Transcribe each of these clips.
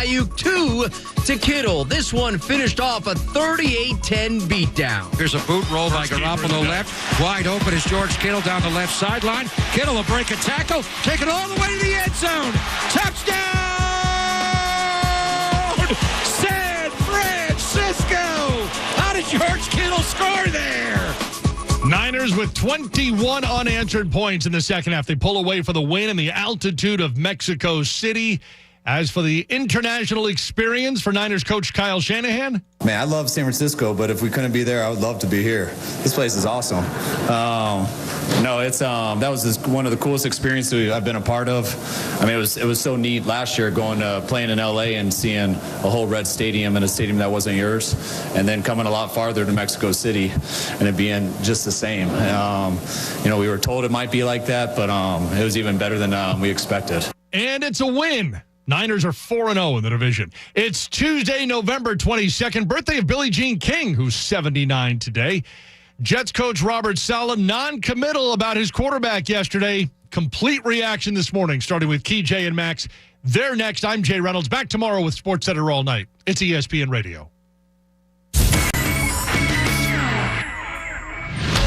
Ayuk 2 to Kittle. This one finished off a 38-10 beatdown. Here's a boot roll by Garoppolo left. Wide open is George Kittle down the left sideline. Kittle will break a tackle. Take it all the way to the end zone. Touchdown! San Francisco! How did George Kittle score there? Niners with 21 unanswered points in the second half. They pull away for the win in the altitude of Mexico City. As for the international experience for Niners coach Kyle Shanahan. Man, I love San Francisco, but if we couldn't be there, I would love to be here. This place is awesome. That was one of the coolest experiences I've been a part of. I mean, it was so neat last year playing in LA and seeing a whole red stadium and a stadium that wasn't yours, and then coming a lot farther to Mexico City and it being just the same. We were told it might be like that, but it was even better than we expected. And it's a win. Niners are 4-0 in the division. It's Tuesday, November 22nd, birthday of Billie Jean King, who's 79 today. Jets coach Robert Saleh, non-committal about his quarterback yesterday. Complete reaction this morning, starting with Key, Jay, and Max. They're next. I'm Jay Reynolds. Back tomorrow with SportsCenter all night. It's ESPN Radio.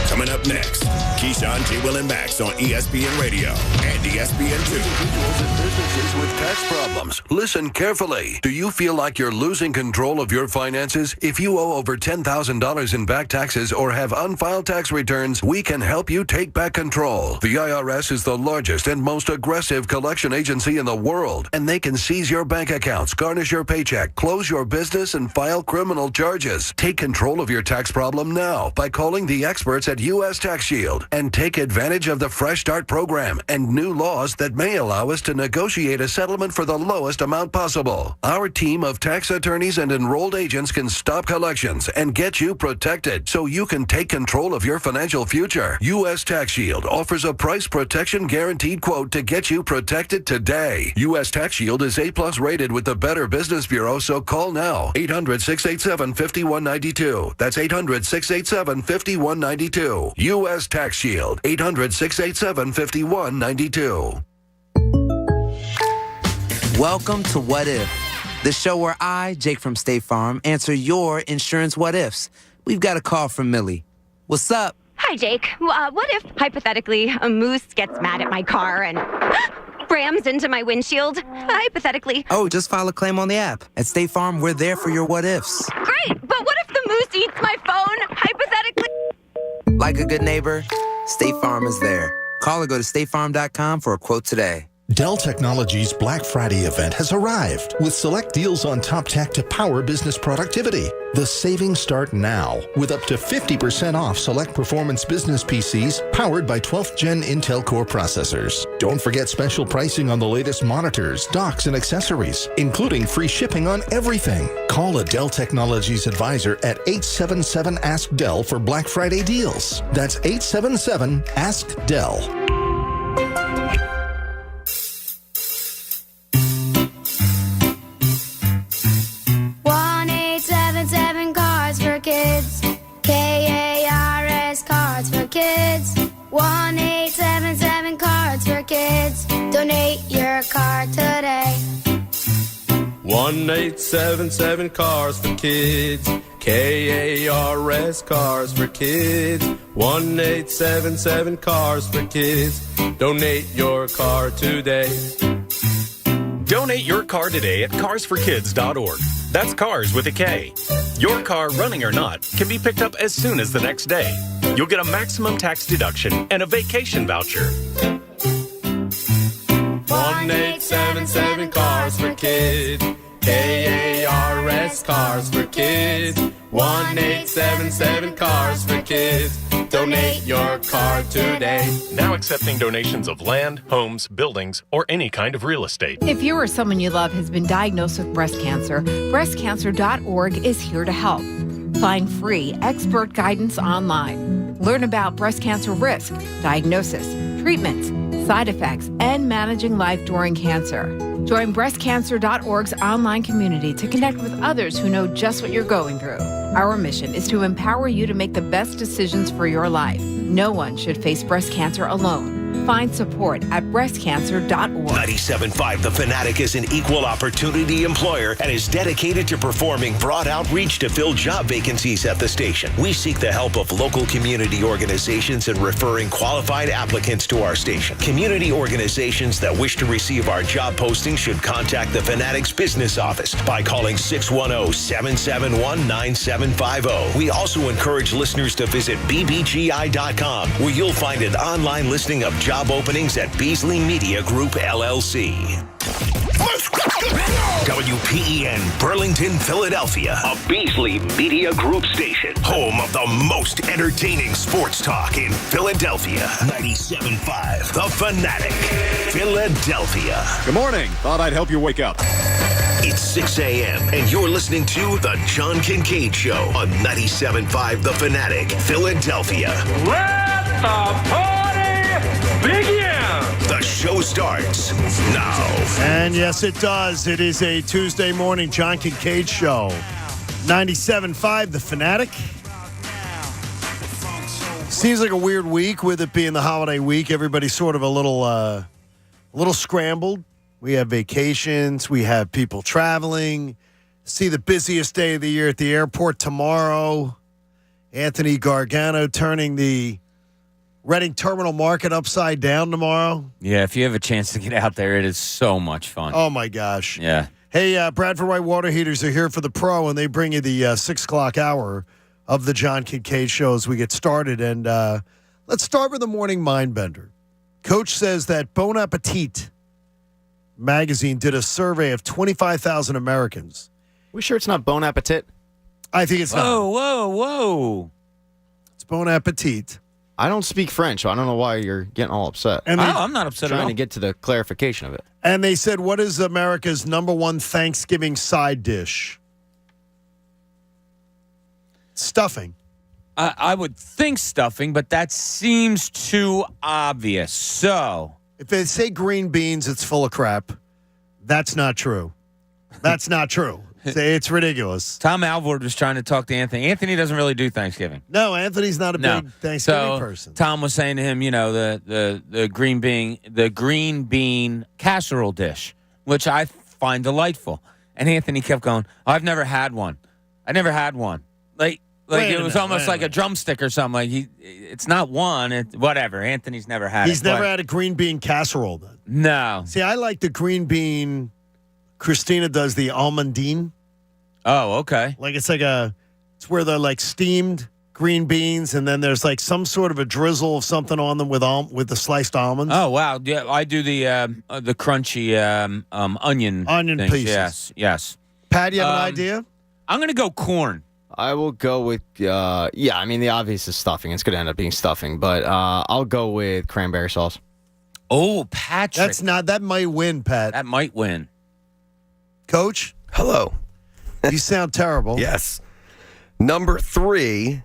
Coming up next, Keyshawn, J. Will, and Max on ESPN Radio and ESPN2. Individuals and businesses with tax problems. Listen carefully. Do you feel like you're losing control of your finances? If you owe over $10,000 in back taxes or have unfiled tax returns, we can help you take back control. The IRS is the largest and most aggressive collection agency in the world, and they can seize your bank accounts, garnish your paycheck, close your business, and file criminal charges. Take control of your tax problem now by calling the experts at U.S. Tax Shield and take advantage of the Fresh Start program and new laws that may allow us to negotiate a settlement for the lowest amount possible. Our team of tax attorneys and enrolled agents can stop collections and get you protected so you can take control of your financial future. U.S. Tax Shield offers a price protection guaranteed quote to get you protected today. U.S. Tax Shield is A+ rated with the Better Business Bureau, so call now. 800-687-5192. That's 800-687-5192. U.S. Tax Shield, 800-687-5192. Welcome to What If, the show where I, Jake from State Farm, answer your insurance what ifs. We've got a call from Millie. What's up? Hi, Jake. What if, hypothetically, a moose gets mad at my car and rams into my windshield? Hypothetically. Oh, just file a claim on the app. At State Farm, we're there for your what ifs. Great, but what if the moose eats my phone? Hypothetically. Like a good neighbor, State Farm is there. Call or go to statefarm.com for a quote today. Dell Technologies Black Friday event has arrived with select deals on top tech to power business productivity. The savings start now with up to 50% off select performance business PCs powered by 12th Gen Intel Core processors. Don't forget special pricing on the latest monitors, docks, and accessories, including free shipping on everything. Call a Dell Technologies advisor at 877-ASK-DELL for Black Friday deals. That's 877-ASK-DELL. 1-877 Cards for Kids. KARS Cards for Kids. 1-877 Cards for Kids. Donate your card today. 1-877 Cars for Kids. KARS Cars for Kids. 1-877 Cars for Kids. Donate your car today. Donate your car today at carsforkids.org. That's cars with a K. Your car, running or not, can be picked up as soon as the next day. You'll get a maximum tax deduction and a vacation voucher. 1-877 Cars for Kids. KARS Cars for Kids. 1-877 Cars for Kids. Donate your car today. Now accepting donations of land, homes, buildings, or any kind of real estate. If you or someone you love has been diagnosed with breast cancer, breastcancer.org is here to help. Find free expert guidance online. Learn about breast cancer risk, diagnosis, treatments, side effects, and managing life during cancer. Join breastcancer.org's online community to connect with others who know just what you're going through. Our mission is to empower you to make the best decisions for your life. No one should face breast cancer alone. Find support at breastcancer.org. 97.5 The Fanatic is an equal opportunity employer and is dedicated to performing broad outreach to fill job vacancies at the station. We seek the help of local community organizations in referring qualified applicants to our station. Community organizations that wish to receive our job postings should contact the Fanatic's business office by calling 610-771-9750. We also encourage listeners to visit bbgi.com, where you'll find an online listing of job openings at Beasley Media Group, LLC. WPEN, Burlington, Philadelphia, a Beasley Media Group station, home of the most entertaining sports talk in Philadelphia. 97.5 The Fanatic, Philadelphia. Good morning. Thought I'd help you wake up. It's 6 a.m. and you're listening to The John Kincade Show on 97.5 The Fanatic, Philadelphia. Let the party begin! The show starts now. And yes, it does. It is a Tuesday morning John Kincade Show. 97.5 The Fanatic. Seems like a weird week with it being the holiday week. Everybody's sort of a little scrambled. We have vacations. We have people traveling. See the busiest day of the year at the airport tomorrow. Anthony Gargano turning the Reading Terminal Market upside down tomorrow. Yeah, if you have a chance to get out there, it is so much fun. Oh, my gosh. Yeah. Hey, Bradford White Water Heaters are here for the Pro, and they bring you the 6 o'clock hour of the John Kincade Show as we get started. And let's start with the morning mindbender. Coach says that Bon Appetit magazine did a survey of 25,000 Americans. We sure it's not Bon Appetit? I think it's not. Whoa. It's Bon Appetit. I don't speak French, so I don't know why you're getting all upset. And they- I'm not upset at trying all. to get to the clarification of it. And they said, what is America's number one Thanksgiving side dish? Stuffing. I would think stuffing, but that seems too obvious. So, If they say green beans, it's full of crap. That's not true. That's not true. It's ridiculous. Tom Alvord was trying to talk to Anthony. Anthony doesn't really do Thanksgiving. No, Anthony's not a big Thanksgiving person. Tom was saying to him, the green bean casserole dish, which I find delightful. And Anthony kept going, I've never had one. I never had one. Like it was almost like a drumstick or something. Like it's not one. Whatever. Anthony's never had it. He's never had a green bean casserole then. No. See, I like the green bean. Christina does the almondine. Oh, okay. Like it's where they're like steamed green beans, and then there's like some sort of a drizzle of something on them with the sliced almonds. Oh wow, yeah, I do the crunchy onion things. pieces. Yes. Pat, you have an idea? I'm gonna go corn. I will go with, the obvious is stuffing. It's going to end up being stuffing, but I'll go with cranberry sauce. Oh, Patrick. That might win, Pat. That might win. Coach? Hello. You sound terrible. Yes. Number 3,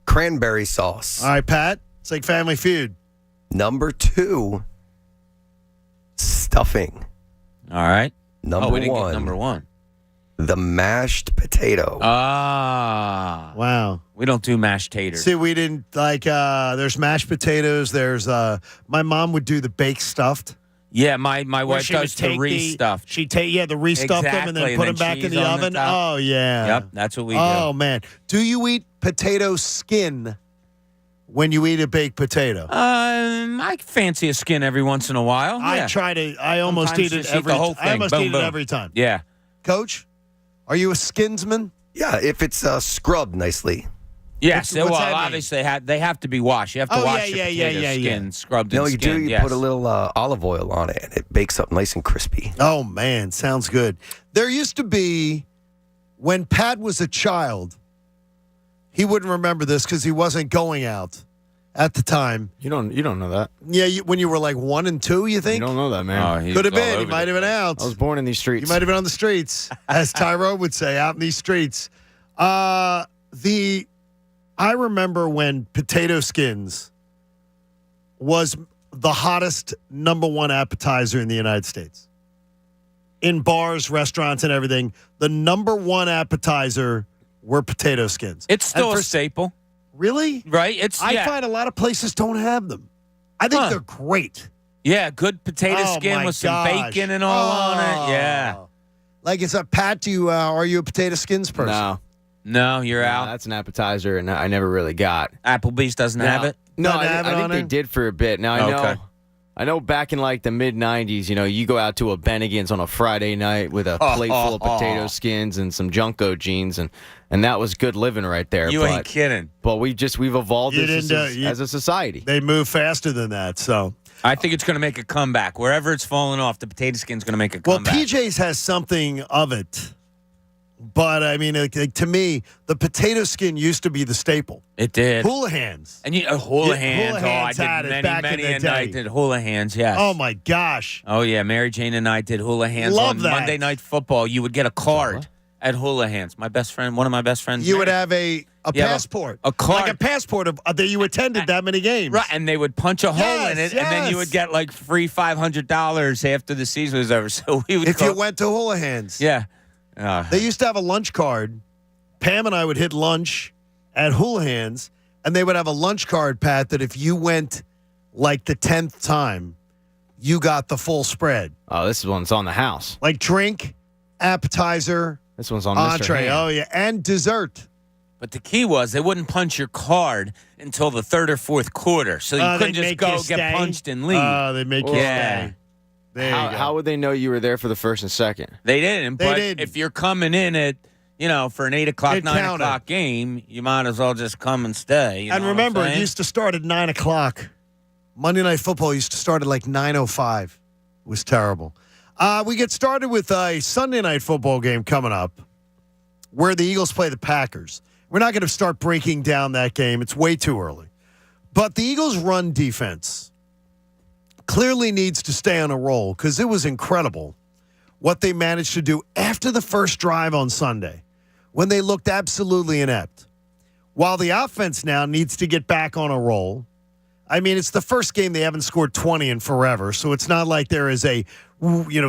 cranberry sauce. All right, Pat. It's like Family Feud. Number 2, stuffing. All right. Number we didn't 1. get number 1. The mashed potato. Ah. Wow. We don't do mashed taters. See, we didn't there's mashed potatoes. There's my mom would do the baked stuffed. Yeah, my wife does the re-stuffed. She'd take the re-stuffed them and then put them back in the oven. Oh, yeah. Yep, that's what we do. Oh, man. Do you eat potato skin when you eat a baked potato? I fancy a skin every once in a while. Yeah. I almost Sometimes eat it just eat every the whole thing. I almost Boom, eat boom. it every time. Yeah. Coach, are you a skinsman? Yeah, if it's scrubbed nicely. Yes, What's well, that mean? obviously they have to be washed. You have to wash your potato skin, scrubbed and No, you skinned. do. You yes. put a little olive oil on it, and it bakes up nice and crispy. Oh, man, sounds good. There used to be, when Pat was a child, he wouldn't remember this because he wasn't going out at the time. You don't know that. Yeah, when you were like 1 and 2, you think? You don't know that, man. Could have been. He might have been out. I was born in these streets. You might have been on the streets, as Tyrone would say, out in these streets. I remember when potato skins was the hottest number 1 appetizer in the United States. In bars, restaurants, and everything, the number 1 appetizer were potato skins. It's still a staple. Really? Right? I find a lot of places don't have them. I think they're great. Yeah, good potato skin my with some gosh. bacon and all on it. Yeah. Like, it's a Pat, are you a potato skins person? No, you're out. That's an appetizer, and I never really got. Applebee's doesn't have it? No, Doesn't have it I think on they it? did for a bit. Now, Okay. I know back in like the mid-'90s, you go out to a Bennigan's on a Friday night with a plate full of potato skins and some Junko jeans, and that was good living right there. You ain't kidding. But we've evolved as a society. They move faster than that, so. I think it's going to make a comeback. Wherever it's fallen off, the potato skin's going to make a Well, comeback. PJ's has something of it. But, I mean, to me, the potato skin used to be the staple. It did. Houlihan's. And Houlihan's. I had did it back many in the a night day. at Houlihan's, yes. Oh, my gosh. Oh, yeah. Mary Jane and I did Houlihan's Love on that. Monday Night Football. You would get a card at Houlihan's. One of my best friends. You would have a passport. A card. Like a passport that you attended that many games. Right, and they would punch a hole in it, and then you would get like free $500 after the season was over. So we would If you went to Houlihan's. Yeah. They used to have a lunch card. Pam and I would hit lunch at Houlihan's, and they would have a lunch card, Pat, that if you went like the 10th time, you got the full spread. Oh, this one's on the house. Like drink, appetizer, This one's on Mr. entree. Hand. Oh, yeah, and dessert. But the key was they wouldn't punch your card until the third or fourth quarter. So you couldn't they'd just make go you get stay? punched and leave. They make you stay. There you go. How would they know you were there for the first and second? They didn't. They But didn't. if you're coming in at, for an 8 o'clock, It 9 counted. o'clock game, you might as well just come and stay. You And know remember, what I'm it saying? used to start at 9 o'clock. Monday Night Football used to start at like 9:05. It was terrible. We get started with a Sunday Night Football game coming up where the Eagles play the Packers. We're not going to start breaking down that game. It's way too early. But the Eagles' run defense clearly needs to stay on a roll because it was incredible what they managed to do after the first drive on Sunday when they looked absolutely inept. While the offense now needs to get back on a roll, I mean, it's the first game they haven't scored 20 in forever, so it's not like there is a,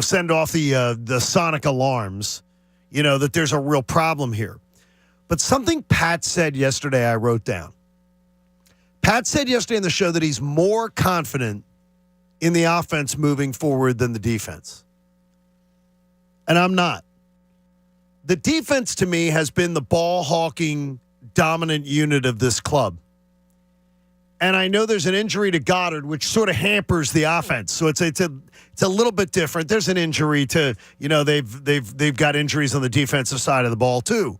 send off the sonic alarms, that there's a real problem here. But something Pat said yesterday I wrote down. Pat said yesterday in the show that he's more confident in the offense moving forward than the defense. And I'm not. The defense, to me, has been the ball-hawking dominant unit of this club. And I know there's an injury to Goddard, which sort of hampers the offense. So it's a little bit different. There's an injury to, they've got injuries on the defensive side of the ball too.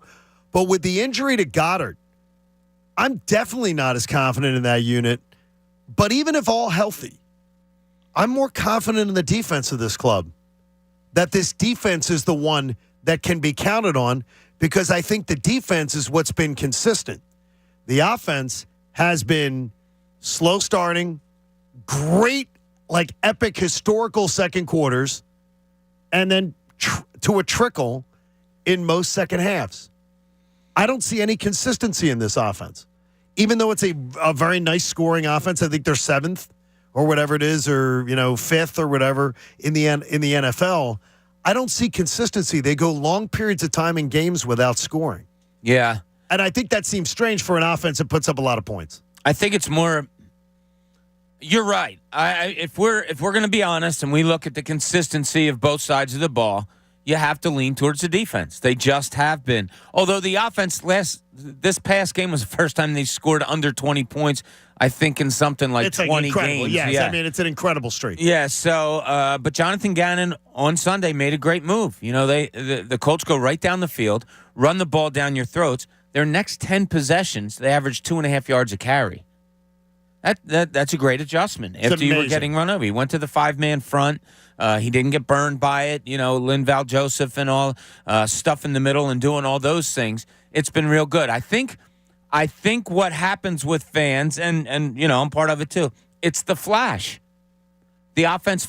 But with the injury to Goddard, I'm definitely not as confident in that unit. But even if all healthy, I'm more confident in the defense of this club. That this defense is the one that can be counted on because I think the defense is what's been consistent. The offense has been slow starting, great, like epic historical second quarters, and then to a trickle in most second halves. I don't see any consistency in this offense. Even though it's a very nice scoring offense, I think they're 7th or whatever it is, or 5th or whatever in the NFL. I don't see consistency. They go long periods of time in games without scoring. Yeah. And I think that seems strange for an offense that puts up a lot of points. I think it's more. You're right. If we're going to be honest and we look at the consistency of both sides of the ball, you have to lean towards the defense. They just have been. Although the offense this past game was the first time they scored under 20 points, I think in something like 20 games. Yes, yeah. I mean, it's an incredible streak. Yeah, so, but Jonathan Gannon on Sunday made a great move. The Colts go right down the field, run the ball down your throats. Their next 10 possessions, they average 2.5 yards a carry. That's a great adjustment. After you were getting run over, he went to the 5-man front. He didn't get burned by it. Linval Joseph and all stuff in the middle and doing all those things. It's been real good. I think what happens with fans, and I'm part of it too. It's the flash. The offense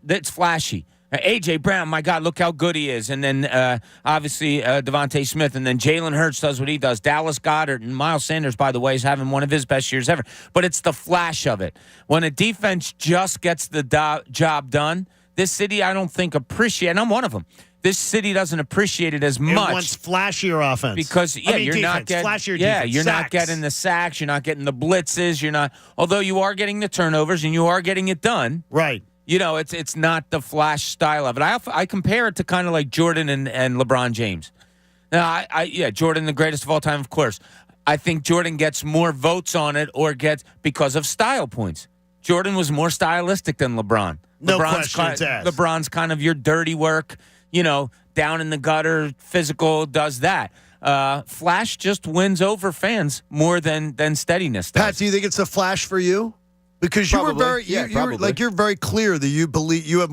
it's flashy. A.J. Brown, my God, look how good he is. And then, obviously, Devontae Smith. And then Jalen Hurts does what he does. Dallas Goedert and Miles Sanders, by the way, is having one of his best years ever. But it's the flash of it. When a defense just gets the job done, this city, I don't think, appreciate, and I'm one of them, this city doesn't appreciate it as much. It wants flashier offense because you're not getting flashier defense. You're sacks. not getting the sacks. You're not getting the blitzes. You're not. Although you are getting the turnovers and you are getting it done. Right. It's not the flash style of it. I compare it to kind of like Jordan and LeBron James. Now, Jordan, the greatest of all time, of course. I think Jordan gets more votes on it because of style points. Jordan was more stylistic than LeBron. No questions asked. LeBron's kind of your dirty work, down in the gutter, physical, does that. Flash just wins over fans more than steadiness does. Pat, do you think it's a flash for you? Because you were very, you're very clear that you believe you had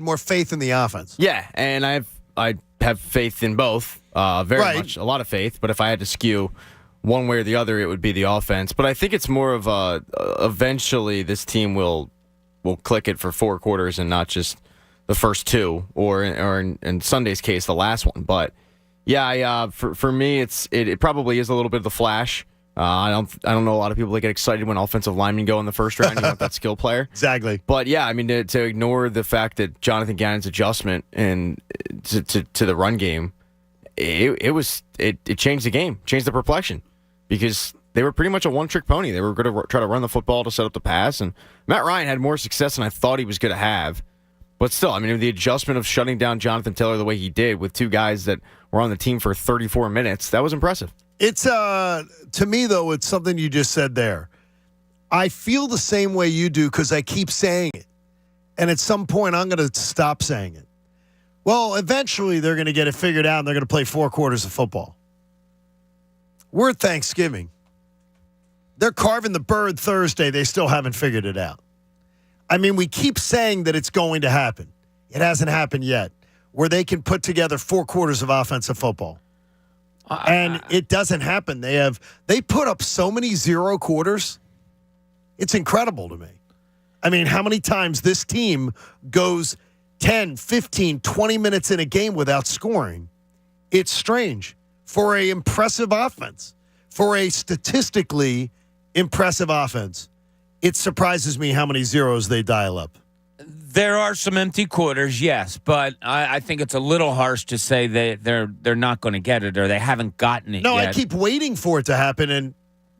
more faith in the offense. Yeah, and I have faith in both, very much, a lot of faith. But if I had to skew one way or the other, it would be the offense. But I think it's more of eventually this team will click it for 4 quarters and not just the first 2, or in Sunday's case, the last one. But yeah, for me, it probably is a little bit of the flash. I don't know a lot of people that get excited when offensive linemen go in the first round. You want that skill player, exactly. But yeah, I mean to ignore the fact that Jonathan Gannon's adjustment and to the run game, it changed the game, changed the complexion, because they were pretty much a one-trick pony. They were going to try to run the football to set up the pass, and Matt Ryan had more success than I thought he was going to have. But still, I mean, the adjustment of shutting down Jonathan Taylor the way he did with 2 guys that were on the team for 34 minutes, that was impressive. It's to me though, it's something you just said there. I feel the same way you do because I keep saying it, and at some point I'm going to stop saying it. Well, eventually they're going to get it figured out, and they're going to play 4 quarters of football. We're at Thanksgiving. They're carving the bird Thursday. They still haven't figured it out. I mean, we keep saying that it's going to happen. It hasn't happened yet, where they can put together 4 quarters of offensive football. And it doesn't happen. They put up so many 0 quarters. It's incredible to me. I mean, how many times this team goes 10, 15, 20 minutes in a game without scoring? It's strange for an impressive offense, for a statistically impressive offense. It surprises me how many zeros they dial up. There are some empty quarters, yes, but I think it's a little harsh to say they're not going to get it or they haven't gotten it yet. No, I keep waiting for it to happen.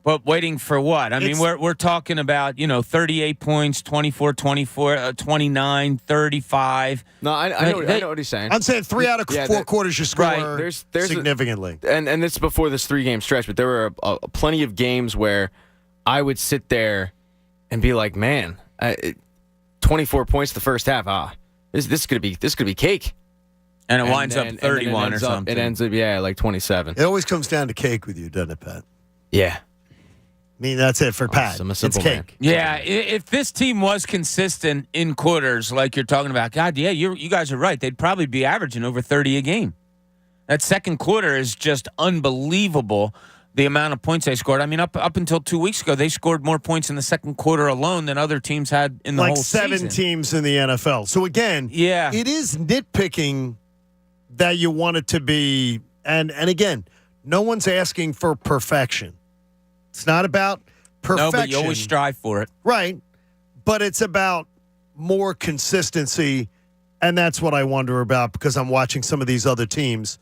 But waiting for what? I mean, we're talking about, 38 points, 24, 24, 29, 35. No, I know what he's saying. I'm saying 3 out of 4 quarters you score there's significantly. And this is before this 3-game stretch, but there were plenty of games where I would sit there and be like, man, 24 points the first half. This could be cake. And it winds up 31 or something. It ends up, like 27. It always comes down to cake with you, doesn't it, Pat? Yeah. I mean, that's it for Pat. I'm a it's simple cake. man. Yeah, if this team was consistent in quarters like you're talking about, God, yeah, you guys are right. They'd probably be averaging over 30 a game. That second quarter is just unbelievable, the amount of points they scored. I mean, up until 2 weeks ago, they scored more points in the second quarter alone than other teams had in the whole season. Like 7 teams in the NFL. So, again, it is nitpicking that you want it to be. And again, no one's asking for perfection. It's not about perfection. No, but you always strive for it. Right. But it's about more consistency, and that's what I wonder about because I'm watching some of these other teams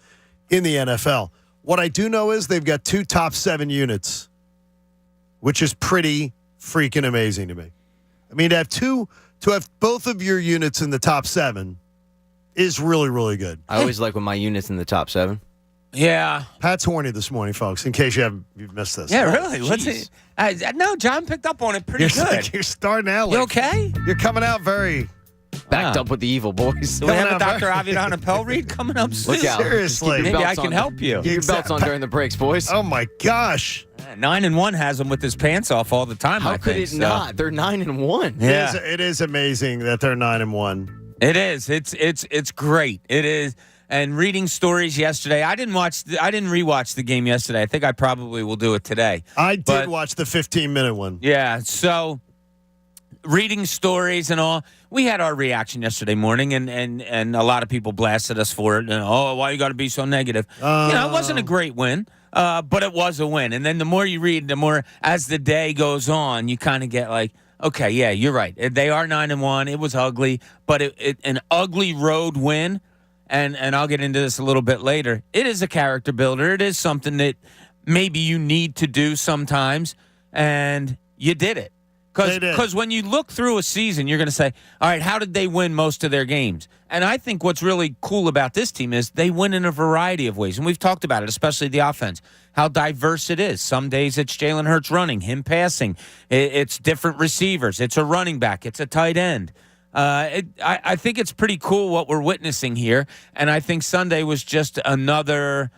in the NFL. What I do know is they've got 2 top 7 units, which is pretty freaking amazing to me. I mean, to have both of your units in the top 7 is really, really good. I always like when my unit's in the top 7. Yeah. Pat's horny this morning, folks, in case you've missed this. Yeah, really? What's it? No, John picked up on it pretty good. You're starting out. You okay? You're coming out very backed up with the evil boys. Do we have a Dr. Avidan Appel read coming up soon? Look out. Seriously. Maybe I can help you. Get your belts on during the breaks, boys. Oh, my gosh. 9-1 has him with his pants off all the time, How could it not? They're 9-1. Yeah. It is amazing that they're 9-1. It is. It's great. It is. And reading stories yesterday, I didn't rewatch the game yesterday. I think I probably will do it today. I did watch the 15-minute one. Yeah, so reading stories and all. We had our reaction yesterday morning, and a lot of people blasted us for it. And, why you got to be so negative? It wasn't a great win, but it was a win. And then the more you read, the more as the day goes on, you kind of get like, okay, yeah, you're right. They are 9-1. It was ugly, but an ugly road win. and I'll get into this a little bit later, it is a character builder. It is something that maybe you need to do sometimes, and you did it. Because when you look through a season, you're going to say, all right, how did they win most of their games? And I think what's really cool about this team is they win in a variety of ways. And we've talked about it, especially the offense, how diverse it is. Some days it's Jalen Hurts running, him it's different receivers. It's a running back. It's a tight end. I think it's pretty cool what we're witnessing here. And I think Sunday was just another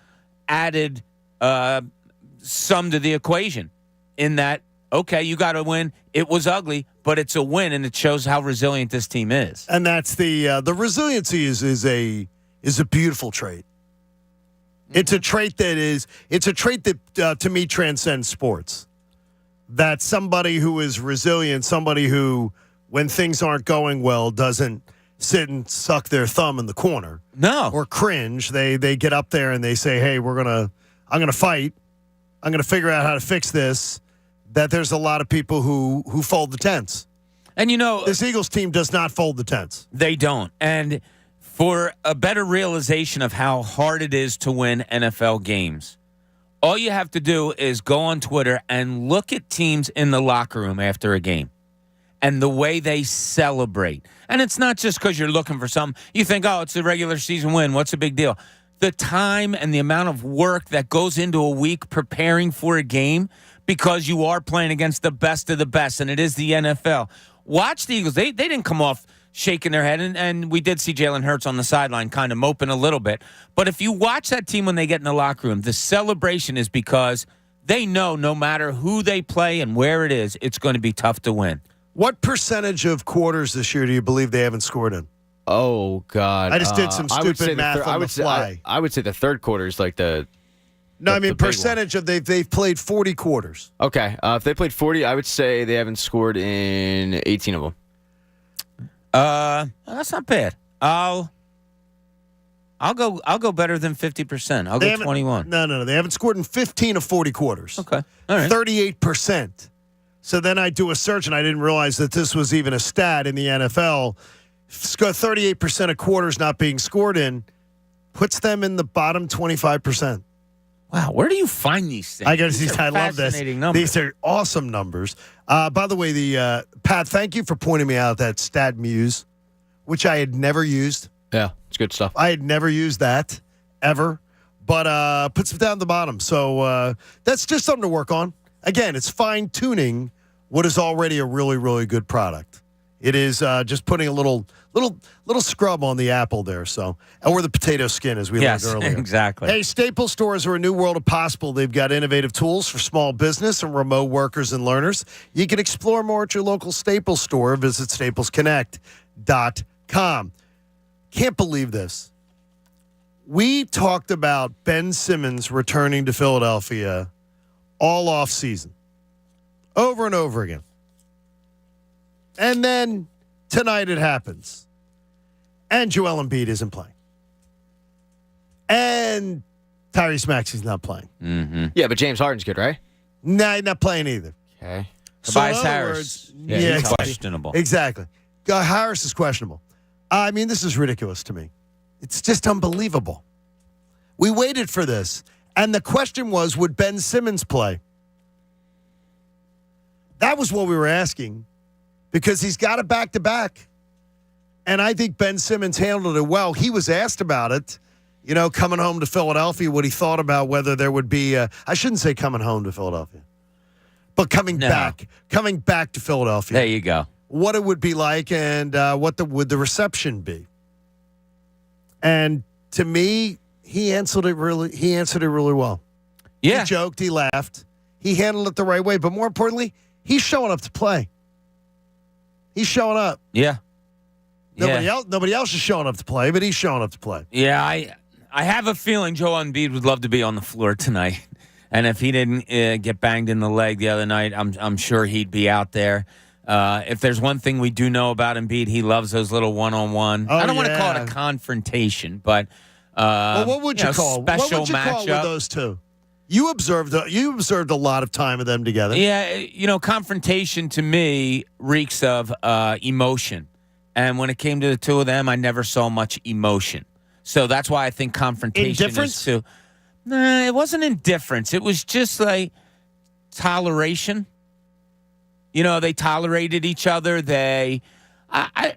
added sum to the equation in that, okay, you got to win. It was ugly, but it's a win, and it shows how resilient this team is. And that's the resiliency is a beautiful trait. It's a trait that to me transcends sports. That somebody who is resilient, somebody who, when things aren't going well, doesn't sit and suck their thumb in the corner. No. Or cringe. They get up there and they say, hey, I'm gonna fight. I'm gonna figure out how to fix this. That there's a lot of people who fold the tents. And this Eagles team does not fold the tents. They don't. And for a better realization of how hard it is to win NFL games, all you have to do is go on Twitter and look at teams in the locker room after a game and the way they celebrate. And it's not just because you're looking for something. You think, oh, it's a regular season win. What's the big deal? The time and the amount of work that goes into a week preparing for a game, because you are playing against the best of the best, and it is the NFL. Watch the Eagles. They didn't come off shaking their head, and we did see Jalen Hurts on the sideline kind of moping a little bit. But if you watch that team when they get in the locker room, the celebration is because they know no matter who they play and where it is, it's going to be tough to win. What percentage of quarters this year do you believe they haven't scored in? Oh, God. I just did some stupid math on the fly. I would say the third quarter is like the... No, I mean percentage of they've played 40 quarters. Okay, if they played 40, I would say they haven't scored in 18 of them. That's not bad. I'll go better than 50%. I'll go 21. No. They haven't scored in 15 of 40 quarters. Okay, all right. 38%. So then I do a search, and I didn't realize that this was even a stat in the NFL. 38% of quarters not being scored in puts them in the bottom 25%. Wow, where do you find these things? I love this. Numbers. These are awesome numbers. By the way, Pat, thank you for pointing me out that Stat Muse, which I had never used. Yeah, it's good stuff. I had never used that ever, but puts it down at the bottom. So that's just something to work on. Again, it's fine tuning what is already a really, really good product. It is just putting a little scrub on the apple there, or the potato skin, as we learned earlier. Exactly. Hey, Staples stores are a new world of possible. They've got innovative tools for small business and remote workers and learners. You can explore more at your local Staples store. Visit staplesconnect.com. Can't believe this. We talked about Ben Simmons returning to Philadelphia all off season, over and over again. And then tonight it happens. And Joel Embiid isn't playing. And Tyrese Maxey's not playing. Mm-hmm. Yeah, but James Harden's good, right? No, he's not playing either. Okay. Tobias Harris. Yeah, he's questionable. Exactly. Harris is questionable. I mean, this is ridiculous to me. It's just unbelievable. We waited for this. And the question was, would Ben Simmons play? That was what we were asking. Because he's got a back-to-back. And I think Ben Simmons handled it well. He was asked about it, coming home to Philadelphia, what he thought about whether there would be I shouldn't say coming home to Philadelphia, but coming back to Philadelphia. There you go. What it would be like and what would the reception be. And to me, he answered it really well. Yeah. He joked, he laughed. He handled it the right way, but more importantly, he's showing up to play. He's showing up. Yeah. Nobody else is showing up to play, but he's showing up to play. Yeah, I have a feeling Joel Embiid would love to be on the floor tonight. And if he didn't get banged in the leg the other night, I'm sure he'd be out there. If there's one thing we do know about Embiid, he loves those little one-on-one. I don't want to call it a confrontation, but what would you call special what would you matchup call with those two? You observed a lot of time of them together. Yeah, confrontation to me reeks of emotion. And when it came to the two of them, I never saw much emotion. So that's why I think confrontation Indifference? is too. Nah, it wasn't indifference. It was just like toleration. They tolerated each other. I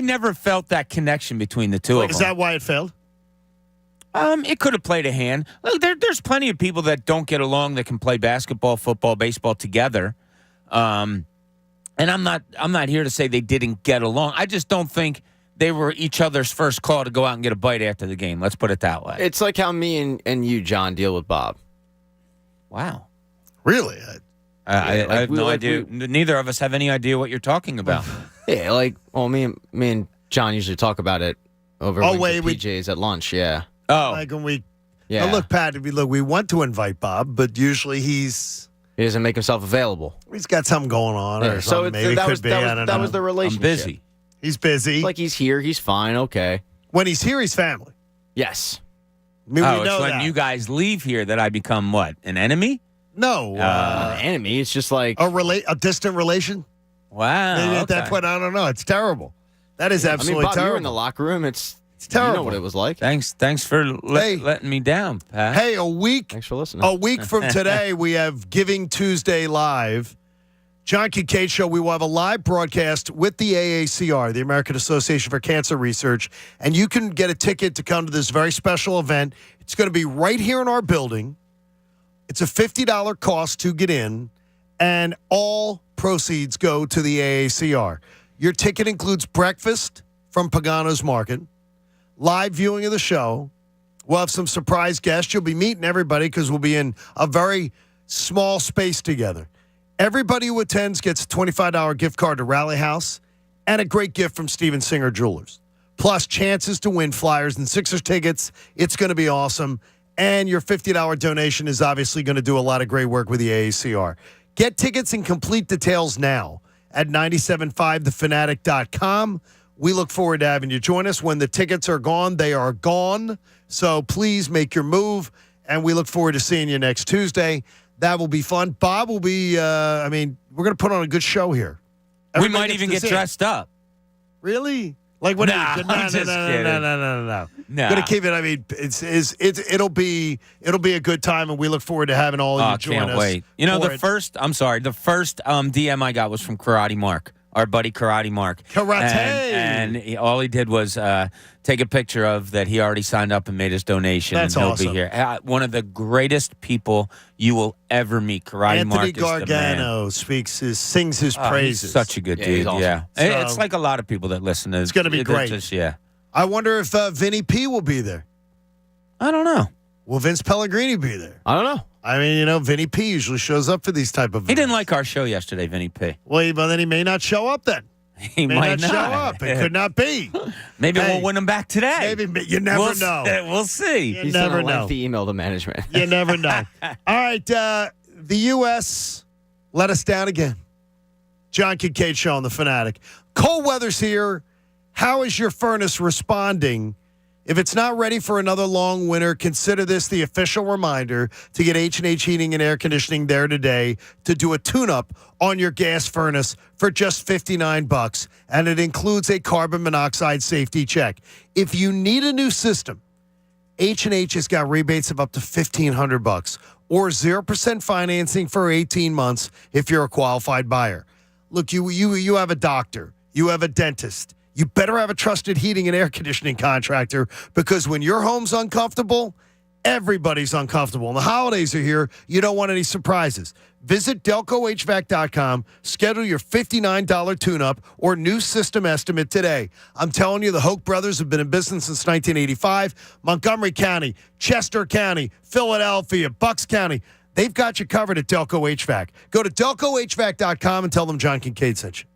never felt that connection between the two of them. Is that why it failed? It could have played a hand. Look, there's plenty of people that don't get along that can play basketball, football, baseball together. And I'm not here to say they didn't get along. I just don't think they were each other's first call to go out and get a bite after the game. Let's put it that way. It's like how me and you, John, deal with Bob. Wow. Really? I have no idea. Neither of us have any idea what you're talking about. Yeah, me and John usually talk about it over PJs at lunch. Yeah. Oh, like when we. Yeah. Now look, Pat. We want to invite Bob, but usually he doesn't make himself available. He's got something going on, or so something. Maybe that could was be. that was the relationship. I'm busy. He's busy. Like he's here, he's fine, okay. When he's here, he's family. Yes. I mean, we know it's when that. you guys leave here that I become what? An enemy? No, enemy. It's just like a distant relation. Wow. Maybe at that point, I don't know. It's terrible. That is absolutely Bob, terrible. you were in the locker room. It's terrible. You know what it was like. Thanks for letting me down, Pat. Hey, a week. Thanks for listening. A week from today, we have Giving Tuesday live. John Kincade Show. We will have a live broadcast with the AACR, the American Association for Cancer Research, and you can get a ticket to come to this very special event. It's going to be right here in our building. It's a $50 cost to get in, and all proceeds go to the AACR. Your ticket includes breakfast from Pagano's Market, live viewing of the show. We'll have some surprise guests. You'll be meeting everybody because we'll be in a very small space together. Everybody who attends gets a $25 gift card to Rally House and a great gift from Steven Singer Jewelers. Plus chances to win Flyers and Sixers tickets. It's going to be awesome. And your $50 donation is obviously going to do a lot of great work with the AACR. Get tickets and complete details now at 97.5thefanatic.com. We look forward to having you join us. When the tickets are gone, they are gone. So please make your move, and we look forward to seeing you next Tuesday. That will be fun. Bob will be, we're going to put on a good show here. We might even get dressed up. Really? Like what? Nah, I'm just kidding. No. Nah. Gonna keep it. I mean, it'll be a good time, and we look forward to having all of you join us. Can't wait. The first DM I got was from Karate Mark, our buddy Karate Mark. Karate. And all he did was take a picture of that he already signed up and made his donation. That's and he'll awesome. be here. One of the greatest people you will ever meet. Karate Mark Anthony is the man. Gargano sings his praises. He's such a good dude. he's awesome. Yeah, So- it's like a lot of people that listen to. It's gonna be great. Yeah, I wonder if Vinny P will be there. I don't know. Will Vince Pellegrini be there? I don't know. I mean, Vinny P usually shows up for these type of. He didn't like our show yesterday, Vinny P. Well, but then he may not show up then. He May might not show up. It could not be. Maybe Hey, we'll win him back today. Maybe you never know. We'll see. You He's never sent a know. lengthy email to management. You never know. All right, the U.S. let us down again. John Kincade Show on The Fanatic. Cold weather's here. How is your furnace responding? If it's not ready for another long winter, consider this the official reminder to get H&H Heating and Air Conditioning there today to do a tune-up on your gas furnace for just $59, and it includes a carbon monoxide safety check. If you need a new system, H&H has got rebates of up to $1,500 or 0% financing for 18 months if you're a qualified buyer. Look, you have a doctor, you have a dentist. You better have a trusted heating and air conditioning contractor, because when your home's uncomfortable, everybody's uncomfortable. And the holidays are here. You don't want any surprises. Visit DelcoHVAC.com. Schedule your $59 tune-up or new system estimate today. I'm telling you, the Hoke brothers have been in business since 1985. Montgomery County, Chester County, Philadelphia, Bucks County. They've got you covered at Delco HVAC. Go to DelcoHVAC.com and tell them John Kincade sent you.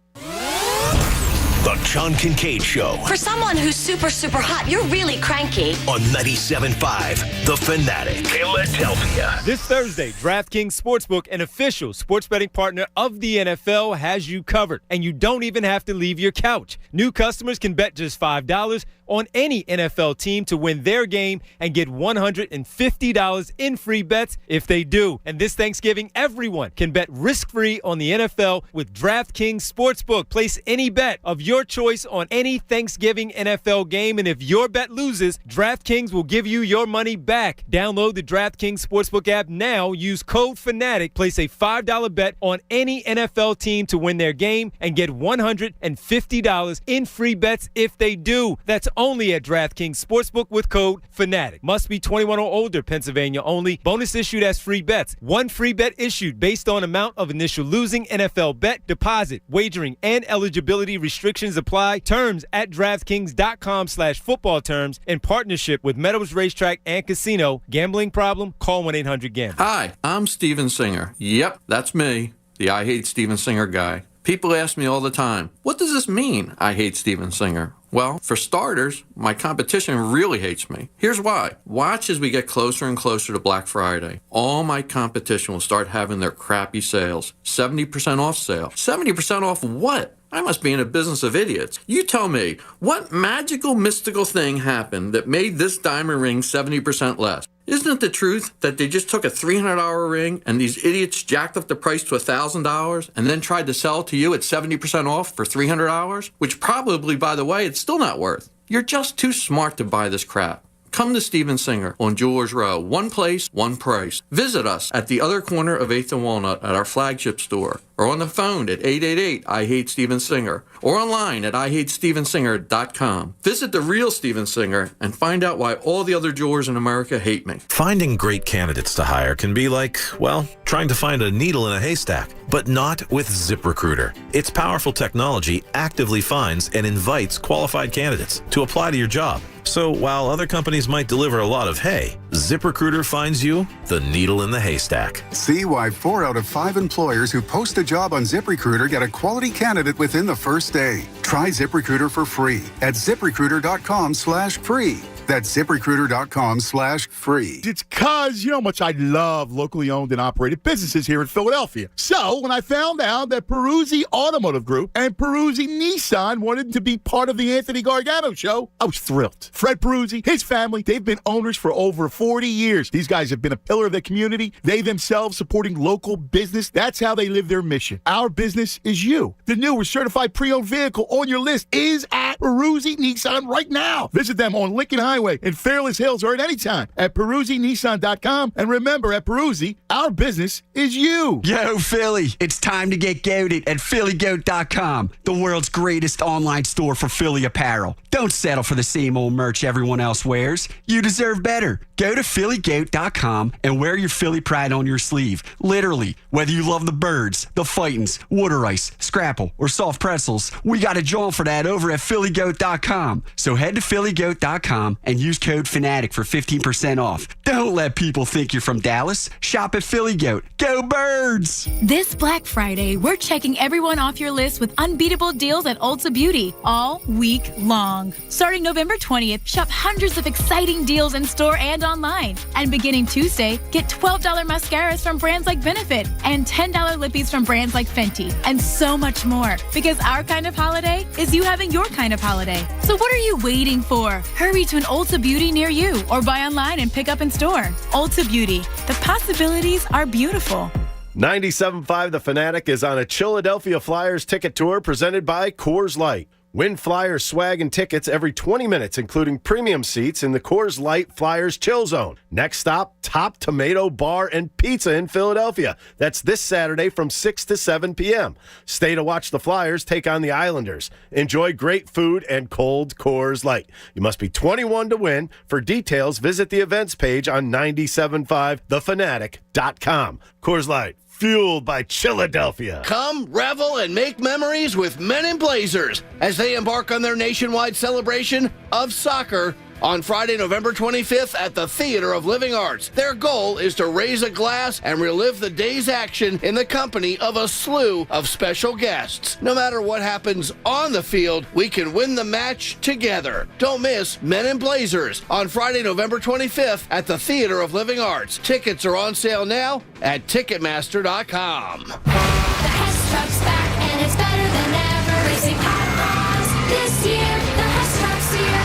The John Kincade Show For someone who's super, super hot, you're really cranky. on 97.5 The Fanatic. Philadelphia. This Thursday, DraftKings Sportsbook, an official sports betting partner of the NFL, has you covered, and you don't even have to leave your couch. New customers can bet just $5 on any NFL team to win their game and get $150 in free bets if they do. And this Thanksgiving, everyone can bet risk-free on the NFL with DraftKings Sportsbook. Place any bet of your choice on any Thanksgiving NFL game, and if your bet loses, DraftKings will give you your money back. Download the DraftKings Sportsbook app now. Use code FANATIC. Place a $5 bet on any NFL team to win their game and get $150 in free bets if they do. That's only at DraftKings Sportsbook with code FANATIC. Must be 21 or older, Pennsylvania only. Bonus issued as free bets. One free bet issued based on amount of initial losing NFL bet, deposit, wagering, and eligibility restrictions apply. Terms at DraftKings.com/football terms in partnership with Meadows Racetrack and Casino. Gambling problem? Call 1-800-GAMBLER. Hi, I'm Steven Singer. Yep, that's me, the I Hate Steven Singer guy. People ask me all the time, what does this mean, I hate Steven Singer? Well, for starters, my competition really hates me. Here's why. Watch as we get closer and closer to Black Friday. All my competition will start having their crappy sales. 70% off sale. 70% off what? I must be in a business of idiots. You tell me, what magical, mystical thing happened that made this diamond ring 70% less? Isn't it the truth that they just took a $300 ring and these idiots jacked up the price to $1,000 and then tried to sell it to you at 70% off for $300? Which probably, by the way, it's still not worth. You're just too smart to buy this crap. Come to Steven Singer on Jewelers Row. One place, one price. Visit us at the other corner of 8th and Walnut at our flagship store, or on the phone at 888-I-HATE-STEVEN-SINGER, or online at IHateStevenSinger.com. Visit the real Steven Singer and find out why all the other jewelers in America hate me. Finding great candidates to hire can be like, well, trying to find a needle in a haystack, but not with ZipRecruiter. Its powerful technology actively finds and invites qualified candidates to apply to your job. So while other companies might deliver a lot of hay, ZipRecruiter finds you the needle in the haystack. See why 4 out of 5 employers who post a job on ZipRecruiter get a quality candidate within the first day. Try ZipRecruiter for free at ZipRecruiter.com/free. That's ZipRecruiter.com/free. It's because you know how much I love locally owned and operated businesses here in Philadelphia. So when I found out that Peruzzi Automotive Group and Peruzzi Nissan wanted to be part of the Anthony Gargano Show, I was thrilled. Fred Peruzzi, his family, they've been owners for over 40 years. These guys have been a pillar of the community. They themselves supporting local business. That's how they live their mission. Our business is you. The newer certified pre-owned vehicle on your list is at Peruzzi Nissan right now. Visit them on Lincoln Highway in Fairless Hills or at any time at PeruzziNissan.com. And remember, at Peruzzi, our business is you. Yo, Philly, it's time to get goated at PhillyGoat.com, the world's greatest online store for Philly apparel. Don't settle for the same old merch everyone else wears. You deserve better. Go to PhillyGoat.com and wear your Philly pride on your sleeve. Literally, whether you love the birds, the fightins', water ice, scrapple, or soft pretzels, we got a joint for that over at PhillyGoat.com. So head to PhillyGoat.com and use code FANATIC for 15% off. Don't let people think you're from Dallas. Shop at Philly Goat. Go Birds! This Black Friday, we're checking everyone off your list with unbeatable deals at Ulta Beauty all week long. Starting November 20th, shop hundreds of exciting deals in store and online. And beginning Tuesday, get $12 mascaras from brands like Benefit and $10 lippies from brands like Fenty, and so much more. Because our kind of holiday is you having your kind of holiday. So what are you waiting for? Hurry to an Ulta Beauty near you or buy online and pick up in store. Ulta Beauty. The possibilities are beautiful. 97.5 The Fanatic is on a Philadelphia Flyers ticket tour presented by Coors Light. Win Flyers swag and tickets every 20 minutes, including premium seats in the Coors Light Flyers Chill Zone. Next stop, Top Tomato Bar and Pizza in Philadelphia. That's this Saturday from 6 to 7 p.m. Stay to watch the Flyers take on the Islanders. Enjoy great food and cold Coors Light. You must be 21 to win. For details, visit the events page on 97.5thefanatic.com. Coors Light. Fueled by Philadelphia. Come, revel, and make memories with Men in Blazers as they embark on their nationwide celebration of soccer on Friday, November 25th at the Theater of Living Arts. Their goal is to raise a glass and relive the day's action in the company of a slew of special guests. No matter what happens on the field, we can win the match together. Don't miss Men in Blazers on Friday, November 25th at the Theater of Living Arts. Tickets are on sale now at Ticketmaster.com. The Hess Truck's back and it's better than ever. Racing hot rods this year. The Hess Truck's here.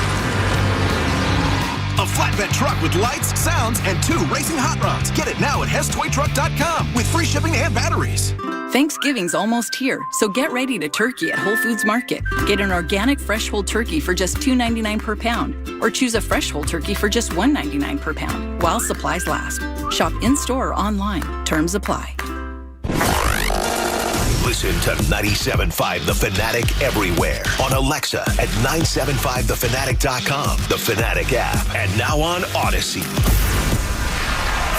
A flatbed truck with lights, sounds, and 2 racing hot rods. Get it now at HessToyTruck.com with free shipping and batteries. Thanksgiving's almost here, so get ready to turkey at Whole Foods Market. Get an organic fresh whole turkey for just $2.99 per pound, or choose a fresh whole turkey for just $1.99 per pound, while supplies last. Shop in-store or online. Terms apply. Listen to 97.5 The Fanatic everywhere. On Alexa at 975thefanatic.com, the Fanatic app, and now on Odyssey.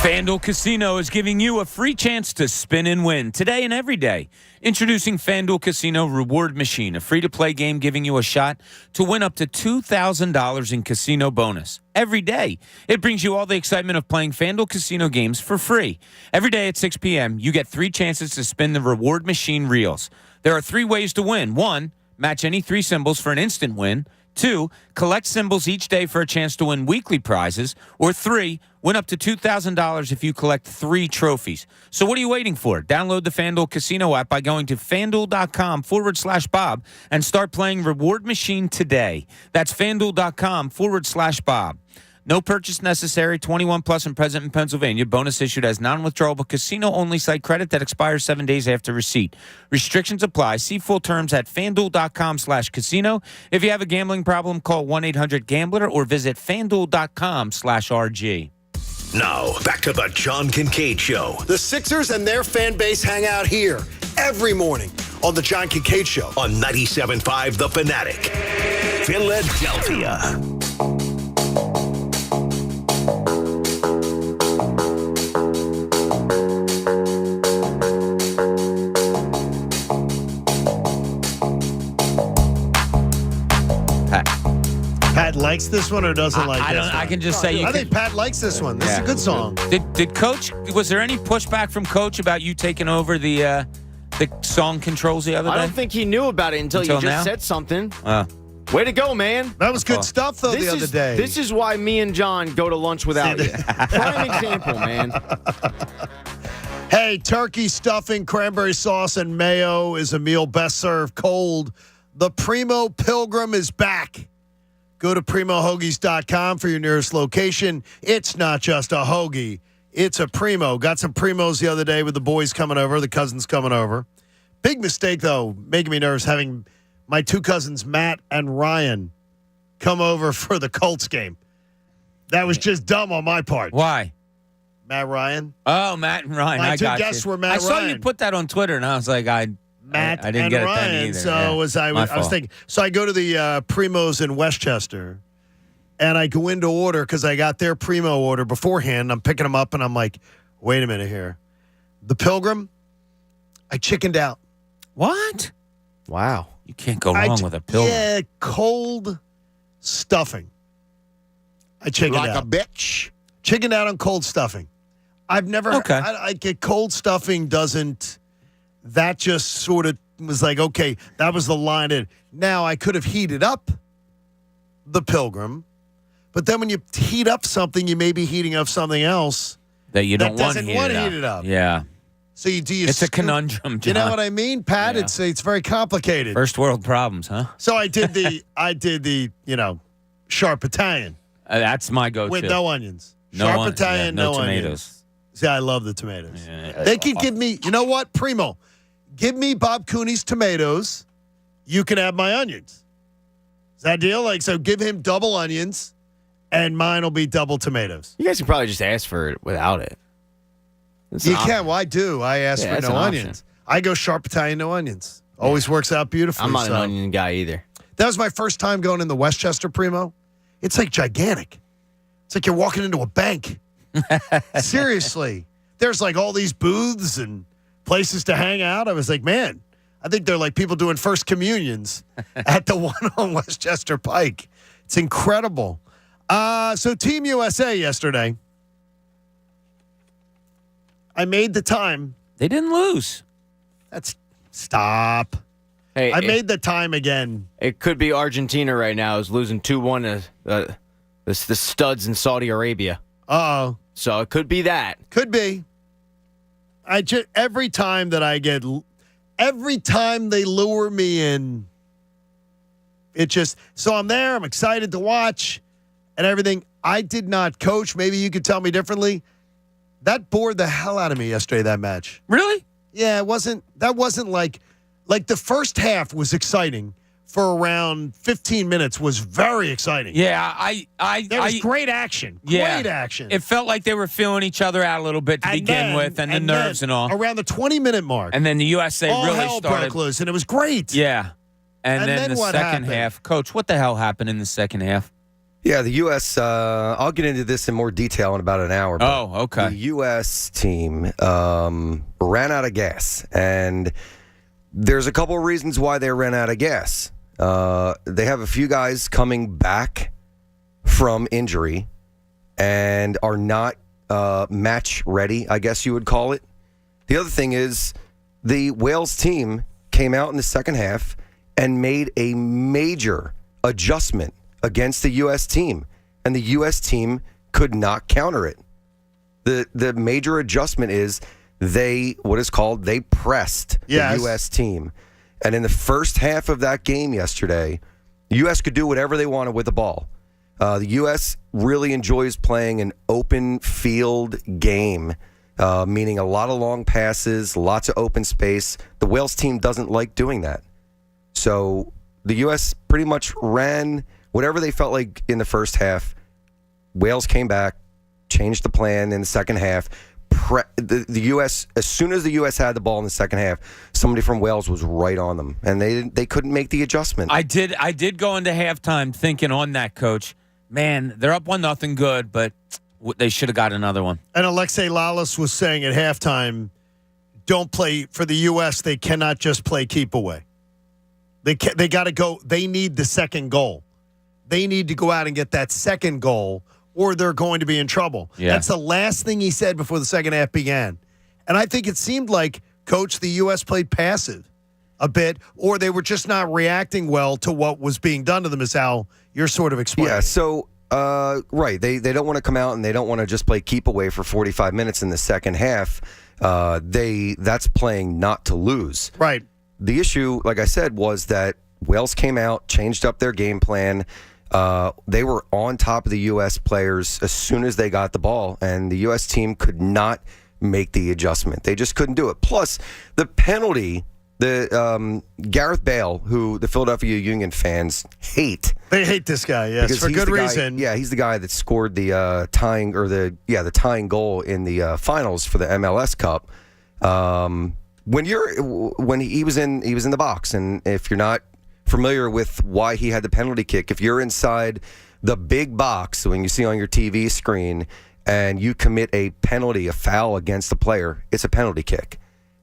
FanDuel Casino is giving you a free chance to spin and win today and every day. Introducing FanDuel Casino Reward Machine, a free-to-play game giving you a shot to win up to $2,000 in casino bonus every day. It brings you all the excitement of playing FanDuel Casino games for free. Every day at 6 p.m., you get 3 chances to spin the Reward Machine reels. There are 3 ways to win. 1, match any 3 symbols for an instant win. 2, collect symbols each day for a chance to win weekly prizes. Or 3, win up to $2,000 if you collect 3 trophies. So what are you waiting for? Download the FanDuel Casino app by going to FanDuel.com/Bob and start playing Reward Machine today. That's FanDuel.com/Bob. No purchase necessary. 21 plus and present in Pennsylvania. Bonus issued as non-withdrawable casino-only site credit that expires 7 days after receipt. Restrictions apply. See full terms at FanDuel.com/casino. If you have a gambling problem, call 1-800-GAMBLER or visit FanDuel.com/RG. Now, back to the John Kincade Show. The Sixers and their fan base hang out here every morning on the John Kincade Show. On 97.5 The Fanatic. Philadelphia. Pat likes this one or doesn't like this one? I can just say I think Pat likes this one. This is a good song. Did Coach, was there any pushback from Coach about you taking over the song controls the other day? I don't think he knew about it until you just now? said something. Way to go, man. That was good stuff, though, the other day. This is why me and John go to lunch without you. Prime example, man. Hey, turkey stuffing, cranberry sauce, and mayo is a meal best served cold. The Primo Pilgrim is back. Go to PrimoHoagies.com for your nearest location. It's not just a hoagie. It's a Primo. Got some Primos the other day with the boys coming over, the cousins coming over. Big mistake, though, making me nervous, having my 2 cousins, Matt and Ryan, come over for the Colts game. That was just dumb on my part. Why? Matt Ryan. Oh, Matt and Ryan. My 2 got guests you. were Matt I and saw Ryan. you put that on Twitter, and I was like, I didn't get Ryan, it then either. So yeah. I was thinking. So I go to the Primos in Westchester, and I go in to order because I got their Primo order beforehand. I'm picking them up, and I'm like, wait a minute here. The Pilgrim, I chickened out. What? Wow. You can't go wrong with a Pilgrim. Yeah, cold stuffing. I chickened out. Like a bitch. Chickened out on cold stuffing. I've never. Okay. I get cold stuffing doesn't. That just sort of was like, okay, that was the line in. Now, I could have heated up the Pilgrim, but then when you heat up something, you may be heating up something else that you don't want to heat it up. Yeah. So you do. It's a conundrum, John. You know what I mean, Pat? Yeah. It's very complicated. First world problems, huh? So I did the sharp Italian. That's my go-to. With no onions. No Sharp Italian, no tomatoes. tomatoes. See, I love the tomatoes. Yeah. They can give me, you know what, Primo, give me Bob Cooney's tomatoes. You can have my onions. Is that deal? Like, so give him double onions, and mine will be double tomatoes. You guys can probably just ask for it without it. You can. Well, I do. I ask for that's no an onions. option. I go sharp Italian, no onions. Always works out beautifully. I'm not so. an onion guy either. That was my first time going in the Westchester Primo. It's like gigantic. It's like you're walking into a bank. Seriously. There's like all these booths and places to hang out. I was like, man, I think they're like people doing first communions at the one on Westchester Pike. It's incredible. So Team USA yesterday, I made the time. They didn't lose. Stop. Hey, I made the time again. It could be Argentina right now is losing 2-1 to the studs in Saudi Arabia. Uh-oh. So it could be that. Could be. Every time they lure me in, so I'm there, I'm excited to watch and everything. I did not coach. Maybe you could tell me differently. That bored the hell out of me yesterday, that match. Really? Yeah, that wasn't like the first half was exciting for around 15 minutes was very exciting. Yeah, there was great action. Yeah, great action. It felt like they were feeling each other out a little bit to begin with, and the nerves and all. Around the 20-minute mark. And then the USA all really hell started. broke loose, and it was great. Yeah. And then the what second happened? half. Coach, what the hell happened in the second half? Yeah, the U.S., I'll get into this in more detail in about an hour. But Oh, okay. The U.S. team ran out of gas, and there's a couple of reasons why they ran out of gas. They have a few guys coming back from injury and are not match ready, I guess you would call it. The other thing is the Wales team came out in the second half and made a major adjustment against the U.S. team, and the U.S. team could not counter it. The major adjustment is they pressed the U.S. team. And in the first half of that game yesterday, the U.S. could do whatever they wanted with the ball. The U.S. really enjoys playing an open field game, meaning a lot of long passes, lots of open space. The Wales team doesn't like doing that. So the U.S. pretty much ran whatever they felt like in the first half. Wales came back, changed the plan in the second half. The U.S. as soon as the U.S. had the ball in the second half, somebody from Wales was right on them, and they couldn't make the adjustment. I did go into halftime thinking on that, Coach. Man, they're up 1-0 good, but they should have got another one. And Alexei Lalas was saying at halftime, don't play for the U.S. They cannot just play keep away. They got to go. They need the second goal. They need to go out and get that second goal, or they're going to be in trouble. Yeah. That's the last thing he said before the second half began. And I think it seemed like, Coach, the U.S. played passive a bit, or they were just not reacting well to what was being done to them, is how you're sort of explaining. Yeah, so, right. They don't want to come out and they don't want to just play keep away for 45 minutes in the second half. That's playing not to lose. Right. The issue, like I said, was that Wales came out, changed up their game plan. They were on top of the U.S. players as soon as they got the ball, and the U.S. team could not make the adjustment. They just couldn't do it. Plus, the penalty, Gareth Bale, who the Philadelphia Union fans hate. They hate this guy, yes, for good reason. Yeah, he's the guy that scored the tying goal in the finals for the MLS Cup. When he was in the box, and if you're not familiar with why he had the penalty kick, if you're inside the big box when you see on your TV screen and you commit a penalty, a foul against the player, it's a penalty kick.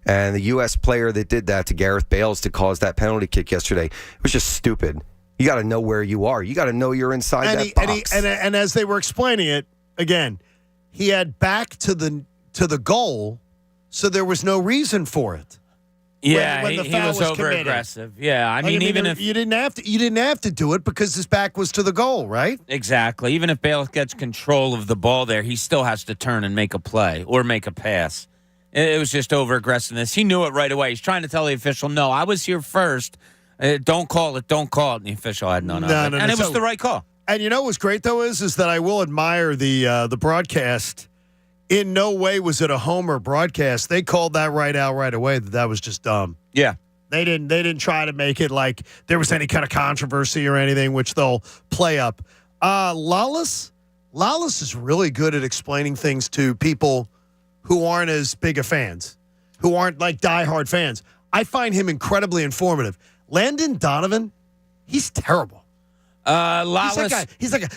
And the U.S. player that did that to Gareth Bale to cause that penalty kick yesterday, it was just stupid. You got to know where you are. You got to know you're inside that box. And as they were explaining it, again, he had back to the goal, so there was no reason for it. Yeah, when the he foul was over committed. aggressive. Yeah, I mean, even if you didn't have to do it because his back was to the goal, right? Exactly. Even if Bale gets control of the ball there, he still has to turn and make a play or make a pass. It was just over aggressiveness. He knew it right away. He's trying to tell the official, "No, I was here first. Don't call it. Don't call it." And the official had none of it, and it was the right call. And you know what's great though is that I will admire the broadcast. In no way was it a homer broadcast. They called that right out right away that was just dumb. Yeah. They didn't try to make it like there was any kind of controversy or anything, which they'll play up. Lalas is really good at explaining things to people who aren't as big of fans, who aren't like diehard fans. I find him incredibly informative. Landon Donovan, he's terrible. Lalas, he's like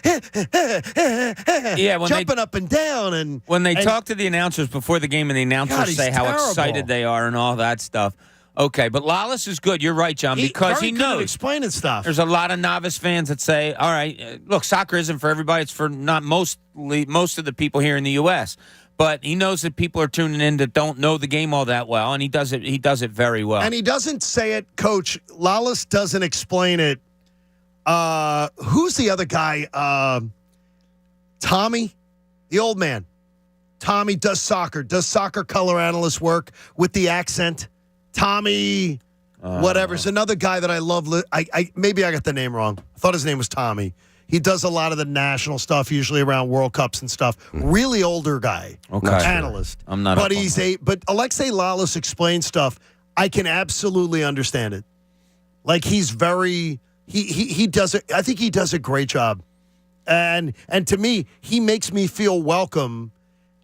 jumping up and down, and when they talk to the announcers before the game, and the announcers say how excited they are and all that stuff. Okay, but Lalas is good. You're right, John, because he knows explaining stuff. There's a lot of novice fans that say, "All right, look, soccer isn't for everybody. It's for not most of the people here in the U.S." But he knows that people are tuning in that don't know the game all that well, and he does it. He does it very well. And he doesn't say it, Coach. Lalas doesn't explain it. Who's the other guy? Tommy, the old man. Tommy does soccer color analyst work with the accent. Tommy, whatever's another guy that I love. Maybe I got the name wrong. I thought his name was Tommy. He does a lot of the national stuff, usually around World Cups and stuff. Really older guy, analyst. I'm not. But but Alexei Lalas explains stuff. I can absolutely understand it. Like he's very he does it. I think he does a great job, and to me, he makes me feel welcome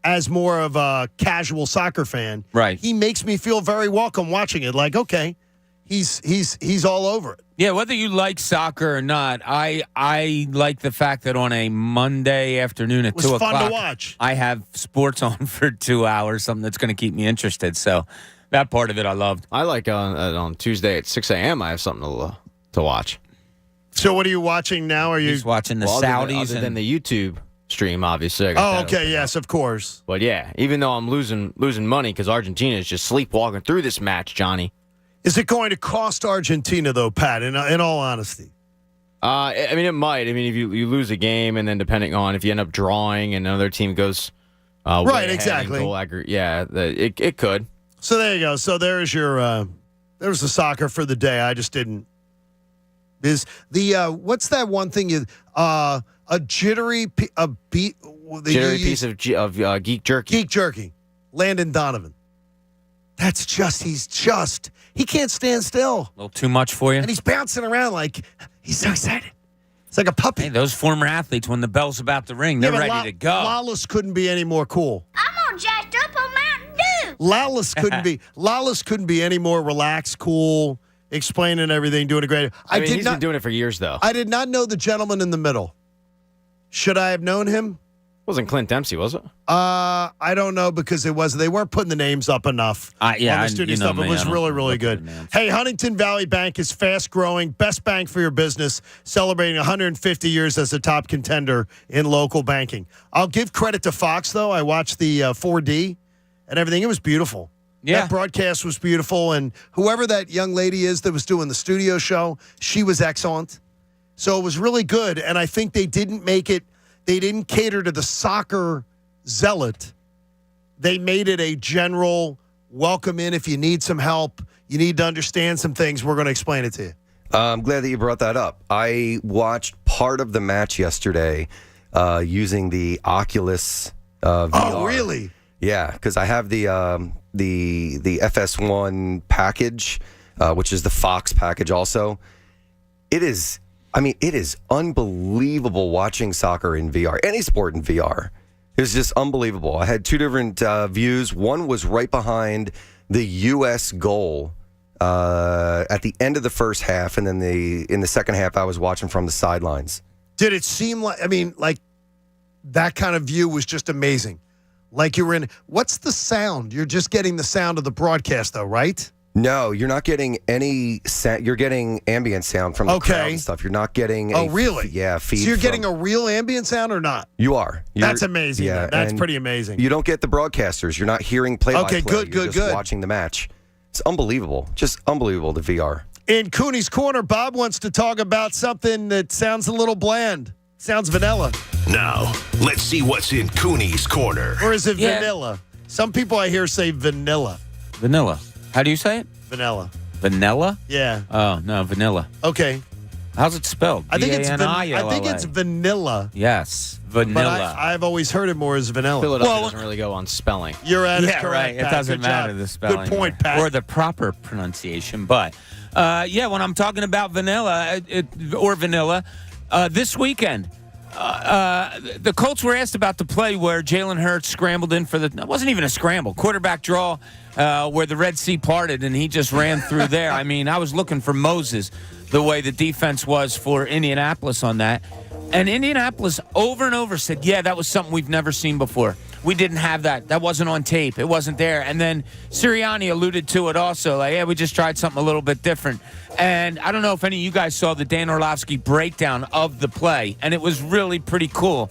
as more of a casual soccer fan. Right. He makes me feel very welcome watching it. Like, okay, he's all over it. Yeah, whether you like soccer or not, I like the fact that on a Monday afternoon at 2 o'clock, fun to watch. I have sports on for 2 hours, something that's going to keep me interested. So that part of it I loved. I like on Tuesday at 6 a.m. I have something to watch. So what are you watching now? Are you just watching the Saudis other than the YouTube stream? Obviously. I got that open. Yes, of course. But yeah, even though I'm losing money because Argentina is just sleepwalking through this match, Johnny. Is it going to cost Argentina, though, Pat, in all honesty? I mean, it might. I mean, if you lose a game and then depending on if you end up drawing and another team goes right, exactly. It could. So there you go. So there's your there's the soccer for the day. I just didn't. Is the what's that one thing a jittery piece of geek jerky. Geek jerky. Landon Donovan. That's he can't stand still. A little too much for you? And he's bouncing around like he's so excited. It's like a puppy. Hey, those former athletes, when the bell's about to ring, they're ready to go. Lalas couldn't be any more cool. I'm all jacked up on Mountain Dew. Lalas couldn't be any more relaxed, cool, explaining everything, doing a great. He's been doing it for years, though. I did not know the gentleman in the middle. Should I have known him? Wasn't Clint Dempsey, was it? I don't know because they weren't putting the names up enough on the studio stuff. It was really, really good. Hey, Huntington Valley Bank is fast growing, best bank for your business, celebrating 150 years as a top contender in local banking. I'll give credit to Fox, though. I watched the 4D and everything. It was beautiful. Yeah. That broadcast was beautiful, and whoever that young lady is that was doing the studio show, she was excellent. So it was really good, and I think they didn't cater to the soccer zealot. They made it a general welcome in. If you need some help, you need to understand some things, we're going to explain it to you. I'm glad that you brought that up. I watched part of the match yesterday using the Oculus VR. Oh, really? Yeah, because I have the FS1 package, which is the Fox package also. It is unbelievable watching soccer in VR, any sport in VR. It's just unbelievable. I had two different views. One was right behind the U.S. goal at the end of the first half, and then in the second half, I was watching from the sidelines. Did it seem like that kind of view was just amazing? Like you were in, what's the sound? You're just getting the sound of the broadcast, though, right? No, you're not getting any sound. You're getting ambient sound from the crowd and stuff. You're not getting really? Feed. So you're getting a real ambient sound or not? You are. That's amazing. Yeah, that's pretty amazing. You don't get the broadcasters. You're not hearing play-by-play. Okay, good. You're just watching the match. It's unbelievable. Just unbelievable, the VR. In Cooney's Corner, Bob wants to talk about something that sounds a little bland. Sounds vanilla. Now, let's see what's in Cooney's Corner. Or is it vanilla? Some people I hear say vanilla. Vanilla. How do you say it? Vanilla. Vanilla? Yeah. Oh, no, vanilla. Okay. How's it spelled? I think it's vanilla. Yes, vanilla. But I've always heard it more as vanilla. Philadelphia doesn't really go on spelling. You're at it correct, right. It Pat. doesn't Good matter job. the spelling. Good point, Pat. Or the proper pronunciation. But, when I'm talking about vanilla, this weekend, the Colts were asked about the play where Jalen Hurts scrambled in it wasn't even a scramble, quarterback draw where the Red Sea parted and he just ran through there. I mean, I was looking for Moses the way the defense was for Indianapolis on that. And Indianapolis over and over said, yeah, that was something we've never seen before. We didn't have that. That wasn't on tape. It wasn't there. And then Sirianni alluded to it also. Like, yeah, we just tried something a little bit different. And I don't know if any of you guys saw the Dan Orlovsky breakdown of the play. And it was really pretty cool.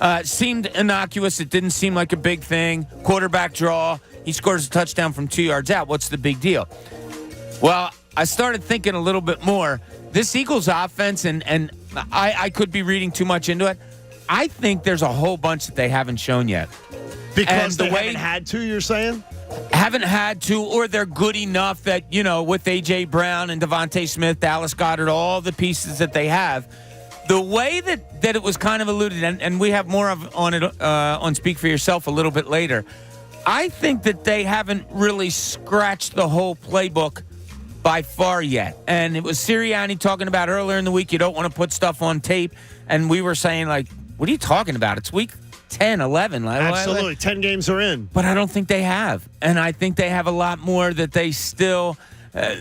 It seemed innocuous. It didn't seem like a big thing. Quarterback draw. He scores a touchdown from 2 yards out. What's the big deal? Well, I started thinking a little bit more. This Eagles offense, and I could be reading too much into it. I think there's a whole bunch that they haven't shown yet. Because they haven't had to, you're saying? Haven't had to, or they're good enough that, with A.J. Brown and Devontae Smith, Dallas Goedert, all the pieces that they have, The way that it was kind of alluded, and we have more on it on Speak for Yourself a little bit later, I think that they haven't really scratched the whole playbook by far yet. And it was Sirianni talking about earlier in the week, you don't want to put stuff on tape. And we were saying, like, what are you talking about? It's week 10, 11. Absolutely. 10 games are in. But I don't think they have. And I think they have a lot more that they still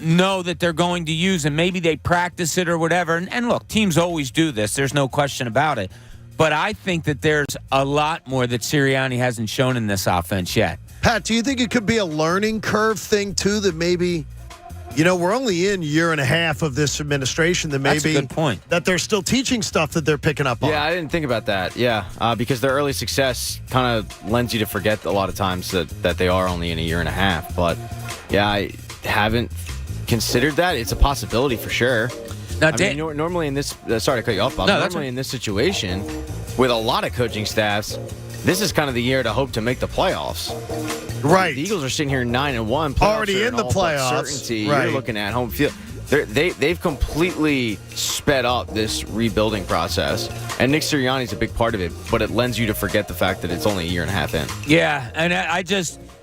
know that they're going to use, and maybe they practice it or whatever. And look, teams always do this. There's no question about it. But I think that there's a lot more that Sirianni hasn't shown in this offense yet. Pat, do you think it could be a learning curve thing, too, that maybe, we're only in a year and a half of this administration, that maybe That's a good point. That they're still teaching stuff that they're picking up on? Yeah, I didn't think about that. Yeah, because their early success kind of lends you to forget a lot of times that they are only in a year and a half. But, yeah, I haven't considered that. It's a possibility for sure. Now, normally in this, sorry to cut you off, Bob. No, normally in this situation, with a lot of coaching staffs, this is kind of the year to hope to make the playoffs. Right. The Eagles are sitting here 9-1, already in the playoffs. Certainty. Right. You're looking at home field. They've completely sped up this rebuilding process, and Nick Sirianni's a big part of it. But it lends you to forget the fact that it's only a year and a half in. Yeah, and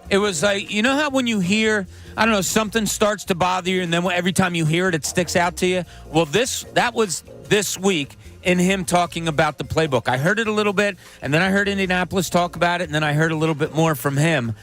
it was like, you know how when you hear, I don't know, something starts to bother you, and then every time you hear it, it sticks out to you? Well, that was this week in him talking about the playbook. I heard it a little bit, and then I heard Indianapolis talk about it, and then I heard a little bit more from him.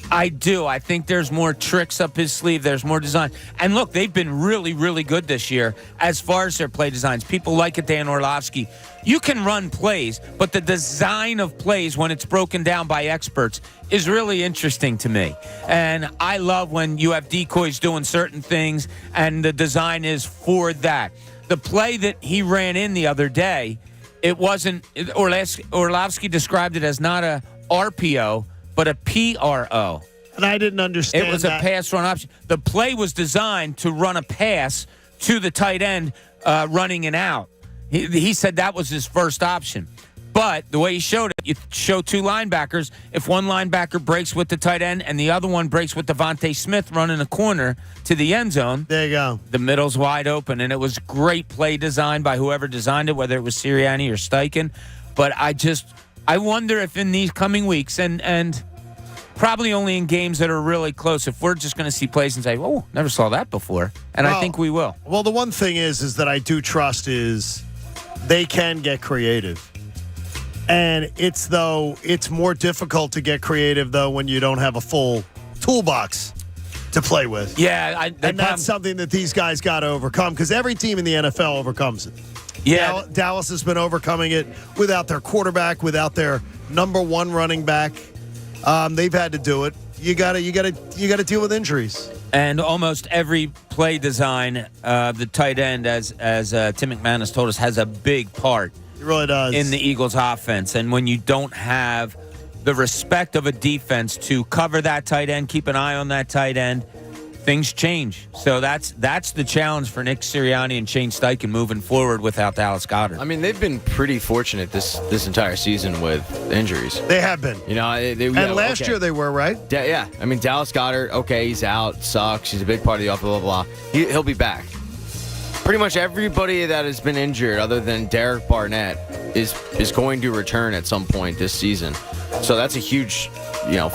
I do. I think there's more tricks up his sleeve. There's more design. And look, they've been really, really good this year as far as their play designs. People like it, Dan Orlovsky. You can run plays, but the design of plays when it's broken down by experts is really interesting to me. And I love when you have decoys doing certain things and the design is for that. The play that he ran in the other day, it wasn't, Orlovsky described it as not a RPO, but a PRO. And I didn't understand it was that. A pass run option. The play was designed to run a pass to the tight end running and out. He said that was his first option. But the way he showed it, you show two linebackers. If one linebacker breaks with the tight end and the other one breaks with Devontae Smith running a corner to the end zone, there you go. The middle's wide open. And it was great play design by whoever designed it, whether it was Sirianni or Steichen. But I wonder if in these coming weeks, and probably only in games that are really close, if we're just going to see plays and say, oh, never saw that before. And I think we will. Well, the one thing is that I do trust is they can get creative. And it's more difficult to get creative, though, when you don't have a full toolbox to play with. Yeah. And that's something that these guys got to overcome, because every team in the NFL overcomes it. Yeah. Dallas has been overcoming it without their quarterback, without their number one running back. They've had to do it. You got to deal with injuries. And almost every play design, the tight end, as Tim McManus told us, has a big part. It really does. In the Eagles' offense. And when you don't have the respect of a defense to cover that tight end, keep an eye on that tight end, things change. So that's the challenge for Nick Sirianni and Shane Steichen moving forward without Dallas Goedert. I mean, they've been pretty fortunate this entire season with injuries. They have been. Last year they were, right? Yeah. I mean, Dallas Goedert, okay, he's out, sucks. He's a big part of the offense, blah, blah, blah. He'll be back. Pretty much everybody that has been injured other than Derek Barnett is going to return at some point this season. So that's a huge,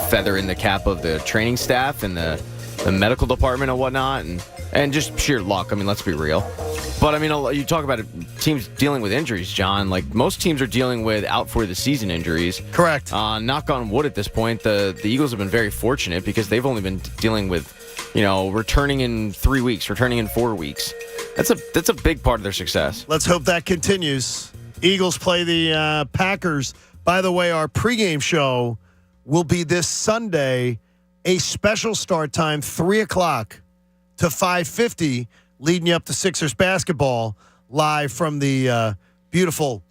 feather in the cap of the training staff and the medical department and whatnot, and just sheer luck. I mean, let's be real. But, I mean, you talk about teams dealing with injuries, John. Like, most teams are dealing with out-for-the-season injuries. Correct. Knock on wood at this point, the Eagles have been very fortunate because they've only been dealing with, returning in 3 weeks, returning in 4 weeks. That's a big part of their success. Let's hope that continues. Eagles play the Packers. By the way, our pregame show will be this Sunday, a special start time, 3 o'clock to 5:50, leading you up to Sixers basketball, live from the beautiful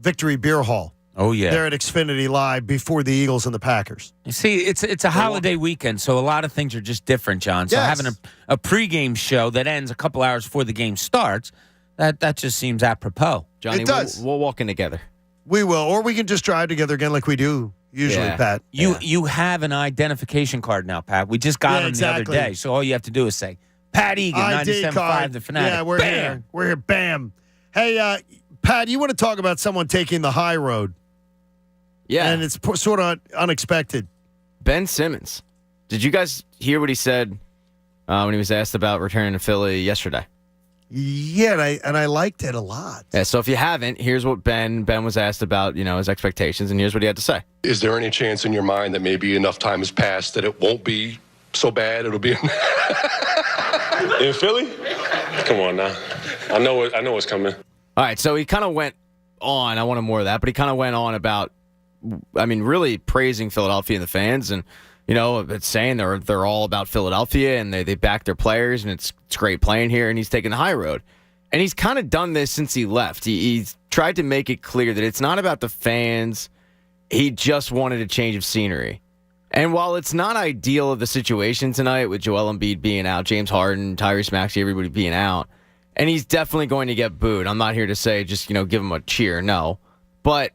Victory Beer Hall. Oh, yeah. They're at Xfinity Live before the Eagles and the Packers. You see, it's a holiday weekend, so a lot of things are just different, John. So having a pregame show that ends a couple hours before the game starts, that just seems apropos. Johnny, it does. We'll walk in together. We will, or we can just drive together again like we do usually, Pat. You have an identification card now, Pat. We just got them the other day, so all you have to do is say, Pat Egan, 97.5 The Fanatic. Yeah, we're here. We're here. Bam. Hey, Pat, you want to talk about someone taking the high road? Yeah. And it's sort of unexpected. Ben Simmons. Did you guys hear what he said when he was asked about returning to Philly yesterday? Yeah, and I liked it a lot. Yeah, so if you haven't, here's what Ben was asked about, his expectations, and here's what he had to say. Is there any chance in your mind that maybe enough time has passed that it won't be so bad? It'll be in Philly? Come on now. I know what's coming. All right, so he kind of went on. I wanted more of that, but he kind of went on about, really praising Philadelphia and the fans, and it's saying they're all about Philadelphia and they back their players, and it's great playing here, and he's taking the high road. And he's kind of done this since he left. He's tried to make it clear that it's not about the fans. He just wanted a change of scenery. And while it's not ideal of the situation tonight with Joel Embiid being out, James Harden, Tyrese Maxey, everybody being out, and he's definitely going to get booed. I'm not here to say just, give him a cheer, no. But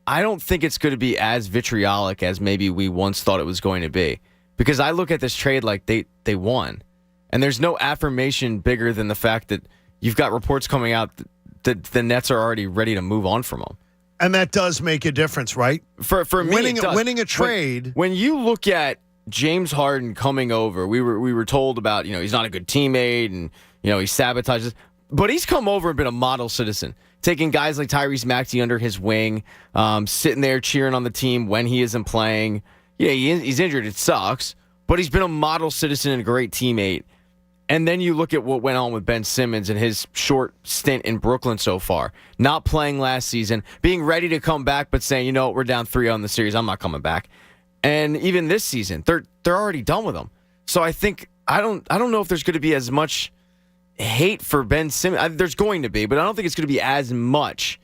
I don't think it's going to be as vitriolic as maybe we once thought it was going to be. Because I look at this trade like they won. And there's no affirmation bigger than the fact that you've got reports coming out that the Nets are already ready to move on from him. And that does make a difference, right? For me, winning a trade. When you look at James Harden coming over, we were told about, he's not a good teammate and, he sabotages. But he's come over and been a model citizen, taking guys like Tyrese Maxey under his wing, sitting there cheering on the team when he isn't playing. Yeah, he's injured. It sucks. But he's been a model citizen and a great teammate. And then you look at what went on with Ben Simmons and his short stint in Brooklyn so far. Not playing last season, being ready to come back, but saying, we're down 3-0 in the series. I'm not coming back. And even this season, they're already done with him. So I think I don't know if there's going to be as much hate for Ben Simmons. There's going to be, but I don't think it's going to be as much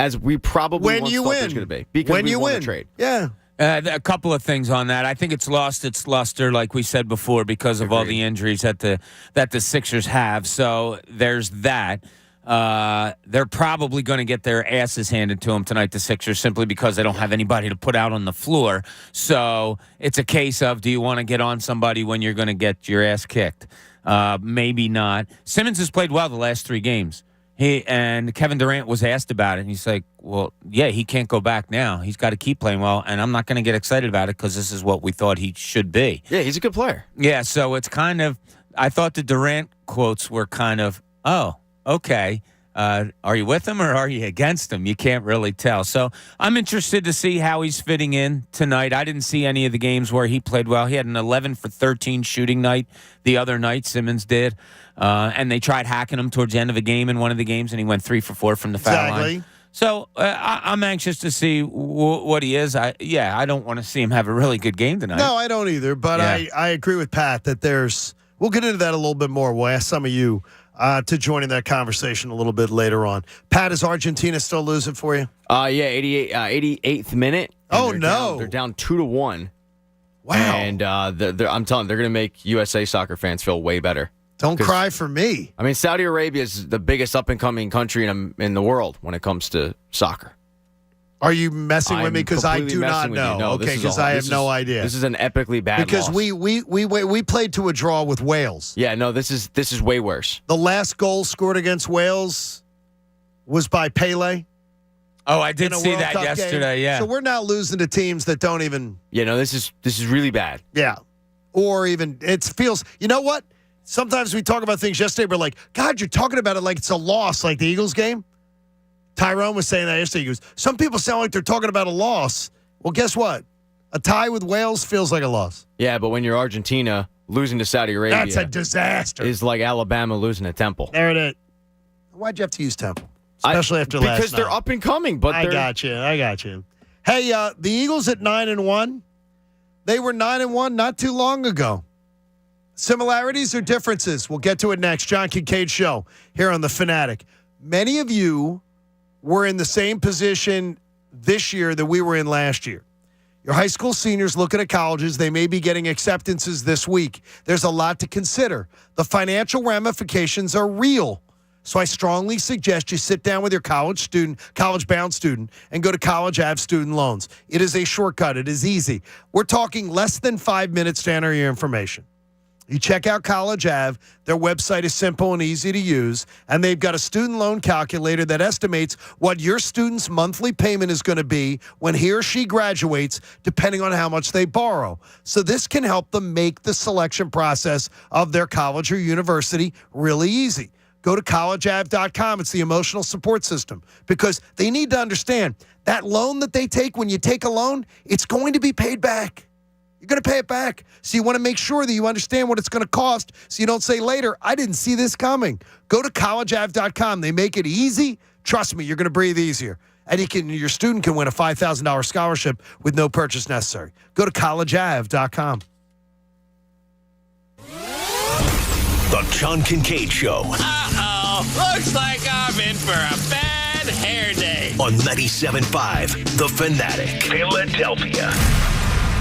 as we probably once thought there's going to be. Because we won the trade. Yeah. A couple of things on that. I think it's lost its luster, like we said before, because of all the injuries that the Sixers have. So there's that. They're probably going to get their asses handed to them tonight, the Sixers, simply because they don't have anybody to put out on the floor. So it's a case of, do you want to get on somebody when you're going to get your ass kicked? Maybe not. Simmons has played well the last 3 games. And Kevin Durant was asked about it, and he's like, well, yeah, he can't go back now. He's got to keep playing well, and I'm not going to get excited about it because this is what we thought he should be. Yeah, he's a good player. Yeah, so it's kind of, I thought the Durant quotes were kind of, oh, okay. Are you with him or are you against him? You can't really tell. So I'm interested to see how he's fitting in tonight. I didn't see any of the games where he played well. He had an 11 for 13 shooting night the other night, Simmons did. And they tried hacking him towards the end of a game in one of the games, and he went 3 for 4 from the foul line. So I'm anxious to see what he is. I don't want to see him have a really good game tonight. No, I don't either. But yeah. I agree with Pat that we'll get into that a little bit more. We'll ask some of you to join in that conversation a little bit later on. Pat, is Argentina still losing for you? Yeah, 88th minute. Oh, no. They're down 2-1. Wow. And I'm telling you, they're going to make USA soccer fans feel way better. Don't cry for me. I mean, Saudi Arabia is the biggest up-and-coming country in the world when it comes to soccer. Are you messing with me? Because I do not know. No, okay, because I have no idea. This is an epically bad because loss. we played to a draw with Wales. Yeah, no, this is way worse. The last goal scored against Wales was by Pele. Oh, I did see that yesterday. Game. Yeah. So we're not losing to teams that don't even. Yeah, no, this is really bad. Yeah, or even it feels. You know what? Sometimes we talk about things yesterday. We're like, God, you're talking about it like it's a loss, like the Eagles game. Tyrone was saying that yesterday. He goes, some people sound like they're talking about a loss. Well, guess what? A tie with Wales feels like a loss. Yeah, but when you're Argentina, losing to Saudi Arabia. That's a disaster. Is like Alabama losing to Temple. There it is. Why'd you have to use Temple? Especially after last night. Because they're up and coming. But I got you. Hey, the Eagles at 9-1. They were 9-1 not too long ago. Similarities or differences? We'll get to it next. John Kincade Show here on The Fanatic. Many of you were in the same position this year that we were in last year. Your high school seniors looking at colleges. They may be getting acceptances this week. There's a lot to consider. The financial ramifications are real. So I strongly suggest you sit down with your college-bound student, and go to College Ave Student Loans. It is a shortcut. It is easy. We're talking less than 5 minutes to enter your information. You check out College Ave. Their website is simple and easy to use, and they've got a student loan calculator that estimates what your student's monthly payment is going to be when he or she graduates, depending on how much they borrow. So this can help them make the selection process of their college or university really easy. Go to collegeave.com. It's the emotional support system, because they need to understand that loan that they take, when you take a loan, it's going to be paid back. You're going to pay it back. So you want to make sure that you understand what it's going to cost, so you don't say later, I didn't see this coming. Go to collegeave.com. They make it easy. Trust me, you're going to breathe easier. And your student can win a $5,000 scholarship with no purchase necessary. Go to collegeave.com. The John Kincade Show. Uh-oh. Looks like I'm in for a bad hair day. On 97.5 The Fanatic, Philadelphia.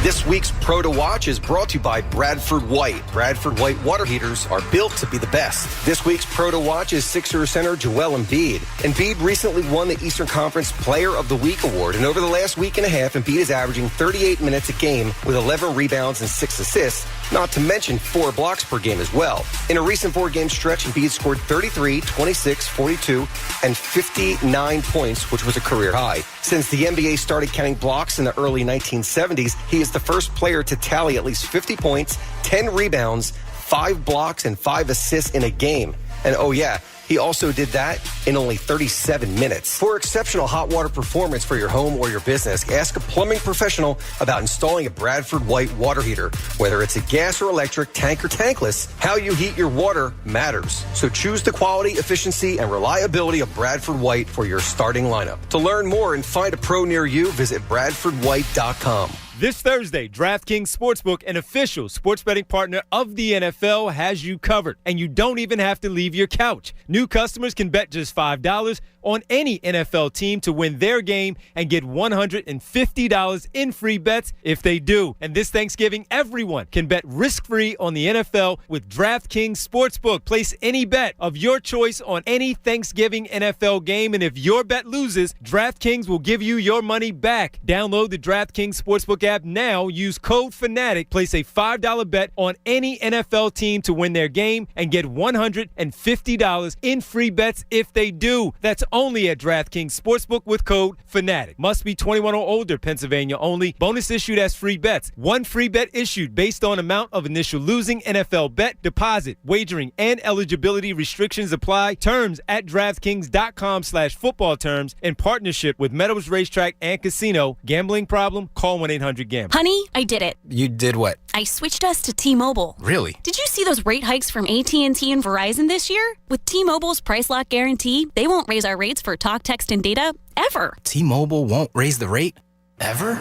This week's Pro to Watch is brought to you by Bradford White. Bradford White water heaters are built to be the best. This week's Pro to Watch is Sixers center Joel Embiid. Embiid recently won the Eastern Conference Player of the Week award, and over the last week and a half, Embiid is averaging 38 minutes a game with 11 rebounds and 6 assists, not to mention 4 blocks per game as well. In a recent 4-game stretch, Embiid scored 33, 26, 42, and 59 points, which was a career high. Since the NBA started counting blocks in the early 1970s, he is the first player to tally at least 50 points, 10 rebounds, 5 blocks, and 5 assists in a game. And oh yeah, he also did that in only 37 minutes. For exceptional hot water performance for your home or your business, ask a plumbing professional about installing a Bradford White water heater. Whether it's a gas or electric, tank or tankless, how you heat your water matters. So choose the quality, efficiency, and reliability of Bradford White for your starting lineup. To learn more and find a pro near you, visit BradfordWhite.com. This Thursday, DraftKings Sportsbook, an official sports betting partner of the NFL, has you covered, and you don't even have to leave your couch. New customers can bet just $5 on any NFL team to win their game and get $150 in free bets if they do. And this Thanksgiving, everyone can bet risk-free on the NFL with DraftKings Sportsbook. Place any bet of your choice on any Thanksgiving NFL game, and if your bet loses, DraftKings will give you your money back. Download the DraftKings Sportsbook app now. Use code FANATIC. Place a $5 bet on any NFL team to win their game and get $150 in free bets if they do. That's only at DraftKings Sportsbook with code FANATIC. Must be 21 or older, Pennsylvania only. Bonus issued as free bets. One free bet issued based on amount of initial losing NFL bet, deposit, wagering, and eligibility restrictions apply. Terms at DraftKings.com/football terms in partnership with Meadows Racetrack and Casino. Gambling problem? Call 1-800-GAMBLER. Honey, I did it. You did what? I switched us to T-Mobile. Really? Did you see those rate hikes from AT&T and Verizon this year? With T-Mobile's Price Lock Guarantee, they won't raise our rates for talk, text, and data ever. T-Mobile won't raise the rate? Ever?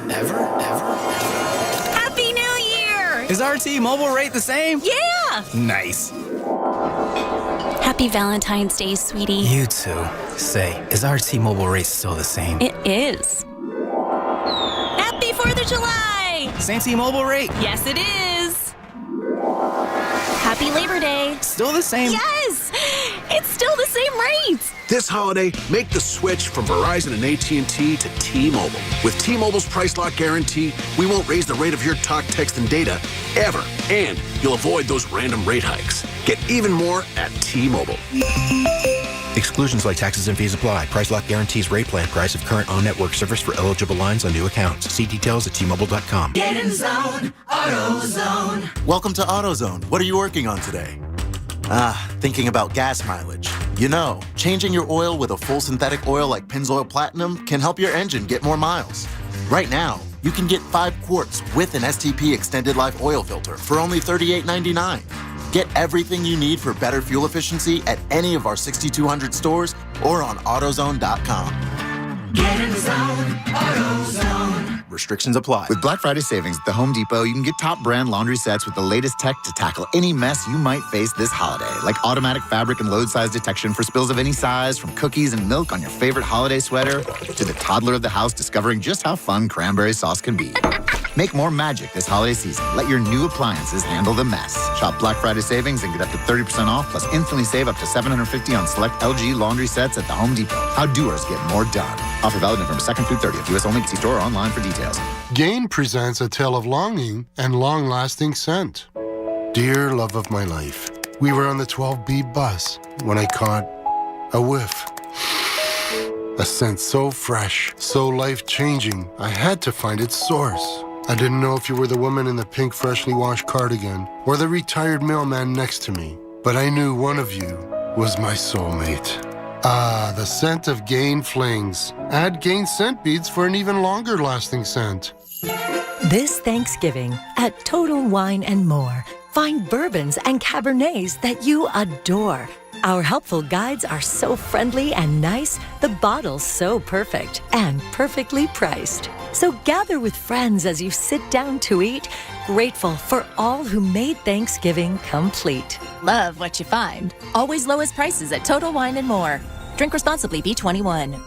Happy New Year! Is our T-Mobile rate the same? Yeah! Nice. Happy Valentine's Day, sweetie. You too. Say, is our T-Mobile rate still the same? It is. Happy 4th of July! Same T-Mobile rate? Yes, it is. Happy Labor Day. Still the same? Yes! It's still the same rates. This holiday, make the switch from Verizon and AT&T to T-Mobile. With T-Mobile's Price Lock Guarantee, we won't raise the rate of your talk, text, and data ever. And you'll avoid those random rate hikes. Get even more at T-Mobile. Exclusions like taxes and fees apply. Price Lock guarantees rate plan price of current on-network service for eligible lines on new accounts. See details at T-Mobile.com. Get in zone, AutoZone. Welcome to AutoZone. What are you working on today? Thinking about gas mileage. You know, changing your oil with a full synthetic oil like Pennzoil Platinum can help your engine get more miles. Right now, you can get 5 quarts with an STP extended life oil filter for only $38.99. Get everything you need for better fuel efficiency at any of our 6,200 stores or on AutoZone.com. Get in zone, AutoZone. Restrictions apply. With Black Friday savings at the Home Depot, you can get top brand laundry sets with the latest tech to tackle any mess you might face this holiday, like automatic fabric and load size detection for spills of any size, from cookies and milk on your favorite holiday sweater to the toddler of the house discovering just how fun cranberry sauce can be. Make more magic this holiday season. Let your new appliances handle the mess. Shop Black Friday savings and get up to 30% off, plus instantly save up to $750 on select LG laundry sets at the Home Depot. How doers get more done. Offer valid November 2nd through 30th. U.S. only. See store or online for details. Gain presents a tale of longing and long-lasting scent. Dear love of my life, we were on the 12B bus when I caught a whiff. A scent so fresh, so life-changing, I had to find its source. I didn't know if you were the woman in the pink freshly washed cardigan or the retired mailman next to me, but I knew one of you was my soulmate. Ah, the scent of Gain Flings. Add Gain scent beads for an even longer lasting scent. This Thanksgiving at Total Wine & More, find bourbons and Cabernets that you adore. Our helpful guides are so friendly and nice, the bottle's so perfect and perfectly priced. So gather with friends as you sit down to eat, grateful for all who made Thanksgiving complete. Love what you find. Always lowest prices at Total Wine & More. Drink responsibly, B21.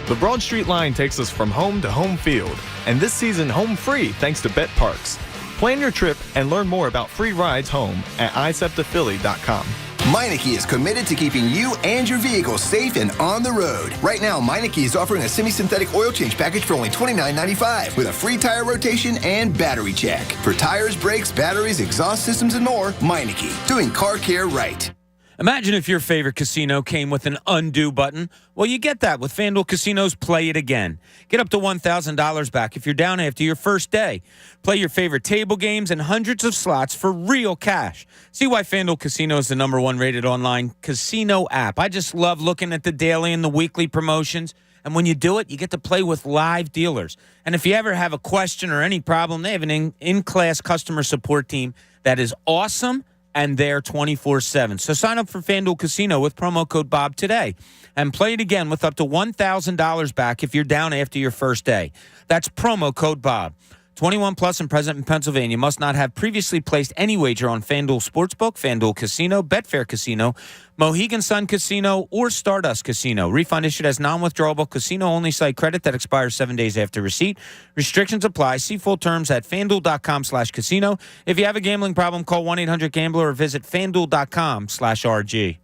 The Broad Street line takes us from home to home field, and this season home free thanks to Bet Parks. Plan your trip and learn more about free rides home at iseptophilly.com. Meineke is committed to keeping you and your vehicle safe and on the road. Right now, Meineke is offering a semi-synthetic oil change package for only $29.95 with a free tire rotation and battery check. For tires, brakes, batteries, exhaust systems, and more, Meineke, doing car care right. Imagine if your favorite casino came with an undo button. Well, you get that with FanDuel Casino's Play It Again. Get up to $1,000 back if you're down after your first day. Play your favorite table games and hundreds of slots for real cash. See why FanDuel Casino is the #1 rated online casino app. I just love looking at the daily and the weekly promotions. And when you do it, you get to play with live dealers. And if you ever have a question or any problem, they have an in-class customer support team that is awesome and they're 24/7. So sign up for FanDuel Casino with promo code Bob today and play it again with up to $1,000 back if you're down after your first day. That's promo code Bob. 21 plus and present in Pennsylvania. Must not have previously placed any wager on FanDuel Sportsbook, FanDuel Casino, Betfair Casino, Mohegan Sun Casino, or Stardust Casino. Refund issued as non-withdrawable casino-only site credit that expires 7 days after receipt. Restrictions apply. See full terms at FanDuel.com/casino. If you have a gambling problem, call 1-800-GAMBLER or visit FanDuel.com/RG.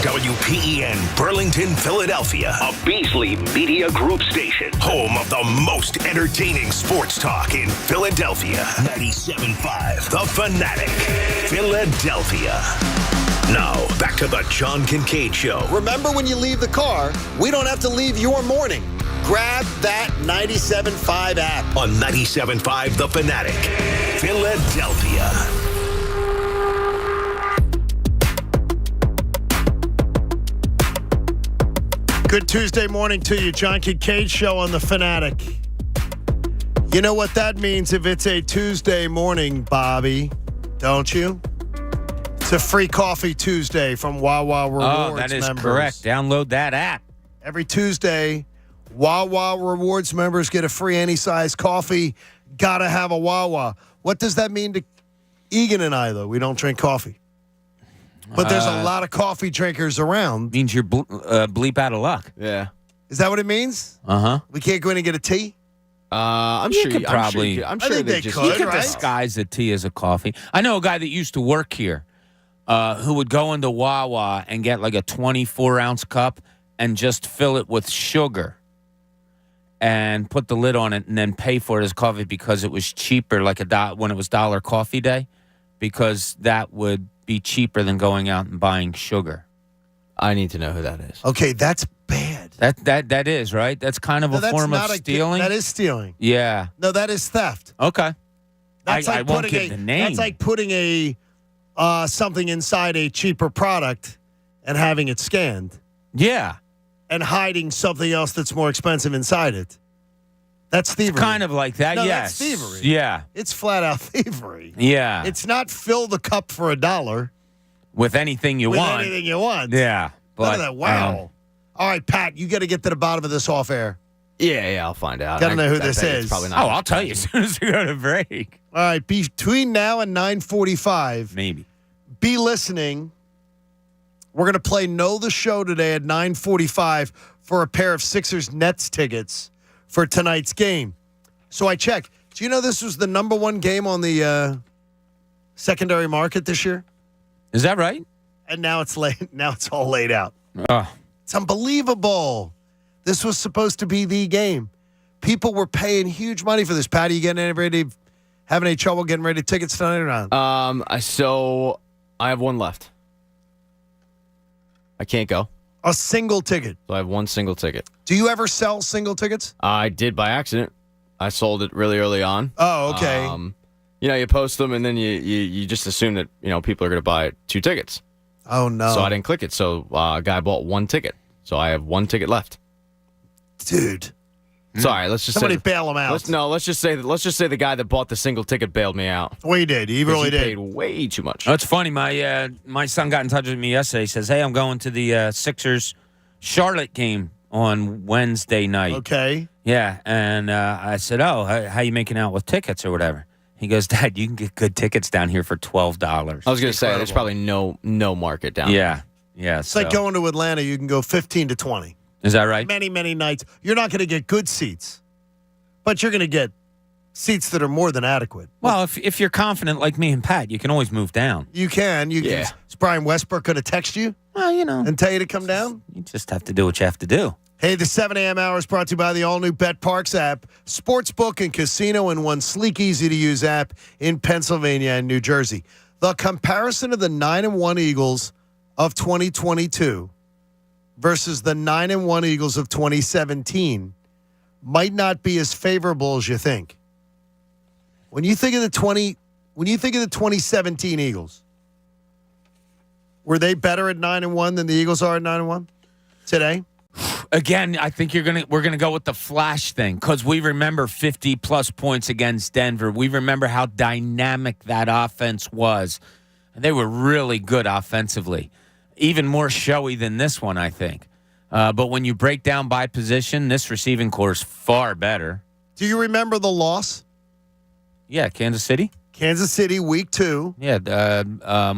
WPEN Burlington, Philadelphia, a Beasley Media Group station, home of the most entertaining sports talk in Philadelphia. 97.5 The Fanatic, Philadelphia. Now, back to the John Kincade Show. Remember, when you leave the car, we don't have to leave your morning. Grab that 97.5 app. On 97.5 The Fanatic, Philadelphia. Good Tuesday morning to you. John Kincade Show on The Fanatic. You know what that means if it's a Tuesday morning, Bobby, don't you? It's a free coffee Tuesday from Wawa Rewards members. Oh, that is correct. Download that app. Every Tuesday, Wawa Rewards members get a free any-size coffee. Gotta have a Wawa. What does that mean to Egan and I, though? We don't drink coffee. But there's a lot of coffee drinkers around. Means you're bleep out of luck. Yeah. Is that what it means? Uh-huh. We can't go in and get a tea? I'm You sure could you probably. I'm I sure think they they just could, You could right? disguise the tea as a coffee. I know a guy that used to work here who would go into Wawa and get like a 24-ounce cup and just fill it with sugar and put the lid on it and then pay for it as coffee because it was cheaper, like when it was $1 coffee day, because that would be cheaper than going out and buying sugar. I need to know who that is. Okay, that's bad. That is, right? That's kind of a form of stealing. That is stealing. Yeah. No, that is theft. Okay. That's I won't give the name. That's like putting a something inside a cheaper product and having it scanned. Yeah. And hiding something else that's more expensive inside it. That's thievery. It's kind of like that, No, yes. that's thievery. Yeah. It's flat out thievery. Yeah. It's not fill the cup for $1. With anything you want. With anything you want. Yeah. But, None of that. Wow. All right, Pat, you got to get to the bottom of this off air. Yeah, I'll find out. Got to know who this is. Probably not. I'll tell you as soon as we go to break. All right, between now and 9:45. Maybe. Be listening. We're going to play Know the Show today at 9:45 for a pair of Sixers Nets tickets for tonight's game. So I checked. Do you know this was the #1 game on the secondary market this year? Is that right? And now it's laid. Now it's all laid out. Oh. It's unbelievable. This was supposed to be the game. People were paying huge money for this. Pat, are you having any trouble getting ready tickets tonight or not? So I have one left. I can't go. A single ticket. So I have one single ticket. Do you ever sell single tickets? I did by accident. I sold it really early on. Oh, okay. You post them and then you just assume that, people are going to buy 2 tickets. Oh, no. So I didn't click it. So a guy bought 1 ticket. So I have 1 ticket left. Dude. Sorry, let's just Somebody say bail him out. Let's just say the guy that bought the single ticket bailed me out. Well, he did. He really did. Paid way too much. Oh, it's funny. My son got in touch with me yesterday. He says, "Hey, I'm going to the Sixers Charlotte game on Wednesday night." Okay. Yeah, and I said, "Oh, how you making out with tickets or whatever?" He goes, "Dad, you can get good tickets down here for $12." I was going to say there's probably no market down there. Yeah. It's like going to Atlanta. You can go 15 to 20. Is that right? Many, many nights. You're not going to get good seats, but you're going to get seats that are more than adequate. Well, if you're confident like me and Pat, you can always move down. You can. Is Brian Westbrook going to text you? Well, and tell you to come down? You just have to do what you have to do. Hey, the 7 a.m. hour is brought to you by the all-new Bet Parks app. Sportsbook and casino in one sleek, easy-to-use app in Pennsylvania and New Jersey. The comparison of the 9-1 Eagles of 2022 versus the 9-1 Eagles of 2017 might not be as favorable as you think. When you think of the 2017 Eagles, were they better at 9-1 than the Eagles are at 9-1 today? Again, I think we're gonna go with the flash thing because we remember 50-plus points against Denver. We remember how dynamic that offense was. And they were really good offensively, even more showy than this one, I think. But when you break down by position, this receiving core is far better. Do you remember the loss? Yeah, Kansas City. Kansas City, week 2. Yeah,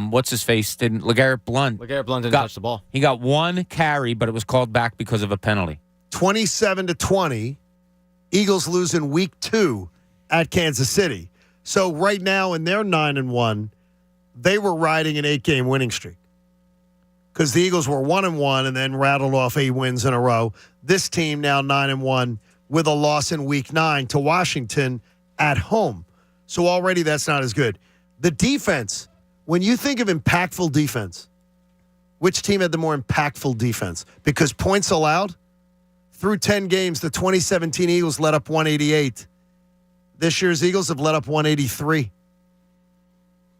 what's his face? LeGarrette Blount. LeGarrette Blount didn't touch the ball. He got 1 carry, but it was called back because of a penalty. 27-20. Eagles lose in week 2 at Kansas City. So right now in their 9-1, they were riding an 8-game winning streak. Because the Eagles were 1-1 and then rattled off 8 wins in a row. This team now 9-1 with a loss in week 9 to Washington at home. So already that's not as good. The defense, when you think of impactful defense, which team had the more impactful defense? Because points allowed, through 10 games, the 2017 Eagles let up 188. This year's Eagles have let up 183.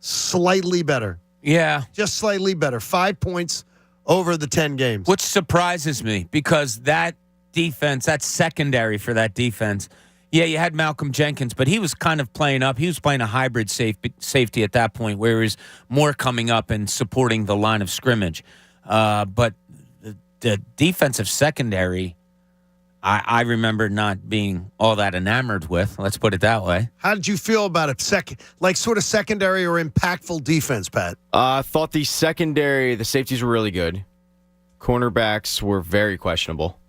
Slightly better. Yeah. Just slightly better. 5 points over the 10 games. Which surprises me because that defense, that secondary for that defense, yeah, you had Malcolm Jenkins, but he was kind of playing up. He was playing a hybrid safety at that point where he was more coming up and supporting the line of scrimmage. But the defensive secondary, I remember not being all that enamored with. Let's put it that way. How did you feel about it? Sort of secondary or impactful defense, Pat? I thought the safeties were really good. Cornerbacks were very questionable.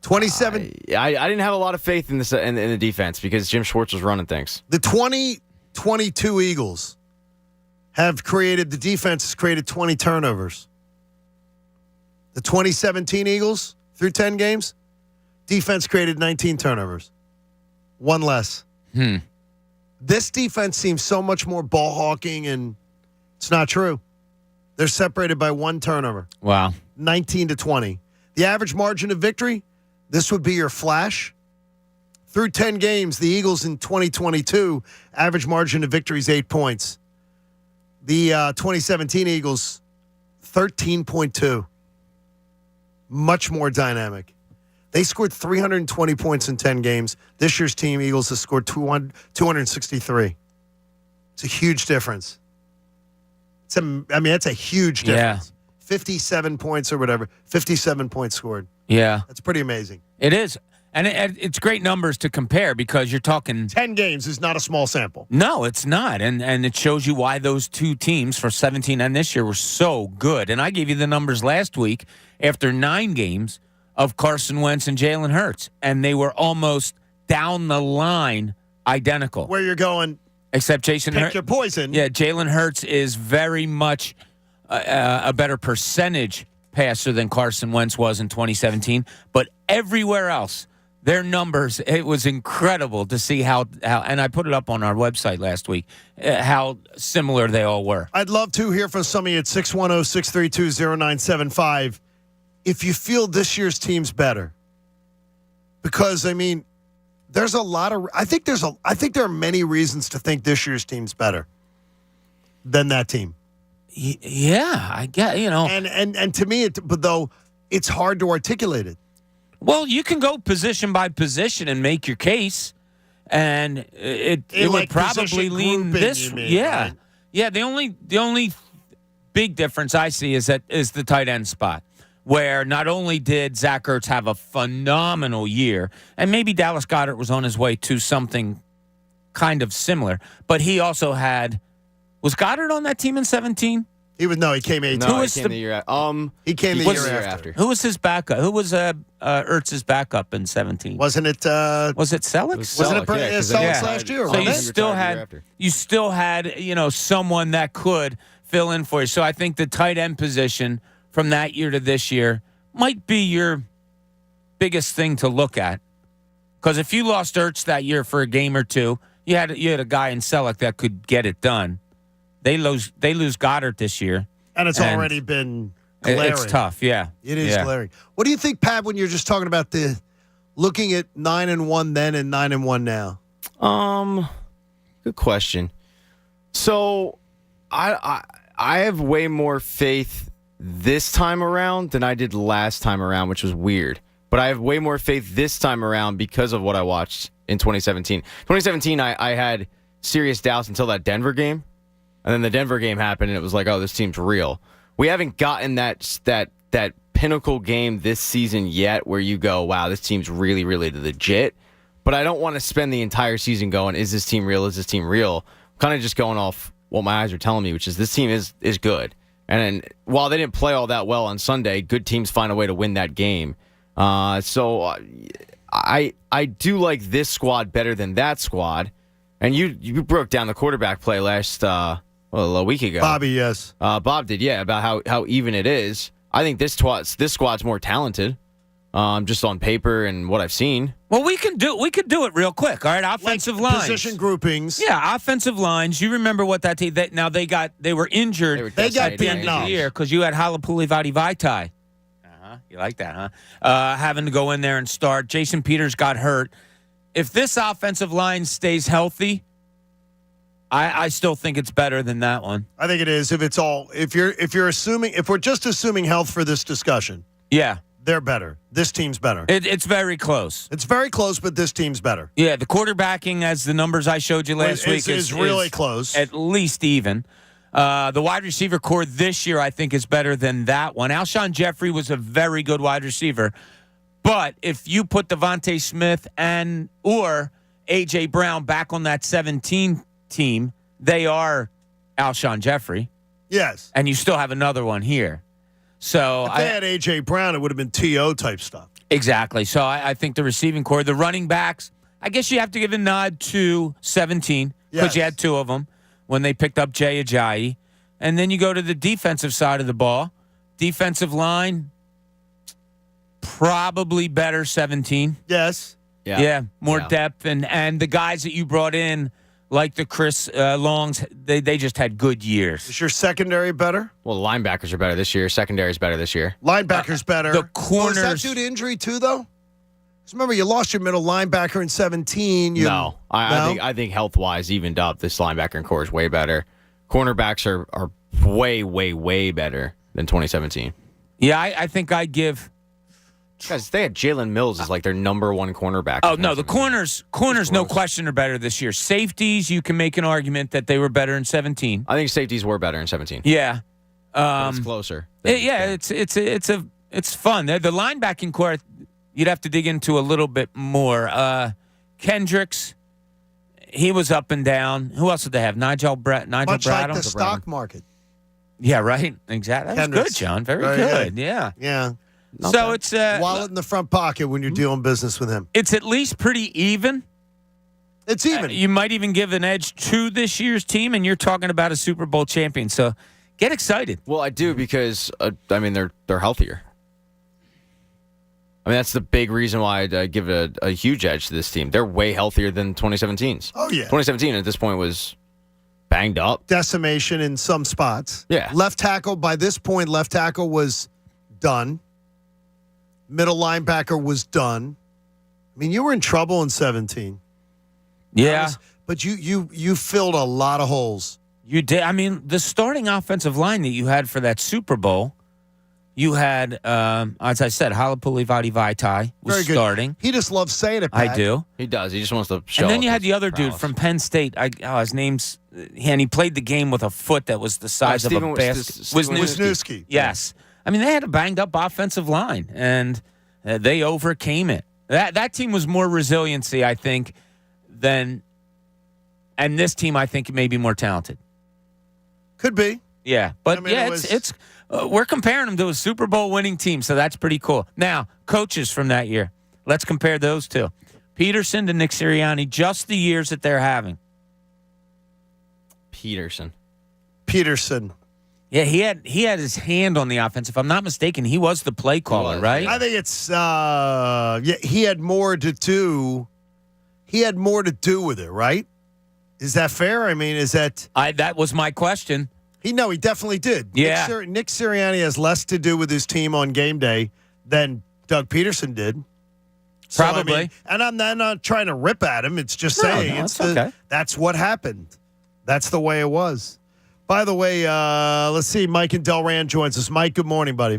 27. I didn't have a lot of faith in the defense because Jim Schwartz was running things. The 2022 Eagles the defense has created 20 turnovers. The 2017 Eagles, through 10 games, defense created 19 turnovers. 1 less. This defense seems so much more ball hawking, and it's not true. They're separated by 1 turnover. Wow. 19-20. The average margin of victory, this would be your flash. Through 10 games, the Eagles in 2022, average margin of victory is 8 points. The 2017 Eagles, 13.2. Much more dynamic. They scored 320 points in 10 games. This year's team, Eagles, has scored 263. It's a huge difference. That's a huge difference. 57 points or whatever. 57 points scored. Yeah. That's pretty amazing. It is. And it's great numbers to compare because you're talking 10 games is not a small sample. No, it's not. And it shows you why those two teams for 17 and this year were so good. And I gave you the numbers last week after 9 games of Carson Wentz and Jalen Hurts. And they were almost down the line identical. Where you're going, except Jason Hurts. Pick your poison. Yeah, Jalen Hurts is very much a better percentage passer than Carson Wentz was in 2017. But everywhere else, Their numbers, it was incredible to see how and I put it up on our website last week, how similar they all were. I'd love to hear from some of you at 610-632-0975 if you feel this year's team's better. Because, I mean, there's a lot of I think there are many reasons to think this year's team's better than that team. Yeah, I get, And to me, but though it's hard to articulate it. Well, you can go position by position and make your case, and it would probably lean this. Yeah. The only big difference I see is the tight end spot, where not only did Zach Ertz have a phenomenal year, and maybe Dallas Goedert was on his way to something kind of similar, but he also was Goddard on that team in 2017? He came 18. No, he came the year He came the year after. Who was his backup? Who was Ertz's backup in 2017? Wasn't it? Was it Selleck? Wasn't it Selleck last year? So you still had someone that could fill in for you. So I think the tight end position from that year to this year might be your biggest thing to look at. Because if you lost Ertz that year for a game or two, you had a guy in Selleck that could get it done. They lose Goddard this year. And it's already been glaring. It's tough, yeah. It is glaring. What do you think, Pat, when you're just talking about looking at 9-1 then and 9-1 now? Good question. So I have way more faith this time around than I did last time around, which was weird. But I have way more faith this time around because of what I watched in 2017. 2017, I had serious doubts until that Denver game. And then the Denver game happened, and it was like, oh, this team's real. We haven't gotten that pinnacle game this season yet where you go, wow, this team's really, really legit. But I don't want to spend the entire season going, is this team real? Is this team real? I'm kind of just going off what my eyes are telling me, which is this team is good. And while they didn't play all that well on Sunday, good teams find a way to win that game. So I do like this squad better than that squad. And you broke down the quarterback play a week ago. Bobby, yes. Bob did, yeah, about how even it is. I think this squad's more talented, just on paper and what I've seen. Well, we could do it real quick. All right, offensive lines, position groupings. Yeah, offensive lines. You remember what that team? They were injured. They got beaten up here because you had Halapuli Vaitai. You like that, huh? Having to go in there and start. Jason Peters got hurt. If this offensive line stays healthy, I still think it's better than that one. I think it is. If we're just assuming health for this discussion. Yeah. They're better. This team's better. It's very close. It's very close, but this team's better. Yeah, the quarterbacking, as the numbers I showed you last week, is really close. At least even. The wide receiver core this year, I think, is better than that one. Alshon Jeffrey was a very good wide receiver. But if you put Devontae Smith or A.J. Brown back on that 17 team, they are Alshon Jeffrey. Yes. And you still have another one here. So if they had A.J. Brown, it would have been T.O. type stuff. Exactly. So I think the receiving core, the running backs, I guess you have to give a nod to 17 because you had two of them when they picked up Jay Ajayi. And then you go to the defensive side of the ball. Defensive line, probably better 17. Yes. Yeah, more depth. And the guys that you brought in, like the Chris Longs, they just had good years. Is your secondary better? Well, the linebackers are better this year. Secondary's better this year. Linebackers better. The corners. Is that due to injury too, though? Because remember, you lost your middle linebacker in 17. I think health-wise evened up. This linebacker and core is way better. Cornerbacks are way, way, way better than 2017. Yeah, I think I'd give... Guys, they had Jalen Mills as like their number one cornerback. Oh, no, the corners, no question, are better this year. Safeties, you can make an argument that they were better in 17. I think safeties were better in 17. Yeah. It's closer. It's fun. The linebacking core, you'd have to dig into a little bit more. Kendricks, he was up and down. Who else did they have? Nigel Bradham. Much like the stock market. Yeah, right. Exactly. That was good, John. Very good. Yeah. Yeah. So it's wallet in the front pocket when you're doing business with him. It's at least pretty even. It's even. You might even give an edge to this year's team, and you're talking about a Super Bowl champion. So get excited. Well, I do because they're healthier. I mean, that's the big reason why I'd give a huge edge to this team. They're way healthier than 2017's. Oh, yeah. 2017 at this point was banged up. Decimation in some spots. Yeah. Left tackle, by this point, left tackle was done. Middle linebacker was done. I mean, you were in trouble in 17. Yeah. But you filled a lot of holes. You did. I mean, the starting offensive line that you had for that Super Bowl, you had, as I said, Halapuli Vaitai was Very good. starting. He just loves saying it, Pat. I do. He does. He just wants to show And then off you had his the other dude prowess. from Penn State. His name's, and he played the game with a foot that was the size of a basket. Wisniewski. Yes. I mean, they had a banged up offensive line, and they overcame it. That team was more resiliency, I think, than, and this team, I think, may be more talented. Could be. Yeah, but I mean, it's we're comparing them to a Super Bowl winning team, so that's pretty cool. Now, coaches from that year, let's compare those two. Peterson to Nick Sirianni, just the years that they're having. Peterson. Yeah, he had his hand on the offense. If I'm not mistaken, he was the play caller, right? I think it's he had more to do. He had more to do with it, right? Is that fair? I mean, is that that was my question. He definitely did. Yeah. Nick Sirianni has less to do with his team on game day than Doug Peterson did. So, Probably. I mean, and I'm not trying to rip at him. It's just saying it's okay. That's what happened. That's the way it was. By the way, let's see. Mike in Delran joins us. Mike, good morning, buddy.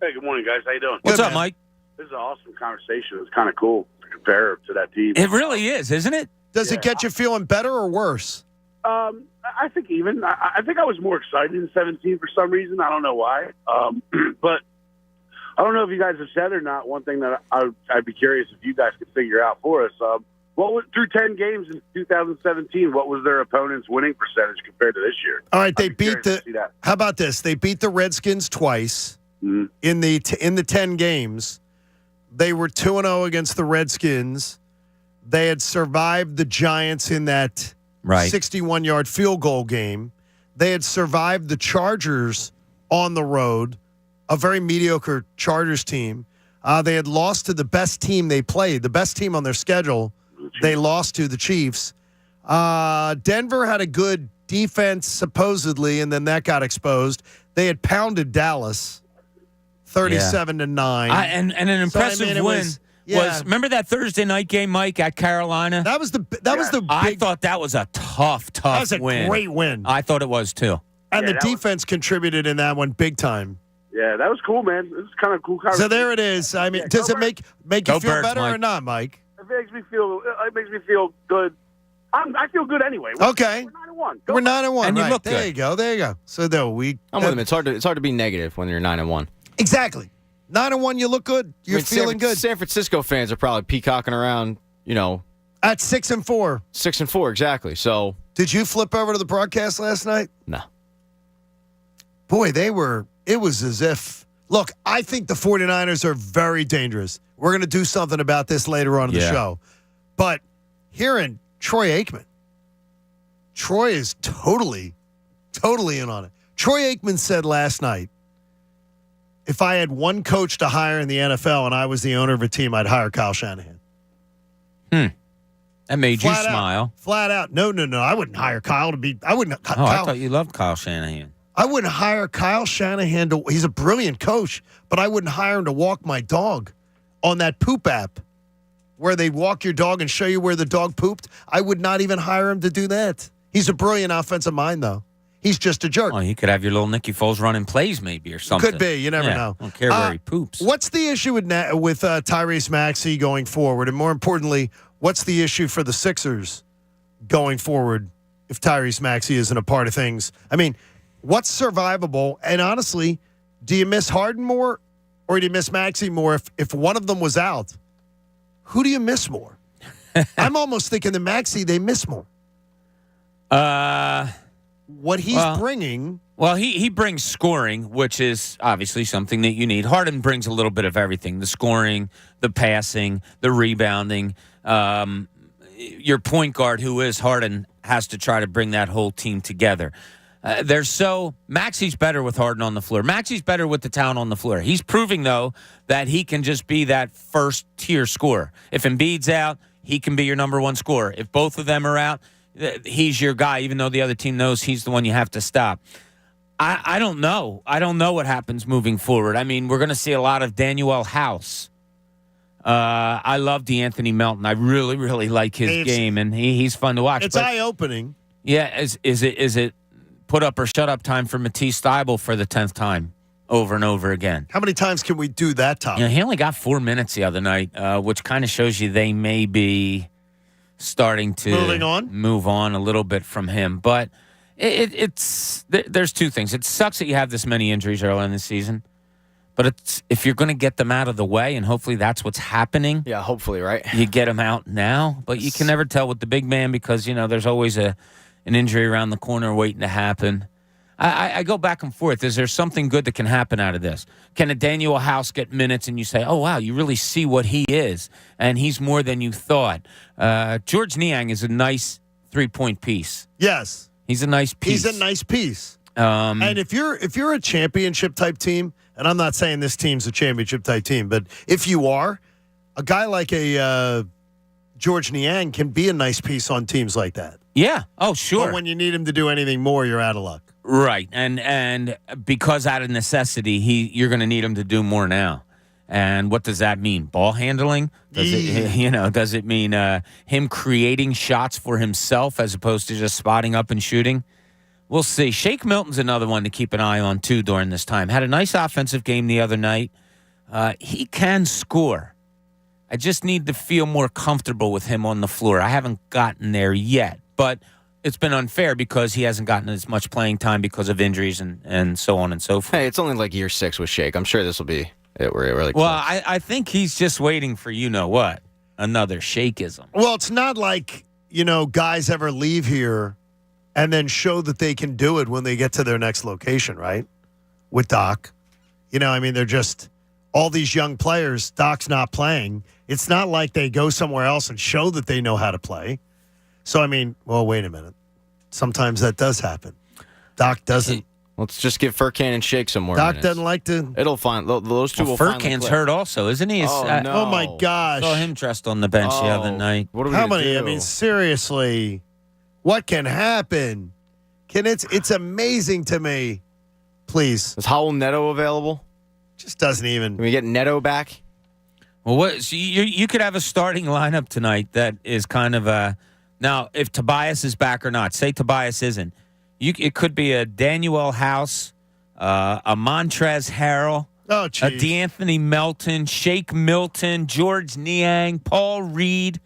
Hey, good morning, guys. How you doing? What's up, Mike? This is an awesome conversation. It's kind of cool to compare to that team. It really is, isn't it? Does it get you feeling better or worse? I think even. I think I was more excited in 17 for some reason. I don't know why. But I don't know if you guys have said or not. One thing that I'd be curious if you guys could figure out for us. What was through 10 games in 2017? What was their opponent's winning percentage compared to this year? All right, they beat the. How about this? They beat the Redskins twice in the 10 games. They were 2-0 against the Redskins. They had survived the Giants in that 61-yard field goal game. They had survived the Chargers on the road, a very mediocre Chargers team. They had lost to the best team they played, the best team on their schedule. They lost to the Chiefs. Denver had a good defense, supposedly, and then that got exposed. They had pounded Dallas 37-9. And an impressive win. Was remember that Thursday night game, Mike, at Carolina? That was the big, I thought that was a tough win. That was a great win. I thought it was too. And the defense contributed in that one big time. Yeah, that was cool, man. It was kind of cool. So there it is. I mean, does it make you feel better Mike. or not, Mike? It makes me feel good. I feel good anyway. Okay. We're 9-1. We're 9-1. And you right. look there good. you go. There you go. So there we. I'm with him. It's hard to be negative when you're 9-1. Exactly. 9-1, you look good. You're feeling good. San Francisco fans are probably peacocking around, at 6-4. 6-4, exactly. So, did you flip over to the broadcast last night? No. Boy, it was as if, look, I think the 49ers are very dangerous. We're going to do something about this later on in the show. But hearing Troy Aikman, Troy is totally in on it. Troy Aikman said last night, if I had one coach to hire in the NFL and I was the owner of a team, I'd hire Kyle Shanahan. That made you smile. Flat out. No. I wouldn't hire Kyle to be. I wouldn't. I thought you loved Kyle Shanahan. I wouldn't hire Kyle Shanahan to. He's a brilliant coach, but I wouldn't hire him to walk my dog on that poop app where they walk your dog and show you where the dog pooped. I would not even hire him to do that. He's a brilliant offensive mind, though. He's just a jerk. Oh, he could have your little Nicky Foles running plays, maybe, or something. Could be. You never know. I don't care where he poops. What's the issue with Tyrese Maxey going forward? And more importantly, what's the issue for the Sixers going forward if Tyrese Maxey isn't a part of things? I mean, what's survivable? And honestly, do you miss Harden more or do you miss Maxey more? If one of them was out, who do you miss more? I'm almost thinking the Maxey, they miss more. What he's bringing. Well, he brings scoring, which is obviously something that you need. Harden brings a little bit of everything: the scoring, the passing, the rebounding. Your point guard, who is Harden, has to try to bring that whole team together. Maxey's better with Harden on the floor. Maxey's better with the talent on the floor. He's proving, though, that he can just be that first-tier scorer. If Embiid's out, he can be your number one scorer. If both of them are out, he's your guy, even though the other team knows he's the one you have to stop. I don't know. I don't know what happens moving forward. I mean, we're going to see a lot of Daniel House. I love DeAnthony Melton. I really, really like his game, and he's fun to watch. It's eye-opening. Yeah, is it put up or shut up time for Matisse Thybulle for the 10th time over and over again? How many times can we do that, Tom? He only got 4 minutes the other night, which kind of shows you they may be starting to move on a little bit from him. But there's two things. It sucks that you have this many injuries early in the season. But if you're going to get them out of the way, and hopefully that's what's happening. Yeah, hopefully, right? You get them out now. But you can never tell with the big man because, there's always an injury around the corner waiting to happen. I go back and forth. Is there something good that can happen out of this? Can a Daniel House get minutes and you say, oh, wow, you really see what he is, and he's more than you thought? George Niang is a nice three-point piece. Yes. He's a nice piece. He's a nice piece. And if you're a championship-type team, and I'm not saying this team's a championship-type team, but if you are, a guy like a George Niang can be a nice piece on teams like that. Yeah. Oh, sure. But when you need him to do anything more, you're out of luck. Right. And because out of necessity, you're going to need him to do more now. And what does that mean? Ball handling? Does it mean him creating shots for himself as opposed to just spotting up and shooting? We'll see. Shake Milton's another one to keep an eye on, too, during this time. Had a nice offensive game the other night. He can score. I just need to feel more comfortable with him on the floor. I haven't gotten there yet, but it's been unfair because he hasn't gotten as much playing time because of injuries and so on and so forth. Hey, it's only like year 6 with Shake. I'm sure this will be it. We're really close. Well, I think he's just waiting for what? Another Shakeism. Well, it's not like, guys ever leave here and then show that they can do it when they get to their next location, right? With Doc. They're just all these young players. Doc's not playing. It's not like they go somewhere else and show that they know how to play. So, wait a minute. Sometimes that does happen. Doc doesn't. Let's just give Furkan and Shake some more Doc minutes. doesn't like to. It'll find those two will finally Furkan's click. hurt also, isn't he? Oh, my gosh. I saw him dressed on the bench the other night. What are we How gonna many? do? Seriously, what can happen? It's amazing to me. Please. Is Howell Neto available? Just doesn't even. Can we get Neto back? Well, so you could have a starting lineup tonight that is kind of a. Now, if Tobias is back or not, say Tobias isn't. It could be a Daniel House, a Montrezl Harrell, a DeAnthony Melton, Shake Milton, George Niang, Paul Reed.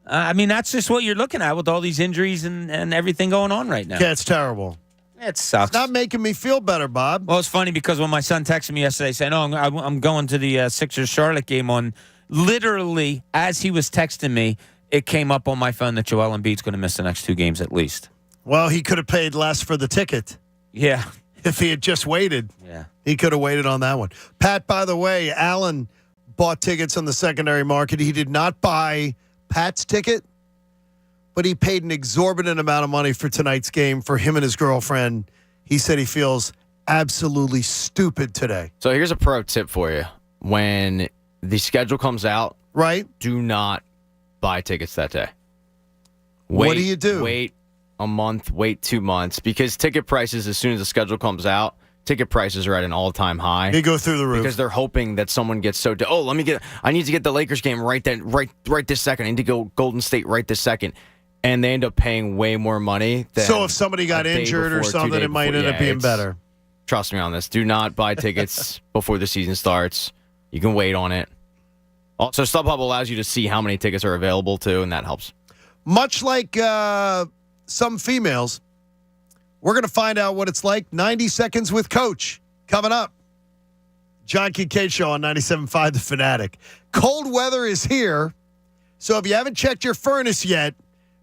That's just what you're looking at with all these injuries and everything going on right now. Yeah, it's terrible. It sucks. It's not making me feel better, Bob. Well, it's funny because when my son texted me yesterday saying, I'm going to the Sixers-Charlotte game on, literally, as he was texting me, it came up on my phone that Joel Embiid's going to miss the next 2 games at least. Well, he could have paid less for the ticket. Yeah. If he had just waited. Yeah. He could have waited on that one. Pat, by the way, Alan bought tickets on the secondary market. He did not buy Pat's ticket, but he paid an exorbitant amount of money for tonight's game for him and his girlfriend. He said he feels absolutely stupid today. So here's a pro tip for you. When the schedule comes out, right? Do not buy tickets that day. What do you do? Wait a month, wait 2 months, because ticket prices, as soon as the schedule comes out, ticket prices are at an all-time high. They go through the roof. Because they're hoping that someone gets I need to get the Lakers game right this second. I need to go Golden State right this second. And they end up paying way more money than so if somebody got injured or something, it might end up being better. Trust me on this. Do not buy tickets before the season starts. You can wait on it. Also, StubHub allows you to see how many tickets are available, too, and that helps. Much like some females, we're going to find out what it's like. 90 Seconds with Coach coming up. John Kincade Show on 97.5 The Fanatic. Cold weather is here, so if you haven't checked your furnace yet,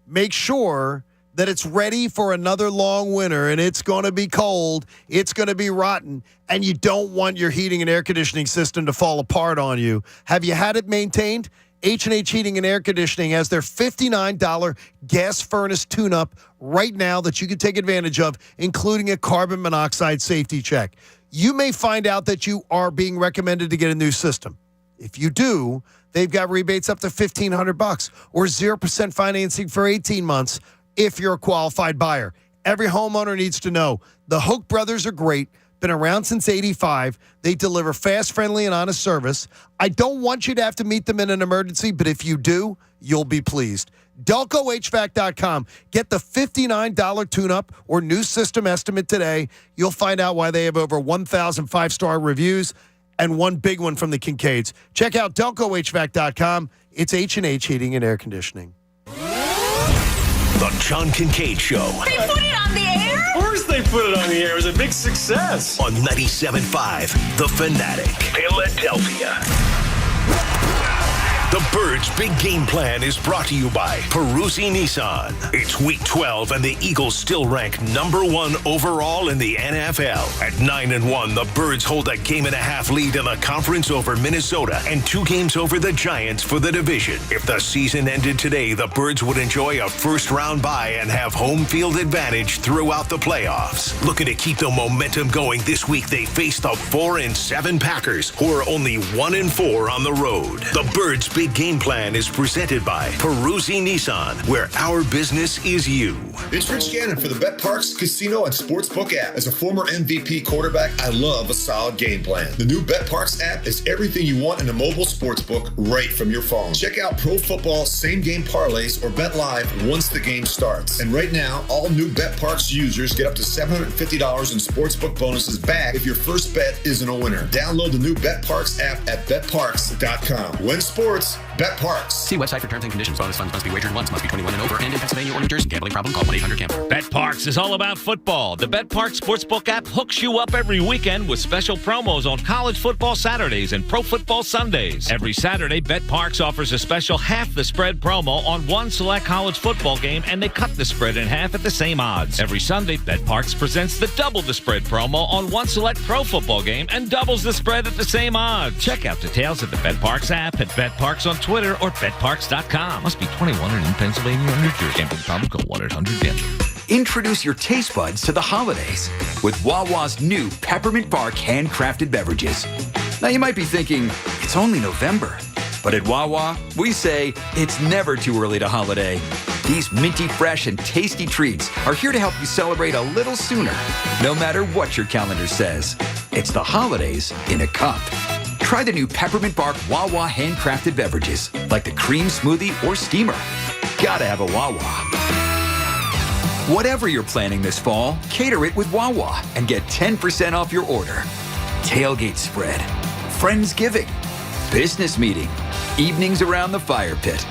make sure that it's ready for another long winter, and it's going to be cold. It's going to be rotten, and you don't want your heating and air conditioning system to fall apart on you. Have you had it maintained? H&H Heating and Air Conditioning has their $59 gas furnace tune-up right now that you can take advantage of, including a carbon monoxide safety check. You may find out that you are being recommended to get a new system. If you do, they've got rebates up to $1,500 or 0% financing for 18 months if you're a qualified buyer. Every homeowner needs to know the Hoke brothers are great. Been around since '85. They deliver fast, friendly, and honest service. I don't want you to have to meet them in an emergency, but if you do, you'll be pleased. DelcoHVAC.com. Get the $59 tune-up or new system estimate today. You'll find out why they have over 1,000 five-star reviews and one big one from the Kincades. Check out DelcoHVAC.com. It's H&H Heating and Air Conditioning. The John Kincade Show. They put it on the air? Of course they put it on the air. It was a big success. On 97.5 The Fanatic, Philadelphia. The Birds' Big Game Plan is brought to you by Peruzzi Nissan. It's Week 12, and the Eagles still rank number 1 overall in the NFL. At 9-1, the Birds hold a game-and-a-half lead in the conference over Minnesota and 2 games over the Giants for the division. If the season ended today, the Birds would enjoy a first-round bye and have home field advantage throughout the playoffs. Looking to keep the momentum going this week, they face the 4-7 Packers, who are only 1-4 on the road. The Birds' Big Game Plan is presented by Peruzzi Nissan, where our business is you. It's Rich Gannon for the Bet Parks Casino and Sportsbook app. As a former MVP quarterback, I love a solid game plan. The new Bet Parks app is everything you want in a mobile sportsbook right from your phone. Check out pro football same-game parlays or bet live once the game starts. And right now, all new Bet Parks users get up to $750 in sportsbook bonuses back if your first bet isn't a winner. Download the new Bet Parks app at betparks.com. Win sports, Bet Parks. See website for terms and conditions. Bonus funds must be wagered once, must be 21 and over, and in Pennsylvania or New Jersey. Gambling problem? Call 1-800-GAMBLER. Bet Parks is all about football. The Bet Parks Sportsbook app hooks you up every weekend with special promos on college football Saturdays and pro football Sundays. Every Saturday, Bet Parks offers a special half the spread promo on one select college football game, and they cut the spread in half at the same odds. Every Sunday, Bet Parks presents the double the spread promo on one select pro football game and doubles the spread at the same odds. Check out details at the Bet Parks app, at Bet Parks on Twitter, or betparks.com. Must be 21 and in Pennsylvania or New Jersey. Gambling problem? Call 1-800-GAMBLER. Introduce your taste buds to the holidays with Wawa's new Peppermint Bark handcrafted beverages. Now you might be thinking, it's only November. But at Wawa, we say it's never too early to holiday. These minty fresh and tasty treats are here to help you celebrate a little sooner, no matter what your calendar says. It's the holidays in a cup. Try the new Peppermint Bark Wawa handcrafted beverages, like the cream smoothie or steamer. Gotta have a Wawa. Whatever you're planning this fall, cater it with Wawa and get 10% off your order. Tailgate spread, Friendsgiving, business meeting, evenings around the fire pit.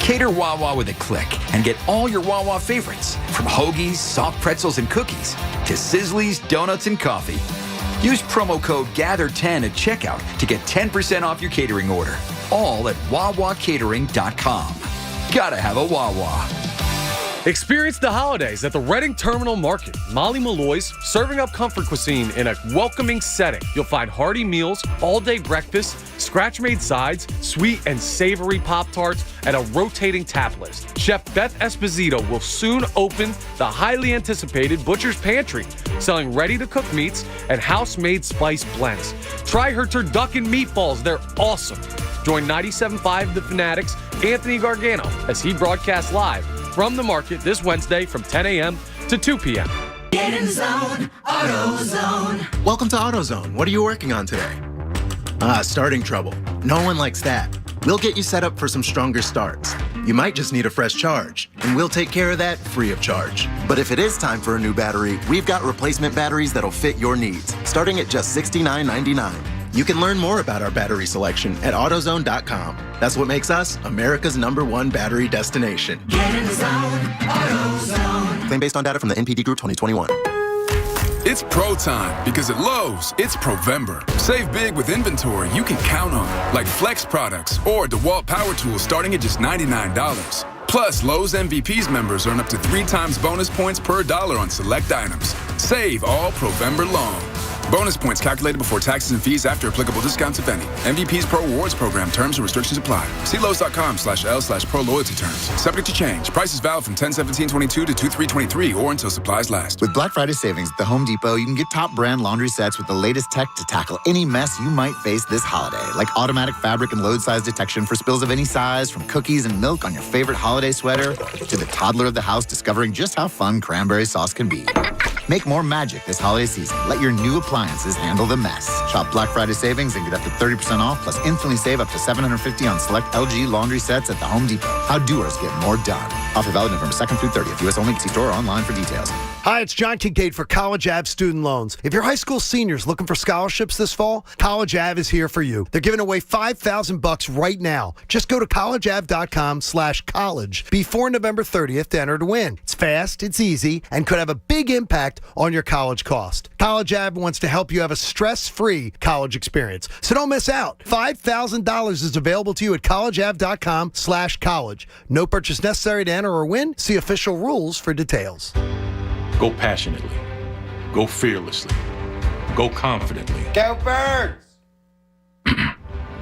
Cater Wawa with a click and get all your Wawa favorites, from hoagies, soft pretzels, and cookies to Sizzlies, donuts, and coffee. Use promo code GATHER10 at checkout to get 10% off your catering order. All at WawaCatering.com. Gotta have a Wawa. Experience the holidays at the Reading Terminal Market. Molly Malloy's serving up comfort cuisine in a welcoming setting. You'll find hearty meals, all-day breakfast, scratch-made sides, sweet and savory Pop-Tarts, and a rotating tap list. Chef Beth Esposito will soon open the highly anticipated Butcher's Pantry, selling ready-to-cook meats and house-made spice blends. Try her turducken meatballs. They're awesome. Join 97.5 The Fanatic's Anthony Gargano as he broadcasts live from the market this Wednesday from 10 a.m. to 2 p.m. Get in the zone, AutoZone. Welcome to AutoZone. What are you working on today? Starting trouble. No one likes that. We'll get you set up for some stronger starts. You might just need a fresh charge, and we'll take care of that free of charge. But if it is time for a new battery, we've got replacement batteries that'll fit your needs, starting at just $69.99. You can learn more about our battery selection at AutoZone.com. That's what makes us America's #1 battery destination. Get in the zone, AutoZone. Claim based on data from the NPD Group 2021. It's pro time, because at Lowe's, it's Provember. Save big with inventory you can count on, like Flex products or DeWalt power tools starting at just $99. Plus, Lowe's MVPs members earn up to 3 times bonus points per dollar on select items. Save all Provember long. Bonus points calculated before taxes and fees after applicable discounts, if any. MVP's Pro Rewards Program. Terms and restrictions apply. See Lowe's.com/L/Pro Loyalty Terms. Subject to change. Prices valid from 10/17/22 to 2/3/23 or until supplies last. With Black Friday savings at the Home Depot, you can get top brand laundry sets with the latest tech to tackle any mess you might face this holiday, like automatic fabric and load size detection for spills of any size, from cookies and milk on your favorite holiday sweater to the toddler of the house discovering just how fun cranberry sauce can be. Make more magic this holiday season. Let your new appliances handle the mess. Shop Black Friday savings and get up to 30% off, plus instantly save up to $750 on select LG laundry sets at the Home Depot. How doers get more done. Offer valid November 2nd through 30th. U.S. only. See store or online for details. Hi, it's John Kincade for College Ave Student Loans. If you're high school seniors looking for scholarships this fall, College Ave is here for you. They're giving away $5,000 right now. Just go to collegeave.com/college before November 30th to enter to win. It's fast, it's easy, and could have a big impact on your college cost. College Ave wants to help you have a stress-free college experience. So don't miss out. $5,000 is available to you at collegeave.com/college. No purchase necessary to enter or win. See official rules for details. Go passionately. Go fearlessly. Go confidently. Go Birds!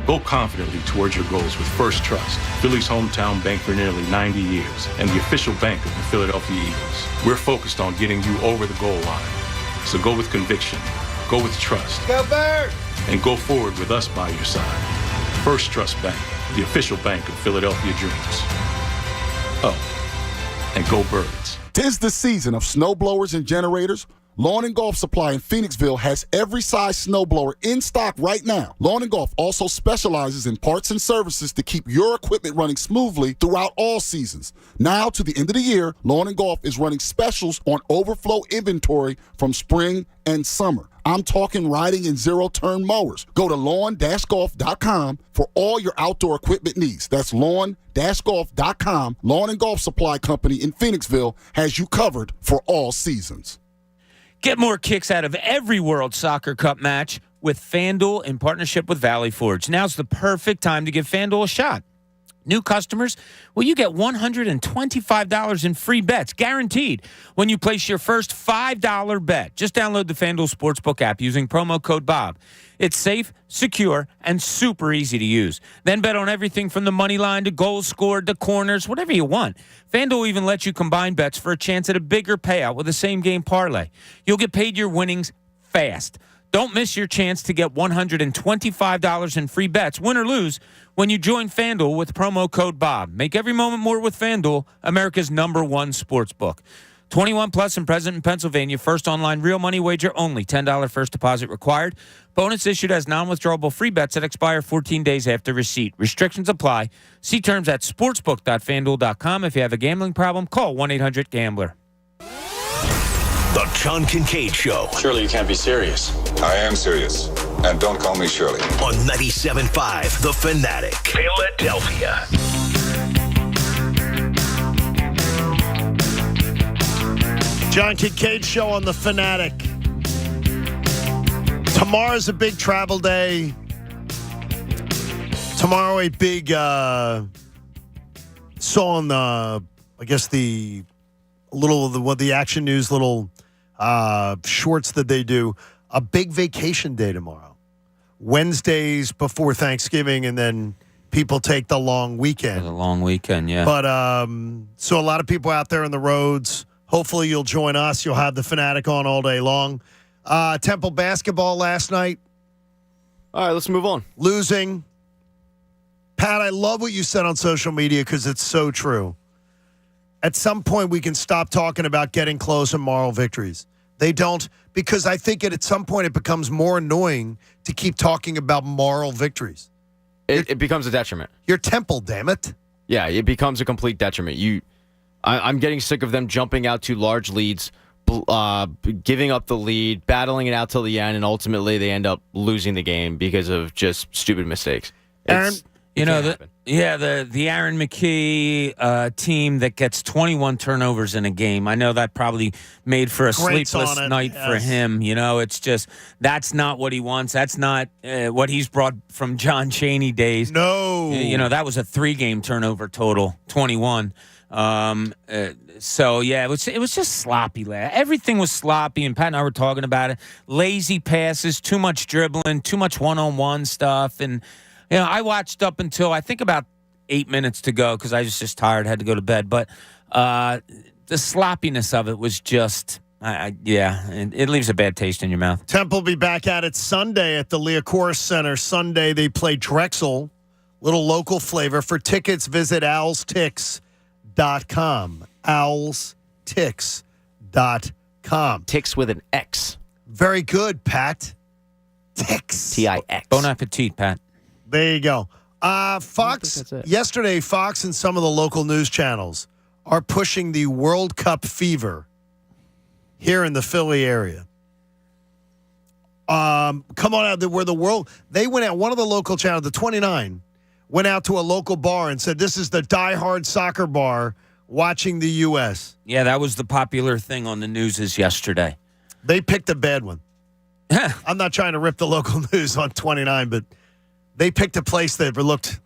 Go confidently towards your goals with First Trust, Philly's hometown bank for nearly 90 years, and the official bank of the Philadelphia Eagles. We're focused on getting you over the goal line. So go with conviction, go with trust, Go Birds! and go forward with us by your side. First Trust Bank, the official bank of Philadelphia Dreams. Oh, and go Birds. 'Tis the season of snow blowers and generators. Lawn and Golf Supply in Phoenixville has every size snowblower in stock right now. Lawn and Golf also specializes in parts and services to keep your equipment running smoothly throughout all seasons. Now to the end of the year, Lawn and Golf is running specials on overflow inventory from spring and summer. I'm talking riding and zero-turn mowers. Go to lawn-golf.com for all your outdoor equipment needs. That's lawn-golf.com. Lawn and Golf Supply Company in Phoenixville has you covered for all seasons. Get more kicks out of every World Soccer Cup match with FanDuel in partnership with Valley Forge. Now's the perfect time to give FanDuel a shot. New customers, well, you get $125 in free bets, guaranteed, when you place your first $5 bet. Just download the FanDuel Sportsbook app using promo code BOB. It's safe, secure, and super easy to use. Then bet on everything from the money line to goals scored to corners, whatever you want. FanDuel even lets you combine bets for a chance at a bigger payout with a same-game parlay. You'll get paid your winnings fast. Don't miss your chance to get $125 in free bets, win or lose, when you join FanDuel with promo code BOB. Make every moment more with FanDuel, America's #1 sports book. 21 plus and present in Pennsylvania. First online real money wager only. $10 first deposit required. Bonus issued as non-withdrawable free bets that expire 14 days after receipt. Restrictions apply. See terms at sportsbook.fanduel.com. If you have a gambling problem, call 1-800-GAMBLER. The John Kincade Show. Surely you can't be serious. I am serious. And don't call me Shirley. On 97.5 The Fanatic. Philadelphia. John Kincade Show on The Fanatic. Tomorrow's a big travel day. Tomorrow a big, saw on the, I guess the Action News little shorts that they do, a big vacation day tomorrow. Wednesdays before Thanksgiving, and then people take the long weekend. The long weekend, yeah. But so a lot of people out there on the roads. Hopefully you'll join us. You'll have the Fanatic on all day long. Temple basketball last night. All right, let's move on. Losing. Pat, I love what you said on social media because it's so true. At some point, we can stop talking about getting close and moral victories. They don't, because I think at some point it becomes more annoying to keep talking about moral victories. It becomes a detriment. You're Temple, damn it. Yeah, it becomes a complete detriment. I'm getting sick of them jumping out to large leads, giving up the lead, battling it out till the end, and ultimately they end up losing the game because of just stupid mistakes. Aaron, the Aaron McKee team that gets 21 turnovers in a game. I know that probably made for a sleepless night for him. It's just that's not what he wants. That's not what he's brought from John Chaney days. No. That was a 3-game turnover total, 21. So yeah, it was just sloppy. Everything was sloppy, and Pat and I were talking about it. Lazy passes, too much dribbling, too much one-on-one stuff, and I watched up until I think about 8 minutes to go because I was just tired, had to go to bed. But the sloppiness of it was just, it leaves a bad taste in your mouth. Temple will be back at it Sunday at the Liacouras Center. Sunday they play Drexel. Little local flavor. For tickets, visit owlstix.com. owlstix.com. Tix with an X. Very good, Pat. Tix. T-I-X. Bon appetit, Pat. There you go. Fox, yesterday, Fox and some of the local news channels are pushing the World Cup fever here in the Philly area. Come on out, where the world, they went out, one of the local channels, the 29, went out to a local bar and said, this is the diehard soccer bar watching the U.S. Yeah, that was the popular thing on the news yesterday. They picked a bad one. I'm not trying to rip the local news on 29, but they picked a place that looked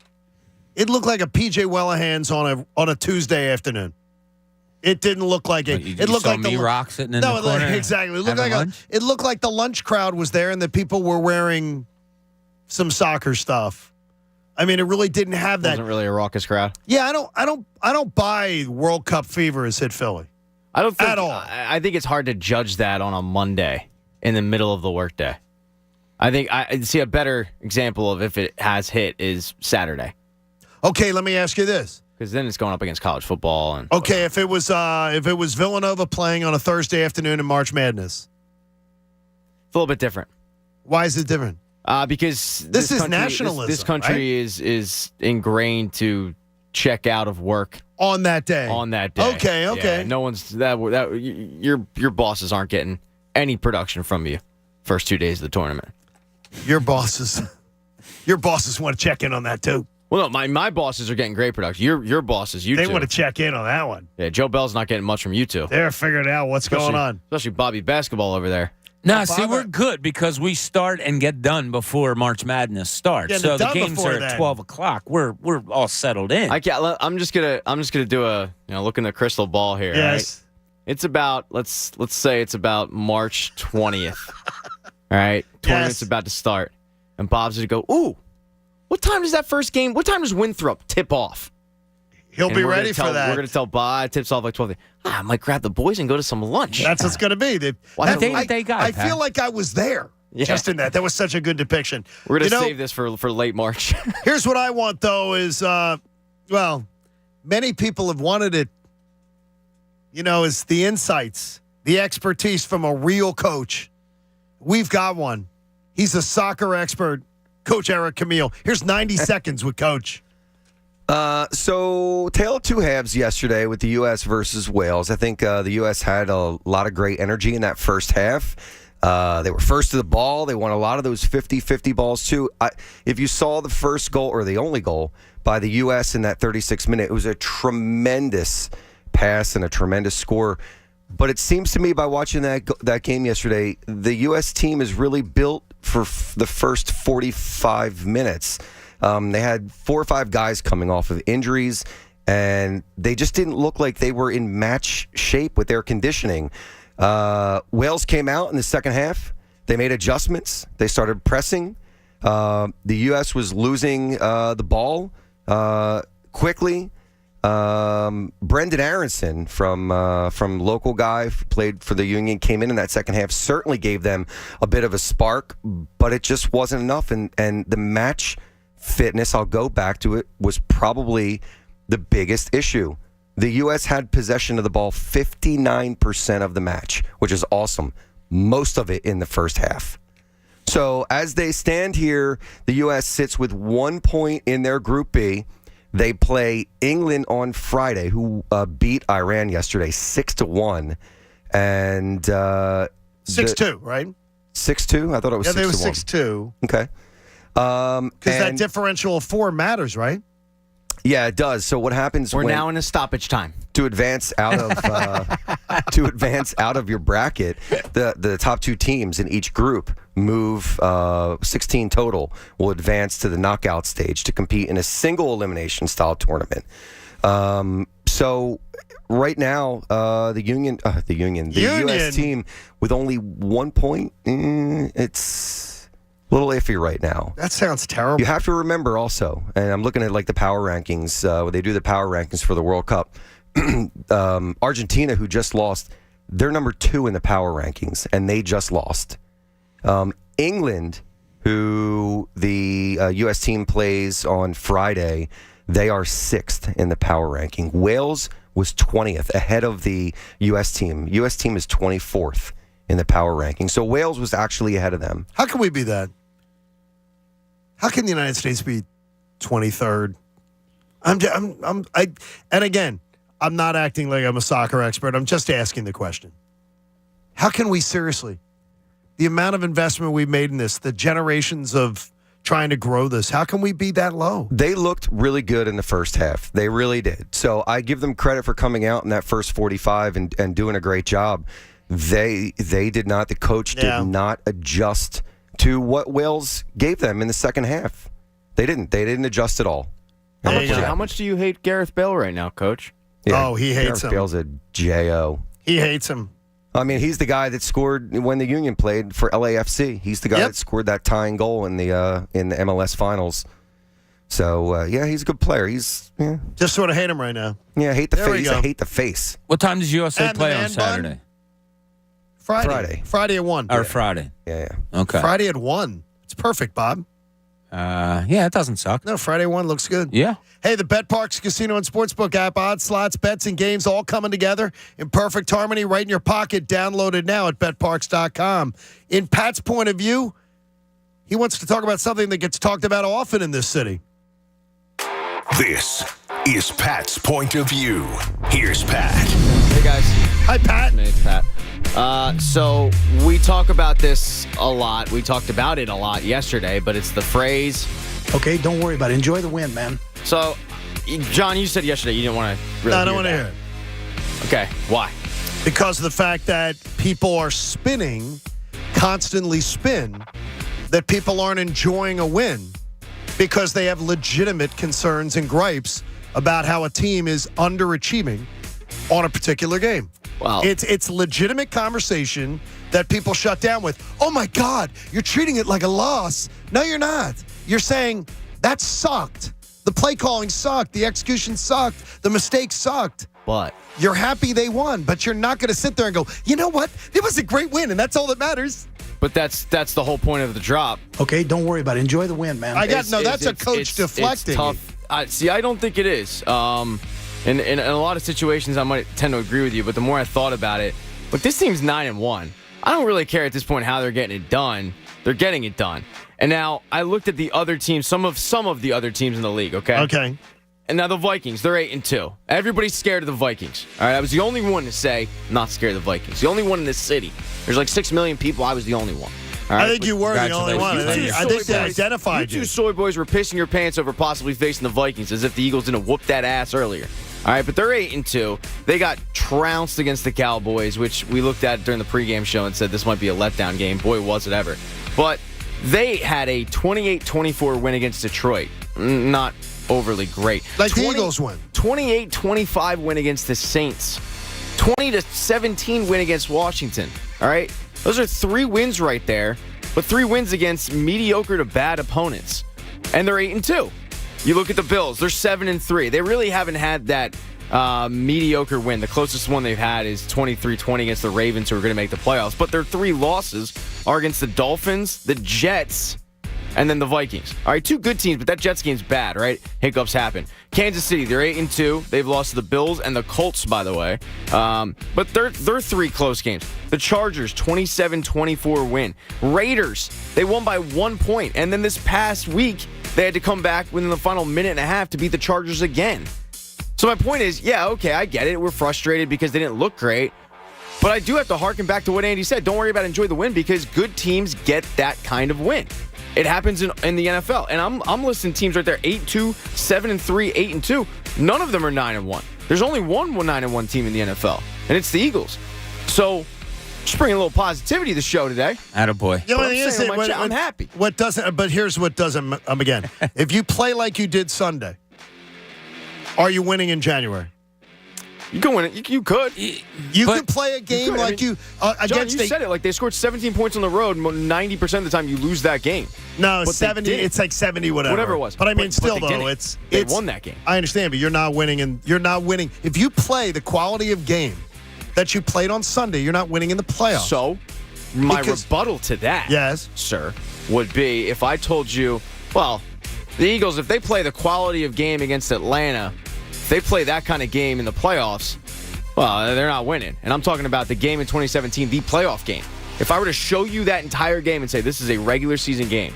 like a P.J. Wellahans on a Tuesday afternoon. It didn't look like it. It looked like the rock sitting in the corner. Exactly. It looked like the lunch crowd was there and the people were wearing some soccer stuff. I mean, it really didn't have that. Wasn't really a raucous crowd. Yeah, I don't buy World Cup fever has hit Philly. I don't think at all. I think it's hard to judge that on a Monday in the middle of the workday. I think I see a better example of if it has hit is Saturday. Okay, let me ask you this. Because then it's going up against college football and okay, if it was Villanova playing on a Thursday afternoon in March Madness, it's a little bit different. Why is it different? Because this is nationalism. This country right? is ingrained to check out of work on that day. Okay. Yeah, no one's that your bosses aren't getting any production from you first 2 days of the tournament. Your bosses want to check in on that too. Well, no, my bosses are getting great production. Your bosses, they want to check in on that one. Yeah, Joe Bell's not getting much from you two. They're figuring out what's going on. Especially Bobby Basketball over there. No, see, we're good because we start and get done before March Madness starts. So the games are at 12 o'clock. We're all settled in. I'm just gonna do a look in the crystal ball here. Yes. Right? It's about let's say it's about March 20th. All right, tournament's about to start, and Bob's gonna go. Ooh, what time does that first game? What time does Winthrop tip off? He'll be ready for that. We're going to tell Bob tips off like 12. I might grab the boys and go to some lunch. That's what's going to be. I feel like I was there just in that. That was such a good depiction. We're going to save this for late March. Here's what I want, though, is, many people have wanted it, is the insights, the expertise from a real coach. We've got one. He's a soccer expert, Coach Eric Camille. Here's 90 seconds with Coach. So tale of two halves yesterday with the U.S. versus Wales. I think the U.S. had a lot of great energy in that first half. They were first to the ball. They won a lot of those 50-50 balls, too. If you saw the first goal or the only goal by the U.S. in that 36th minute, it was a tremendous pass and a tremendous score. But it seems to me by watching that game yesterday, the U.S. team is really built for the first 45 minutes. They had 4 or 5 guys coming off of injuries, and they just didn't look like they were in match shape with their conditioning. Wales came out in the second half. They made adjustments. They started pressing. The U.S. was losing the ball quickly. Brendan Aronson from local guy, played for the Union, came in that second half, certainly gave them a bit of a spark, but it just wasn't enough. And the match fitness, I'll go back to it, was probably the biggest issue. The U.S. had possession of the ball 59% of the match, which is awesome. Most of it in the first half. So as they stand here, the U.S. sits with 1 point in their Group B. They play England on Friday, who beat Iran yesterday 6-1. And 6-2, right? 6-2? I thought it was 6-1. Yeah, they were 6-2. Okay. Because that differential of 4 matters, right? Yeah, it does. So what happens? We're now in a stoppage time to advance out of your bracket. The top 2 teams in each group move. 16 total will advance to the knockout stage to compete in a single elimination style tournament. So right now, the U.S. team with only 1 point, it's a little iffy right now. That sounds terrible. You have to remember also, and I'm looking at like the power rankings, when they do the power rankings for the World Cup, Argentina, who just lost, they're number 2 in the power rankings, and they just lost. England, who the U.S. team plays on Friday, they are 6th in the power ranking. Wales was 20th, ahead of the U.S. team. U.S. team is 24th in the power ranking. So Wales was actually ahead of them. How can we be that? How can the United States be 23rd? And again, I'm not acting like I'm a soccer expert. I'm just asking the question. How can we seriously? The amount of investment we've made in this, the generations of trying to grow this, how can we be that low? They looked really good in the first half. They really did. So I give them credit for coming out in that first 45 and doing a great job. They did not. The coach did not adjust to what Wales gave them in the second half. They didn't. They didn't adjust at all. How much do you hate Gareth Bale right now, Coach? Yeah, he hates him. Bale's a J.O. He hates him. I mean, he's the guy that scored when the Union played for LAFC. He's the guy that scored that tying goal in the MLS Finals. So, he's a good player. He's just sort of hate him right now. Yeah, I hate the face. I hate the face. What time does USA play on Saturday? Friday at 1. Or Friday. Yeah. Okay. Friday at 1. It's perfect, Bob. It doesn't suck. No, Friday 1 looks good. Yeah. Hey, the BetParks Casino and Sportsbook app, odds, slots, bets, and games all coming together in perfect harmony right in your pocket. Download it now at betparks.com. In Pat's point of view, he wants to talk about something that gets talked about often in this city. This is Pat's point of view. Here's Pat. Hey, guys. Hi, Pat. It's Pat. So we talk about this a lot. We talked about it a lot yesterday, but it's the phrase. Okay, don't worry about it. Enjoy the win, man. So, John, you said yesterday you didn't want to really No, I don't want to hear it. Okay, why? Because of the fact that people are constantly spin, that people aren't enjoying a win because they have legitimate concerns and gripes about how a team is underachieving on a particular game. Wow. It's legitimate conversation that people shut down with. Oh, my God, you're treating it like a loss. No, you're not. You're saying that sucked. The play calling sucked. The execution sucked. The mistakes sucked. But you're happy they won, but you're not going to sit there and go, you know what? It was a great win, and that's all that matters. But that's the whole point of the drop. Okay, don't worry about it. Enjoy the win, man. That's a coach deflecting. It's tough. I don't think it is. In a lot of situations, I might tend to agree with you, but the more I thought about it, look, this team's 9-1. I don't really care at this point how they're getting it done. They're getting it done. And now I looked at the other teams, some of the other teams in the league, okay? Okay. And now the Vikings, they're 8-2. Everybody's scared of the Vikings. All right, I was the only one to say not scared of the Vikings. The only one in this city. There's like 6 million people. I was the only one. All right? I think you were the only one. I think they identified you. You two soy boys were pissing your pants over possibly facing the Vikings as if the Eagles didn't whoop that ass earlier. All right, but they're 8-2. They got trounced against the Cowboys, which we looked at during the pregame show and said this might be a letdown game. Boy, was it ever. But they had a 28-24 win against Detroit. Not overly great. Like the Eagles win. 28-25 win against the Saints. 20-17 win against Washington. All right? Those are 3 wins right there, but 3 wins against mediocre to bad opponents. And they're 8-2. You look at the Bills, they're 7-3. They really haven't had that mediocre win. The closest one they've had is 23-20 against the Ravens, who are going to make the playoffs. But their 3 losses are against the Dolphins, the Jets, and then the Vikings. All right, 2 good teams, but that Jets game's bad, right? Hiccups happen. Kansas City, they're 8-2. They've lost to the Bills and the Colts, by the way. But they're 3 close games. The Chargers, 27-24 win. Raiders, they won by 1 point. And then this past week, they had to come back within the final minute and a half to beat the Chargers again. So my point is, I get it. We're frustrated because they didn't look great. But I do have to harken back to what Andy said. Don't worry about enjoy the win because good teams get that kind of win. It happens in the NFL. And I'm listing teams right there, 8-2, 7-3, 8-2. None of them are 9-1. There's only one 9-1 team in the NFL, and it's the Eagles. So just bringing a little positivity to the show today. Attaboy. You know, I'm happy. But here's what doesn't, again, if you play like you did Sunday, are you winning in January? You can win it. You could. You could play a game like you against. John, you said it. Like they scored 17 points on the road. 90% of the time, you lose that game. No, But 70. It's like 70, whatever it was. But I mean, still they though, they won that game. I understand, but you're not winning, and you're not winning if you play the quality of game that you played on Sunday. You're not winning in the playoffs. So, my rebuttal to that, yes, sir, would be if I told you, well, the Eagles, if they play the quality of game against Atlanta, if they play that kind of game in the playoffs, well, they're not winning. And I'm talking about the game in 2017, the playoff game. If I were to show you that entire game and say this is a regular season game,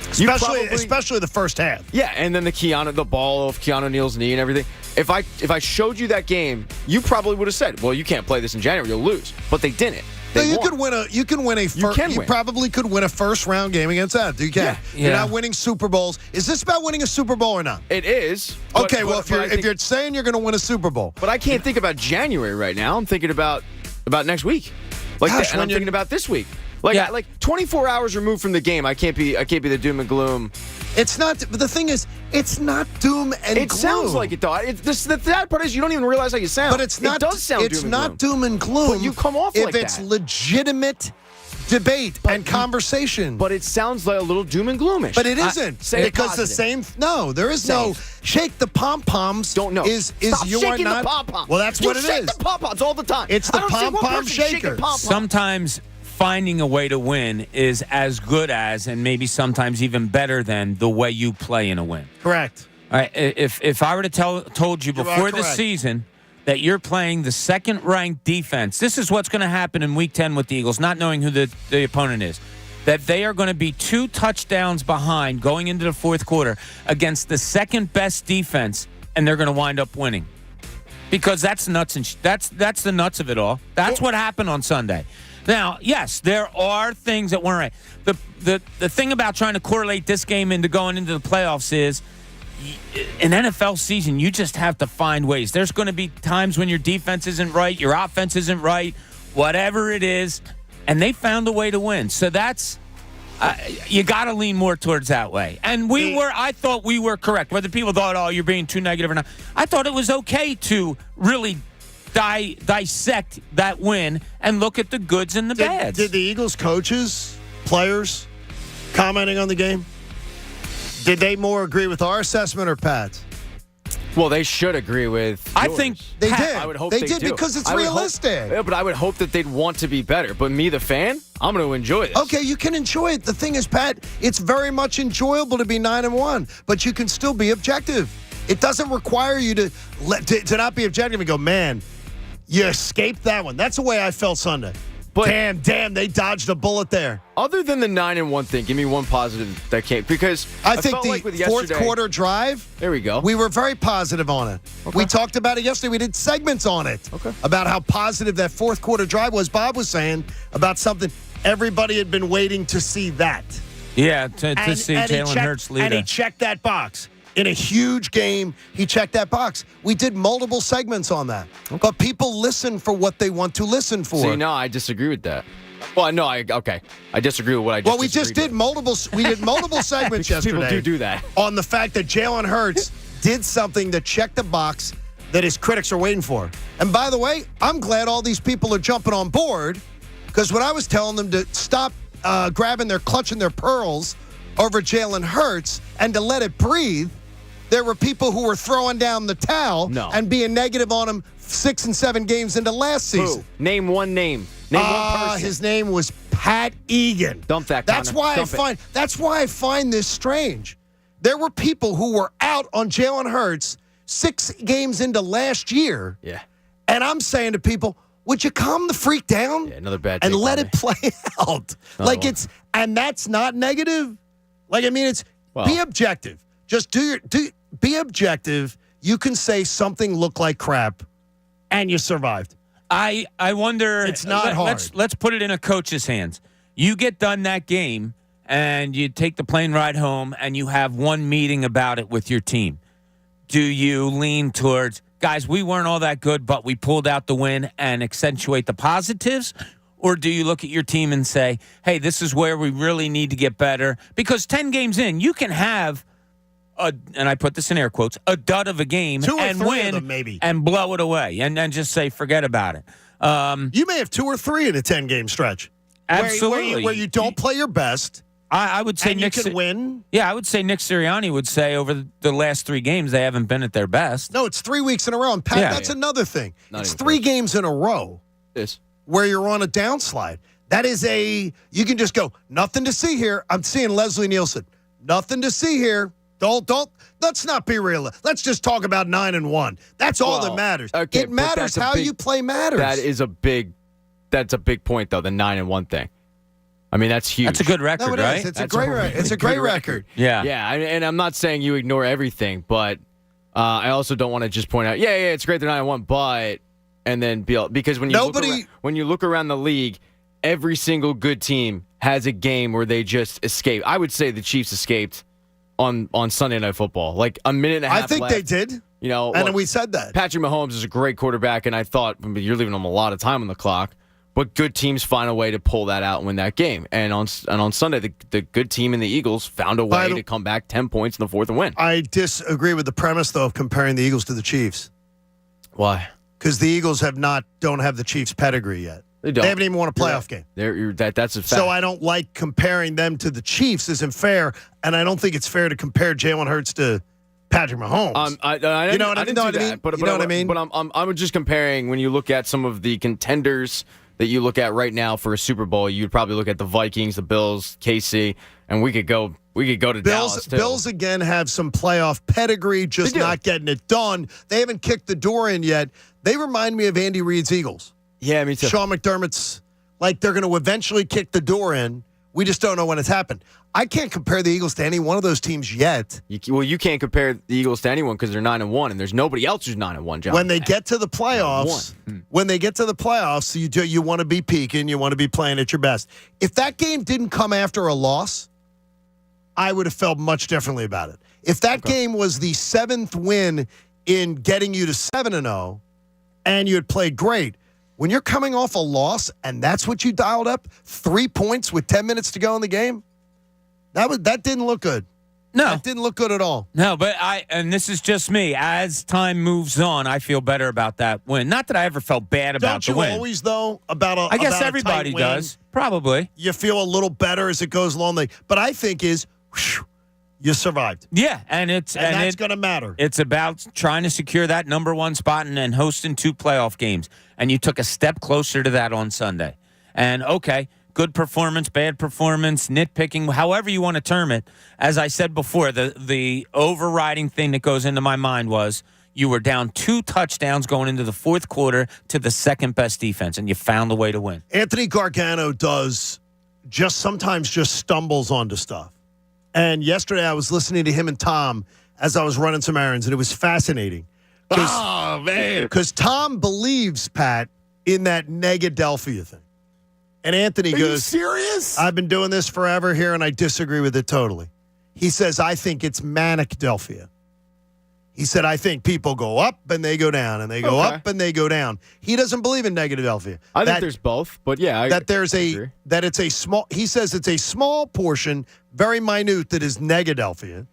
especially the first half. Yeah, and then the ball of Keanu Neal's knee and everything. If I showed you that game, you probably would have said, well, you can't play this in January, you'll lose. But they didn't. You probably could win a first round game against that. You can. Yeah. You're not winning Super Bowls. Is this about winning a Super Bowl or not? It is. Okay, if you're saying you're going to win a Super Bowl. But I can't think about January right now. I'm thinking about next week. I'm thinking about this week. Like 24 hours removed from the game, I can't be the doom and gloom. It's not. But the thing is, it's not doom and gloom. It sounds like it though. The sad part is you don't even realize how you sound. But it's not. It does sound. It's not doom and gloom. But you come off if like that. If it's legitimate debate and conversation. But it sounds like a little doom and gloomish. But it isn't because the same. No, there is no shake the pom poms. Don't know. Stop you shaking are not the pom pom. Well, that's you what it shake is. The pom poms all the time. It's the pom pom shaker. Sometimes finding a way to win is as good as, and maybe sometimes even better than, the way you play in a win. Correct. All right. If I were to told you before the season that you're playing the second-ranked defense, this is what's going to happen in Week 10 with the Eagles, not knowing who the opponent is, that they are going to be 2 touchdowns behind going into the fourth quarter against the second-best defense, and they're going to wind up winning. Because that's nuts, and that's the nuts of it all. That's what happened on Sunday. Now, yes, there are things that weren't right. The thing about trying to correlate this game into going into the playoffs is, in NFL season, you just have to find ways. There's going to be times when your defense isn't right, your offense isn't right, whatever it is, and they found a way to win. So that's you got to lean more towards that way. And I thought we were correct. Whether people thought, oh, you're being too negative or not, I thought it was okay to really dissect that win and look at the goods and the bads. Did the Eagles coaches, players, commenting on the game, did they more agree with our assessment or Pat's? Well, they should agree with yours. I think they did. I would hope they did do. Because it's realistic. But I would hope that they'd want to be better. But me, the fan, I'm going to enjoy this. Okay, you can enjoy it. The thing is, Pat, it's very much enjoyable to be 9-1, but you can still be objective. It doesn't require you to not be objective and go, man, you escaped that one. That's the way I felt Sunday. But damn, they dodged a bullet there. Other than the 9-1 thing, give me one positive that came. Because I think felt the like with fourth yesterday, quarter drive, there we go. We were very positive on it. Okay. We talked about it yesterday. We did segments on it about how positive that fourth quarter drive was. Bob was saying about something. Everybody had been waiting to see that. Yeah, to see Jalen Hurts lead. And he checked that box. In a huge game, he checked that box. We did multiple segments on that. But people listen for what they want to listen for. See, no, I disagree with that. Well, no, I disagree with what I just we just did multiple segments yesterday. People do that. On the fact that Jalen Hurts did something that checked the box that his critics are waiting for. And by the way, I'm glad all these people are jumping on board, because when I was telling them to stop clutching their pearls over Jalen Hurts and to let it breathe, there were people who were throwing down the towel and being negative on him 6 and 7 games into last season. Who? Name one name. Name one person. His name was Pat Egan. Dump that. That's why I find this strange. There were people who were out on Jalen Hurts 6 games into last year. Yeah. And I'm saying to people, would you calm the freak down? Yeah, another bad and take let on it play out. And that's not negative. Be objective. Just be objective. You can say something looked like crap, and you survived. I wonder. It's not hard. Let's put it in a coach's hands. You get done that game, and you take the plane ride home, and you have one meeting about it with your team. Do you lean towards, guys, we weren't all that good, but we pulled out the win, and accentuate the positives? Or do you look at your team and say, hey, this is where we really need to get better? Because 10 games in, you can have and I put this in air quotes, a dud of a game 2 or and 3 win of them, maybe, and blow it away and then just say, forget about it. You may have 2 or 3 in a 10-game stretch. Absolutely. Where you don't play your best. I would say Nick can win. Yeah, I would say Nick Sirianni would say over the last 3 games they haven't been at their best. No, it's 3 weeks in a row. And Pat, that's another thing. It's 3 games in a row where you're on a downslide. That is you can just go, nothing to see here. I'm seeing Leslie Nielsen. Nothing to see here. Let's not be real. Let's just talk about 9-1. That's all that matters. Okay, it matters how you play matters. That's a big point, though, the 9-1 thing. I mean, that's huge. That's a good record, no, right? It's a great record. It's a great record. Yeah. Yeah, and I'm not saying you ignore everything, but I also don't want to just point out, it's great they're 9-1, but and then because when you look around the league, every single good team has a game where they just escape. I would say the Chiefs escaped on Sunday Night Football, like a minute and a half. I think left. they did. You know, and we said that Patrick Mahomes is a great quarterback, and I thought you're leaving him a lot of time on the clock. But good teams find a way to pull that out and win that game. And on Sunday, the good team in the Eagles found a way to come back 10 points in the fourth and win. I disagree with the premise, though, of comparing the Eagles to the Chiefs. Why? Because the Eagles don't have the Chiefs' pedigree yet. They don't. They haven't even won a playoff game. That's a fact. So I don't like comparing them to the Chiefs. Isn't fair, and I don't think it's fair to compare Jalen Hurts to Patrick Mahomes. You know what I mean? But I'm just comparing when you look at some of the contenders that you look at right now for a Super Bowl. You'd probably look at the Vikings, the Bills, KC, and we could go to Dallas too. Bills again have some playoff pedigree, just not getting it done. They haven't kicked the door in yet. They remind me of Andy Reid's Eagles. Yeah, me too. Sean McDermott's like they're going to eventually kick the door in. We just don't know when it's happened. I can't compare the Eagles to any one of those teams yet. You can't compare the Eagles to anyone because they're 9-1, and there's nobody else who's 9-1. John. When they get to the playoffs, you want to be peaking, you want to be playing at your best. If that game didn't come after a loss, I would have felt much differently about it. If that game was the 7th win in getting you to 7-0, and you had played great. When you're coming off a loss and that's what you dialed up, 3 points with 10 minutes to go in the game, that didn't look good. No. That didn't look good at all. No, but and this is just me. As time moves on, I feel better about that win. Not that I ever felt bad about the win. Don't you always, though, I guess everybody does. Probably. You feel a little better as it goes along. But I think you survived. Yeah, and that's going to matter. It's about trying to secure that number 1 spot and hosting 2 playoff games. And you took a step closer to that on Sunday. And, okay, good performance, bad performance, nitpicking, however you want to term it. As I said before, the overriding thing that goes into my mind was you were down 2 touchdowns going into the fourth quarter to the second-best defense, and you found a way to win. Anthony Gargano sometimes just stumbles onto stuff. And yesterday I was listening to him and Tom as I was running some errands, and it was fascinating. Oh, man. Because Tom believes, Pat, in that Negadelphia thing. And Anthony goes, you serious? I've been doing this forever here, and I disagree with it totally. He says, I think it's Manicdelphia. He said, I think people go up and they go down, and they go up and they go down. He doesn't believe in Negadelphia. I think there's both, but yeah. He says it's a small portion, very minute, that is Negadelphia.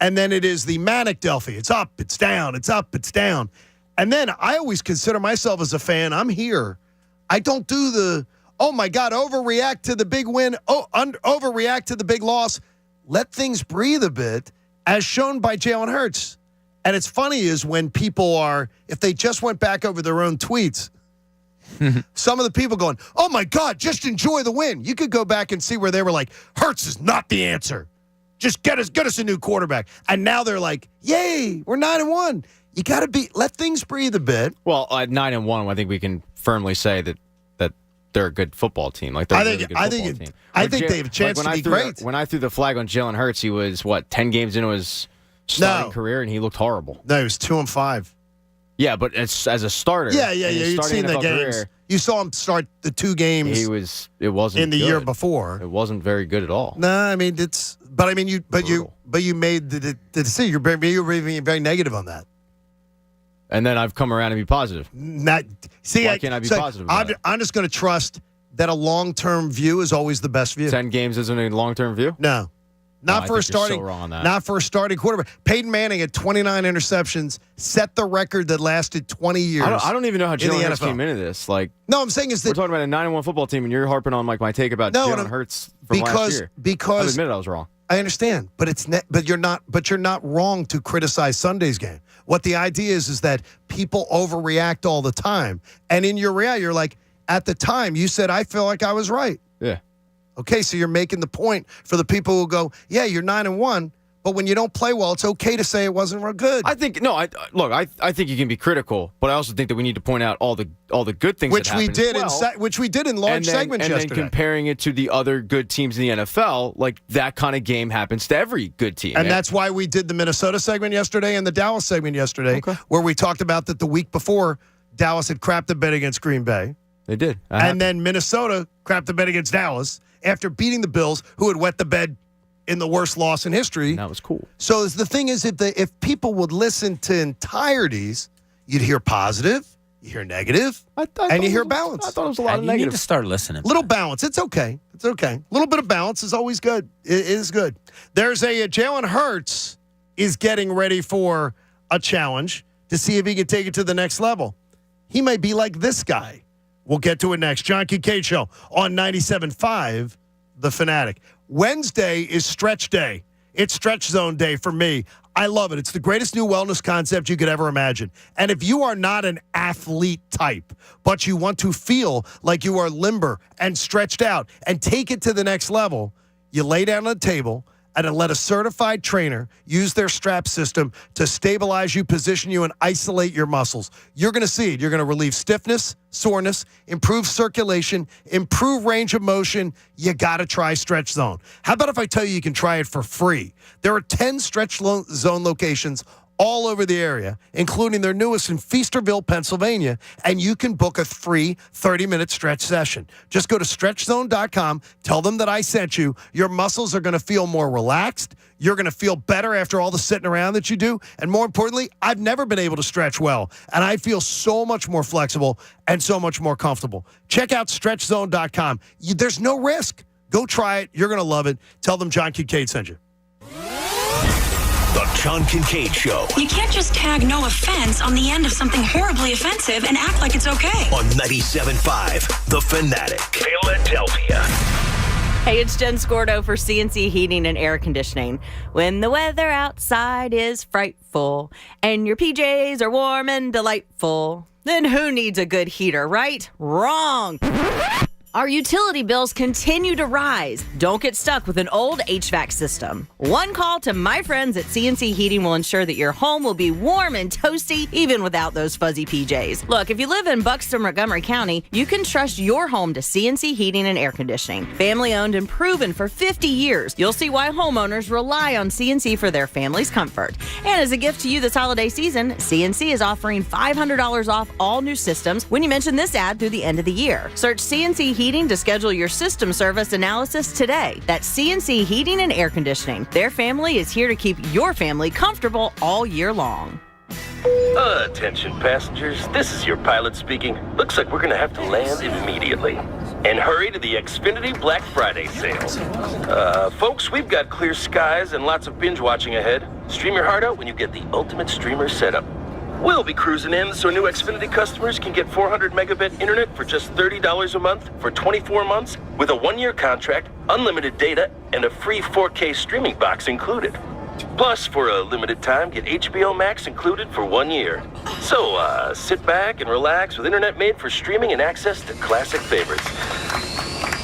And then it is the Manicdelphia. It's up, it's down, it's up, it's down. And then I always consider myself as a fan, I'm here. I don't do the, oh my God, overreact to the big win, overreact to the big loss. Let things breathe a bit, as shown by Jalen Hurts. And it's funny is when people if they just went back over their own tweets, some of the people going, oh my God, just enjoy the win. You could go back and see where they were like, Hurts is not the answer. Just get us a new quarterback. And now they're like, yay, we're 9-1. You got to let things breathe a bit. Well, at 9-1, I think we can firmly say that they're a good football team. Like they're a really good football team. I think they have a chance to be great. When I threw the flag on Jalen Hurts, he was 10 games into his starting career, and he looked horrible. No, he was 2-5. Yeah, but as a starter, you'd seen the games. Career, you saw him start the 2 games. It wasn't in the year before. It wasn't very good at all. No, I mean you made the decision. You're being very negative on that. And then I've come around to be positive. Why can't I be positive about it? I'm just going to trust that a long-term view is always the best view. 10 games isn't a long-term view? No. Not for a starting, so wrong on that. Not for a starting quarterback. Peyton Manning had 29 interceptions, set the record that lasted 20 years. I don't even know how Jalen Hurts NFL. came into this. Like, no, I'm saying is that we're talking about a 9-1 football team, and you're harping on like my take about Jalen Hurts from last year. Because I'll admit I was wrong. I understand, but you're not wrong to criticize Sunday's game. What the idea is that people overreact all the time, and in your reality, you're like, at the time, you said I feel like I was right. Yeah. Okay, so you're making the point for the people who go, yeah, you're 9-1, but when you don't play well, it's okay to say it wasn't real good. I think I think you can be critical, but I also think that we need to point out all the good things which that we happened did as well. which we did in large segments yesterday. And then comparing it to the other good teams in the NFL, like that kind of game happens to every good team. And that's why we did the Minnesota segment yesterday and the Dallas segment yesterday, where we talked about that the week before Dallas had crapped the bed against Green Bay. They did. And then Minnesota crapped the bed against Dallas after beating the Bills, who had wet the bed in the worst loss in history. That was cool. So the thing is, if people would listen to entireties, you'd hear positive, you hear negative, and you hear balance. I thought it was a lot of You negative. need to start listening. Little balance. It's okay. It's okay. A little bit of balance is always good. It is good. There's Jalen Hurts is getting ready for a challenge to see if he can take it to the next level. He might be like this guy. We'll get to it next. John Kincade Show on 97.5 The Fanatic. Wednesday is stretch day. It's stretch zone day for me. I love it. It's the greatest new wellness concept you could ever imagine. And if you are not an athlete type, but you want to feel like you are limber and stretched out and take it to the next level, you lay down on the table and then let a certified trainer use their strap system to stabilize you, position you, and isolate your muscles. You're going to see it. You're going to relieve stiffness, soreness, improve circulation, improve range of motion. You got to try Stretch Zone. How about if I tell you you can try it for free? There are 10 Stretch Zone locations all over the area, including their newest in Feasterville, Pennsylvania, and you can book a free 30-minute stretch session. Just go to StretchZone.com, tell them that I sent you. Your muscles are going to feel more relaxed. You're going to feel better after all the sitting around that you do. And more importantly, I've never been able to stretch well, and I feel so much more flexible and so much more comfortable. Check out StretchZone.com. There's no risk. Go try it. You're going to love it. Tell them John Kincade sent you. The John Kincade Show. You can't just tag no offense on the end of something horribly offensive and act like it's okay. On 97.5 The Fanatic. Philadelphia. Hey, it's Jen Scordo for CNC Heating and Air Conditioning. When the weather outside is frightful and your PJs are warm and delightful, then who needs a good heater, right? Wrong. Our utility bills continue to rise. Don't get stuck with an old HVAC system. One call to my friends at CNC Heating will ensure that your home will be warm and toasty even without those fuzzy PJs. Look, if you live in Buxton, Montgomery County, you can trust your home to CNC Heating and Air Conditioning. Family owned and proven for 50 years. You'll see why homeowners rely on CNC for their family's comfort. And as a gift to you this holiday season, CNC is offering $500 off all new systems when you mention this ad through the end of the year. Search CNC Heating to schedule your system service analysis today. That's CNC Heating and Air Conditioning. Their family is here to keep your family comfortable all year long. Attention passengers, this is your pilot speaking. Looks like we're gonna have to land immediately. And hurry to the Xfinity Black Friday sale. Folks, we've got clear skies and lots of binge watching ahead. Stream your heart out when you get the ultimate streamer setup. We'll be cruising in so new Xfinity customers can get 400 megabit internet for just $30 a month for 24 months with a 1-year contract, unlimited data, and a free 4K streaming box included. Plus, for a limited time, get HBO Max included for 1 year. So, sit back and relax with internet made for streaming and access to classic favorites.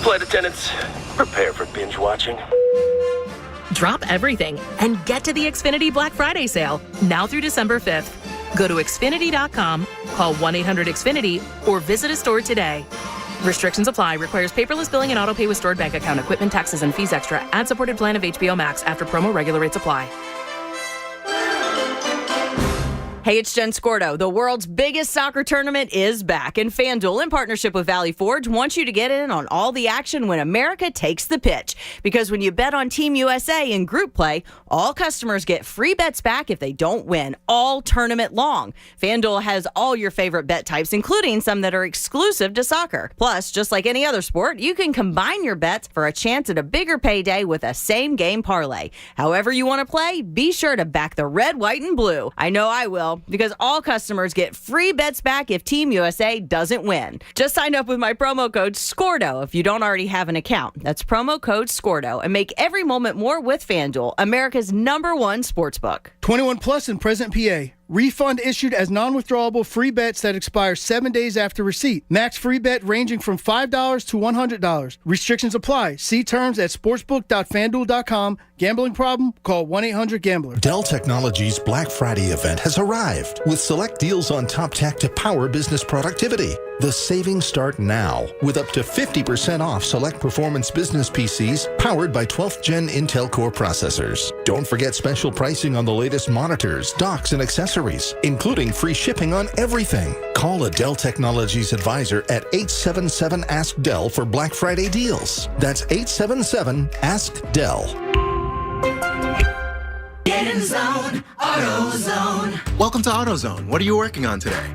Flight attendants, prepare for binge watching. Drop everything and get to the Xfinity Black Friday sale now through December 5th. Go to Xfinity.com, call 1-800-XFINITY, or visit a store today. Restrictions apply. Requires paperless billing and auto-pay with stored bank account, equipment, taxes, and fees extra. Ad-supported plan of HBO Max. After promo, regular rates apply. Hey, it's Jen Scordo. The world's biggest soccer tournament is back, and FanDuel, in partnership with Valley Forge, wants you to get in on all the action when America takes the pitch. Because when you bet on Team USA in group play, all customers get free bets back if they don't win all tournament long. FanDuel has all your favorite bet types, including some that are exclusive to soccer. Plus, just like any other sport, you can combine your bets for a chance at a bigger payday with a same-game parlay. However you want to play, be sure to back the red, white, and blue. I know I will, because all customers get free bets back if Team USA doesn't win. Just sign up with my promo code SCORDO if you don't already have an account. That's promo code SCORDO, and make every moment more with FanDuel, America's #1 sportsbook. 21 plus in present PA. Refund issued as non-withdrawable free bets that expire 7 days after receipt. Max free bet ranging from $5 to $100. Restrictions apply. See terms at sportsbook.fanduel.com. Gambling problem? Call 1-800-GAMBLER. Dell Technologies Black Friday event has arrived with select deals on top tech to power business productivity. The savings start now with up to 50% off select performance business PCs powered by 12th Gen Intel Core processors. Don't forget special pricing on the latest monitors, docks, and accessories, including free shipping on everything. Call a Dell Technologies advisor at 877-ASK-DELL for Black Friday deals. That's 877-ASK-DELL. Get in the zone, AutoZone. Welcome to AutoZone. What are you working on today?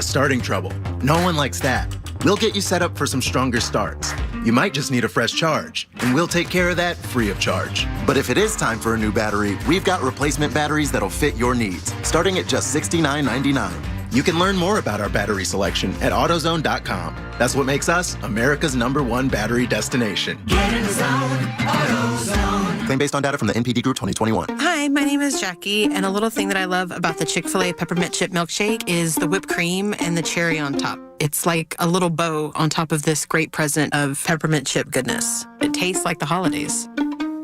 Starting trouble. No one likes that. We'll get you set up for some stronger starts. You might just need a fresh charge, and we'll take care of that free of charge. But if it is time for a new battery, we've got replacement batteries that'll fit your needs, starting at just $69.99. You can learn more about our battery selection at AutoZone.com. That's what makes us America's #1 battery destination. Get in the zone, AutoZone. Claim based on data from the NPD Group 2021. Hi, my name is Jackie, and a little thing that I love about the Chick-fil-A peppermint chip milkshake is the whipped cream and the cherry on top. It's like a little bow on top of this great present of peppermint chip goodness. It tastes like the holidays.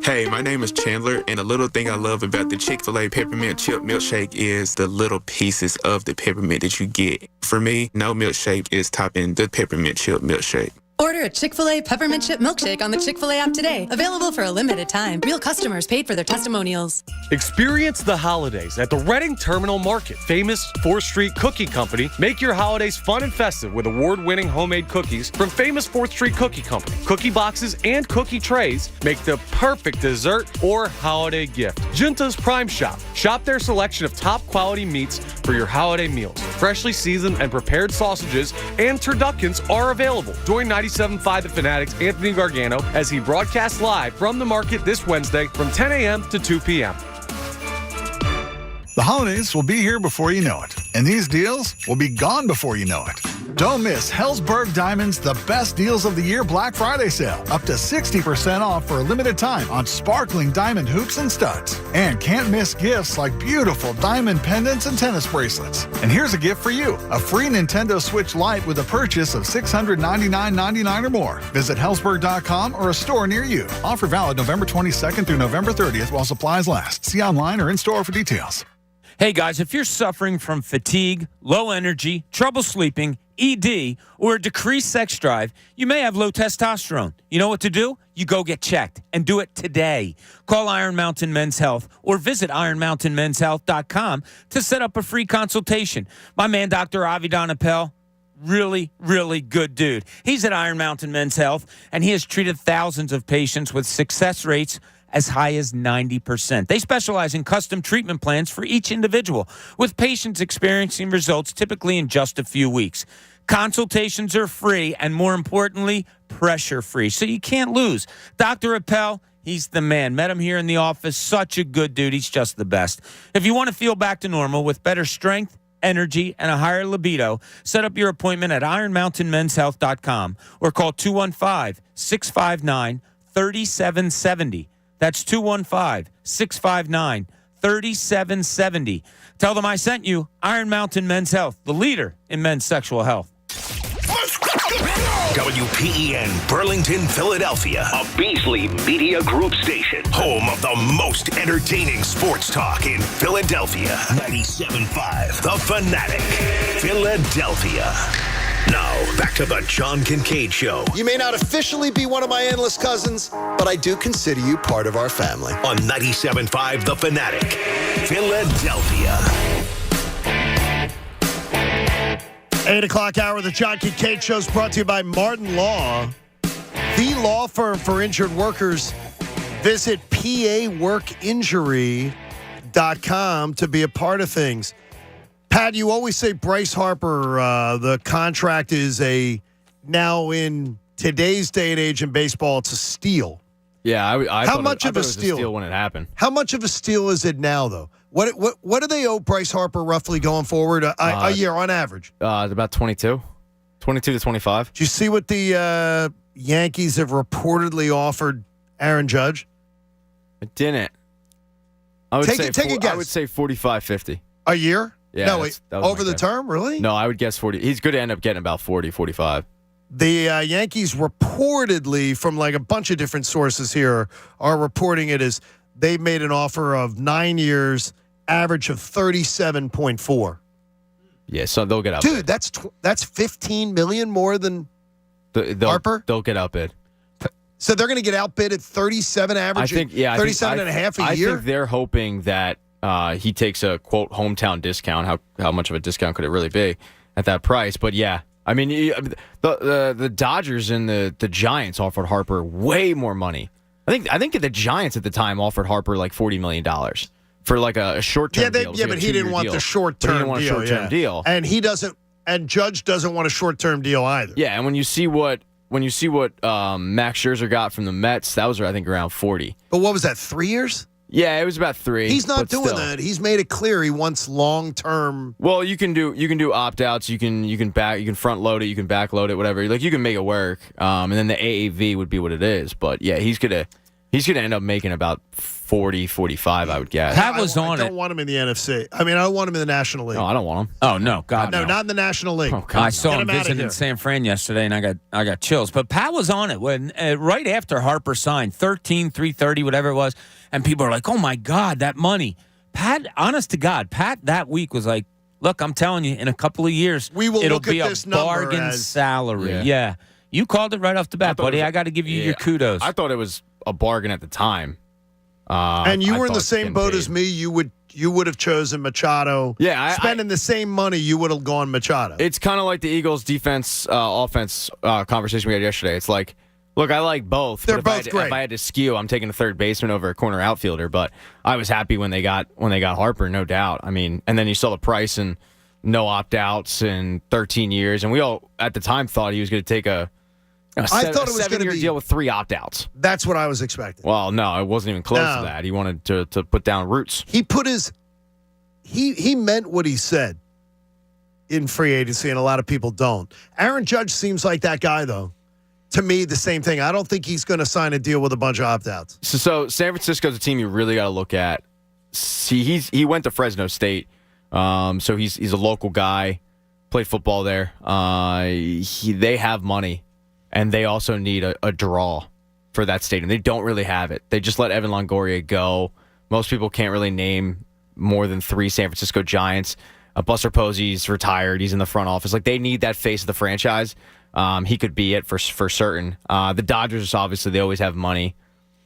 Hey, my name is Chandler, and a little thing I love about the Chick-fil-A peppermint chip milkshake is the little pieces of the peppermint that you get. For me, no milkshake is topping the peppermint chip milkshake. Order a Chick-fil-A peppermint chip milkshake on the Chick-fil-A app today. Available for a limited time. Real customers paid for their testimonials. Experience the holidays at the Reading Terminal Market. Famous 4th Street Cookie Company. Make your holidays fun and festive with award-winning homemade cookies from famous 4th Street Cookie Company. Cookie boxes and cookie trays make the perfect dessert or holiday gift. Junta's Prime Shop. Shop their selection of top quality meats for your holiday meals. Freshly seasoned and prepared sausages and turduckens are available. Join 97.5 The Fanatic's Anthony Gargano as he broadcasts live from the market this Wednesday from 10 a.m. to 2 p.m. The holidays will be here before you know it, and these deals will be gone before you know it. Don't miss Hellsberg Diamonds' The Best Deals of the Year Black Friday sale. Up to 60% off for a limited time on sparkling diamond hoops and studs. And can't miss gifts like beautiful diamond pendants and tennis bracelets. And here's a gift for you, a free Nintendo Switch Lite with a purchase of $699.99 or more. Visit Hellsberg.com or a store near you. Offer valid November 22nd through November 30th while supplies last. See online or in-store for details. Hey, guys, if you're suffering from fatigue, low energy, trouble sleeping, ED, or a decreased sex drive, you may have low testosterone. You know what to do? You go get checked, and do it today. Call Iron Mountain Men's Health or visit ironmountainmenshealth.com to set up a free consultation. My man, Dr. Avidan Appel, really, really good dude. He's at Iron Mountain Men's Health, and he has treated thousands of patients with success rates as high as 90%. They specialize in custom treatment plans for each individual, with patients experiencing results typically in just a few weeks. Consultations are free and, more importantly, pressure-free, so you can't lose. Dr. Appel, he's the man. Met him here in the office. Such a good dude. He's just the best. If you want to feel back to normal with better strength, energy, and a higher libido, set up your appointment at ironmountainmenshealth.com or call 215-659-3770. That's 215-659-3770. Tell them I sent you. Iron Mountain Men's Health, the leader in men's sexual health. WPEN Burlington, Philadelphia, a Beasley Media Group station, home of the most entertaining sports talk in Philadelphia. 97.5 The Fanatic, Philadelphia. Now, back to the John Kincade Show. You may not officially be one of my endless cousins, but I do consider you part of our family. On 97.5 The Fanatic, Philadelphia. 8 o'clock hour of the John Kincade Show is brought to you by Martin Law, the law firm for injured workers. Visit paworkinjury.com to be a part of things. Pat, you always say Bryce Harper, the contract is now in today's day and age in baseball, it's a steal. Yeah, I How thought much it, of I a thought it was steal? a steal when it happened? How much of a steal is it now, though? What do they owe Bryce Harper roughly going forward a year on average? About 22 to 25. Do you see what the Yankees have reportedly offered Aaron Judge? It didn't. I would Take say a guess. I would say 45, 50. A year? Yeah. No, that was over my the guess. term, really? No, I would guess 40. He's going to end up getting about 40, 45. The Yankees reportedly, from like a bunch of different sources here, are reporting it as they've made an offer of 9 years, average of 37.4. Yeah, so they'll get Dude, outbid. that's $15 million more than Harper? They'll get outbid. So they're going to get outbid at 37 average, 37 and a half a year? I think they're hoping that he takes a, quote, hometown discount. How much of a discount could it really be at that price? But, yeah, I mean, the Dodgers and the Giants offered Harper way more money. I think the Giants at the time offered Harper like $40 million for like a short-term deal. Yeah, but he didn't want the short-term deal. And he doesn't, and Judge doesn't want a short-term deal either. Yeah, and when you see what Max Scherzer got from the Mets, that was I think around 40. But what was that? 3 years? Yeah, it was about 3. He's not but doing still. that. He's made it clear he wants long-term. Well, you can do opt-outs. You can front load it. You can back load it. Whatever. Like you can make it work. And then the AAV would be what it is. But yeah, he's gonna end up making about 40, 45, I would guess. Pat was on it. I don't want him in the NFC. I mean, I don't want him in the National League. No, I don't want him. Oh no, God no, no. not in the National League. Oh, God, I saw Get him him outta visiting here. San Fran yesterday, and I got chills. But Pat was on it when right after Harper signed 330, whatever it was, and people are like, "Oh my God, that money!" Pat, honest to God, Pat that week was like, "Look, I'm telling you, in a couple of years, We will it'll look at be a this number bargain as- salary." Yeah, you called it right off the bat, buddy. I got to give you your kudos. I thought it was a bargain at the time. And you I were in the thought same getting boat paid. as me. You would have chosen Machado. Yeah, spending the same money, you would have gone Machado. It's kind of like the Eagles' defense offense conversation we had yesterday. It's like, look, I like both. They're but both great. If I had to skew, I'm taking a third baseman over a corner outfielder. But I was happy when they got Harper, no doubt. I mean, and then you saw the price and no opt outs in 13 years, and we all at the time thought he was going to take a I thought it was going to 7-year be deal with 3 opt outs. That's what I was expecting. Well, no, it wasn't even close No. to that. He wanted to put down roots. He put his he meant what he said in free agency, and a lot of people don't. Aaron Judge seems like that guy, though. To me, the same thing. I don't think he's going to sign a deal with a bunch of opt-outs. So San Francisco's a team you really got to look at. See, he went to Fresno State, so he's a local guy, played football there. They have money, and they also need a draw for that stadium. They don't really have it. They just let Evan Longoria go. Most people can't really name more than 3 San Francisco Giants. Buster Posey's retired. He's in the front office. Like, they need that face of the franchise. He could be it for certain. The Dodgers, obviously, they always have money,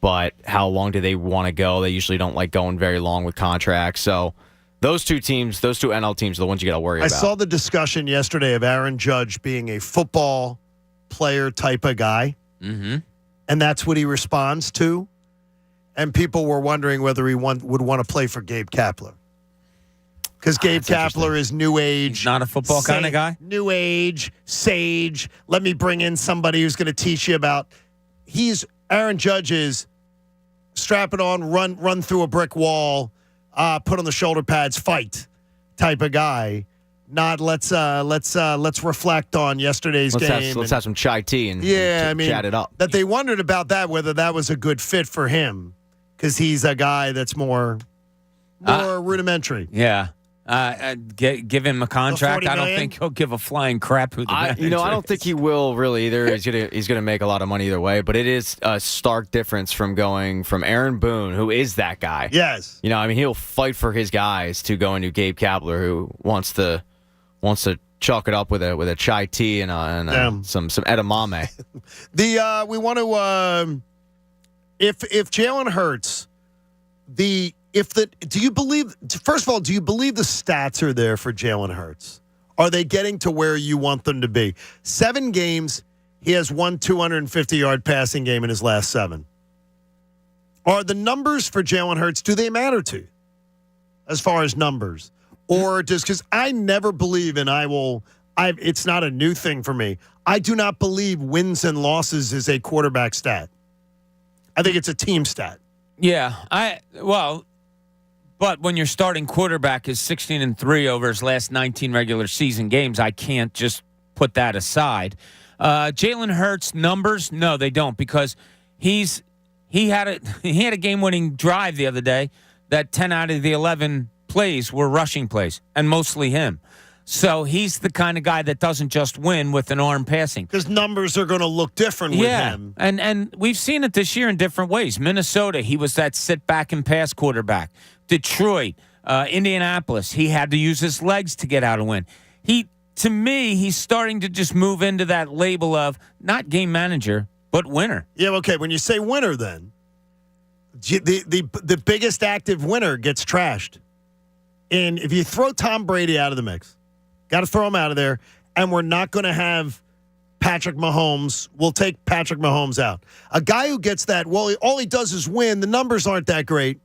but how long do they want to go? They usually don't like going very long with contracts. So those two teams, those two NL teams are the ones you got to worry about. I saw the discussion yesterday of Aaron Judge being a football player type of guy, and that's what he responds to. And people were wondering whether he would want to play for Gabe Kapler. Because Gabe Kapler is new age. He's not a football kind of guy? New age, sage. Let me bring in somebody who's going to teach you about. Aaron Judge is strap it on, run through a brick wall, put on the shoulder pads, fight type of guy. Not let's reflect on yesterday's game. Let's have some chai tea and chat it up. That they wondered about that, whether that was a good fit for him, because he's a guy that's more rudimentary. Yeah. Give him a contract. I don't think he'll give a flying crap who the manager I don't think he will really either. He's gonna make a lot of money either way. But it is a stark difference from going from Aaron Boone, who is that guy. Yes. He'll fight for his guys, to going to Gabe Kapler, who wants to chalk it up with a chai tea and some edamame. We want to if Jalen Hurts, do you believe the stats are there for Jalen Hurts? Are they getting to where you want them to be? 7 games, he has one 250-yard passing game in his last 7. Are the numbers for Jalen Hurts, do they matter to you as far as numbers? Or just because I never believe, and it's not a new thing for me, I do not believe wins and losses is a quarterback stat. I think it's a team stat. Yeah, but when your starting quarterback is 16-3 over his last 19 regular season games, I can't just put that aside. Jalen Hurts numbers, no, they don't, because he had a game-winning drive the other day that 10 out of the 11 plays were rushing plays, and mostly him. So he's the kind of guy that doesn't just win with an arm passing. Because numbers are going to look different with him. And we've seen it this year in different ways. Minnesota, he was that sit-back and pass quarterback. Detroit, Indianapolis, he had to use his legs to get out and win. To me, he's starting to just move into that label of not game manager, but winner. Yeah, okay. When you say winner, then, the biggest active winner gets trashed. And if you throw Tom Brady out of the mix, got to throw him out of there, and we're not going to have Patrick Mahomes. We'll take Patrick Mahomes out. A guy who gets that, all he does is win. The numbers aren't that great,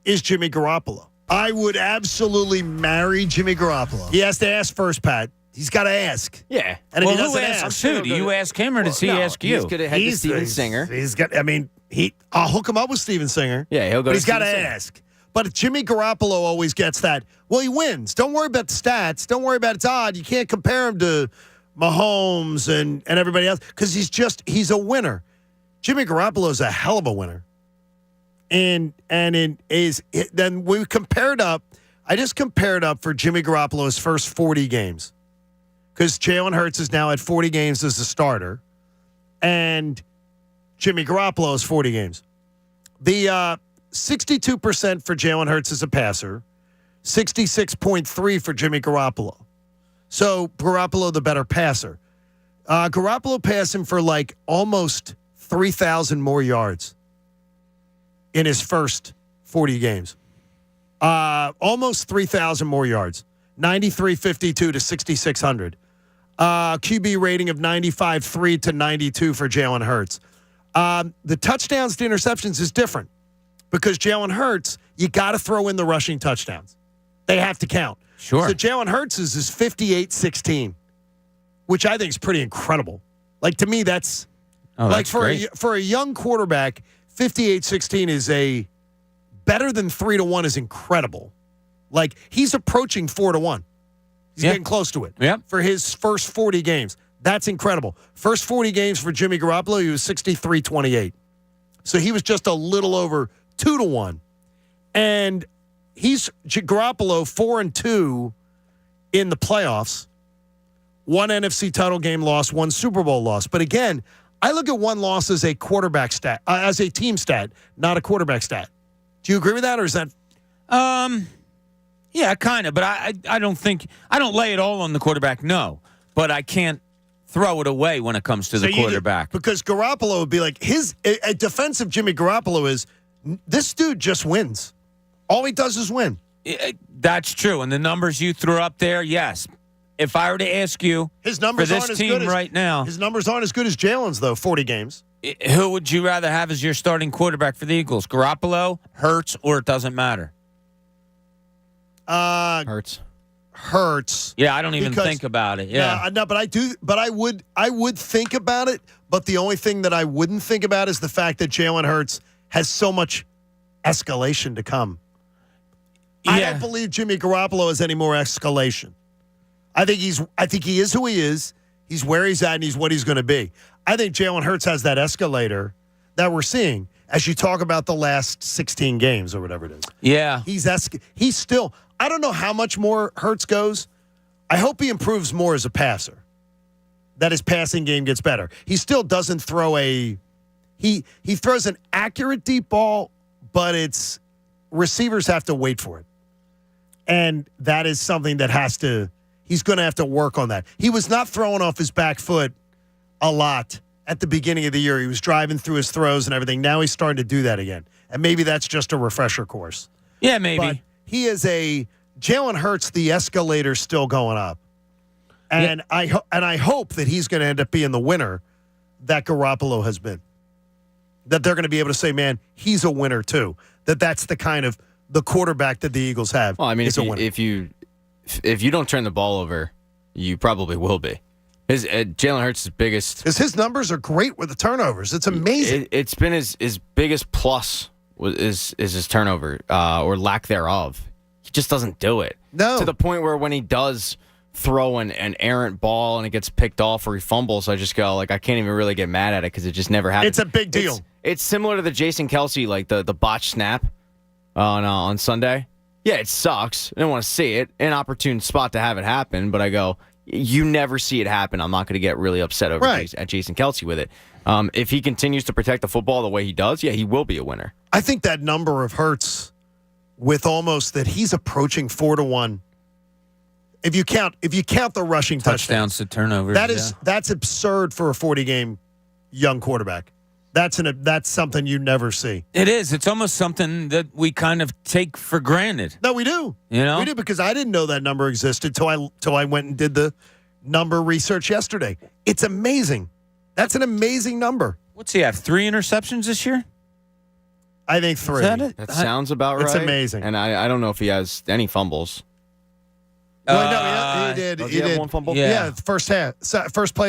is Jimmy Garoppolo. I would absolutely marry Jimmy Garoppolo. He has to ask first, Pat. He's got to ask. Yeah. And if he who doesn't asks who? Do you ask him or does he ask you? He's going to head to Steven Singer. I'll hook him up with Steven Singer. Yeah, he'll go. But he's got to ask. But Jimmy Garoppolo always gets that. Well, he wins. Don't worry about the stats. Don't worry about it's odd. You can't compare him to Mahomes and everybody else because he's a winner. Jimmy Garoppolo is a hell of a winner. Then we compared up. I just compared up for Jimmy Garoppolo's first 40 games because Jalen Hurts is now at 40 games as a starter, and Jimmy Garoppolo's 40 games. The 62% for Jalen Hurts as a passer, 66.3 for Jimmy Garoppolo. So Garoppolo the better passer. Garoppolo passed him for like almost 3,000 more yards in his first 40 games. Almost 3,000 more yards. 93.52 to 6,600. QB rating of 95.3 to 92 for Jalen Hurts. The touchdowns to interceptions is different because Jalen Hurts, you got to throw in the rushing touchdowns. They have to count. Sure. So Jalen Hurts is 58-16, which I think is pretty incredible. Like, to me, that's for a young quarterback, 58-16 is better than 3-1 is incredible. Like, he's approaching 4-1. He's getting close to it. Yep. For his first 40 games. That's incredible. First 40 games for Jimmy Garoppolo, he was 63-28. So he was just a little over 2-1. And he's Garoppolo 4-2 in the playoffs. One NFC title game loss, one Super Bowl loss. But again, I look at one loss as a quarterback stat, as a team stat, not a quarterback stat. Do you agree with that, or is that? Yeah, kind of. But I don't lay it all on the quarterback. No, but I can't throw it away when it comes to the quarterback. Because Garoppolo would be like a defensive Jimmy Garoppolo is this dude just wins. All he does is win. That's true. And the numbers you threw up there, yes. If I were to ask you his numbers for this aren't as team good as, right now. His numbers aren't as good as Jalen's, though, 40 games. Who would you rather have as your starting quarterback for the Eagles? Garoppolo, Hurts, or it doesn't matter? Hurts. Yeah, I don't even think about it. Yeah. No, but I do. But I would think about it. But the only thing that I wouldn't think about is the fact that Jalen Hurts has so much escalation to come. Yeah. I don't believe Jimmy Garoppolo has any more escalation. I think he is who he is. He's where he's at, and he's what he's going to be. I think Jalen Hurts has that escalator that we're seeing as you talk about the last 16 games or whatever it is. Yeah. He's still, I don't know how much more Hurts goes. I hope he improves more as a passer, that his passing game gets better. He still doesn't throw he throws an accurate deep ball, but receivers have to wait for it. And that is something that he's going to have to work on that. He was not throwing off his back foot a lot at the beginning of the year. He was driving through his throws and everything. Now he's starting to do that again. And maybe that's just a refresher course. Yeah, maybe. But he is Jalen Hurts, the escalator's still going up. And I hope that he's going to end up being the winner that Garoppolo has been. That they're going to be able to say, man, he's a winner too. That's the kind of the quarterback that the Eagles have. Well, I mean, if you don't turn the ball over, you probably will be. Jalen Hurts' biggest, because his numbers are great with the turnovers. It's amazing. It's been his biggest plus is his turnover or lack thereof. He just doesn't do it. No, to the point where when he does throw an errant ball and it gets picked off or he fumbles, I just go like I can't even really get mad at it because it just never happens. It's a big deal. It's similar to the Jason Kelce, like the botched snap on Sunday. Yeah, it sucks. I didn't want to see it. An opportune spot to have it happen, but I go, you never see it happen. I'm not going to get really upset over at Jason Kelce with it. If he continues to protect the football the way he does, yeah, he will be a winner. I think that number of Hurts with almost that he's approaching 4-1. If you count the rushing touchdowns to turnovers, that's absurd for a 40-game young quarterback. That's something you never see. It is. It's almost something that we kind of take for granted. No, we do. You know, we do, because I didn't know that number existed till I went and did the number research yesterday. It's amazing. That's an amazing number. What's he have? 3 interceptions this year? I think 3. Is that it? That sounds about right. It's amazing. And I don't know if he has any fumbles. Well, no, he did. He did. One fumble? Yeah, first play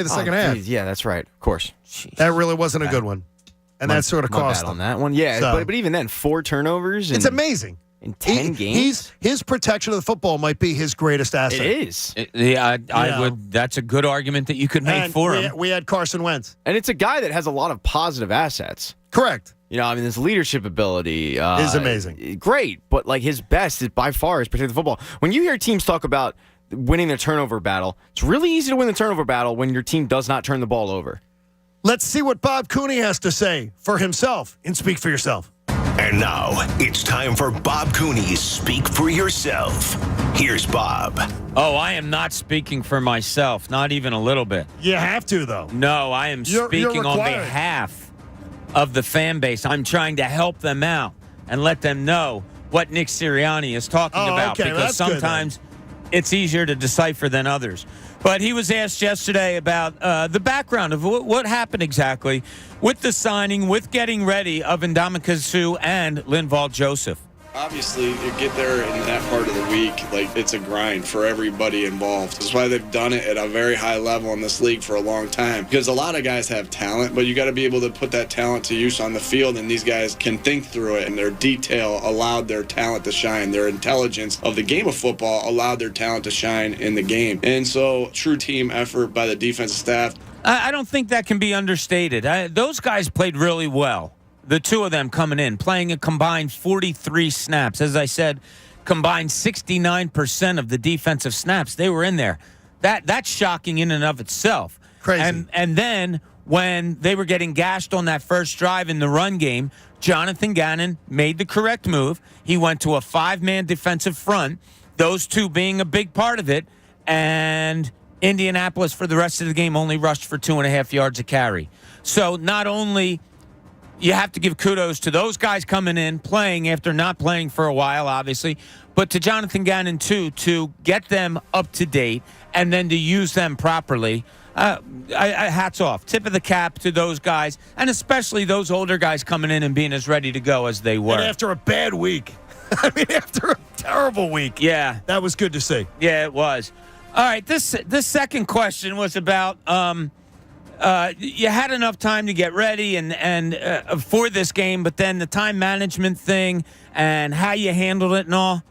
of the second half. Geez, yeah, that's right. Of course. Jeez. That really wasn't a good one. And that sort of cost him on that one. Yeah, so, but even then, 4 turnovers. It's amazing. In 10 games? His protection of the football might be his greatest asset. It is. I would. That's a good argument that you could make for him. We had Carson Wentz. And it's a guy that has a lot of positive assets. Correct. You know, I mean, his leadership ability is amazing. Great, but like his best is by far is protect the football. When you hear teams talk about winning the turnover battle, it's really easy to win the turnover battle when your team does not turn the ball over. Let's see what Bob Cooney has to say for himself in Speak for Yourself. And now it's time for Bob Cooney's Speak for Yourself. Here's Bob. Oh, I am not speaking for myself, not even a little bit. You have to, though. No, I am speaking on behalf of the fan base. I'm trying to help them out and let them know what Nick Sirianni is talking about, okay. because sometimes it's easier to decipher than others. But he was asked yesterday about the background of what happened exactly with the signing, with getting ready of Ndamukong Suh and Linval Joseph. Obviously, you get there in that part of the week, like it's a grind for everybody involved. That's why they've done it at a very high level in this league for a long time. Because a lot of guys have talent, but you got to be able to put that talent to use on the field, and these guys can think through it, and their detail allowed their talent to shine. Their intelligence of the game of football allowed their talent to shine in the game. And so, true team effort by the defensive staff. I don't think that can be understated. Those guys played really well. The two of them coming in, playing a combined 43 snaps. As I said, combined 69% of the defensive snaps. They were in there. That's shocking in and of itself. Crazy. And then when they were getting gashed on that first drive in the run game, Jonathan Gannon made the correct move. He went to a 5-man defensive front, those two being a big part of it. And Indianapolis, for the rest of the game, only rushed for 2.5 yards a carry. So not only... you have to give kudos to those guys coming in, playing after not playing for a while, obviously, but to Jonathan Gannon, too, to get them up to date and then to use them properly. Hats off. Tip of the cap to those guys, and especially those older guys coming in and being as ready to go as they were. And after a bad week. I mean, after a terrible week. Yeah. That was good to see. Yeah, it was. All right, this second question was about... you had enough time to get ready and for this game, but then the time management thing and how you handled it and all.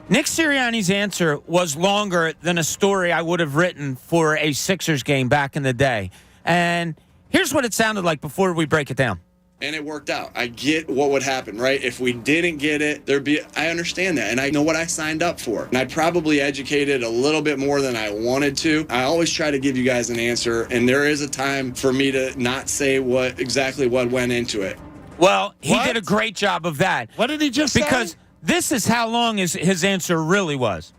Nick Sirianni's answer was longer than a story I would have written for a Sixers game back in the day. And here's what it sounded like before we break it down. And it worked out. I get what would happen, right? If we didn't get it, I understand that. And I know what I signed up for. And I probably educated a little bit more than I wanted to. I always try to give you guys an answer. And there is a time for me to not say exactly what went into it. Well, he did a great job of that. What did he just say? Because this is how long his answer really was.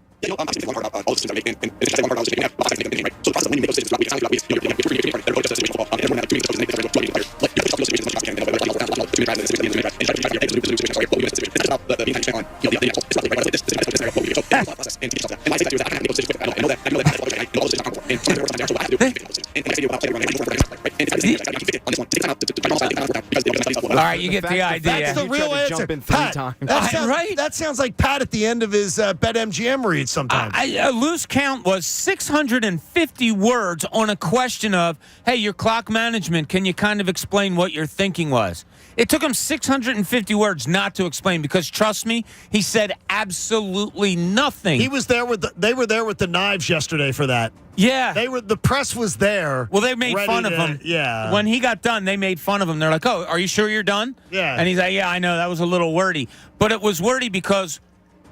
All right, you get the idea. That's the real answer. Pat, that sounds like Pat at the end of his BetMGM read sometimes. A loose count was 650 words on a question of, hey, your clock management, can you kind of explain what your thinking was? It took him 650 words not to explain because, trust me, he said absolutely nothing. He was there they were there with the knives yesterday for that. Yeah. The press was there. Well, they made fun of him. Yeah. When he got done, they made fun of him. They're like, oh, are you sure you're done? Yeah. And he's like, yeah, I know. That was a little wordy. But it was wordy because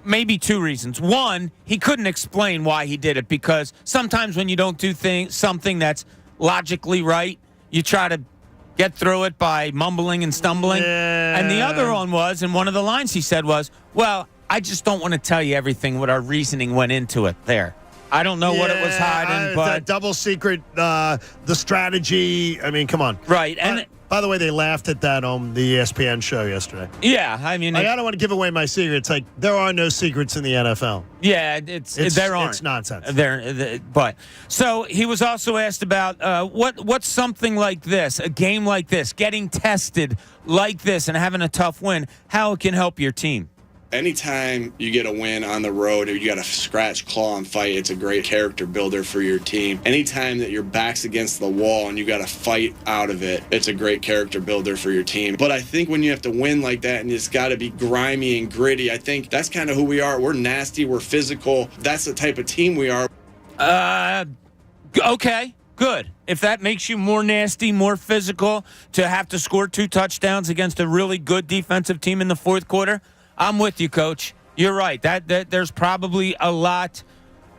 maybe two reasons. One, he couldn't explain why he did it because sometimes when you don't do something that's logically right, you try to get through it by mumbling and stumbling. Yeah. And the other one was, and one of the lines he said was, well, I just don't want to tell you everything, what our reasoning went into it there. I don't know what it was hiding, but... The double secret, the strategy. I mean, come on. Right. And by the way, they laughed at that on the ESPN show yesterday. Yeah, I mean... I don't want to give away my secrets. Like, there are no secrets in the NFL. Yeah, there aren't. It's nonsense. But so he was also asked about what's something like this, a game like this, getting tested like this and having a tough win, how it can help your team. Anytime you get a win on the road or you got to scratch, claw, and fight, it's a great character builder for your team. Anytime that your back's against the wall and you got to fight out of it, it's a great character builder for your team. But I think when you have to win like that and it's got to be grimy and gritty, I think that's kind of who we are. We're nasty. We're physical. That's the type of team we are. Okay, good. If that makes you more nasty, more physical, to have to score 2 touchdowns against a really good defensive team in the fourth quarter, I'm with you, Coach. You're right. That there's probably a lot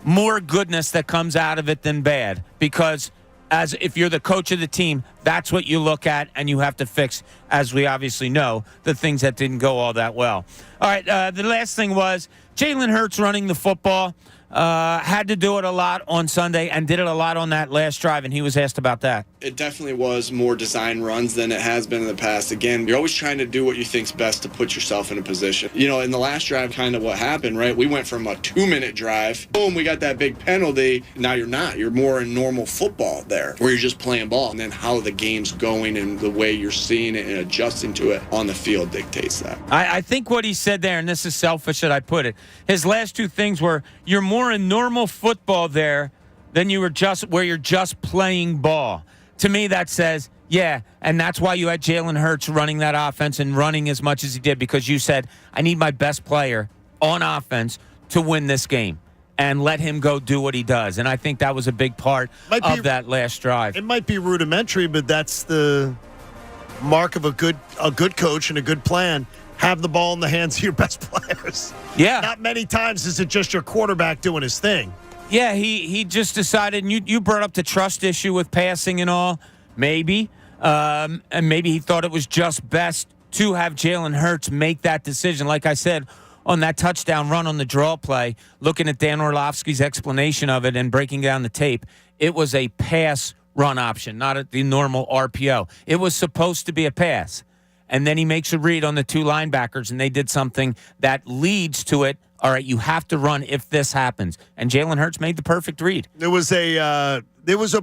more goodness that comes out of it than bad because as if you're the coach of the team, that's what you look at and you have to fix, as we obviously know, the things that didn't go all that well. All right, the last thing was Jalen Hurts running the football. Had to do it a lot on Sunday and did it a lot on that last drive, and he was asked about that. It definitely was more design runs than it has been in the past. Again, you're always trying to do what you think's best to put yourself in a position. You know, in the last drive, kind of what happened, right? We went from a 2-minute drive, boom, we got that big penalty. Now you're not. You're more in normal football there, where you're just playing ball. And then how the game's going and the way you're seeing it and adjusting to it on the field dictates that. I think what he said there, and this is selfish that I put it, his last two things were, you're more in normal football there than you were just where you're just playing ball. To me, that says, yeah, and that's why you had Jalen Hurts running that offense and running as much as he did, because you said, I need my best player on offense to win this game and let him go do what he does. And I think that was a big part of that last drive. It might be rudimentary, but that's the mark of a good coach and a good plan. Have the ball in the hands of your best players. Yeah. Not many times is it just your quarterback doing his thing. Yeah, he just decided, and you brought up the trust issue with passing and all, maybe. And maybe he thought it was just best to have Jalen Hurts make that decision. Like I said, on that touchdown run on the draw play, looking at Dan Orlovsky's explanation of it and breaking down the tape, it was a pass run option, not the normal RPO. It was supposed to be a pass. And then he makes a read on the 2 linebackers, and they did something that leads to it. All right, you have to run if this happens. And Jalen Hurts made the perfect read. There was a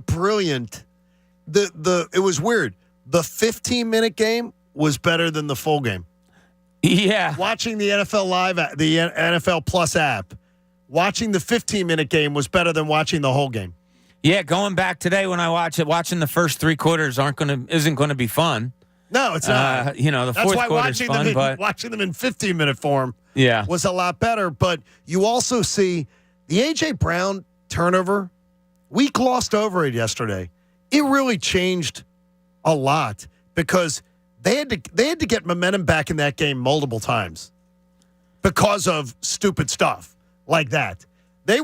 brilliant. It was weird. The 15-minute game was better than the full game. Yeah. Watching the NFL Live, the NFL Plus app, watching the 15-minute game was better than watching the whole game. Yeah, going back today when I watch it, watching the first 3 quarters isn't going to be fun. No, it's not. The fourth quarter's fun, but watching them in 15-minute form yeah, was a lot better. But you also see the A.J. Brown turnover. We glossed over it yesterday. It really changed a lot because they had to get momentum back in that game multiple times because of stupid stuff like that. They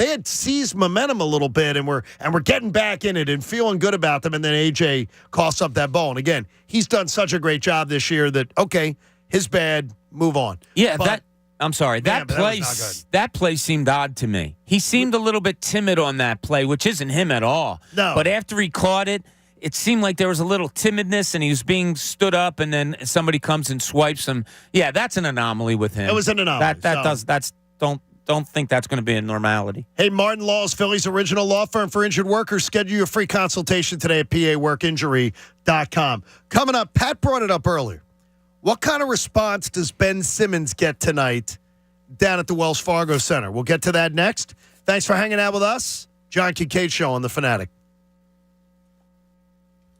had seized momentum a little bit and were getting back in it and feeling good about them, and then AJ coughs up that ball. And again, he's done such a great job this year that his bad, move on. Yeah, but, I'm sorry. That play seemed odd to me. He seemed a little bit timid on that play, which isn't him at all. No. But after he caught it, it seemed like there was a little timidness, and he was being stood up, and then somebody comes and swipes him. Yeah, that's an anomaly with him. It was an anomaly. don't think that's going to be a normality. Hey, Martin Law is Philly's original law firm for injured workers. Schedule your free consultation today at paworkinjury.com. Coming up, Pat brought it up earlier. What kind of response does Ben Simmons get tonight down at the Wells Fargo Center? We'll get to that next. Thanks for hanging out with us. John Kincade Show on The Fanatic.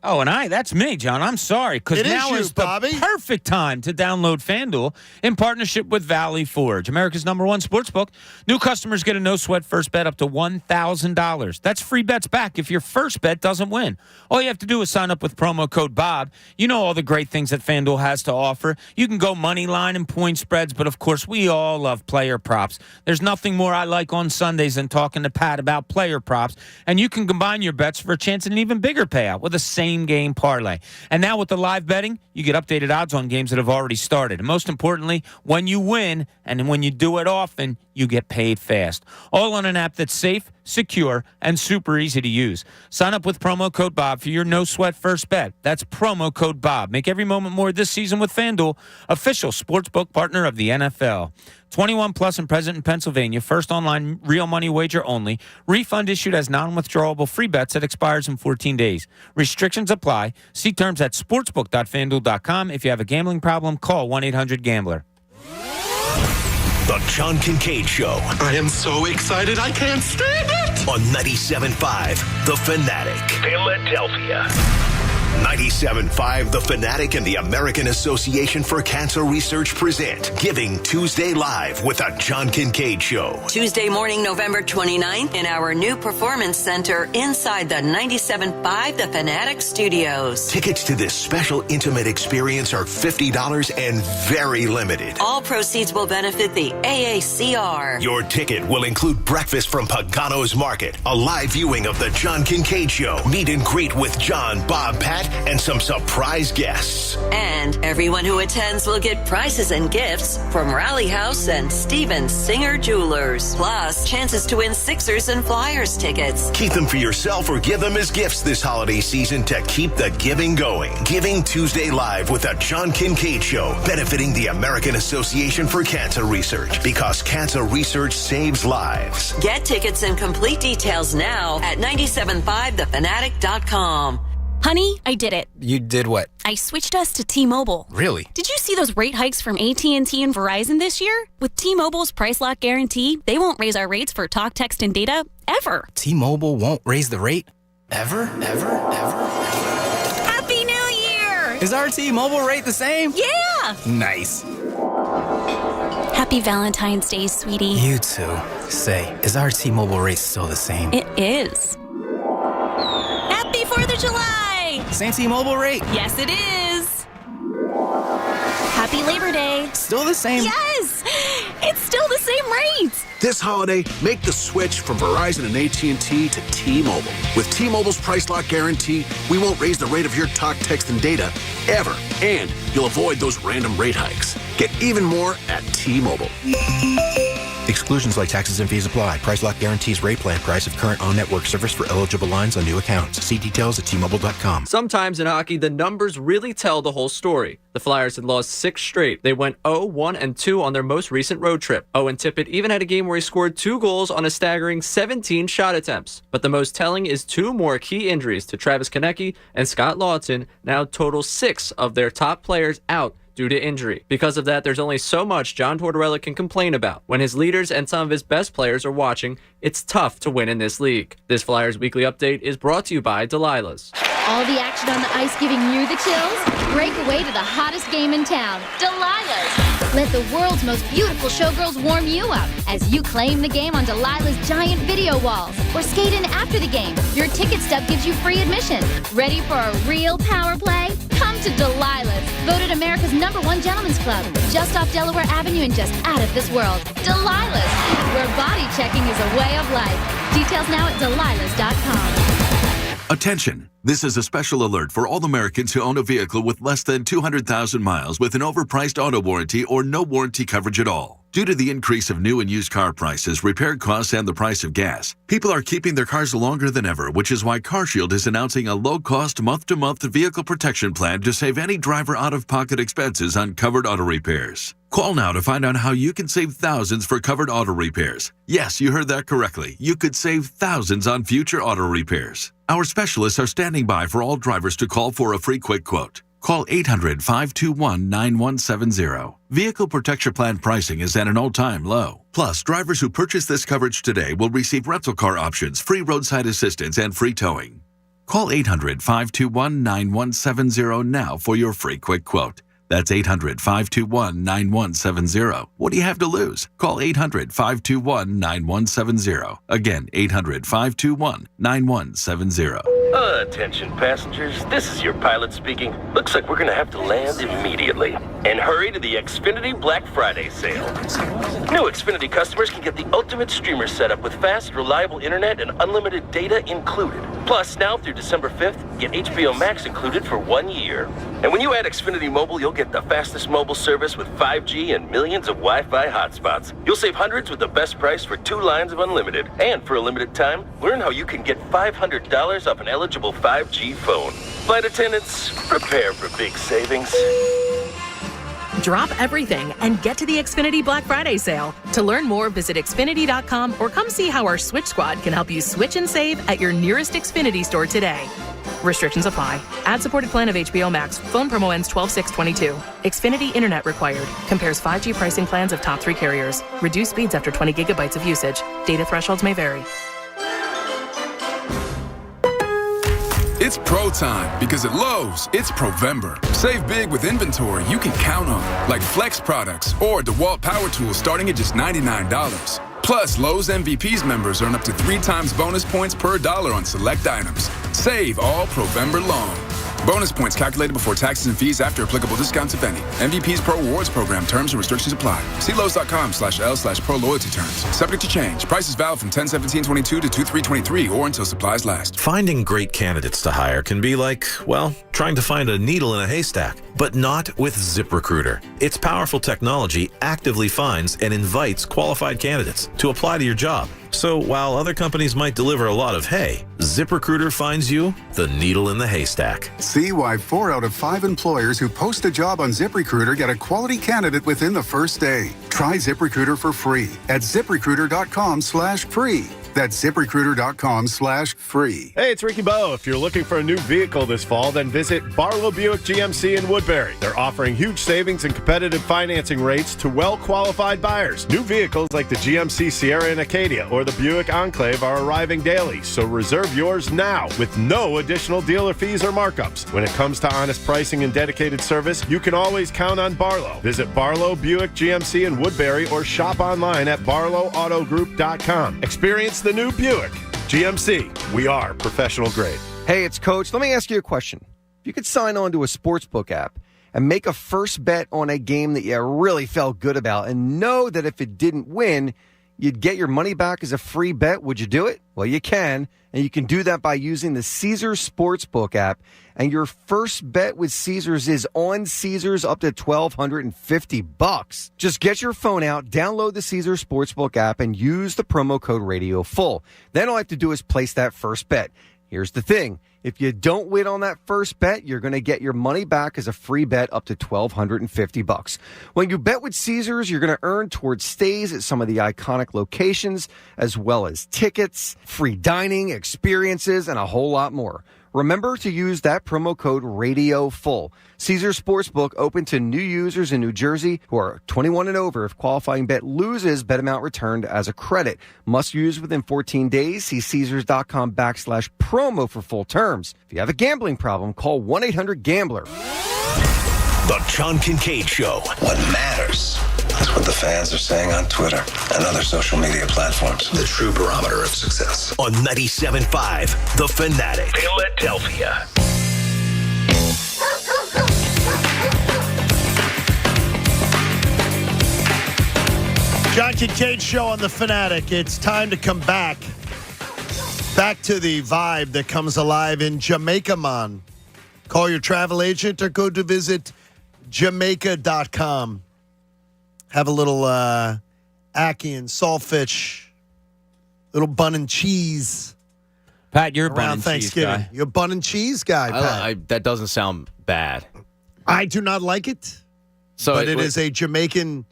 Oh, and that's me, John. I'm sorry, because now is the perfect time to download FanDuel in partnership with Valley Forge, America's #1 sportsbook. New customers get a no-sweat first bet up to $1,000. That's free bets back if your first bet doesn't win. All you have to do is sign up with promo code Bob. You know all the great things that FanDuel has to offer. You can go money line and point spreads, but of course we all love player props. There's nothing more I like on Sundays than talking to Pat about player props, and you can combine your bets for a chance at an even bigger payout with a same-game parlay. And now with the live betting, you get updated odds on games that have already started. And most importantly, when you win, and when you do it often, you get paid fast. All on an app that's safe, secure, and super easy to use. Sign up with promo code Bob for your no-sweat first bet. That's promo code Bob. Make every moment more this season with FanDuel, official sportsbook partner of the NFL. 21 plus and present in Pennsylvania. First online real money wager only. Refund issued as non-withdrawable free bets that expires in 14 days. Restrictions apply. See terms at sportsbook.fanduel.com. If you have a gambling problem, call 1-800-GAMBLER. The John Kincade Show. I am so excited I can't stand it. On 97.5 The Fanatic. Philadelphia. 97.5 The Fanatic and the American Association for Cancer Research present Giving Tuesday Live with the John Kincade Show. Tuesday morning, November 29th, in our new performance center inside the 97.5 The Fanatic studios. Tickets to this special intimate experience are $50 and very limited. All proceeds will benefit the AACR. Your ticket will include breakfast from Pagano's Market, a live viewing of the John Kincade Show, meet and greet with John, Bob, Pat, and some surprise guests. And everyone who attends will get prizes and gifts from Rally House and Steven Singer Jewelers. Plus, chances to win Sixers and Flyers tickets. Keep them for yourself or give them as gifts this holiday season to keep the giving going. Giving Tuesday Live with the John Kincade Show, benefiting the American Association for Cancer Research, because cancer research saves lives. Get tickets and complete details now at 975thefanatic.com. Honey, I did it. You did what? I switched us to T-Mobile. Really? Did you see those rate hikes from AT&T and Verizon this year? With T-Mobile's Price Lock Guarantee, they won't raise our rates for talk, text, and data ever. T-Mobile won't raise the rate? Ever? Happy New Year! Is our T-Mobile rate the same? Yeah! Nice. Happy Valentine's Day, sweetie. You too. Say, is our T-Mobile rate still the same? It is. Happy 4th of July! Same T-Mobile rate? Yes, it is. Happy Labor Day. Still the same? Yes! It's still the same rate. This holiday, make the switch from Verizon and AT&T to T-Mobile. With T-Mobile's Price Lock Guarantee, we won't raise the rate of your talk, text, and data ever. And you'll avoid those random rate hikes. Get even more at T-Mobile. Exclusions like taxes and fees apply. Price Lock guarantees rate plan price of current on-network service for eligible lines on new accounts. See details at T-Mobile.com. Sometimes in hockey, the numbers really tell the whole story. The Flyers had lost 6 straight. They went 0-1-2 on their most recent road trip. Owen Tippett even had a game where he scored 2 goals on a staggering 17 shot attempts. But the most telling is 2 more key injuries to Travis Konecny and Scott Lawton, now total 6 of their top players out due to injury. Because of that, there's only so much John Tortorella can complain about. When his leaders and some of his best players are watching, it's tough to win in this league. This Flyers Weekly Update is brought to you by Delilah's. All the action on the ice giving you the chills? Break away to the hottest game in town, Delilah's. Let the world's most beautiful showgirls warm you up as you claim the game on Delilah's giant video walls or skate in after the game. Your ticket stub gives you free admission. Ready for a real power play? Come to Delilah's, voted America's #1 gentleman's club, just off Delaware Avenue and just out of this world. Delilah's, where body checking is a way of life. Details now at delilahs.com. Attention! This is a special alert for all Americans who own a vehicle with less than 200,000 miles with an overpriced auto warranty or no warranty coverage at all. Due to the increase of new and used car prices, repair costs, and the price of gas, people are keeping their cars longer than ever, which is why CarShield is announcing a low-cost month-to-month vehicle protection plan to save any driver out-of-pocket expenses on covered auto repairs. Call now to find out how you can save thousands for covered auto repairs. Yes, you heard that correctly. You could save thousands on future auto repairs. Our specialists are standing by for all drivers to call for a free quick quote. Call 800-521-9170. Vehicle Protection Plan pricing is at an all-time low. Plus, drivers who purchase this coverage today will receive rental car options, free roadside assistance, and free towing. Call 800-521-9170 now for your free quick quote. That's 800-521-9170. What do you have to lose? Call 800-521-9170. Again, 800-521-9170. Attention passengers, this is your pilot speaking. Looks like we're going to have to land immediately. And hurry to the Xfinity Black Friday sale. New Xfinity customers can get the ultimate streamer setup with fast, reliable internet and unlimited data included. Plus, now through December 5th, get HBO Max included for 1 year. And when you add Xfinity Mobile, you'll get the fastest mobile service with 5G and millions of Wi-Fi hotspots. You'll save hundreds with the best price for 2 lines of unlimited. And for a limited time, learn how you can get $500 off an eligible 5G phone. Flight attendants, prepare for big savings. Drop everything and get to the Xfinity Black Friday sale. To learn more, visit Xfinity.com or come see how our Switch Squad can help you switch and save at your nearest Xfinity store today. Restrictions apply. Ad-supported plan of HBO Max. Phone promo ends 12/6/22. Xfinity Internet required. Compares 5G pricing plans of top 3 carriers. Reduced speeds after 20 gigabytes of usage. Data thresholds may vary. It's pro time because at Lowe's, it's Provember. Save big with inventory you can count on, like Flex products or DeWalt power tools starting at just $99. Plus, Lowe's MVPs members earn up to 3 times bonus points per dollar on select items. Save all Provember long. Bonus points calculated before taxes and fees after applicable discounts, if any. MVP's Pro Rewards Program. Terms and restrictions apply. See Lowe's.com/L/Pro Loyalty Terms. Subject to change. Prices valid from 10/17/22 to 2/3/23 or until supplies last. Finding great candidates to hire can be like, well, trying to find a needle in a haystack. But not with ZipRecruiter. Its powerful technology actively finds and invites qualified candidates to apply to your job. So while other companies might deliver a lot of hay, ZipRecruiter finds you the needle in the haystack. See why 4 out of 5 employers who post a job on ZipRecruiter get a quality candidate within the first day. Try ZipRecruiter for free at ZipRecruiter.com/free. That's ZipRecruiter.com/free. Hey, it's Ricky Bo. If you're looking for a new vehicle this fall, then visit Barlow Buick GMC in Woodbury. They're offering huge savings and competitive financing rates to well-qualified buyers. New vehicles like the GMC Sierra and Acadia or the Buick Enclave are arriving daily, so reserve yours now with no additional dealer fees or markups. When it comes to honest pricing and dedicated service, you can always count on Barlow. Visit Barlow Buick GMC in Woodbury or shop online at barlowautogroup.com. Experience the new Buick GMC. We are professional grade. Hey, it's Coach. Let me ask you a question. If you could sign on to a sportsbook app and make a first bet on a game that you really felt good about and know that if it didn't win, you'd get your money back as a free bet, would you do it? Well, you can, and you can do that by using the Caesars Sportsbook app. And your first bet with Caesars is on Caesars up to $1,250. Just get your phone out, download the Caesars Sportsbook app, and use the promo code RadioFull. Then all you have to do is place that first bet. Here's the thing. If you don't win on that first bet, you're going to get your money back as a free bet up to $1,250. When you bet with Caesars, you're going to earn towards stays at some of the iconic locations, as well as tickets, free dining, experiences, and a whole lot more. Remember to use that promo code RadioFull. Caesars Sportsbook open to new users in New Jersey who are 21 and over. If qualifying bet loses, bet amount returned as a credit. Must use within 14 days. See Caesars.com/promo for full terms. If you have a gambling problem, call 1-800-GAMBLER. The John Kincade Show. What matters is what the fans are saying on Twitter and other social media platforms. The true barometer of success. On 97.5 The Fanatic. Philadelphia. John Kincade Show on The Fanatic. It's time to come back Back to the vibe that comes alive in Jamaica, man. Call your travel agent or go to visit Jamaica.com. Have a little ackee and saltfish, little bun and cheese. Pat, you're a bun around and Thanksgiving. cheese guy. You're a bun and cheese guy, Pat. That doesn't sound bad. I do not like it, but it is a Jamaican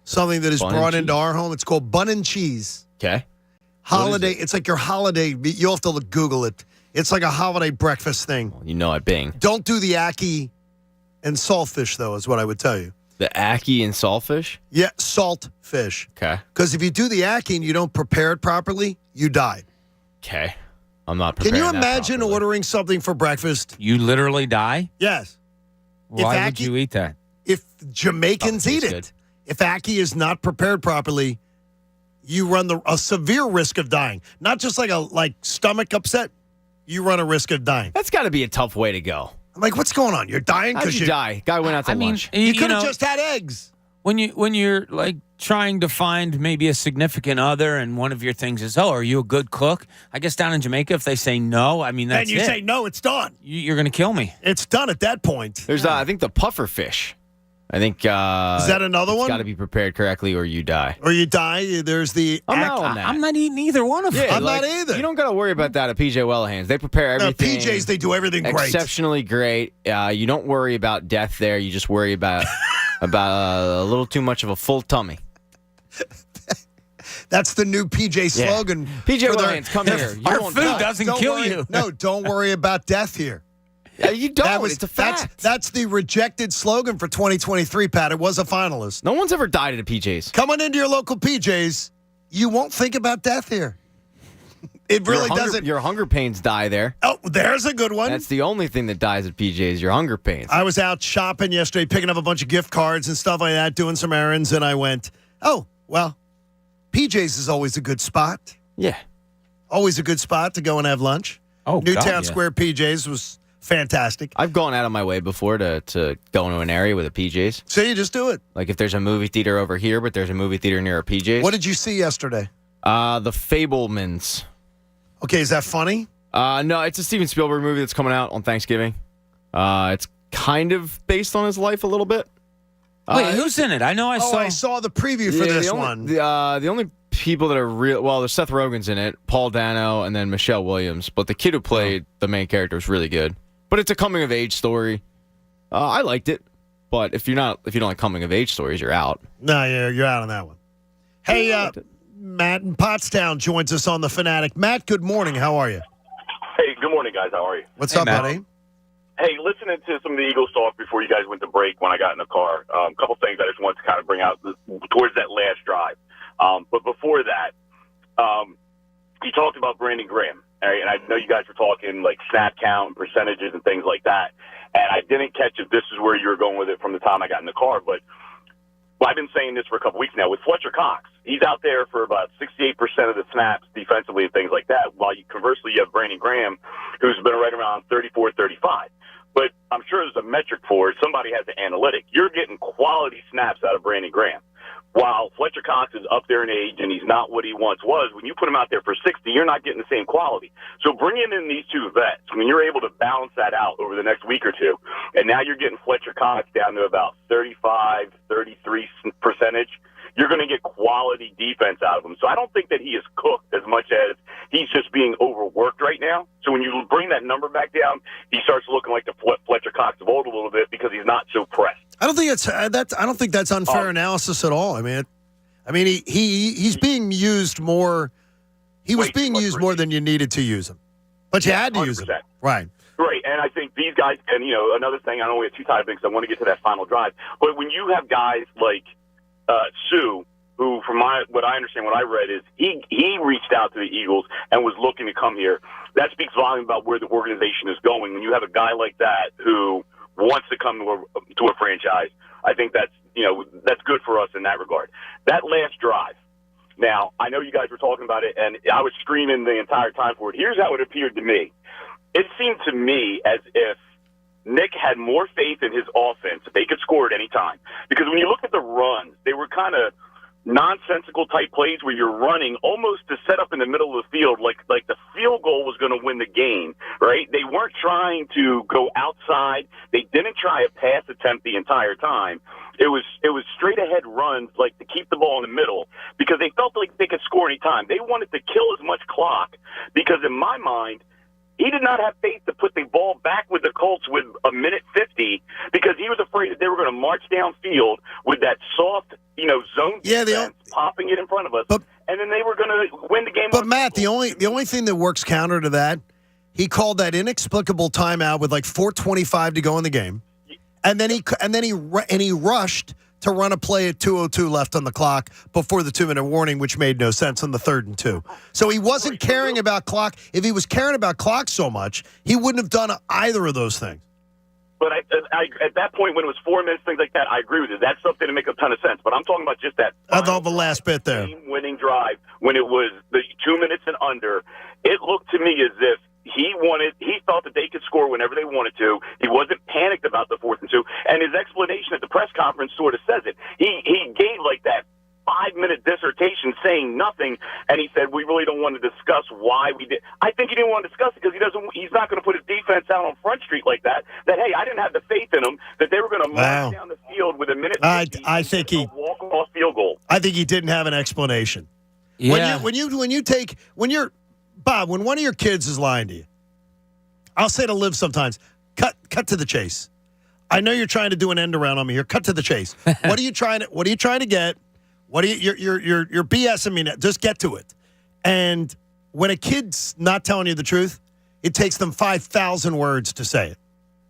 something that is brought into our home. It's called bun and cheese. Okay. Holiday. It's like your holiday. You'll have to Google it. It's like a holiday breakfast thing. Well, you know it being. Don't do the ackee and saltfish, though, is what I would tell you. The ackee and saltfish? Yeah, saltfish. Okay. Because if you do the ackee and you don't prepare it properly, you die. Okay. I'm not Can preparing you that imagine properly. ordering something for breakfast? You literally die? Yes. Why would you eat that? If Jamaicans eat it, good. if ackee is not prepared properly, you run a severe risk of dying. Not just like stomach upset. You run a risk of dying. That's got to be a tough way to go. I'm like, what's going on? You're dying How'd because you die? Guy went out to lunch. You could have just had eggs. When you're like trying to find maybe a significant other, and one of your things is, oh, are you a good cook? I guess down in Jamaica, if they say no, I mean that's and you say no, it's done. You're going to kill me. It's done at that point. There's, I think, the puffer fish. I think. Is that another one? It's got to be prepared correctly, or you die. Or you die. There's the. I'm not eating either one of them. Yeah, I'm not either. You don't got to worry about that at PJ Wellahan's. They prepare everything. PJs, they do everything great. Exceptionally great. You don't worry about death there. You just worry about a little too much of a full tummy. That's the new PJ slogan. PJ Wellahan's, come here. Our food doesn't kill you. No, don't worry about death here. You don't. It's a fact. That's the rejected slogan for 2023, Pat. It was a finalist. No one's ever died at a PJ's. Coming into your local PJ's, you won't think about death here. It really doesn't. Your hunger pains die there. Oh, there's a good one. That's the only thing that dies at PJ's, your hunger pains. I was out shopping yesterday, picking up a bunch of gift cards and stuff like that, doing some errands, and I went, oh, well, PJ's is always a good spot. Yeah. Always a good spot to go and have lunch. Oh, Newtown Square PJ's was fantastic. I've gone out of my way before to go into an area with a PJ's. So you just do it. Like if there's a movie theater over here, but there's a movie theater near a PJ's. What did you see yesterday? The Fablemans. Okay, is that funny? No, it's a Steven Spielberg movie that's coming out on Thanksgiving. It's kind of based on his life a little bit. Wait, who's in it? I know I saw the preview for this one. The only people that are real, well, there's Seth Rogen's in it, Paul Dano, and then Michelle Williams. But the kid who played the main character is really good. But it's a coming of age story. I liked it, but if you don't like coming of age stories, you're out. No, you're out on that one. Hey, Matt in Pottstown joins us on the Fanatic. Matt, good morning. How are you? Hey, good morning, guys. How are you? What's up, Matt. buddy? Hey, listening to some of the Eagles talk before you guys went to break when I got in the car, a couple things I just wanted to kind of bring out towards that last drive. But before that, you talked about Brandon Graham, right? And I know you guys were talking like snap count and percentages and things like that. And I didn't catch if this is where you were going with it from the time I got in the car, but I've been saying this for a couple weeks now with Fletcher Cox. He's out there for about 68% of the snaps defensively and things like that, while conversely you have Brandon Graham, who's been right around 34, 35. But I'm sure there's a metric for it. Somebody has the analytic. You're getting quality snaps out of Brandon Graham. While Fletcher Cox is up there in age and he's not what he once was, when you put him out there for 60, you're not getting the same quality. So bringing in these two vets, when you're able to balance that out over the next week or two, and now you're getting Fletcher Cox down to about 35, 33%, you're going to get quality defense out of him. So I don't think that he is cooked as much as he's just being overworked right now. So when you bring that number back down, he starts looking like the Fletcher Cox of old a little bit because he's not so pressed. I don't think that's unfair analysis at all. I mean, he's being used more. He was being used more than you needed to use him, but you had to 100%. Use him, right? Right, and I think these guys, and another thing, I know we have two topics. I want to get to that final drive, but when you have guys like Sue, who, from what I understand, what I read is he reached out to the Eagles and was looking to come here. That speaks volume about where the organization is going. When you have a guy like that who wants to come to a franchise, I think that's good for us in that regard. That last drive. Now, I know you guys were talking about it, and I was screaming the entire time for it. Here's how it appeared to me. It seemed to me as if Nick had more faith in his offense that they could score at any time. Because when you look at the runs, they were kind of nonsensical type plays where you're running almost to set up in the middle of the field, like the field goal was going to win the game, right? They weren't trying to go outside. They didn't try a pass attempt the entire time. It was straight ahead runs, like to keep the ball in the middle, because they felt like they could score any time. They wanted to kill as much clock because, in my mind, he did not have faith to put the ball back with the Colts with a minute 50 because he was afraid that they were going to march downfield with that soft, zone defense, popping it in front of us, and then they were going to win the game. But Matt, the only thing that works counter to that, he called that inexplicable timeout with like 4:25 to go in the game, and then he rushed to run a play at 2:02 left on the clock before the 2-minute warning, which made no sense on the 3rd and 2. So he wasn't caring about clock. If he was caring about clock so much, he wouldn't have done either of those things. But I, at that point, when it was 4 minutes, things like that, I agree with you. That's something to make a ton of sense. But I'm talking about just that the last bit there. Game-winning drive when it was the 2 minutes and under. It looked to me as if he thought that they could score whenever they wanted to. He wasn't panicked about the 4th and 2. And his explanation at the press conference sort of says it. He gave like that 5-minute dissertation saying nothing, and he said, we really don't want to discuss why we did. I think he didn't want to discuss it because he's not going to put his defense out on Front Street like that, hey, I didn't have the faith in him that they were going to march down the field with a minute 50 I think he walk-off field goal. I think he didn't have an explanation. Yeah. When one of your kids is lying to you, I'll say to Liv sometimes, cut to the chase. I know you're trying to do an end around on me here. Cut to the chase. What are you trying to get? What are you're BSing me now. Just get to it. And when a kid's not telling you the truth, it takes them 5,000 words to say it.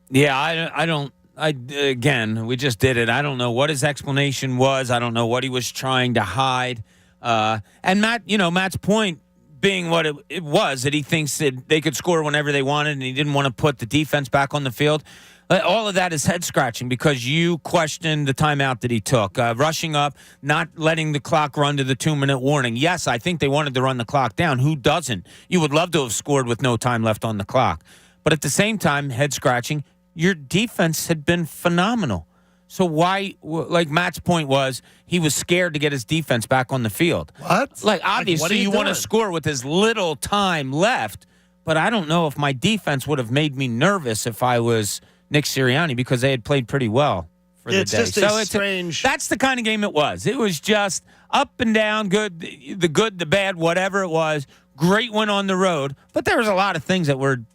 Yeah, again, we just did it. I don't know what his explanation was. I don't know what he was trying to hide. And Matt's point being what it was, that he thinks that they could score whenever they wanted and he didn't want to put the defense back on the field. All of that is head-scratching because you question the timeout that he took. Rushing up, not letting the clock run to the 2-minute warning. Yes, I think they wanted to run the clock down. Who doesn't? You would love to have scored with no time left on the clock. But at the same time, head-scratching, your defense had been phenomenal. So why, like Matt's point was, he was scared to get his defense back on the field. What? Like, obviously, you want to score with as little time left, but I don't know if my defense would have made me nervous if I was Nick Sirianni because they had played pretty well for the day. It's strange. That's the kind of game it was. It was just up and down, good, the bad, whatever it was. Great win on the road, but there was a lot of things that were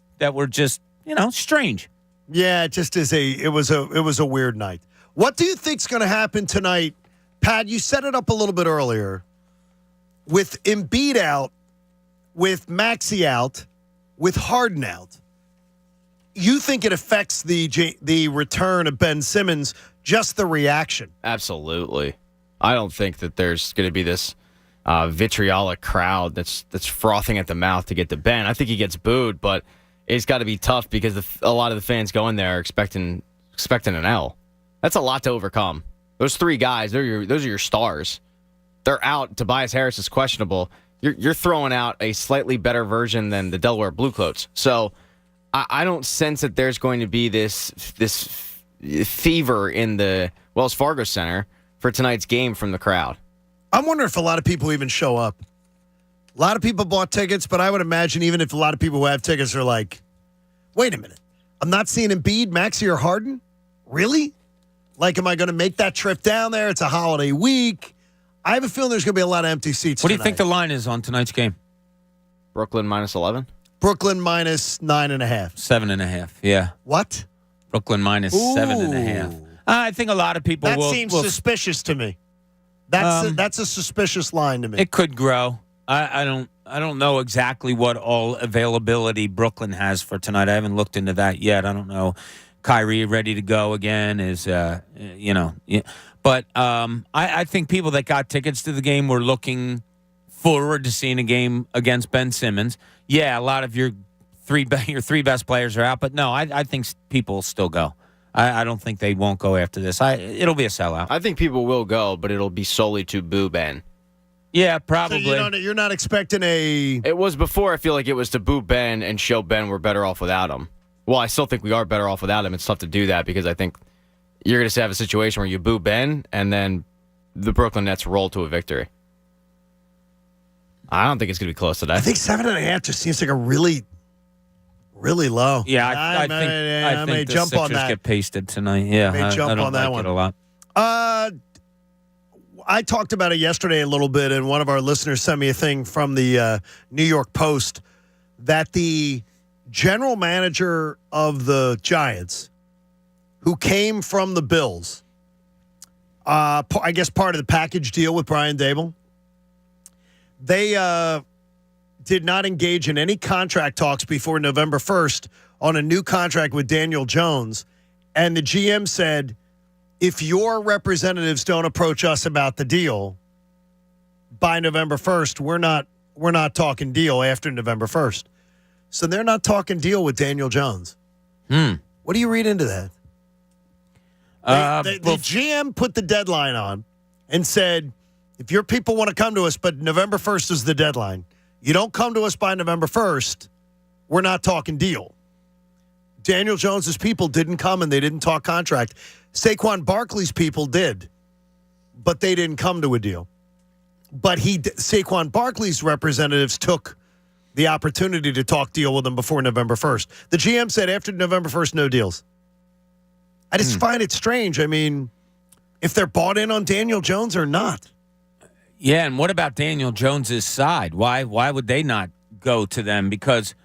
just strange. Yeah, it was a weird night. What do you think's going to happen tonight, Pat? You set it up a little bit earlier with Embiid out, with Maxey out, with Harden out. You think it affects the return of Ben Simmons, just the reaction? Absolutely. I don't think that there's going to be this vitriolic crowd that's frothing at the mouth to get to Ben. I think he gets booed, but it's got to be tough because a lot of the fans going there are expecting an L. That's a lot to overcome. Those three guys, those are your stars. They're out. Tobias Harris is questionable. You're throwing out a slightly better version than the Delaware Bluecoats. So I don't sense that there's going to be this fever in the Wells Fargo Center for tonight's game from the crowd. I'm wondering if a lot of people even show up. A lot of people bought tickets, but I would imagine even if a lot of people who have tickets are like, wait a minute, I'm not seeing Embiid, Maxey, or Harden? Really? Like, am I going to make that trip down there? It's a holiday week. I have a feeling there's going to be a lot of empty seats What do you think the line is on tonight's game? Brooklyn minus 11? Brooklyn minus 9.5. 7.5, yeah. What? Brooklyn minus 7.5. I think a lot of people that will... That seems suspicious to me. That's a suspicious line to me. It could grow. I don't know exactly what all availability Brooklyn has for tonight. I haven't looked into that yet. I don't know. Kyrie ready to go again is, But I think people that got tickets to the game were looking forward to seeing a game against Ben Simmons. Yeah, a lot of your three best players are out, but no, I think people still go. I don't think they won't go after this. It'll be a sellout. I think people will go, but it'll be solely to boo Ben. Yeah, probably. So you're not expecting a... It was before, I feel like it was to boo Ben and show Ben we're better off without him. Well, I still think we are better off without him. It's tough to do that because I think you're going to have a situation where you boo Ben and then the Brooklyn Nets roll to a victory. I don't think it's going to be close to that. I think 7.5 just seems like a really low. Yeah, I think the jump Sixers on that. get pasted tonight. Yeah, May jump I don't on that like one it a lot. I talked about it yesterday a little bit, and one of our listeners sent me a thing from the New York Post that the general manager of the Giants, who came from the Bills, I guess part of the package deal with Brian Dable, they did not engage in any contract talks before November 1st on a new contract with Daniel Jones. And the GM said, if your representatives don't approach us about the deal by November 1st, we're not talking deal after November 1st. So they're not talking deal with Daniel Jones. What do you read into that? The GM put the deadline on and said, if your people want to come to us, but November 1st is the deadline, you don't come to us by November 1st, we're not talking deal. Daniel Jones's people didn't come and they didn't talk contract. Saquon Barkley's people did, but they didn't come to a deal. But Saquon Barkley's representatives took the opportunity to talk deal with him before November 1st. The GM said after November 1st, no deals. I just find it strange. I mean, if they're bought in on Daniel Jones or not. Yeah, and what about Daniel Jones's side? Why would they not go to them? Because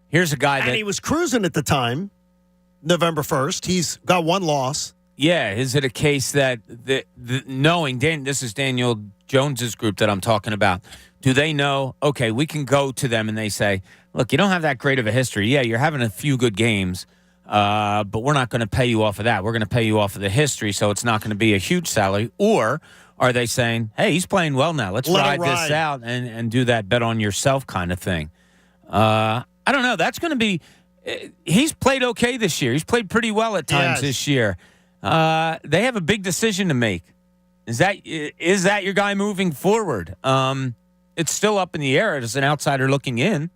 here's a guy that... And he was cruising at the time, November 1st. He's got one loss. Yeah, is it a case that knowing this is Daniel Jones's group that I'm talking about, do they know, okay, we can go to them and they say, look, you don't have that great of a history. Yeah, you're having a few good games, but we're not going to pay you off of that. We're going to pay you off of the history, so it's not going to be a huge salary. Or are they saying, hey, he's playing well now. Let's ride this out and do that bet on yourself kind of thing. I don't know. That's going to be he's played okay this year. He's played pretty well at times this year. They have a big decision to make. Is that your guy moving forward? It's still up in the air as an outsider looking in.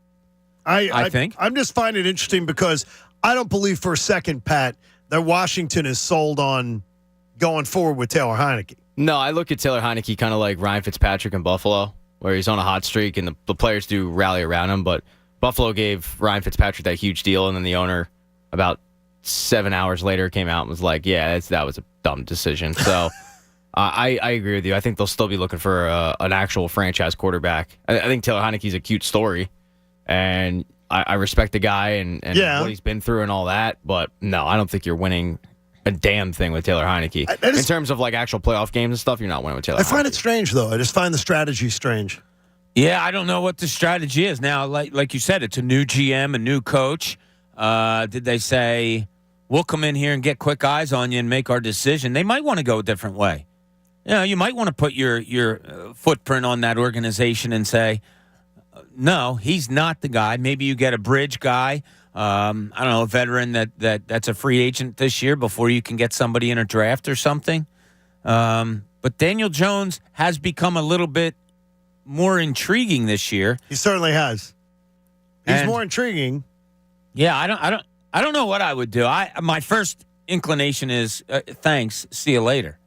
I think. I'm just finding it interesting because I don't believe for a second, Pat, that Washington is sold on going forward with Taylor Heineke. No, I look at Taylor Heineke kind of like Ryan Fitzpatrick in Buffalo, where he's on a hot streak and the players do rally around him. But Buffalo gave Ryan Fitzpatrick that huge deal, and then the owner about 7 hours later came out and was like, yeah, that was a dumb decision. So I agree with you. I think they'll still be looking for an actual franchise quarterback. I think Taylor Heineke's a cute story, and I respect the guy and what he's been through and all that. But no, I don't think you're winning a damn thing with Taylor Heineke. In terms of like actual playoff games and stuff, you're not winning with Taylor Heineke. I find it strange, though. I just find the strategy strange. Yeah, I don't know what the strategy is. Now, like you said, it's a new GM, a new coach. Did they say, we'll come in here and get quick eyes on you and make our decision? They might want to go a different way. You know, you might want to put your footprint on that organization and say, no, he's not the guy. Maybe you get a bridge guy. I don't know, a veteran that's a free agent this year before you can get somebody in a draft or something. But Daniel Jones has become a little bit more intriguing this year. He certainly has. He's more intriguing. Yeah, I don't know what I would do. My first inclination is thanks, see you later,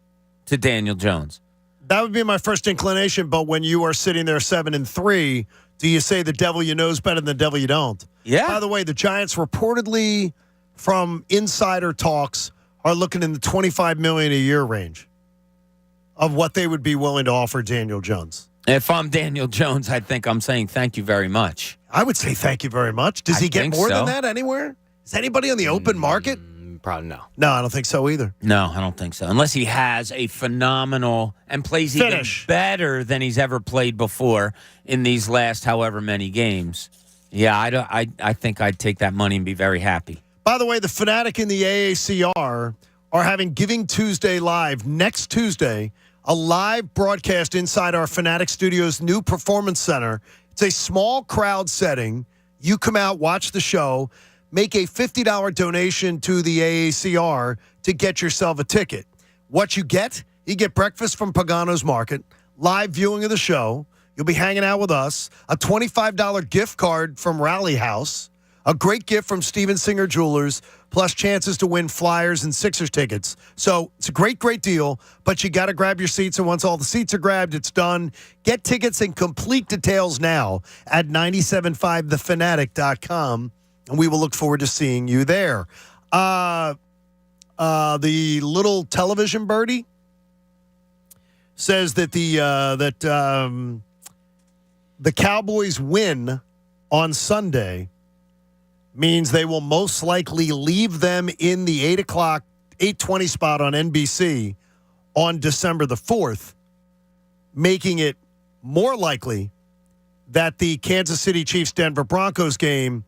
to Daniel Jones. That would be my first inclination. But when you are sitting there 7-3, do you say the devil you know is better than the devil you don't? Yeah. By the way, the Giants reportedly, from insider talks, are looking in the $25 million a year range of what they would be willing to offer Daniel Jones. If I'm Daniel Jones, I think I'm saying thank you very much. I would say thank you very much. Does he get more than that anywhere? Is anybody on the open market? Probably no. No, I don't think so either. No, I don't think so. Unless he has a phenomenal and plays even better than he's ever played before in these last however many games. Yeah, I think I'd take that money and be very happy. By the way, the Fanatic and the AACR are having Giving Tuesday live next Tuesday, a live broadcast inside our Fanatic Studios new performance center. It's a small crowd setting. You come out, watch the show, make a $50 donation to the AACR to get yourself a ticket. What you get breakfast from Pagano's Market, live viewing of the show. You'll be hanging out with us, a $25 gift card from Rally House, A great gift from Steven Singer Jewelers, plus chances to win Flyers and Sixers tickets. So it's a great, great deal, but you got to grab your seats, and once all the seats are grabbed, it's done. Get tickets and complete details now at 97.5thefanatic.com, and we will look forward to seeing you there. The little television birdie says that the Cowboys win on Sunday means they will most likely leave them in the 8:20 spot on NBC on December the 4th, making it more likely that the Kansas City Chiefs-Denver Broncos game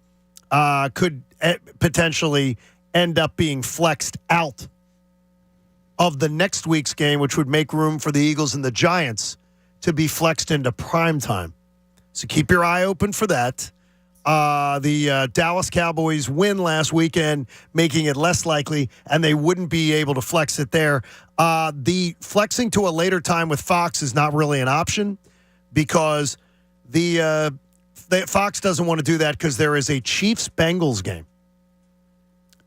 could potentially end up being flexed out of the next week's game, which would make room for the Eagles and the Giants to be flexed into prime time. So keep your eye open for that. The Dallas Cowboys win last weekend, making it less likely, and they wouldn't be able to flex it there. The flexing to a later time with Fox is not really an option because the Fox doesn't want to do that because there is a Chiefs-Bengals game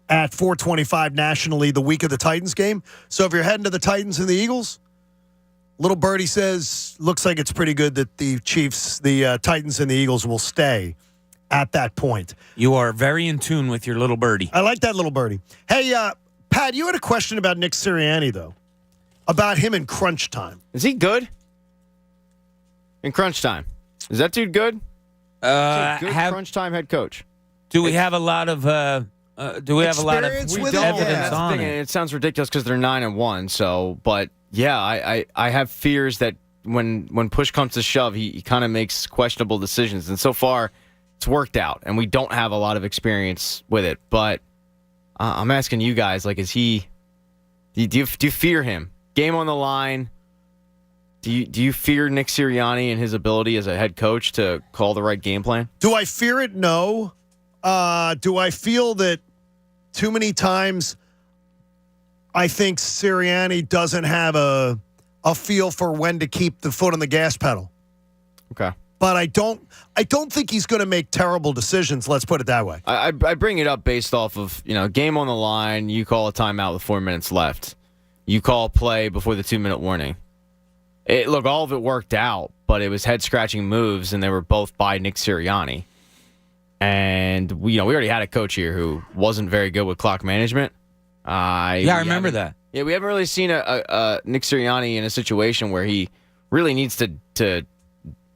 at 4:25 nationally the week of the Titans game. So if you're heading to the Titans and the Eagles, Little Birdie says, looks like it's pretty good that the Titans and the Eagles will stay at that point. You are very in tune with your Little Birdie. I like that Little Birdie. Hey, Pat, you had a question about Nick Sirianni, though, about him in crunch time. Is he good? In crunch time. Is that dude good? Good crunch time head coach. Do we have a lot of evidence on it? It sounds ridiculous because they're 9-1. So, but yeah, I have fears that when push comes to shove, he kind of makes questionable decisions, and so far it's worked out, and we don't have a lot of experience with it. But I'm asking you guys, like, is he? Do you fear him? Game on the line. Do you fear Nick Sirianni and his ability as a head coach to call the right game plan? Do I fear it? No. Do I feel that too many times I think Sirianni doesn't have a feel for when to keep the foot on the gas pedal? Okay. But I don't think he's going to make terrible decisions, let's put it that way. I bring it up based off of, game on the line, you call a timeout with 4 minutes left. You call a play before the 2-minute warning. Look, all of it worked out, but it was head-scratching moves, and they were both by Nick Sirianni. And we already had a coach here who wasn't very good with clock management. I remember that. Yeah, we haven't really seen a Nick Sirianni in a situation where he really needs to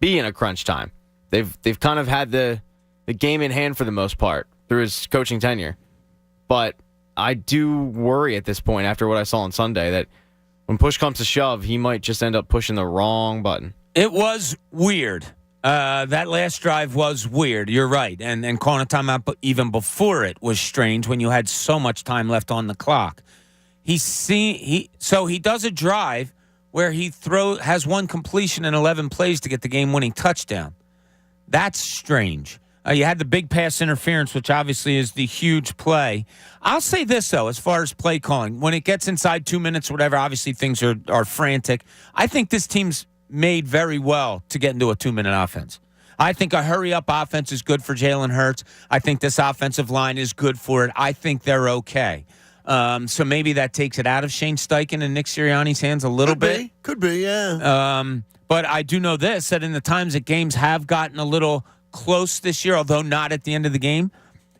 be in a crunch time. They've kind of had the game in hand for the most part through his coaching tenure. But I do worry at this point, after what I saw on Sunday, that when push comes to shove, he might just end up pushing the wrong button. It was weird. That last drive was weird. You're right. And calling a timeout even before it was strange when you had so much time left on the clock. So he does a drive where he has one completion in 11 plays to get the game-winning touchdown. That's strange. You had the big pass interference, which obviously is the huge play. I'll say this, though, as far as play calling. When it gets inside 2 minutes or whatever, obviously things are frantic. I think this team's made very well to get into a 2-minute offense. I think a hurry-up offense is good for Jalen Hurts. I think this offensive line is good for it. I think they're okay. So maybe that takes it out of Shane Steichen and Nick Sirianni's hands a little bit. Could be, yeah. But I do know this, that in the times that games have gotten a little close this year, although not at the end of the game,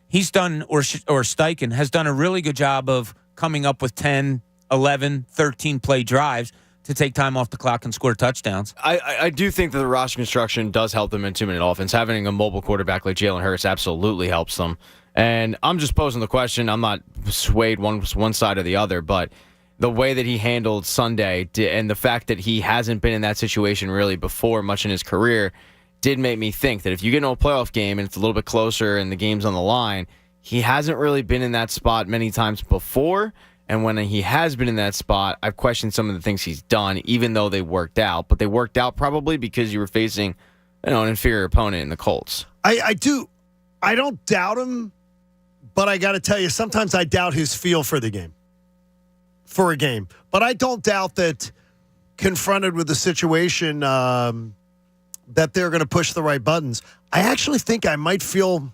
he's done, or Steichen has done a really good job of coming up with 10, 11, 13 play drives to take time off the clock and score touchdowns. I do think that the roster construction does help them in 2-minute offense. Having a mobile quarterback like Jalen Hurts absolutely helps them. And I'm just posing the question. I'm not swayed one side or the other, but the way that he handled Sunday and the fact that he hasn't been in that situation really before much in his career did make me think that if you get into a playoff game and it's a little bit closer and the game's on the line, he hasn't really been in that spot many times before. And when he has been in that spot, I've questioned some of the things he's done, even though they worked out. But they worked out probably because you were facing, an inferior opponent in the Colts. I don't doubt him, but I got to tell you, sometimes I doubt his feel for the game, for a game. But I don't doubt that confronted with the situation that they're going to push the right buttons. I actually think I might feel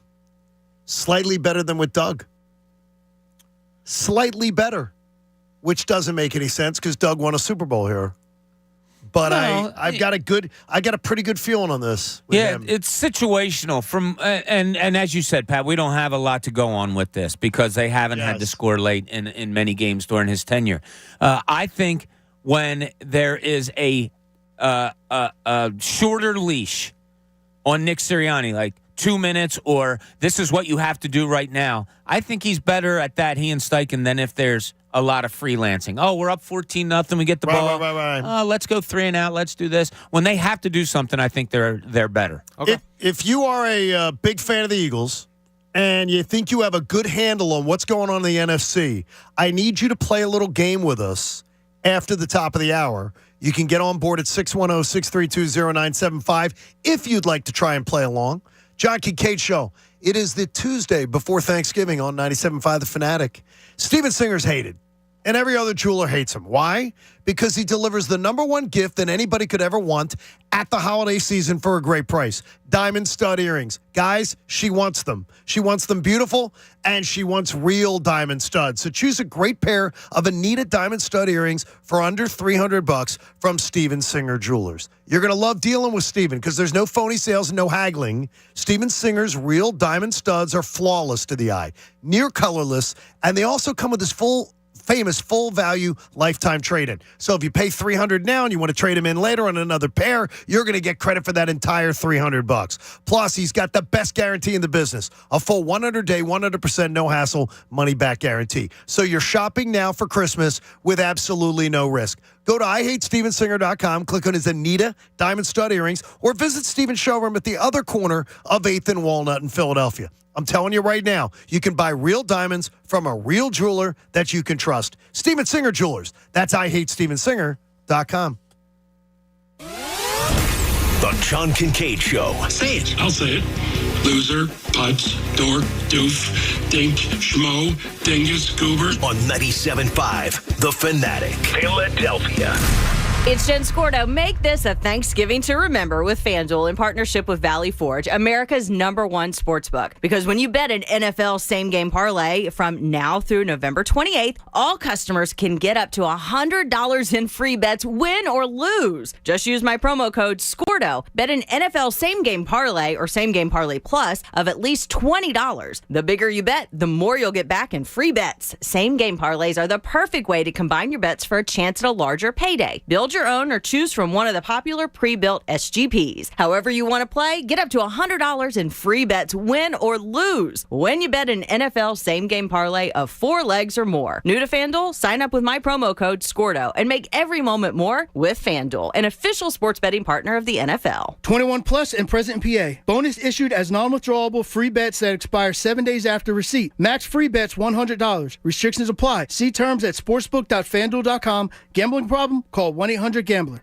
Slightly better than with Doug. Slightly better, which doesn't make any sense because Doug won a Super Bowl here. But I've got a pretty good feeling on this. With him. It's situational. And as you said, Pat, we don't have a lot to go on with this because they haven't had to score late in many games during his tenure. I think when there is a shorter leash on Nick Sirianni, like 2 minutes, or this is what you have to do right now, I think he's better at that, he and Steichen, than if there's a lot of freelancing. Oh, we're up 14-0. We get the ball. Right. Let's go 3 and out. Let's do this. When they have to do something, I think they're better. Okay. If you are a big fan of the Eagles and you think you have a good handle on what's going on in the NFC, I need you to play a little game with us after the top of the hour. You can get on board at 610-632-0975 if you'd like to try and play along. John Kincade Show. It is the Tuesday before Thanksgiving on 97.5 The Fanatic. Steven Singer's hated, and every other jeweler hates him. Why? Because he delivers the number one gift that anybody could ever want at the holiday season for a great price. Diamond stud earrings. Guys, she wants them. She wants them beautiful, and she wants real diamond studs. So choose a great pair of Anita diamond stud earrings for under $300 from Steven Singer Jewelers. You're going to love dealing with Steven because there's no phony sales and no haggling. Steven Singer's real diamond studs are flawless to the eye, near colorless, and they also come with this famous full value lifetime trade-in. So if you pay $300 now and you want to trade them in later on another pair, you're going to get credit for that entire $300. Plus, he's got the best guarantee in the business, a full 100-day, 100% no-hassle money-back guarantee. So you're shopping now for Christmas with absolutely no risk. Go to IHateStevenSinger.com, click on his Anita Diamond Stud Earrings, or visit Steven's showroom at the other corner of 8th and Walnut in Philadelphia. I'm telling you right now, you can buy real diamonds from a real jeweler that you can trust. Steven Singer Jewelers. That's IHateStevenSinger.com. The John Kincade Show. Say it. I'll say it. Loser, putz, dork, doof, dink, schmo, dingus, goober. On 97.5 The Fanatic. Philadelphia. It's Jen Scordo. Make this a Thanksgiving to remember with FanDuel in partnership with Valley Forge, America's #1 sportsbook. Because when you bet an NFL same-game parlay from now through November 28th, all customers can get up to $100 in free bets, win or lose. Just use my promo code SCORDO. Bet an NFL same-game parlay or same-game parlay plus of at least $20. The bigger you bet, the more you'll get back in free bets. Same-game parlays are the perfect way to combine your bets for a chance at a larger payday. Build your own or choose from one of the popular pre-built SGPs. However you want to play, get up to $100 in free bets, win or lose, when you bet an NFL same-game parlay of 4 legs or more. New to FanDuel? Sign up with my promo code SCORDO and make every moment more with FanDuel, an official sports betting partner of the NFL. 21 plus and present in PA. Bonus issued as non-withdrawable free bets that expire 7 days after receipt. Max free bets $100. Restrictions apply. See terms at sportsbook.fanduel.com. Gambling problem? Call 1-800-GAMBLER.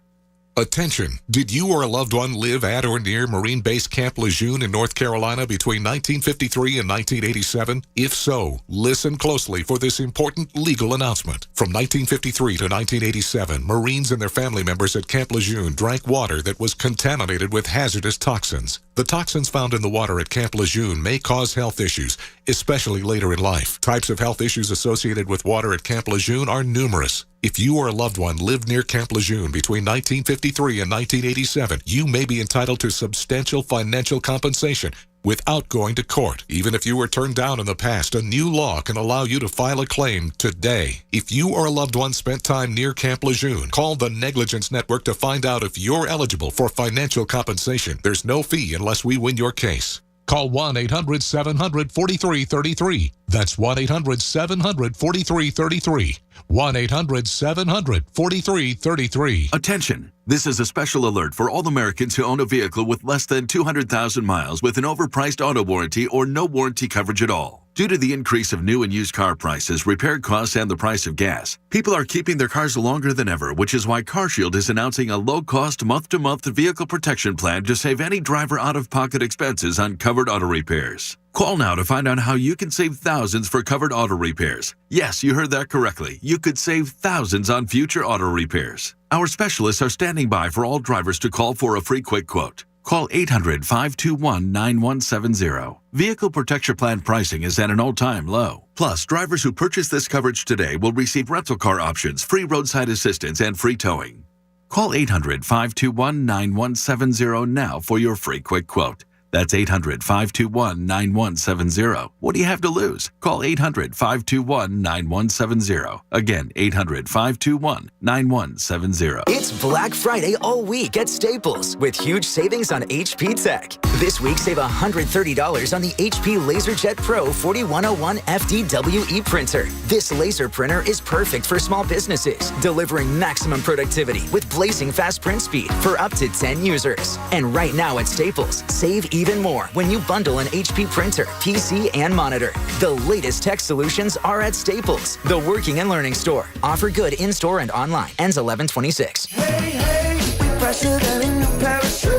Attention! Did you or a loved one live at or near Marine Base Camp Lejeune in North Carolina between 1953 and 1987? If so, listen closely for this important legal announcement. From 1953 to 1987, Marines and their family members at Camp Lejeune drank water that was contaminated with hazardous toxins. The toxins found in the water at Camp Lejeune may cause health issues, especially later in life. Types of health issues associated with water at Camp Lejeune are numerous. If you or a loved one lived near Camp Lejeune between 1953 and 1987, you may be entitled to substantial financial compensation without going to court. Even if you were turned down in the past, a new law can allow you to file a claim today. If you or a loved one spent time near Camp Lejeune, call the Negligence Network to find out if you're eligible for financial compensation. There's no fee unless we win your case. Call 1-800-700-4333. That's 1-800-700-4333. 1-800-700-4333. Attention! This is a special alert for all Americans who own a vehicle with less than 200,000 miles with an overpriced auto warranty or no warranty coverage at all. Due to the increase of new and used car prices, repair costs, and the price of gas, people are keeping their cars longer than ever, which is why CarShield is announcing a low-cost, month-to-month vehicle protection plan to save any driver out-of-pocket expenses on covered auto repairs. Call now to find out how you can save thousands for covered auto repairs. Yes, you heard that correctly. You could save thousands on future auto repairs. Our specialists are standing by for all drivers to call for a free quick quote. Call 800-521-9170. Vehicle Protection Plan pricing is at an all-time low. Plus, drivers who purchase this coverage today will receive rental car options, free roadside assistance, and free towing. Call 800-521-9170 now for your free quick quote. That's 800-521-9170. What do you have to lose? Call 800-521-9170. Again, 800-521-9170. It's Black Friday all week at Staples with huge savings on HP Tech. This week, save $130 on the HP LaserJet Pro 4101 FDWE printer. This laser printer is perfect for small businesses, delivering maximum productivity with blazing fast print speed for up to 10 users. And right now at Staples, save even more when you bundle an HP printer, PC, and monitor. The latest tech solutions are at Staples, the working and learning store. Offer good in-store and online. Ends 11/26.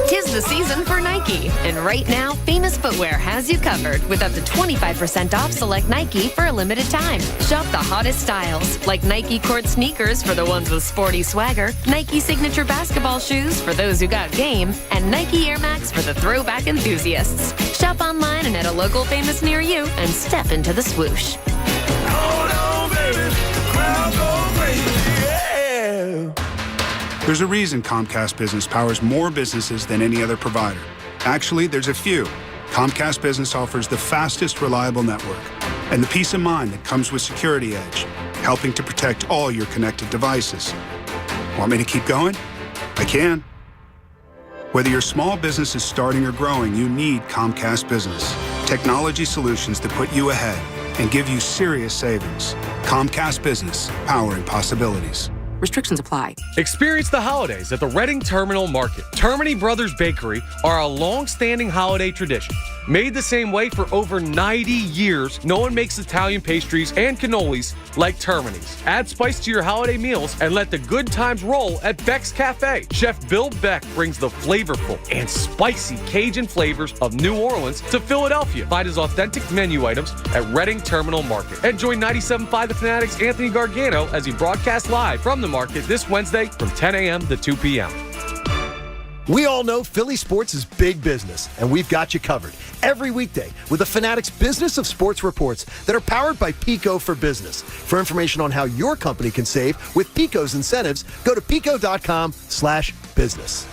Tis the season for Nike, and right now, Famous Footwear has you covered with up to 25% off select Nike for a limited time. Shop the hottest styles, like Nike Court sneakers for the ones with sporty swagger, Nike signature basketball shoes for those who got game, and Nike Air Max for the throwback enthusiasts. Shop online and at a local Famous near you, and step into the swoosh. There's a reason Comcast Business powers more businesses than any other provider. Actually, there's a few. Comcast Business offers the fastest, reliable network and the peace of mind that comes with Security Edge, helping to protect all your connected devices. Want me to keep going? I can. Whether your small business is starting or growing, you need Comcast Business. Technology solutions that put you ahead and give you serious savings. Comcast Business, powering possibilities. Restrictions apply. Experience the holidays at the Reading Terminal Market. Termini Brothers Bakery are a long-standing holiday tradition. Made the same way for over 90 years, no one makes Italian pastries and cannolis like Termini's. Add spice to your holiday meals and let the good times roll at Beck's Cafe. Chef Bill Beck brings the flavorful and spicy Cajun flavors of New Orleans to Philadelphia. Find his authentic menu items at Reading Terminal Market. And join 97.5 The Fanatic's Anthony Gargano as he broadcasts live from the market this Wednesday from 10 a.m. to 2 p.m. We all know Philly sports is big business, and we've got you covered every weekday with the Fanatic's Business of Sports reports that are powered by Pico for Business. For information on how your company can save with Pico's incentives, go to pico.com/business.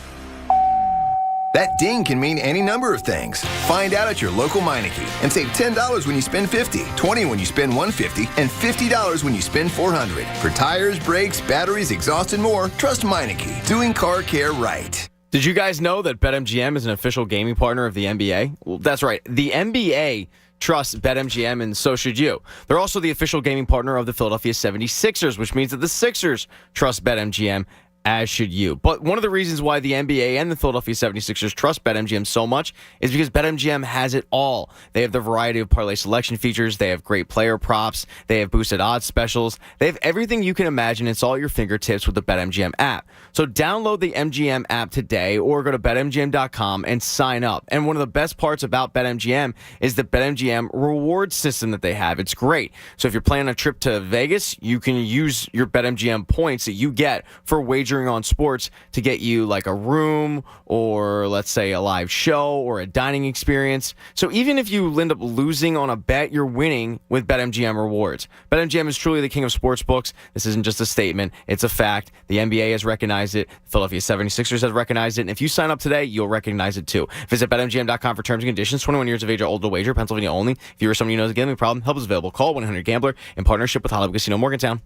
That ding can mean any number of things. Find out at your local Meineke and save $10 when you spend $50, $20 when you spend $150, and $50 when you spend $400. For tires, brakes, batteries, exhaust, and more, trust Meineke, doing car care right. Did you guys know that BetMGM is an official gaming partner of the NBA? Well, that's right. The NBA trusts BetMGM, and so should you. They're also the official gaming partner of the Philadelphia 76ers, which means that the Sixers trust BetMGM, as should you. But one of the reasons why the NBA and the Philadelphia 76ers trust BetMGM so much is because BetMGM has it all. They have the variety of parlay selection features. They have great player props. They have boosted odds specials. They have everything you can imagine. It's all at your fingertips with the BetMGM app. So download the MGM app today or go to BetMGM.com and sign up. And one of the best parts about BetMGM is the BetMGM reward system that they have. It's great. So if you're planning a trip to Vegas, you can use your BetMGM points that you get for wagering on sports to get you like a room or let's say a live show or a dining experience. So even if you end up losing on a bet, you're winning with BetMGM rewards. BetMGM is truly the king of sports books. This isn't just a statement. It's a fact. The NBA has recognized it. The Philadelphia 76ers has recognized it. And if you sign up today, you'll recognize it too. Visit BetMGM.com for terms and conditions. 21 years of age or older to wager. Pennsylvania only. If you or someone you know is a gambling problem, help is available. Call 1-800-GAMBLER in partnership with Hollywood Casino Morgantown.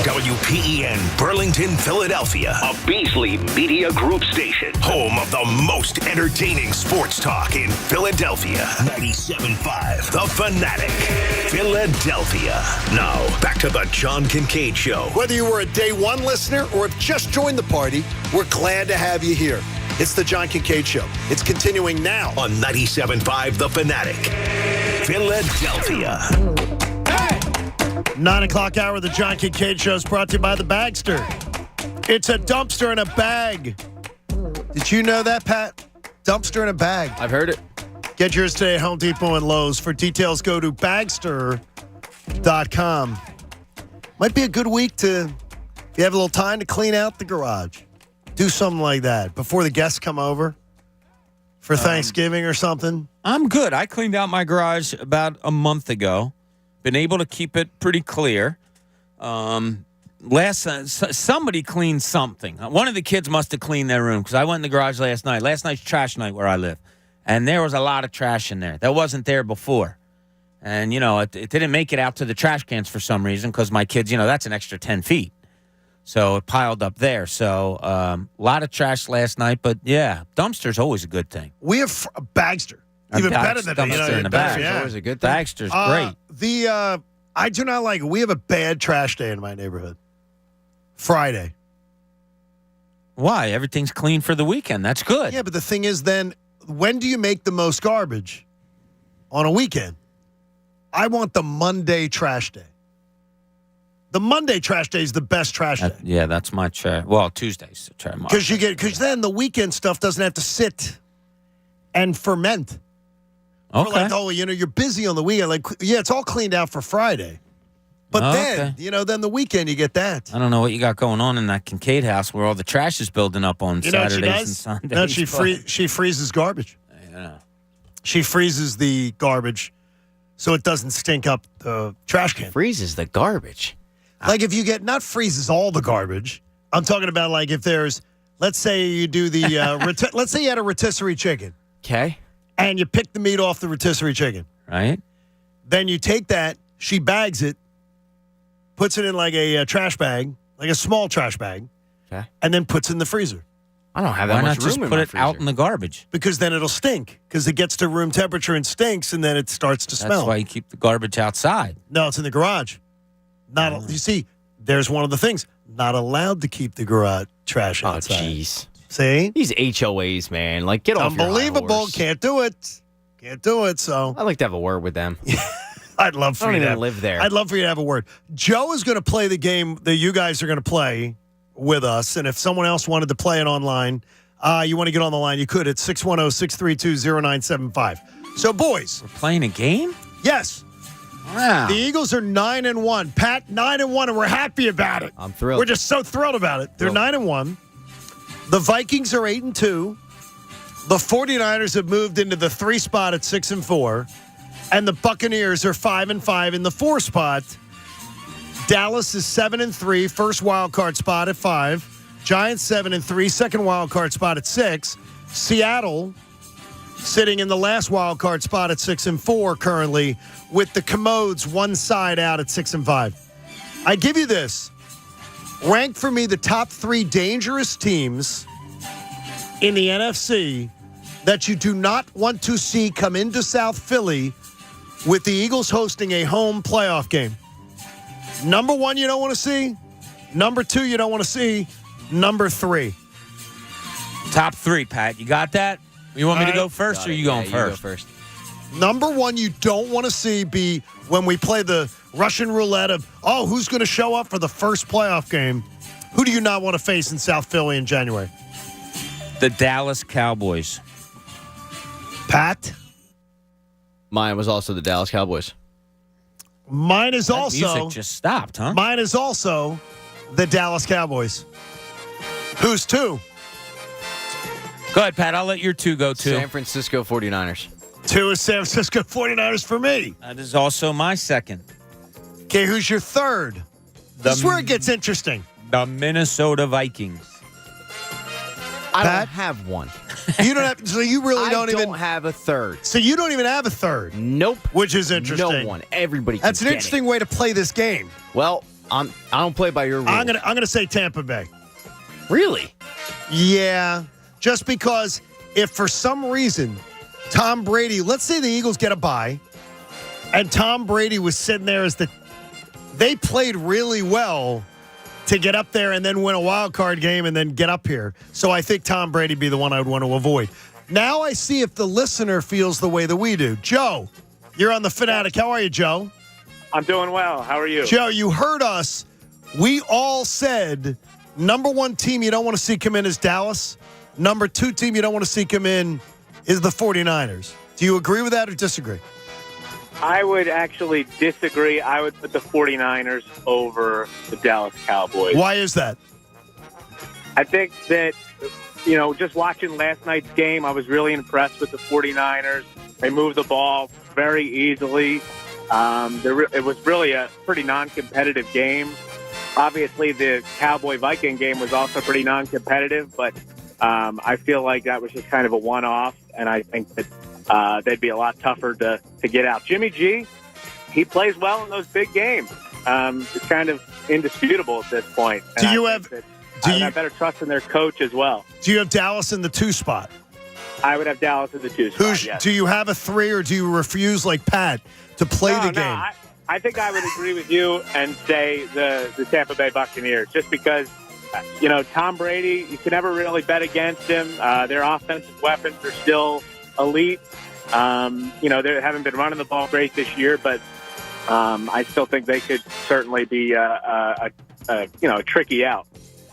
WPEN Burlington, Philadelphia. A Beasley Media Group station. Home of the most entertaining sports talk in Philadelphia. 97.5 The Fanatic. Philadelphia. Now, back to the John Kincade Show. Whether you were a day one listener or have just joined the party, we're glad to have you here. It's the John Kincade Show. It's continuing now on 97.5 The Fanatic. Philadelphia. 9 o'clock hour of the John Kincade Show is brought to you by the Bagster. It's a dumpster in a bag. Did you know that, Pat? Dumpster in a bag. I've heard it. Get yours today at Home Depot and Lowe's. For details, go to bagster.com. Might be a good week if you have a little time to clean out the garage. Do something like that before the guests come over for Thanksgiving or something. I'm good. I cleaned out my garage about a month ago. Been able to keep it pretty clear. Somebody cleaned something. One of the kids must have cleaned their room because I went in the garage last night. Last night's trash night where I live. And there was a lot of trash in there. That wasn't there before. And, it didn't make it out to the trash cans for some reason because my kids, that's an extra 10 feet. So it piled up there. So a lot of trash last night. But, yeah, dumpster's always a good thing. We have Bagster. Even better than dumpster in the bag. Yeah. Always a good thing. Bagster's great. I do not like it. We have a bad trash day in my neighborhood. Friday. Why? Everything's clean for the weekend. That's good. Yeah, but the thing is then, when do you make the most garbage? On a weekend. I want the Monday trash day. The Monday trash day is the best trash day. Yeah, that's my trash. Well, Tuesday's trash. Because then the weekend stuff doesn't have to sit and ferment. Okay. You're busy on the weekend. It's all cleaned out for Friday. But then the weekend you get that. I don't know what you got going on in that Kincade house where all the trash is building up on Saturdays and Sundays. No, she freezes garbage. Yeah. She freezes the garbage so it doesn't stink up the trash can. Freezes the garbage? Like if you get, not freezes all the garbage. I'm talking about like if there's, let's say you do the, let's say you had a rotisserie chicken. Okay. And you pick the meat off the rotisserie chicken. Right. Then you take that, she bags it, puts it in like a trash bag, like a small trash bag, and then puts it in the freezer. I don't have that Why much not room just in put my it out in the garbage? Because then it'll stink. Because it gets to room temperature and stinks, and then it starts to smell. That's why you keep the garbage outside. No, it's in the garage. You see, there's one of the things. Not allowed to keep the garage trash outside. Oh, jeez. See? These HOAs, man. Like, get off your high Unbelievable. horse. Can't do it. Can't do it, so. I'd like to have a word with them. I'd love for you to live there. I'd love for you to have a word. Joe is going to play the game that you guys are going to play with us, and if someone else wanted to play it online, you want to get on the line, you could at 610-632-0975. So, boys. We're playing a game? Yes. Wow. The Eagles are 9-1. Pat, 9-1, and we're happy about it. I'm thrilled. We're just so thrilled about it. They're 9-1. The Vikings are 8-2. The 49ers have moved into the 3 spot at 6-4. And the Buccaneers are 5-5 in the 4 spot. Dallas is 7-3, first wild card spot at 5. Giants 7-3, second wild card spot at 6. Seattle sitting in the last wild card spot at 6-4 currently, with the Commodes one side out at 6-5. I give you this. Rank for me the top 3 dangerous teams in the NFC that you do not want to see come into South Philly with the Eagles hosting a home playoff game. Number 1, you don't want to see. Number 2, you don't want to see. Number 3. Top 3, Pat. You got that? You want me to go first, or you going first? You go first. Number 1, you don't want to see be when we play the Russian roulette of, who's going to show up for the first playoff game? Who do you not want to face in South Philly in January? The Dallas Cowboys. Pat? Mine was also the Dallas Cowboys. Mine is That also. music just stopped, huh? Mine is also the Dallas Cowboys. Who's 2? Go ahead, Pat. I'll let your 2 go, too. San Francisco 49ers. 2 is San Francisco 49ers for me. That is also my second. Okay, who's your 3rd? This is where it gets interesting. The Minnesota Vikings. I don't have one. You don't have. So you really don't even have a 3rd. So you don't even have a 3rd. Nope. Which is interesting. No one. Everybody. Can That's an get interesting it. way to play this game. Well, I don't play by your rules. I'm gonna say Tampa Bay. Really? Yeah. Just because if for some reason Tom Brady, let's say the Eagles get a bye, and Tom Brady was sitting there they played really well to get up there and then win a wild card game and then get up here. So I think Tom Brady be the one I would want to avoid. Now I see if the listener feels the way that we do. Joe, you're on the Fanatic. How are you, Joe? I'm doing well. How are you? Joe, you heard us. We all said number 1 team you don't want to see come in is Dallas. Number 2 team you don't want to see come in is the 49ers. Do you agree with that or disagree? I would actually disagree. I would put the 49ers over the Dallas Cowboys. Why is that? I think that just watching last night's game, I was really impressed with the 49ers. They moved the ball very easily. It was really a pretty non-competitive game. Obviously, the Cowboy-Viking game was also pretty non-competitive, but I feel like that was just kind of a one-off, and I think that they'd be a lot tougher to get out. Jimmy G, he plays well in those big games. It's kind of indisputable at this point. And I have better trust in their coach as well. Do you have Dallas in the 2 spot? I would have Dallas in the 2 spot, yes. Do you have a 3, or do you refuse, like Pat, to play the game? I think I would agree with you and say the Tampa Bay Buccaneers, just because, Tom Brady, you can never really bet against him. Their offensive weapons are still elite. They haven't been running the ball great this year, but I still think they could certainly be a tricky out.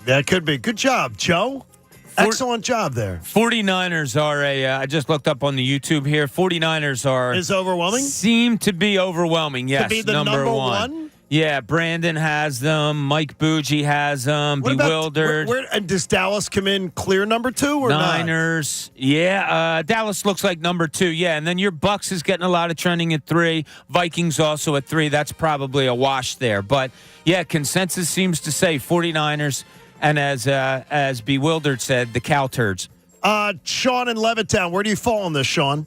That could be. Good job, Joe. Excellent job there. 49ers are I just looked up on the YouTube here. 49ers are. Is overwhelming? Seem to be overwhelming, yes. To be the number one? Yeah, Brandon has them. Mike Bougie has them. What Bewildered. And does Dallas come in clear number 2 or Niners? Not? Yeah, Dallas looks like number 2. Yeah, and then your Bucks is getting a lot of trending at 3. Vikings also at 3. That's probably a wash there. But, yeah, consensus seems to say 49ers. And as Bewildered said, the cow turds. Sean in Levittown, where do you fall on this, Sean?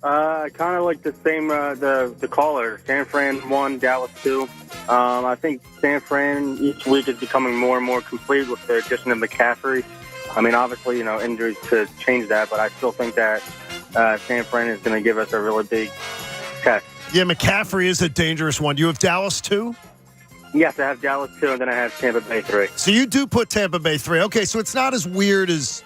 Kind of like the same, the caller. San Fran 1, Dallas 2. I think San Fran each week is becoming more and more complete with the addition of McCaffrey. I mean, obviously, injuries could change that, but I still think that San Fran is going to give us a really big test. Yeah, McCaffrey is a dangerous one. Do you have Dallas 2? Yes, I have Dallas 2, and then I have Tampa Bay 3. So you do put Tampa Bay 3. Okay, so it's not as weird as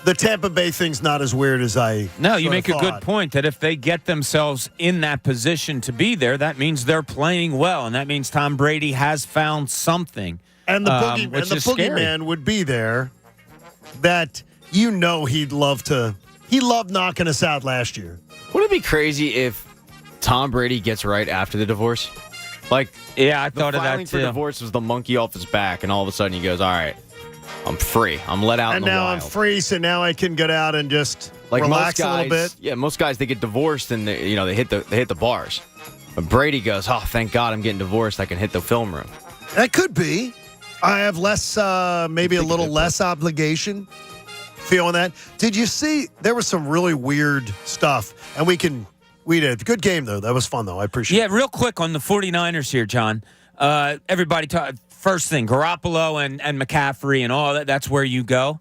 the Tampa Bay thing's not as weird as I No, you make a good point that if they get themselves in that position to be there, that means they're playing well, and that means Tom Brady has found something. And the boogeyman would be there that he'd love to. He loved knocking us out last year. Wouldn't it be crazy if Tom Brady gets right after the divorce? Yeah, I thought of that too. The filing for divorce was the monkey off his back, and all of a sudden he goes, all right, I'm free. I'm let out in the wild. And now I'm free, so now I can get out and just relax a little bit. Yeah, most guys, they get divorced and they hit the bars. But Brady goes, oh, thank God I'm getting divorced. I can hit the film room. That could be. I have less, maybe a little less obligation feeling that. Did you see, there was some really weird stuff, and we did. Good game, though. That was fun, though. I appreciate it. Yeah, real quick on the 49ers here, John. Everybody, first thing, Garoppolo and McCaffrey and all that, that's where you go.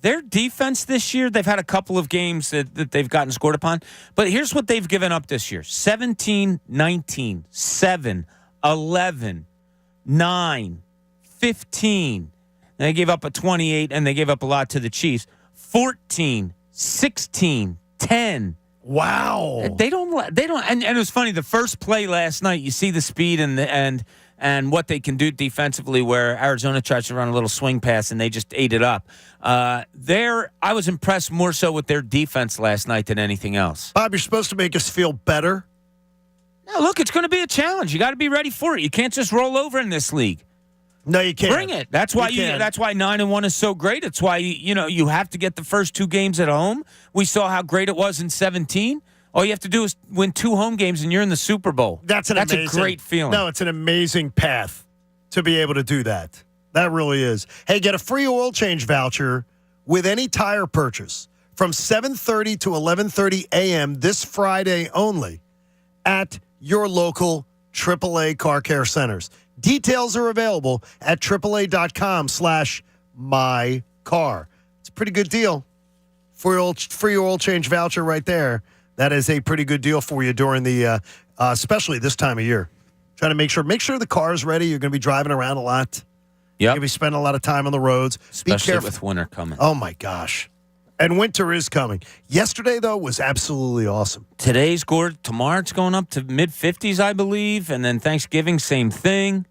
Their defense this year, they've had a couple of games that they've gotten scored upon. But here's what they've given up this year. 17, 19, 7, 11, 9, 15. They gave up a 28, and they gave up a lot to the Chiefs. 14, 16, 10. Wow. They don't, and it was funny. The first play last night, you see the speed and what they can do defensively, where Arizona tries to run a little swing pass and they just ate it up. I was impressed more so with their defense last night than anything else. Bob, you're supposed to make us feel better. No, look, it's going to be a challenge. You got to be ready for it. You can't just roll over in this league. No, you can't. Bring it. That's why that's why 9-1 is so great. It's why you have to get the first 2 games at home. We saw how great it was in 17. All you have to do is win 2 home games, and you're in the Super Bowl. That's a great feeling. No, it's an amazing path to be able to do that. That really is. Hey, get a free oil change voucher with any tire purchase from 7:30 to 11:30 a.m. this Friday only at your local AAA car care centers. Details are available at AAA.com/mycar. It's a pretty good deal. Free oil change voucher right there. That is a pretty good deal for you during the, especially this time of year. Trying to make sure the car is ready. You're going to be driving around a lot. You're going to be spending a lot of time on the roads. Especially with winter coming. Oh, my gosh. And winter is coming. Yesterday, though, was absolutely awesome. Today's good. Tomorrow it's going up to mid-50s, I believe. And then Thanksgiving, same thing.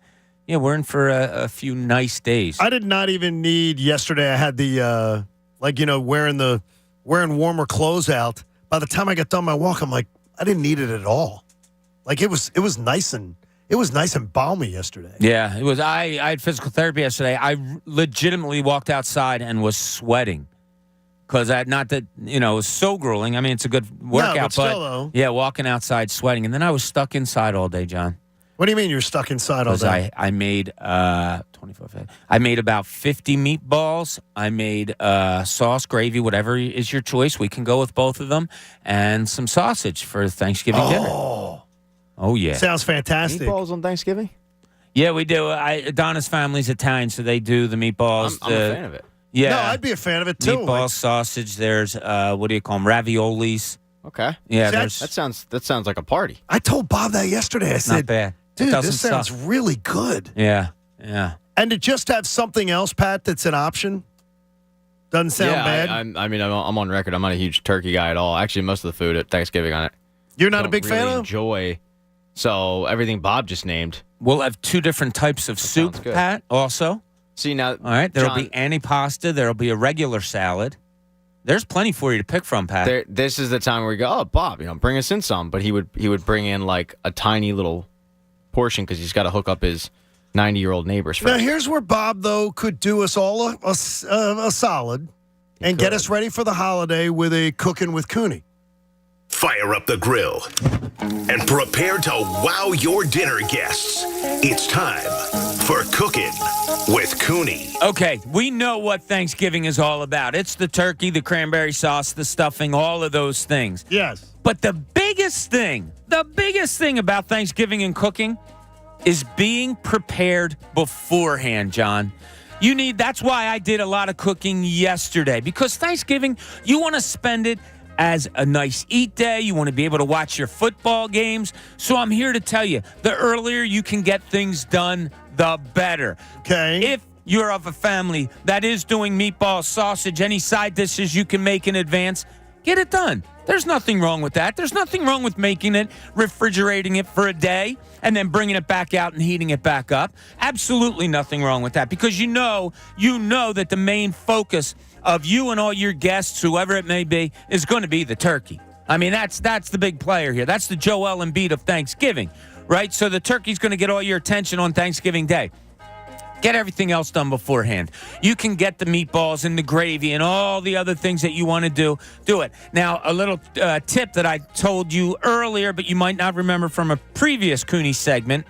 Yeah, we're in for a few nice days. I did not even need yesterday. I had the, wearing warmer clothes out. By the time I got done my walk, I'm like, I didn't need it at all. Like, it was nice and It was nice and balmy yesterday. Yeah, it was. I had physical therapy yesterday. I legitimately walked outside and was sweating because it was so grueling. I mean, it's a good workout, but still, though. Yeah, walking outside sweating, and then I was stuck inside all day, John. What do you mean you're stuck inside all day? I made 25. I made about 50 meatballs. I made sauce, gravy, whatever is your choice. We can go with both of them, and some sausage for Thanksgiving dinner. Oh yeah, sounds fantastic. Meatballs on Thanksgiving? Yeah, we do. Donna's family's Italian, so they do the meatballs. I'm a fan of it. Yeah, No, I'd be a fan of it too. Meatballs, sausage. There's what do you call them? Raviolis. Okay. Yeah, that sounds like a party. I told Bob that yesterday. I said, not bad. dude, this sounds really good. Yeah. And to just have something else, Pat, that's an option doesn't sound bad. I'm on record. I'm not a huge turkey guy at all. Actually, most of the food at Thanksgiving on it. You're not a big fan of? Enjoy. So everything Bob just named. We'll have 2 different types of soup, Pat, also. See, now, all right, there'll John, be antipasta. There'll be a regular salad. There's plenty for you to pick from, Pat. This is the time where we go, oh, Bob, bring us in some. But he would bring in like a tiny little portion because he's got to hook up his 90-year-old neighbors first. Now, here's where Bob, though, could do us all a solid and get us ready for the holiday with a Cooking with Cooney. Fire up the grill and prepare to wow your dinner guests. It's time for Cooking with Cooney. Okay, we know what Thanksgiving is all about. It's the turkey, the cranberry sauce, the stuffing, all of those things. Yes. But the biggest thing about Thanksgiving and cooking is being prepared beforehand, John. That's why I did a lot of cooking yesterday, because Thanksgiving, you want to spend it as a nice eat day. You want to be able to watch your football games. So I'm here to tell you, the earlier you can get things done, the better. Okay. If you're of a family that is doing meatballs, sausage, any side dishes you can make in advance, get it done. There's nothing wrong with that. There's nothing wrong with making it, refrigerating it for a day, and then bringing it back out and heating it back up. Absolutely nothing wrong with that, because you know that the main focus of you and all your guests, whoever it may be, is going to be the turkey. I mean, that's the big player here. That's the Joel Embiid of Thanksgiving, right? So the turkey's going to get all your attention on Thanksgiving Day. Get everything else done beforehand. You can get the meatballs and the gravy and all the other things that you want to do it. Now, a little tip that I told you earlier, but you might not remember from a previous Cooney segment.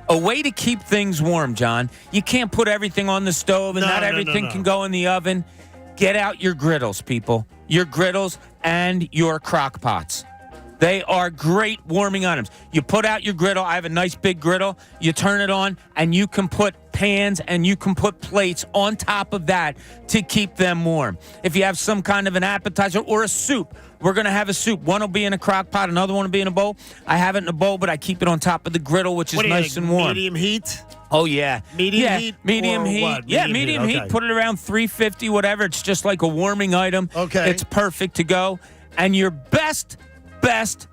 A way to keep things warm, John. You can't put everything on the stove, and not everything can go in the oven. Get out your griddles, people. Your griddles and your crock pots. They are great warming items. You put out your griddle. I have a nice big griddle. You turn it on, and you can put pans and you can put plates on top of that to keep them warm. If you have some kind of an appetizer or a soup, we're going to have a soup. One will be in a crock pot, another one will be in a bowl. I have it in a bowl, but I keep it on top of the griddle, which is nice and warm. Medium heat? Oh, yeah. Medium heat? Medium or heat. what? Yeah, medium heat. Okay. Put it around 350, whatever. It's just like a warming item. Okay. It's perfect to go. And your best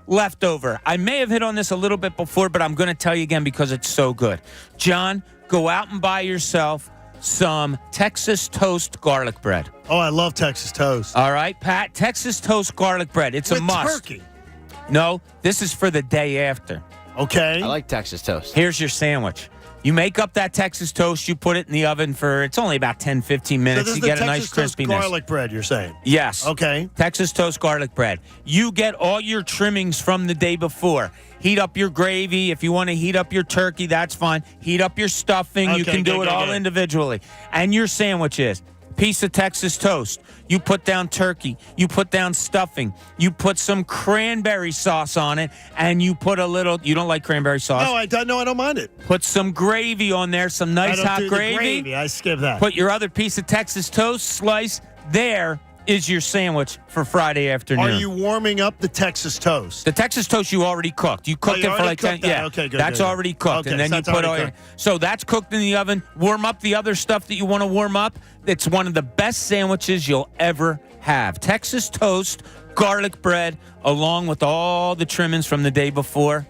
leftover. I may have hit on this a little bit before, but I'm going to tell you again because it's so good. John, go out and buy yourself some Texas toast garlic bread. Oh, I love Texas toast. All right, Pat, Texas toast garlic bread. It's With a must. turkey. No, this is for the day after. Okay. I like Texas toast. Here's your sandwich. You make up that Texas toast, you put it in the oven for, it's only about 10, 15 minutes. So this You is get the a nice Texas toast crispiness. garlic bread, you're saying? Yes. Okay. Texas toast garlic bread. You get all your trimmings from the day before. Heat up your gravy. If you want to heat up your turkey, that's fine. Heat up your stuffing. You can do it all individually. And your sandwiches. Piece of Texas toast. You put down turkey. You put down stuffing. You put some cranberry sauce on it, and you put a little. You don't like cranberry sauce? No, I don't mind it. Put some gravy on there. Some nice I don't hot do gravy. The gravy. I skip that. Put your other piece of Texas toast slice there. Is your sandwich for Friday afternoon. Are you warming up the Texas toast? The Texas toast you already cooked. You cooked it for like 10. Yeah, okay, good. That's already cooked, Okay, and then so you that's put already all. cooked. So that's cooked in the oven. Warm up the other stuff that you want to warm up. It's one of the best sandwiches you'll ever have. Texas toast, garlic bread, along with all the trimmings from the day before.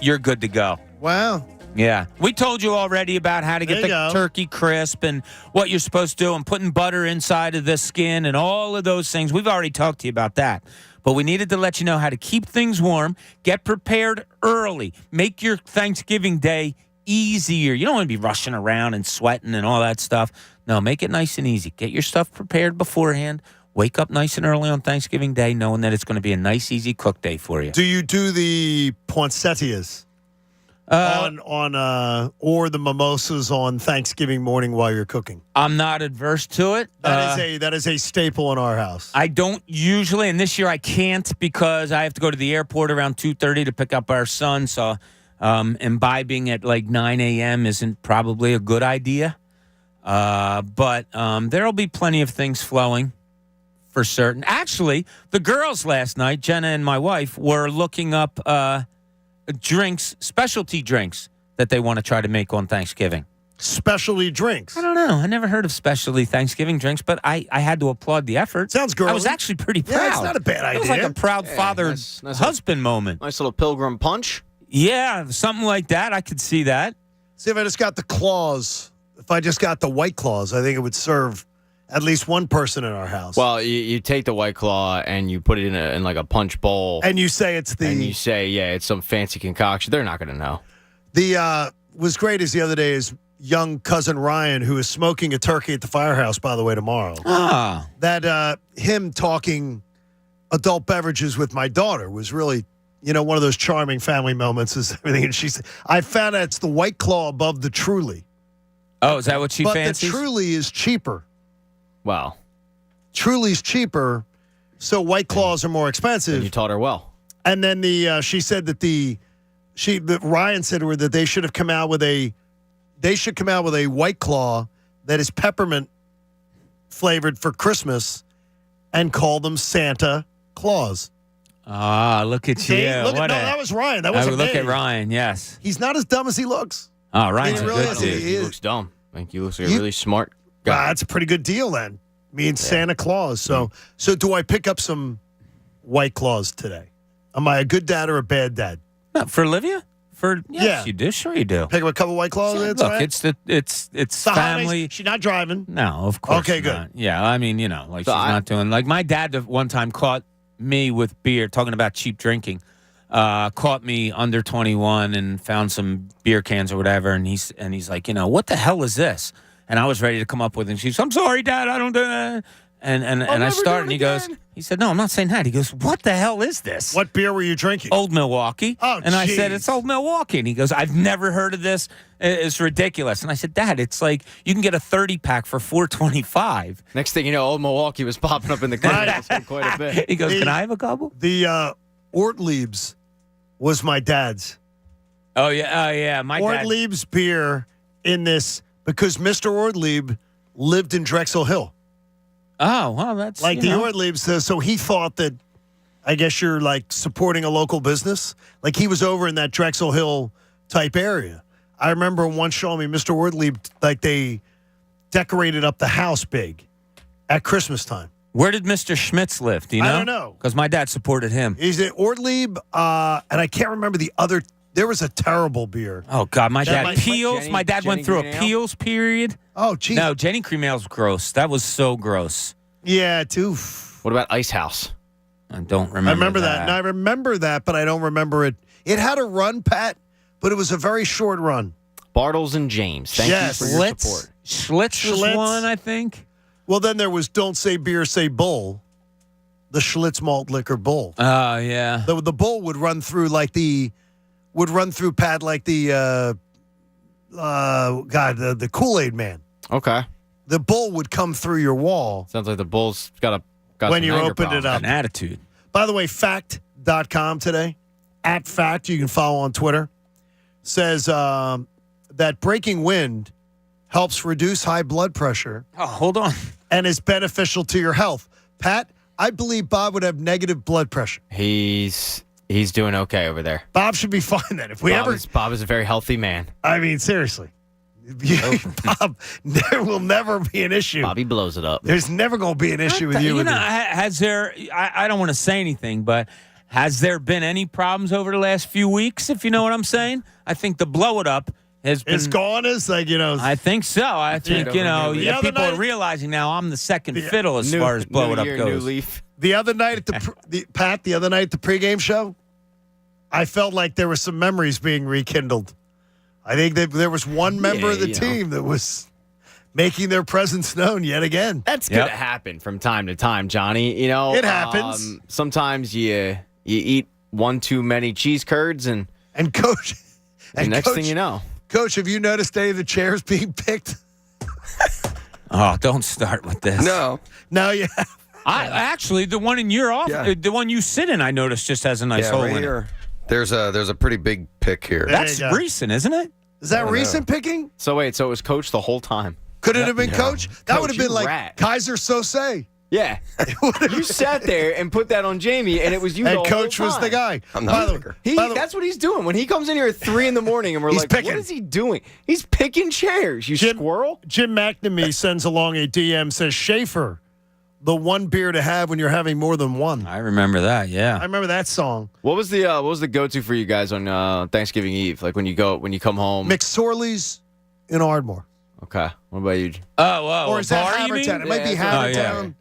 You're good to go. Wow. Yeah. We told you already about how to get There the you go. turkey crisp and what you're supposed to do and putting butter inside of the skin and all of those things. We've already talked to you about that. But we needed to let you know how to keep things warm, get prepared early, make your Thanksgiving day easier. You don't want to be rushing around and sweating and all that stuff. No, make it nice and easy. Get your stuff prepared beforehand. Wake up nice and early on Thanksgiving Day knowing that it's going to be a nice, easy cook day for you. Do you do the poinsettias or the mimosas on Thanksgiving morning while you're cooking? I'm not adverse to it. That is a staple in our house. I don't usually, and this year I can't because I have to go to the airport around 2:30 to pick up our son. So imbibing at like 9 a.m. isn't probably a good idea. But there'll be plenty of things flowing for certain. Actually, the girls last night, Jenna and my wife, were looking up drinks, specialty drinks that they want to try to make on Thanksgiving. Specialty drinks? I don't know. I never heard of specialty Thanksgiving drinks, but I had to applaud the effort. Sounds girly. I was actually pretty proud. Yeah, it's not a bad idea. It was like a proud father husband moment. Nice little pilgrim punch. Yeah, something like that. I could see that. See, if I just got the claws, if I just got the White Claws, I think it would serve at least one person in our house. Well, you take the White Claw and you put it in like a punch bowl. And you say it's the... And you say, yeah, it's some fancy concoction. They're not going to know. The was great is the other day is young cousin Ryan, who is smoking a turkey at the firehouse, by the way, tomorrow. That him talking adult beverages with my daughter was really, one of those charming family moments is everything. And she said, I found out it's the White Claw above the Truly. Oh, is that what she but fancies? But the Truly is cheaper. Wow. Truly's cheaper, so White Claws are more expensive. And you taught her well. And then she said that Ryan said to her that they should come out with a White Claw that is peppermint flavored for Christmas and call them Santa Claus. Ah, look at you. That was Ryan. That wasn't Look me. at Ryan, yes. He's not as dumb as he looks. Oh, Ryan's really a good dude. He looks dumb. I think he looks like a really smart guy. That's a pretty good deal then. Me and Santa Claus. So do I pick up some White Claws today? Am I a good dad or a bad dad? No, for Olivia? Yes, you do. Sure you do. Pick up a couple White Claws? Yeah, That's look, right? it's The family. holidays, she's not driving. No, of course Okay, good. not. Yeah, I mean, she's not doing... Like, my dad one time caught me with beer, talking about cheap drinking, caught me under 21 and found some beer cans or whatever, and he's like, what the hell is this? And I was ready to come up with it, and she's, I'm sorry, Dad, I don't do that. And I started, and he said, no, I'm not saying that. He goes, what the hell is this? What beer were you drinking? Old Milwaukee. Oh, and I said, jeez. it's Old Milwaukee. And he goes, I've never heard of this. It's ridiculous. And I said, Dad, it's like you can get a 30-pack for $4.25. Next thing you know, Old Milwaukee was popping up in the commercials quite a bit. He goes, can I have a couple? The Ortlieb's was my dad's. Oh, yeah. My dad. Ortlieb's beer in this, because Mr. Ortlieb lived in Drexel Hill. Oh, well, that's... Like the Ortlieb's, so he thought that, I guess you're like supporting a local business. Like he was over in that Drexel Hill type area. I remember once showing me Mr. Ortlieb, like they decorated up the house big at Christmas time. Where did Mr. Schmitz live? Do you know? I don't know. Because my dad supported him. He's at Ortlieb, and I can't remember the other. There was a terrible beer. Oh, God, my dad. Peels. Jenny- My dad went Jenny through Green a Ale? Peels period. Oh, geez. No, Jenny Cream Ale was gross. That was so gross. Yeah, too. What about Ice House? I don't remember I remember that. And I remember that, but I don't remember it. It had a run, Pat, but it was a very short run. Bartles and James. Thank you for your support. Schlitz was one, I think. Well, then there was Don't Say Beer, Say Bull. The Schlitz malt liquor bull. Oh, yeah. The bull would run through Pat like the Kool-Aid man. Okay. The bull would come through your wall. Sounds like the Bulls got when some you anger opened it problems. up. An attitude. By the way, fact.com today, at fact, you can follow on Twitter, says that breaking wind helps reduce high blood pressure. Oh, hold on. And is beneficial to your health. Pat, I believe Bob would have negative blood pressure. He's doing okay over there. Bob should be fine then. If Bob is a very healthy man. I mean, seriously. Bob, there will never be an issue. Bobby blows it up. There's never going to be an issue with you. Has there, I don't want to say anything, but has there been any problems over the last few weeks, if you know what I'm saying? I think the blow it up has been. It's gone. It's like, I think so. I think, people are realizing now I'm the second fiddle as far as blow it up goes. New leaf. The other night at the pregame show, I felt like there were some memories being rekindled. I think that there was one member of the team that was making their presence known yet again. That's going to happen from time to time, Johnny. It happens. Sometimes you eat one too many cheese curds, and Coach, the next thing you know. Coach, have you noticed any of the chairs being picked? Oh, don't start with this. No, you have. Actually, the one in your office, the one you sit in, I noticed just has a nice hole in it. There's a pretty big pick here. That's recent, isn't it? Is that recent picking? So it was Coach the whole time. Could it have been Coach? That Coach, would have been like rat. Kaiser Sose. Yeah. You sat there and put that on Jamie, and it was you the And whole Coach time. was the guy. I'm not a picker. That's what he's doing. When he comes in here at 3 a.m, and we're like, picking. what is he doing? He's picking chairs, squirrel. Jim McNamee sends along a DM, says, Schaefer, the one beer to have when you're having more than one. I remember that, yeah. I remember that song. What was the go-to for you guys on Thanksgiving Eve? Like when you come home? McSorley's in Ardmore. Okay. What about you? Or is that Havertown? It might be Havertown.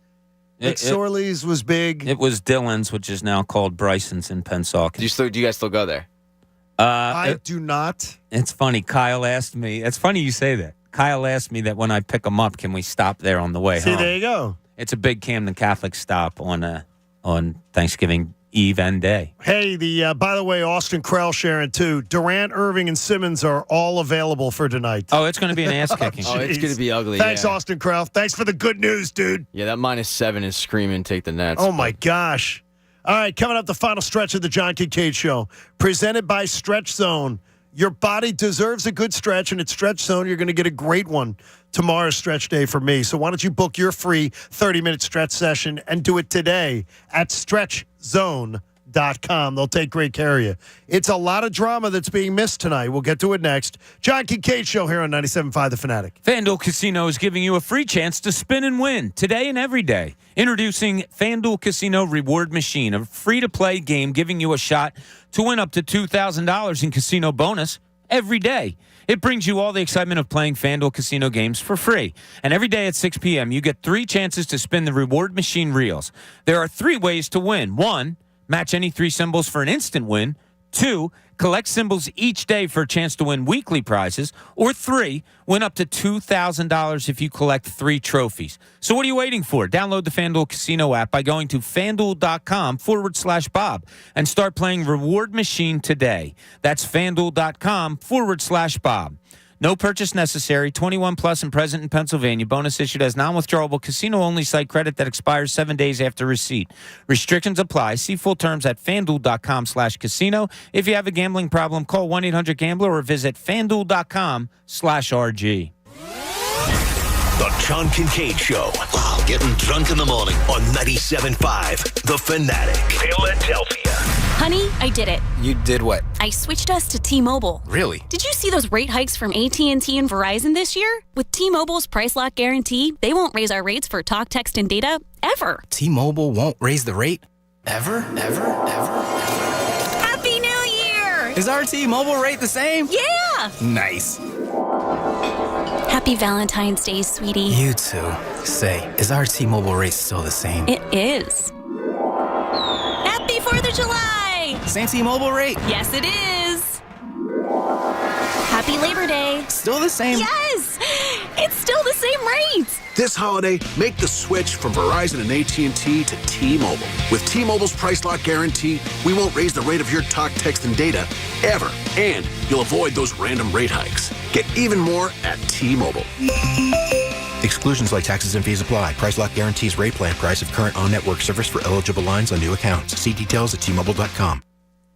McSorley's was big. It was Dillon's, which is now called Bryson's in Pensacola. Do you guys still go there? I do not. It's funny. Kyle asked me. It's funny you say that. Kyle asked me that when I pick them up, can we stop there on the way home? See, there you go. It's a big Camden Catholic stop on Thanksgiving Eve and day. Hey, by the way, Austin Krell sharing too. Durant, Irving, and Simmons are all available for tonight. Oh, it's going to be an ass kicking. It's going to be ugly. Thanks, yeah. Austin Krell. Thanks for the good news, dude. Yeah, that -7 is screaming, take the Nets. Oh, my gosh. All right, coming up, the final stretch of the John Kincade Show, presented by Stretch Zone. Your body deserves a good stretch, and at Stretch Zone, you're going to get a great one. Tomorrow's stretch day for me. So why don't you book your free 30-minute stretch session and do it today at StretchZone.com. They'll take great care of you. It's a lot of drama that's being missed tonight. We'll get to it next. John Kincade Show here on 97.5 The Fanatic. FanDuel Casino is giving you a free chance to spin and win today and every day. Introducing FanDuel Casino Reward Machine, a free-to-play game giving you a shot to win up to $2,000 in casino bonus every day. It brings you all the excitement of playing FanDuel Casino games for free. And every day at 6 p.m., you get 3 chances to spin the Reward Machine reels. There are 3 ways to win. 1, match any 3 symbols for an instant win. 2, collect symbols each day for a chance to win weekly prizes. Or 3, win up to $2,000 if you collect 3 trophies. So what are you waiting for? Download the FanDuel Casino app by going to FanDuel.com/Bob and start playing Reward Machine today. That's FanDuel.com/Bob. No purchase necessary. 21 plus and present in Pennsylvania. Bonus issued as non-withdrawable casino-only site credit that expires 7 days after receipt. Restrictions apply. See full terms at FanDuel.com/casino. If you have a gambling problem, call 1-800-GAMBLER or visit FanDuel.com/RG. The John Kincade Show. Wow, getting drunk in the morning on 97.5 The Fanatic. Philadelphia. Honey, I did it. You did what? I switched us to T-Mobile. Really? Did you see those rate hikes from AT&T and Verizon this year? With T-Mobile's Price Lock Guarantee, they won't raise our rates for talk, text, and data ever. T-Mobile won't raise the rate? Ever? Happy New Year! Is our T-Mobile rate the same? Yeah! Nice. Happy Valentine's Day, sweetie. You too. Say, is our T-Mobile rate still the same? It is. Happy 4th of July! Same T-Mobile rate? Yes, it is. Happy Labor Day. Still the same? Yes! It's still the same rate. This holiday, make the switch from Verizon and AT&T to T-Mobile. With T-Mobile's Price Lock Guarantee, we won't raise the rate of your talk, text, and data ever. And you'll avoid those random rate hikes. Get even more at T-Mobile. Exclusions like taxes and fees apply. Price Lock guarantees rate plan price of current on-network service for eligible lines on new accounts. See details at T-Mobile.com.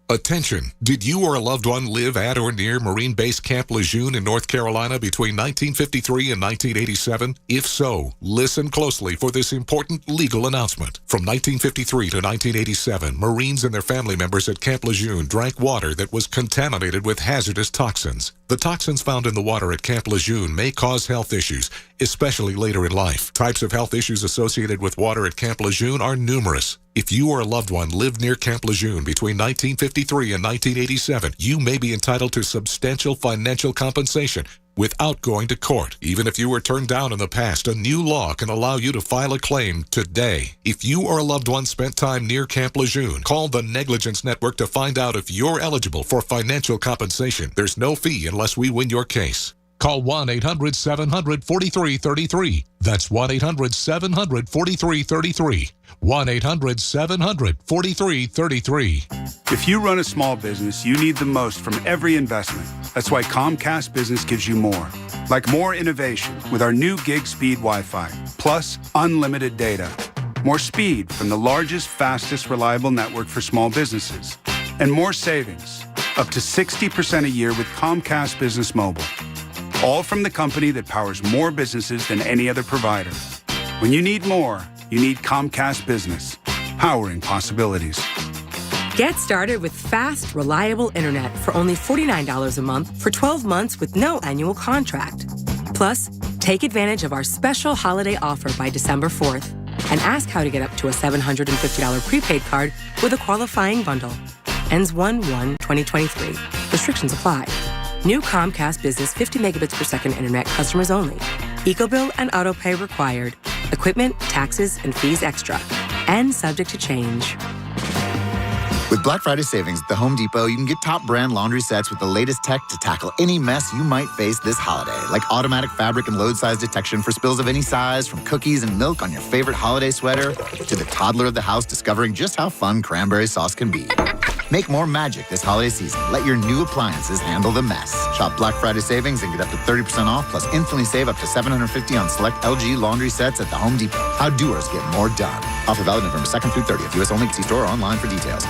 Attention! Did you or a loved one live at or near Marine Base Camp Lejeune in North Carolina between 1953 and 1987? If so, listen closely for this important legal announcement. From 1953 to 1987, Marines and their family members at Camp Lejeune drank water that was contaminated with hazardous toxins. The toxins found in the water at Camp Lejeune may cause health issues, especially later in life. Types of health issues associated with water at Camp Lejeune are numerous. If you or a loved one lived near Camp Lejeune between 1953 and 1987, you may be entitled to substantial financial compensation without going to court. Even if you were turned down in the past, a new law can allow you to file a claim today. If you or a loved one spent time near Camp Lejeune, call the Negligence Network to find out if you're eligible for financial compensation. There's no fee unless we win your case. Call 1-800-700-4333. That's 1-800-700-4333. 1-800-700-4333. If you run a small business, you need the most from every investment. That's why Comcast Business gives you more. Like more innovation with our new gig speed Wi-Fi, plus unlimited data. More speed from the largest, fastest, reliable network for small businesses. And more savings, up to 60% a year with Comcast Business Mobile. All from the company that powers more businesses than any other provider. When you need more, you need Comcast Business, powering possibilities. Get started with fast, reliable internet for only $49 a month for 12 months with no annual contract. Plus, take advantage of our special holiday offer by December 4th and ask how to get up to a $750 prepaid card with a qualifying bundle. Ends 1/1/2023. Restrictions apply. New Comcast Business 50 megabits per second internet customers only. EcoBill and autopay required. Equipment, taxes, and fees extra. And subject to change. With Black Friday savings at the Home Depot, you can get top brand laundry sets with the latest tech to tackle any mess you might face this holiday, like automatic fabric and load size detection for spills of any size, from cookies and milk on your favorite holiday sweater to the toddler of the house discovering just how fun cranberry sauce can be. Make more magic this holiday season. Let your new appliances handle the mess. Shop Black Friday savings and get up to 30% off, plus instantly save up to $750 on select LG laundry sets at the Home Depot. How doers get more done. Offer valid November 2nd through 30th. U.S. only. See store or online for details.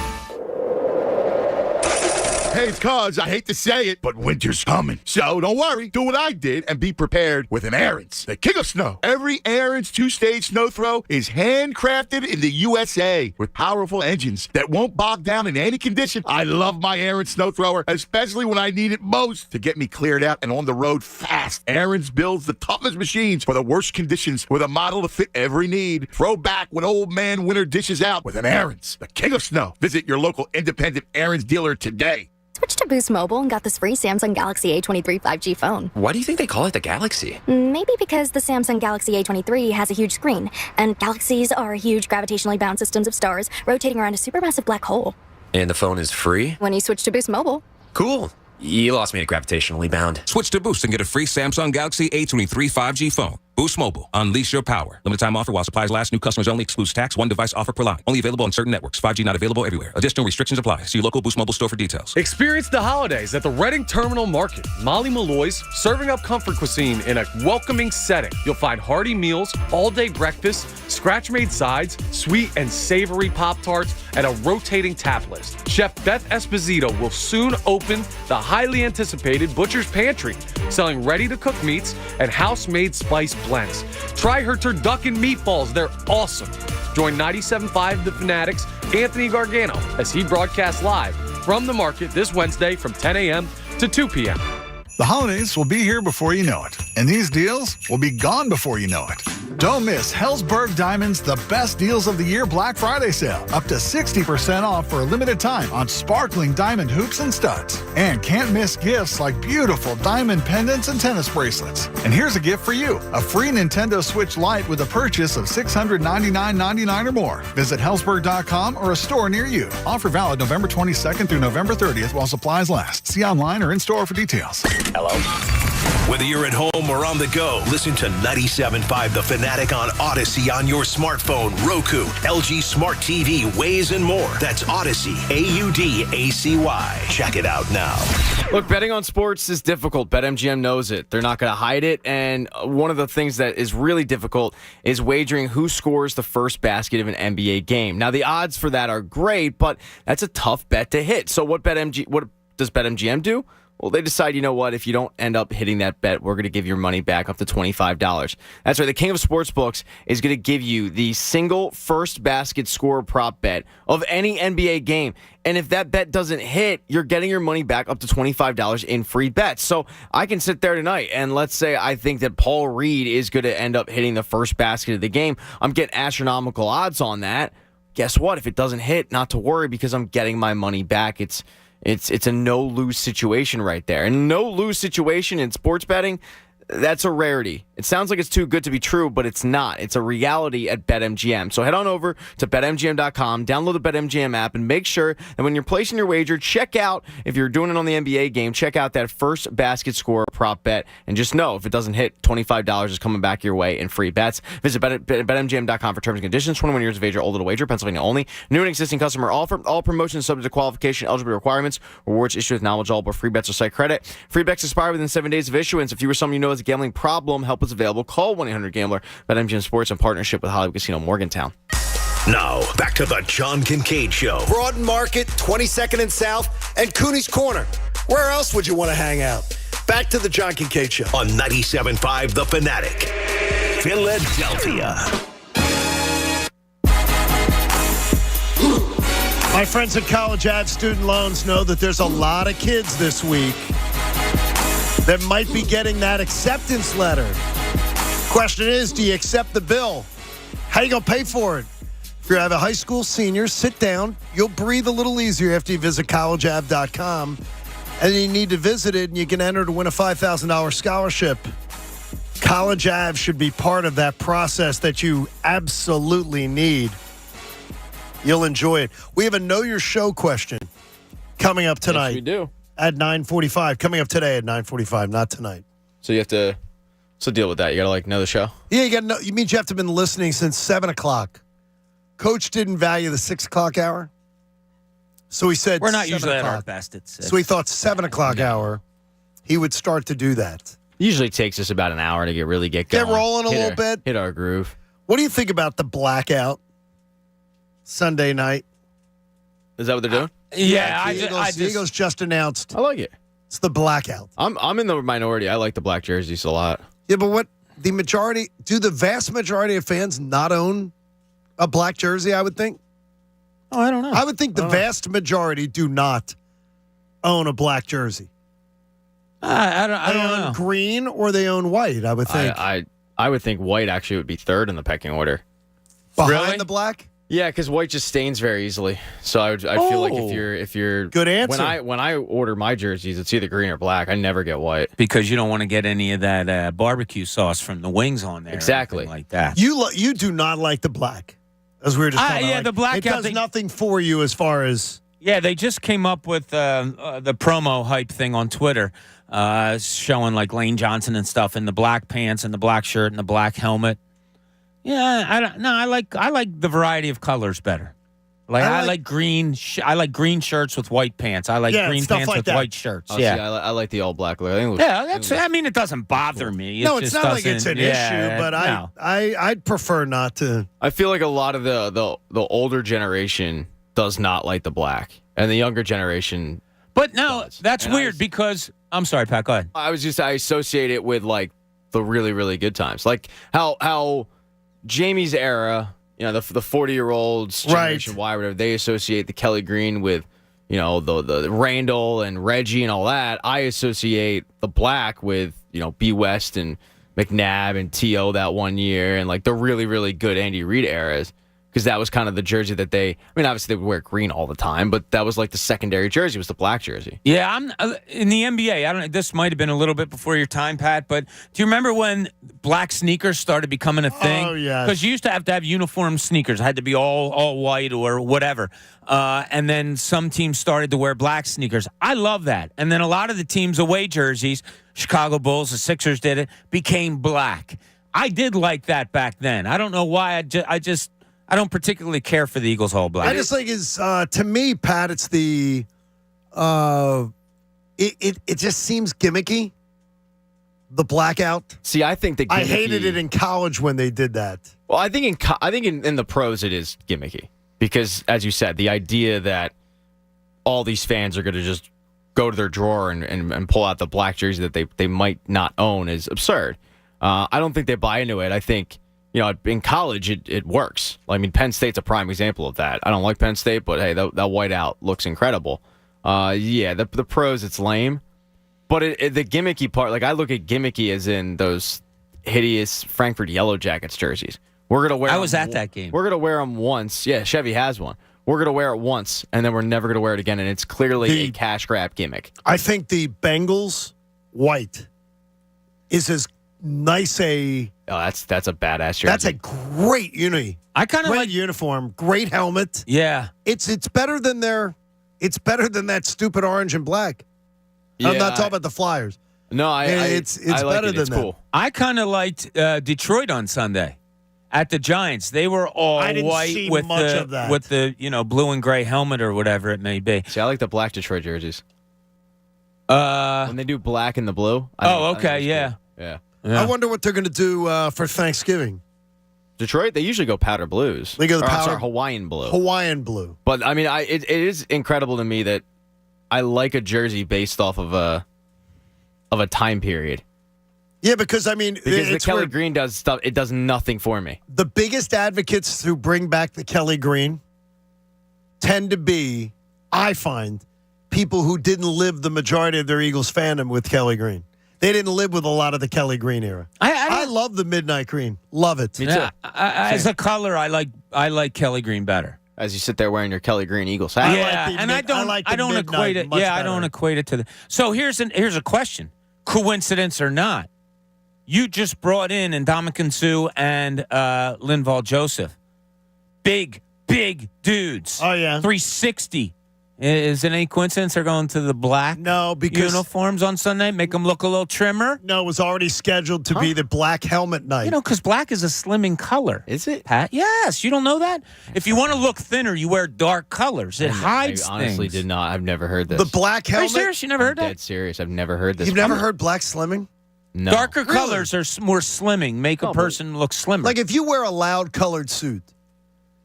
Hey, cuz, I hate to say it, but winter's coming. So don't worry. Do what I did and be prepared with an Aaron's, the king of snow. Every Aaron's two-stage snow throw is handcrafted in the USA with powerful engines that won't bog down in any condition. I love my Aaron's snow thrower, especially when I need it most to get me cleared out and on the road fast. Aaron's builds the toughest machines for the worst conditions with a model to fit every need. Throw back when old man winter dishes out with an Aaron's, the king of snow. Visit your local independent Aaron's dealer today. Switched to Boost Mobile and got this free Samsung Galaxy A23 5G phone. Why do you think they call it the Galaxy? Maybe because the Samsung Galaxy A23 has a huge screen, and galaxies are huge gravitationally bound systems of stars rotating around a supermassive black hole. And the phone is free? When you switch to Boost Mobile. Cool. You lost me at gravitationally bound. Switch to Boost and get a free Samsung Galaxy A23 5G phone. Boost Mobile. Unleash your power. Limited time offer while supplies last. New customers only. Excludes tax. One device offer per line. Only available on certain networks. 5G not available everywhere. Additional restrictions apply. See your local Boost Mobile store for details. Experience the holidays at the Reading Terminal Market. Molly Malloy's serving up comfort cuisine in a welcoming setting. You'll find hearty meals, all-day breakfast, scratch-made sides, sweet and savory Pop-Tarts, and a rotating tap list. Chef Beth Esposito will soon open the highly anticipated Butcher's Pantry, selling ready-to-cook meats and house-made spice blends. Try her turducken meatballs. They're awesome. Join 97.5 The Fanatic's Anthony Gargano as he broadcasts live from the market this Wednesday from 10 a.m. to 2 p.m. The holidays will be here before you know it, and these deals will be gone before you know it. Don't miss Hellsberg Diamonds' The Best Deals of the Year Black Friday sale. Up to 60% off for a limited time on sparkling diamond hoops and studs. And can't miss gifts like beautiful diamond pendants and tennis bracelets. And here's a gift for you, a free Nintendo Switch Lite with a purchase of $699.99 or more. Visit Hellsberg.com or a store near you. Offer valid November 22nd through November 30th while supplies last. See online or in-store for details. Hello? Whether you're at home or on the go, listen to 97.5 The Fanatic on Odyssey on your smartphone, Roku, LG Smart TV, Waze, and more. That's Odyssey, AUDACY. Check it out now. Look, betting on sports is difficult. BetMGM knows it. They're not going to hide it. And one of the things that is really difficult is wagering who scores the first basket of an NBA game. Now, the odds for that are great, but that's a tough bet to hit. So what does BetMGM do? Well, they decide, you know what, if you don't end up hitting that bet, we're going to give your money back up to $25. That's right, the king of sportsbooks is going to give you the single first basket scorer prop bet of any NBA game. And if that bet doesn't hit, you're getting your money back up to $25 in free bets. So I can sit there tonight and let's say I think that Paul Reed is going to end up hitting the first basket of the game. I'm getting astronomical odds on that. guess what? If it doesn't hit, not to worry because I'm getting my money back. It's a no-lose situation right there. And no-lose situation in sports betting, that's a rarity. It sounds like it's too good to be true, but it's not. It's a reality at BetMGM. So head on over to BetMGM.com, download the BetMGM app, and make sure that when you're placing your wager, check out, if you're doing it on the NBA game, check out that first basket score prop bet, and just know if it doesn't hit, $25 is coming back your way in free bets. Visit BetMGM.com for terms and conditions. 21 years of age or older to wager, Pennsylvania only. New and existing customer offer. All promotions subject to qualification, eligibility requirements. Rewards issued with knowledgeable free bets or site credit. Free bets expire within 7 days of issuance. If you or someone you know has a gambling problem, help is available. Call 1-800-GAMBLER. BetMGM Sports in partnership with Hollywood Casino Morgantown. Now, back to the John Kincade Show. Broad Market, 22nd and South, and Cooney's Corner. Where else would you want to hang out? Back to the John Kincade Show. On 97.5 The Fanatic. Philadelphia. My friends at College Ave Student Loans know that there's a lot of kids this week that might be getting that acceptance letter. Question is, do you accept the bill? How you going to pay for it? If you have a high school senior, sit down. You'll breathe a little easier after you visit collegeave.com. And you need to visit it, and you can enter to win a $5,000 scholarship. College Ave should be part of that process that you absolutely need. You'll enjoy it. We have a Know Your Show question coming up tonight. Yes, we do. At 9:45. Coming up today at 9:45, not tonight. So you have to deal with that. You got to, know the show? Yeah, you got to know. You mean you have to have been listening since 7 o'clock. Coach didn't value the 6 o'clock hour. So he said we're not 7 usually o'clock. at our best at 6. So he thought 7 o'clock hour, he would start to do that. Usually takes us about an hour to get going. Get rolling a little bit. Hit our groove. What do you think about the blackout Sunday night? Is that what they're doing? The Eagles just announced. I like it. It's the blackout. I'm in the minority. I like the black jerseys a lot. Yeah, but the vast majority of fans not own a black jersey, I would think? Oh, I don't know. I would think the vast majority do not own a black jersey. I don't know. Green or they own white, I would think. I would think white actually would be third in the pecking order. Behind the black? Yeah, because white just stains very easily. So I feel like if you're good answer. When I order my jerseys, it's either green or black. I never get white because you don't want to get any of that barbecue sauce from the wings on there. Exactly like that. You do not like the black, as we were just talking about. The black. It does nothing for you as far as. Yeah, they just came up with the promo hype thing on Twitter, showing like Lane Johnson and stuff in the black pants and the black shirt and the black helmet. Yeah, I like the variety of colors better. I like green. I like green shirts with white pants. I like green pants with white shirts. Oh, yeah, see, I like the all black look. It doesn't bother me. It's not like it's an issue, but I'd prefer not to. I feel like a lot of the older generation does not like the black, and the younger generation. But no, that's weird because I'm sorry, Pat. Go ahead. I associate it with like the really, really good times, like how Jamie's era. The 40-year-olds, Generation Y, whatever, they associate the Kelly Green with, the Randall and Reggie and all that. I associate the black with, B. West and McNabb and T.O. that one year and like the really, really good Andy Reid eras. Because that was kind of the jersey that obviously they would wear green all the time, but that was like the secondary jersey was the black jersey. Yeah, I'm in the NBA. This might have been a little bit before your time, Pat, but do you remember when black sneakers started becoming a thing? Oh, yeah. Because you used to have uniform sneakers. It had to be all white or whatever. And then some teams started to wear black sneakers. I love that. And then a lot of the teams' away jerseys, Chicago Bulls, the Sixers did it, became black. I did like that back then. I don't know why. I don't particularly care for the Eagles all black. I just think to me, Pat, it's the it just seems gimmicky. The blackout. See, I think that I hated it in college when they did that. Well, I think in the pros it is gimmicky because, as you said, the idea that all these fans are going to just go to their drawer and pull out the black jersey that they might not own is absurd. I don't think they buy into it. I think. In college, it works. Penn State's a prime example of that. I don't like Penn State, but hey, that whiteout looks incredible. The pros, it's lame. But the gimmicky part, I look at gimmicky as in those hideous Frankfurt Yellow Jackets jerseys, We're gonna wear. I was at that game. We're gonna wear them once. Yeah, Chevy has one. We're gonna wear it once, and then we're never gonna wear it again. And it's clearly a cash grab gimmick. I think the Bengals white is as nice a. Oh, that's a badass jersey. That's a great uni. I kind of great like uniform, great helmet. Yeah, it's better than it's better than that stupid orange and black. I'm not talking about the Flyers. No, it's I like better it. than It's that. cool. I kind of liked Detroit on Sunday at the Giants. They were all I didn't white see with much the of that. with the blue and gray helmet or whatever it may be. See, I like the black Detroit jerseys. Uh, When they do black and the blue. okay, yeah. Yeah. I wonder what they're going to do for Thanksgiving. Detroit, they usually go powder blues. They go the Or, I'm powder- sorry, Hawaiian blue. Hawaiian blue. But I mean, it is incredible to me that I like a jersey based off of a time period. Yeah, because I mean, Because the it's Kelly weird. Green does stuff. It does nothing for me. The biggest advocates who bring back the Kelly Green tend to be, I find, people who didn't live the majority of their Eagles fandom with Kelly Green. They didn't live with a lot of the Kelly Green era. I love the midnight green. Love it. Me Yeah, too. as a color, I like Kelly Green better. As you sit there wearing your Kelly Green Eagles hat. Yeah, and I don't equate it. Yeah, I don't equate it to the. So here's a question: coincidence or not? You just brought in Ndamukong Suh and Linval Joseph, big dudes. Oh yeah, 360. Is it any coincidence they're going to the black because uniforms on Sunday? Make them look a little trimmer? No, it was already scheduled to be the black helmet night. Because black is a slimming color. Is it? Pat? Yes. You don't know that? If you want to look thinner, you wear dark colors. It hides I honestly things. did not. I've never heard this. The black Are you helmet. serious? You never heard I'm that? dead serious. I've never heard this. You've never heard black slimming? No. Darker colors are more slimming, make a person look slimmer. Like if you wear a loud colored suit,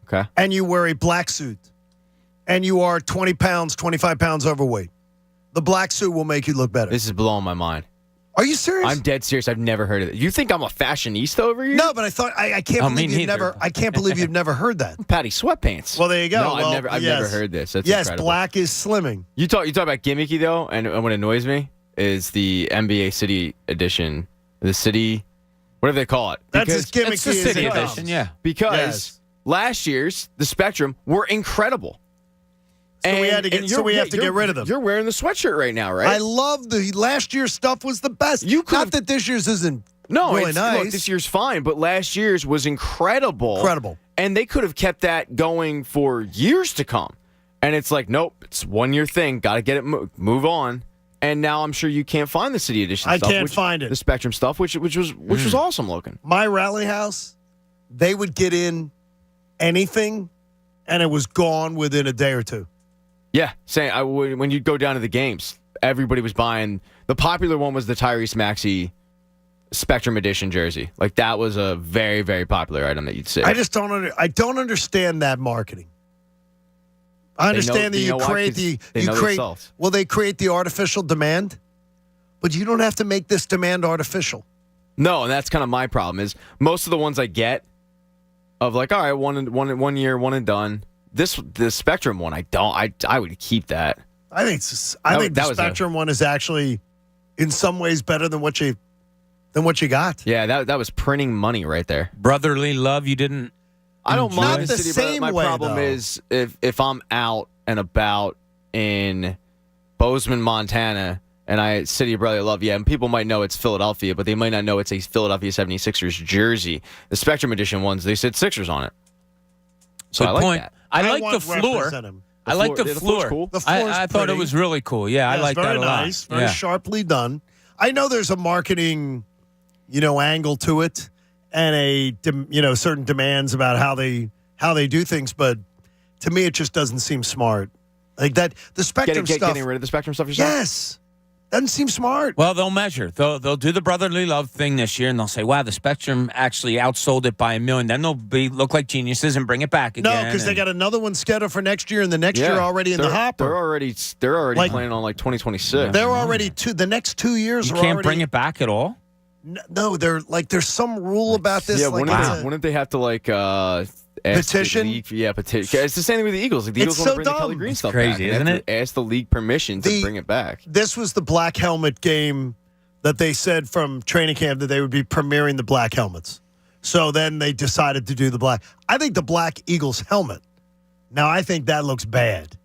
okay, and you wear a black suit, and you are 20 pounds, 25 pounds overweight, the black suit will make you look better. This is blowing my mind. Are you serious? I'm dead serious. I've never heard of it. You think I'm a fashionista over here? No, but I thought I can't Oh, believe me you've neither. never. I can't believe you've never heard that. Patty sweatpants. Well, there you go. No, Well, I've yes. never heard this. That's yes, incredible. black is slimming. You talk about gimmicky though, and what annoys me is the NBA City Edition. The city, whatever they call it. That's as gimmicky It's the as city it edition, comes. yeah. Because Yes. last year's the Spectrum were incredible. So we had to get. and So we have to get rid of them. You're wearing the sweatshirt right now, right? I love the last year's stuff was the best. Not that this year's isn't really nice. Look, this year's fine, but last year's was incredible. Incredible. And they could have kept that going for years to come. And it's like, nope, it's 1 year thing. Got to get it move on. And now I'm sure you can't find the City Edition I stuff. can't find it. The Spectrum stuff, which was awesome looking. My rally house, they would get in anything, and it was gone within a day or two. Yeah, when you go down to the games, everybody was buying. The popular one was the Tyrese Maxey Spectrum Edition jersey. Like that was a very, very popular item that you'd see. I just don't. I don't understand that marketing. I understand that you create the they create the artificial demand, but you don't have to make this demand artificial. No, and that's kind of my problem. Is most of the ones I get of like, all right, one year, one and done. The Spectrum one, I don't. I would keep that. I think the Spectrum one is actually, in some ways, better than what you got. Yeah, that was printing money right there. Brotherly love, you didn't. I don't Not mind the the city, same but my way, problem though. is if I'm out and about in Bozeman, Montana, and I City of Brotherly Love, and people might know it's Philadelphia, but they might not know it's a Philadelphia 76ers jersey. The Spectrum Edition ones, they said Sixers on it. So Good I like point. that. I like want the floor. represent him. I like the floor's floor. cool. The floor's I thought it pretty. was really cool. Yeah, I it's like that very a lot. nice, very Yeah. sharply done. I know there's a marketing, angle to it, and certain demands about how they do things, but to me, it just doesn't seem smart. Like that, the Spectrum stuff. Getting rid of the Spectrum stuff yourself? Yes, doesn't seem smart. Well, they'll measure. They'll do the brotherly love thing this year, and they'll say, "Wow, the Spectrum actually outsold it by 1 million." Then they'll look like geniuses and bring it back again. No, because they got another one scheduled for next year, and the next year already in the hopper. They're already planning on like 2026. They're already the next 2 years. You are can't already, bring it back at all. No, they're like there's some rule about this. Yeah, like wouldn't they have to like ask Petition? The league, petition. It's the same thing with the Eagles. Like the It's Eagles want so to bring the Kelly dumb. Green It's stuff crazy, back. They isn't have it? to ask the league permission to bring it back. This was the black helmet game that they said from training camp that they would be premiering the black helmets. So then they decided to do the black. I think the black Eagles helmet. Now, I think that looks bad.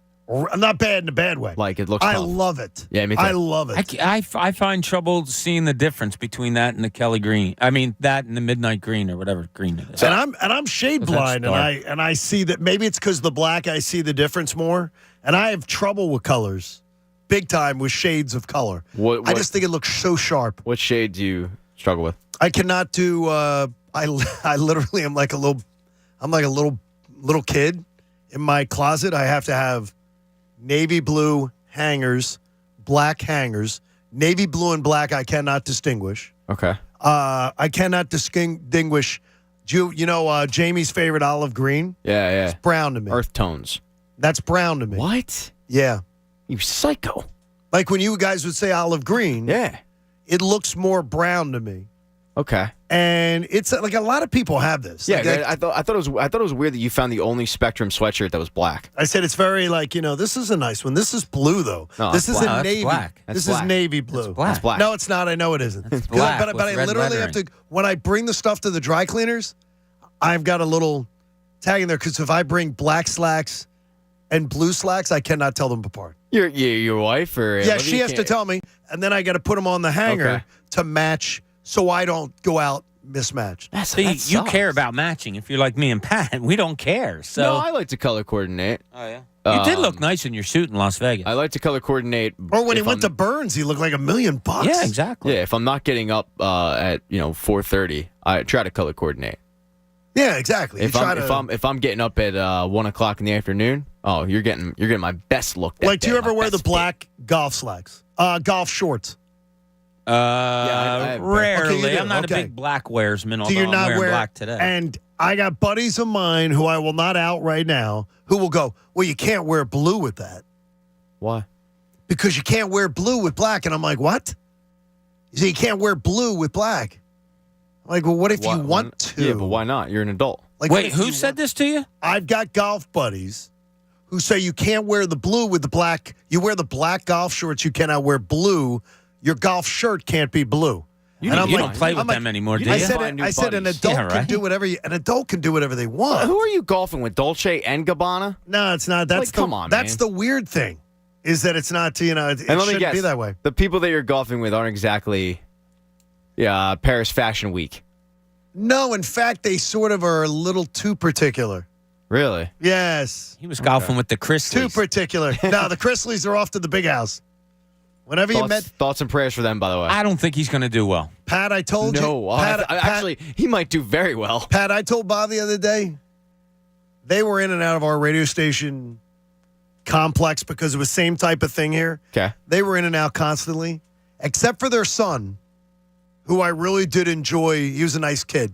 Not bad in a bad way. Like it looks I tough. love it. Yeah, me too. I love it. I find trouble seeing the difference between that and the Kelly green. I mean, that and the midnight green or whatever green it is. And I'm shade blind, and I see that maybe it's because the black I see the difference more, and I have trouble with colors, big time with shades of color. I just think it looks so sharp. What shade do you struggle with? I cannot do. I literally am like a little kid in my closet. I have to have navy blue hangers, black hangers, navy blue and black. I cannot distinguish. Okay. I cannot distinguish. You know Jamie's favorite olive green? Yeah. It's brown to me. Earth tones. That's brown to me. What? Yeah. You psycho. Like when you guys would say olive green. Yeah. It looks more brown to me. Okay. And it's like a lot of people have this. Yeah, Like, I thought it was weird that you found the only Spectrum sweatshirt that was black. I said it's very like, this is a nice one. This is blue though. No, this that's is black. a navy. black. This That's is black. navy blue. black. That's black. No, it's not. I know it isn't. It's black but with I red literally have lettering. to, when I bring the stuff to the dry cleaners, I've got a little tag in there because if I bring black slacks and blue slacks, I cannot tell them apart. Your wife or Yeah, Olivia she has to can't- tell me, and then I got to put them on the hanger Okay. to match so I don't go out mismatched. See, you care about matching. If you're like me and Pat, we don't care. So No, I like to color coordinate. Oh yeah. You did look nice in your suit in Las Vegas. I like to color coordinate. Or when he if went to Burns, he looked like $1 million. Yeah, exactly. Yeah, if I'm not getting up at 4:30, I try to color coordinate. Yeah, exactly. If I'm getting up at 1:00 in the afternoon, oh, you're getting my best look. That Like, do you day, ever my wear the best black golf slacks? Golf shorts? I Rarely. Okay, you do. I'm not Okay. a big black wearsman, Do although you I'm not wearing wear black today. And I got buddies of mine who I will not out right now who will go, well, you can't wear blue with that. Why? Because you can't wear blue with black. And I'm like, what? You say you can't wear blue with black. I'm like, well, what if you want to? Yeah, but why not? You're an adult. Like, what Wait, if who you said this to you? I've got golf buddies who say you can't wear the blue with the black. You wear the black golf shorts. You cannot wear blue. Your golf shirt can't be blue. You And don't play with them anymore, do you? I said an adult can do whatever an adult can do whatever they want. Who are you golfing with? Dolce and Gabbana? No, it's not. That's come on, That's man. the weird thing, is that it's not. It And let me shouldn't guess, be that way. the people that you're golfing with aren't exactly, Paris Fashion Week. No, in fact, they sort of are a little too particular. Really? Yes. He was golfing with the Chrisleys. Too particular. No, the Chrisleys are off to the big house. Whenever you met Thoughts and prayers for them, by the way. I don't think he's going to do well. Pat, I told you. No, actually, he might do very well. Pat, I told Bob the other day, they were in and out of our radio station complex because it was the same type of thing here. Okay. They were in and out constantly, except for their son, who I really did enjoy. He was a nice kid.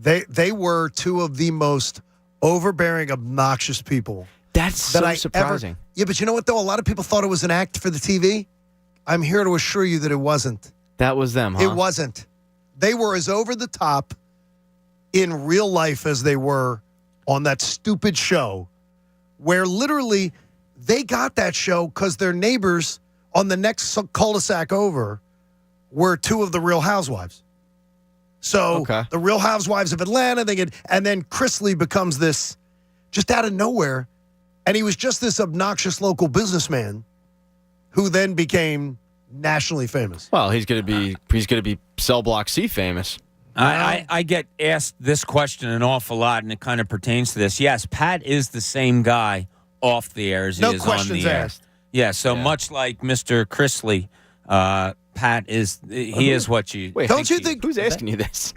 They were two of the most overbearing, obnoxious people. That's so surprising. Yeah, but you know what, though? A lot of people thought it was an act for the TV. I'm here to assure you that it wasn't. That was them, huh? It wasn't. They were as over the top in real life as they were on that stupid show, where literally they got that show because their neighbors on the next cul-de-sac over were two of the Real Housewives. So the Real Housewives of Atlanta, and then Chrisley becomes this just out of nowhere. And he was just this obnoxious local businessman who then became nationally famous. Well, he's gonna be Cell Block C famous. I get asked this question an awful lot, and it kind of pertains to this. Yes, Pat is the same guy off the air as he No is on questions the air. asked. Yeah, so much like Mr. Chrisley, Pat is what you Wait, don't you think? Who's asking you this?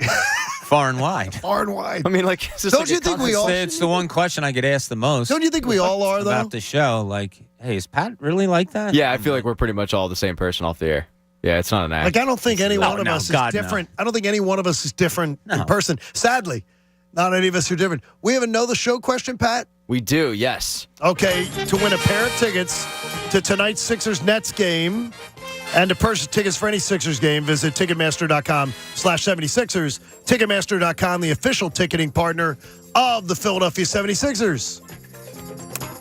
Far and wide. Far and wide. I mean, like, is this Don't like you a think we contest? all? It's the one question I get asked the most. Don't you think we all are, though? About the show? Like, hey, is Pat really like that? Yeah, I feel like we're pretty much all the same person off the air. Yeah, it's not an act. Like, I don't think any one of us is God, no. different. I don't think any one of us is different in person. Sadly, not any of us are different. We have a Know the Show question, Pat? We do, yes. Okay, to win a pair of tickets to tonight's Sixers-Nets game and to purchase tickets for any Sixers game, visit Ticketmaster.com/76ers. Ticketmaster.com, the official ticketing partner of the Philadelphia 76ers.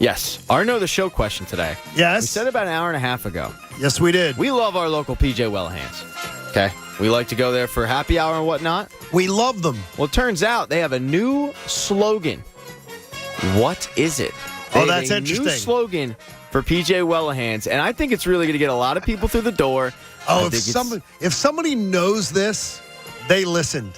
Yes. Our Know the Show question today. Yes. We said about an hour and a half ago. Yes, we did. We love our local PJ Wellhands. Okay. We like to go there for happy hour and whatnot. We love them. Well, it turns out they have a new slogan. What is it? Oh, They that's have a interesting. New slogan for PJ Wellahans, and I think it's really going to get a lot of people through the door. Oh, if somebody knows this, they listened.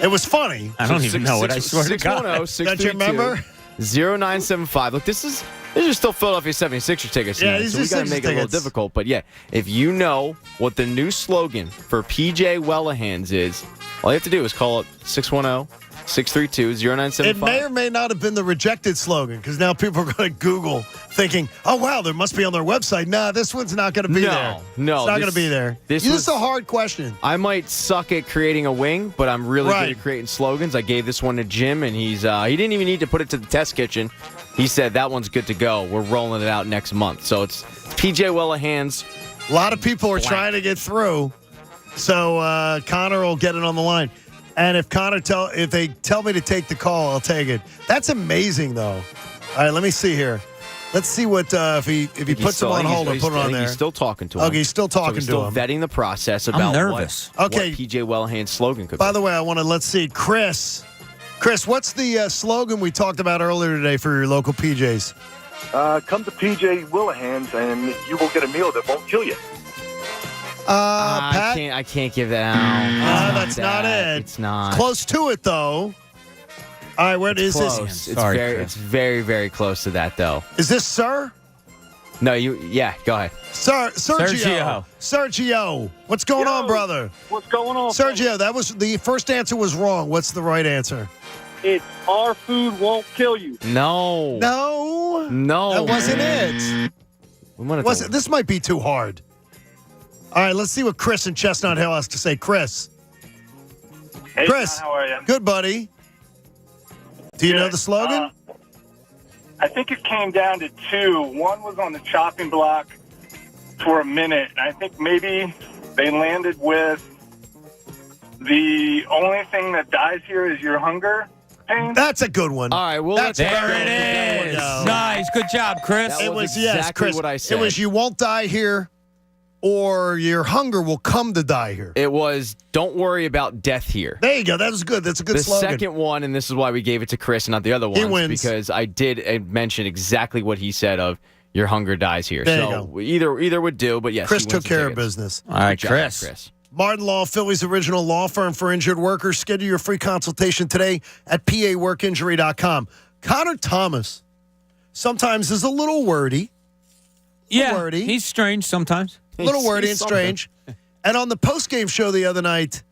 It was funny. I don't even know it. I swear to God. 610-632-0975. Don't you remember? 0975. Look, these are still Philadelphia 76ers tickets. Yeah, tonight, these so are we got to Sixers make it a little tickets. difficult. But yeah, if you know what the new slogan for PJ Wellahans is, all you have to do is call it 610-632-0975. It may or may not have been the rejected slogan because now people are going to Google thinking, oh, wow, there must be on their website. Nah, this one's not going to be there. No, it's not going to be there. This is a hard question. I might suck at creating a wing, but I'm really Right. good at creating slogans. I gave this one to Jim, and he didn't even need to put it to the test kitchen. He said that one's good to go. We're rolling it out next month. So it's PJ Wellahans. A lot of people are trying to get through, so Connor will get it on the line. And if they tell me to take the call, I'll take it. That's amazing, though. All right, let me see here. Let's see what if he puts him on hold or put it on there. He's still talking to him. Okay, he's still talking he's to still him. vetting the process about nervous. What Okay. PJ Wellahans' slogan could By be. the way, let's see, Chris. Chris, what's the slogan we talked about earlier today for your local PJs? Come to PJ Wellahans and you will get a meal that won't kill you. Pat? I can't give that out. That's not it. It's not. Close to it, though. All right, where is Close. this? It's very, very close to that, though. Is this Sir? No, yeah, go ahead. Sergio. What's going on, brother? What's going on? Sergio, that was the first answer was wrong. What's the right answer? It's our food won't kill you. No. No. That wasn't it. This might be too hard. All right, let's see what Chris in Chestnut Hill has to say. Chris. Hey, Chris. John, how are you? Good, buddy. Do you know the slogan? I think it came down to two. One was on the chopping block for a minute. And I think maybe they landed with the only thing that dies here is your hunger pain. That's a good one. All right, well, There it is. Nice. Good job, Chris. That It was was, yes, exactly Chris. what I said. It was you won't die here or your hunger will come to die here. It was don't worry about death here. There you go. That was good. That's a good The slogan. second one, and this is why we gave it to Chris and not the other ones, wins. because I did mention exactly what he said of your hunger dies here. There so either would do, but yes, Chris he wins took the care of tickets. business. All right, Good job, Chris. Martin Law, Philly's original law firm for injured workers. Schedule your free consultation today at paworkinjury.com. Connor Thomas sometimes is a little wordy. Yeah, he's strange sometimes. A little wordy and strange. And on the postgame show the other night,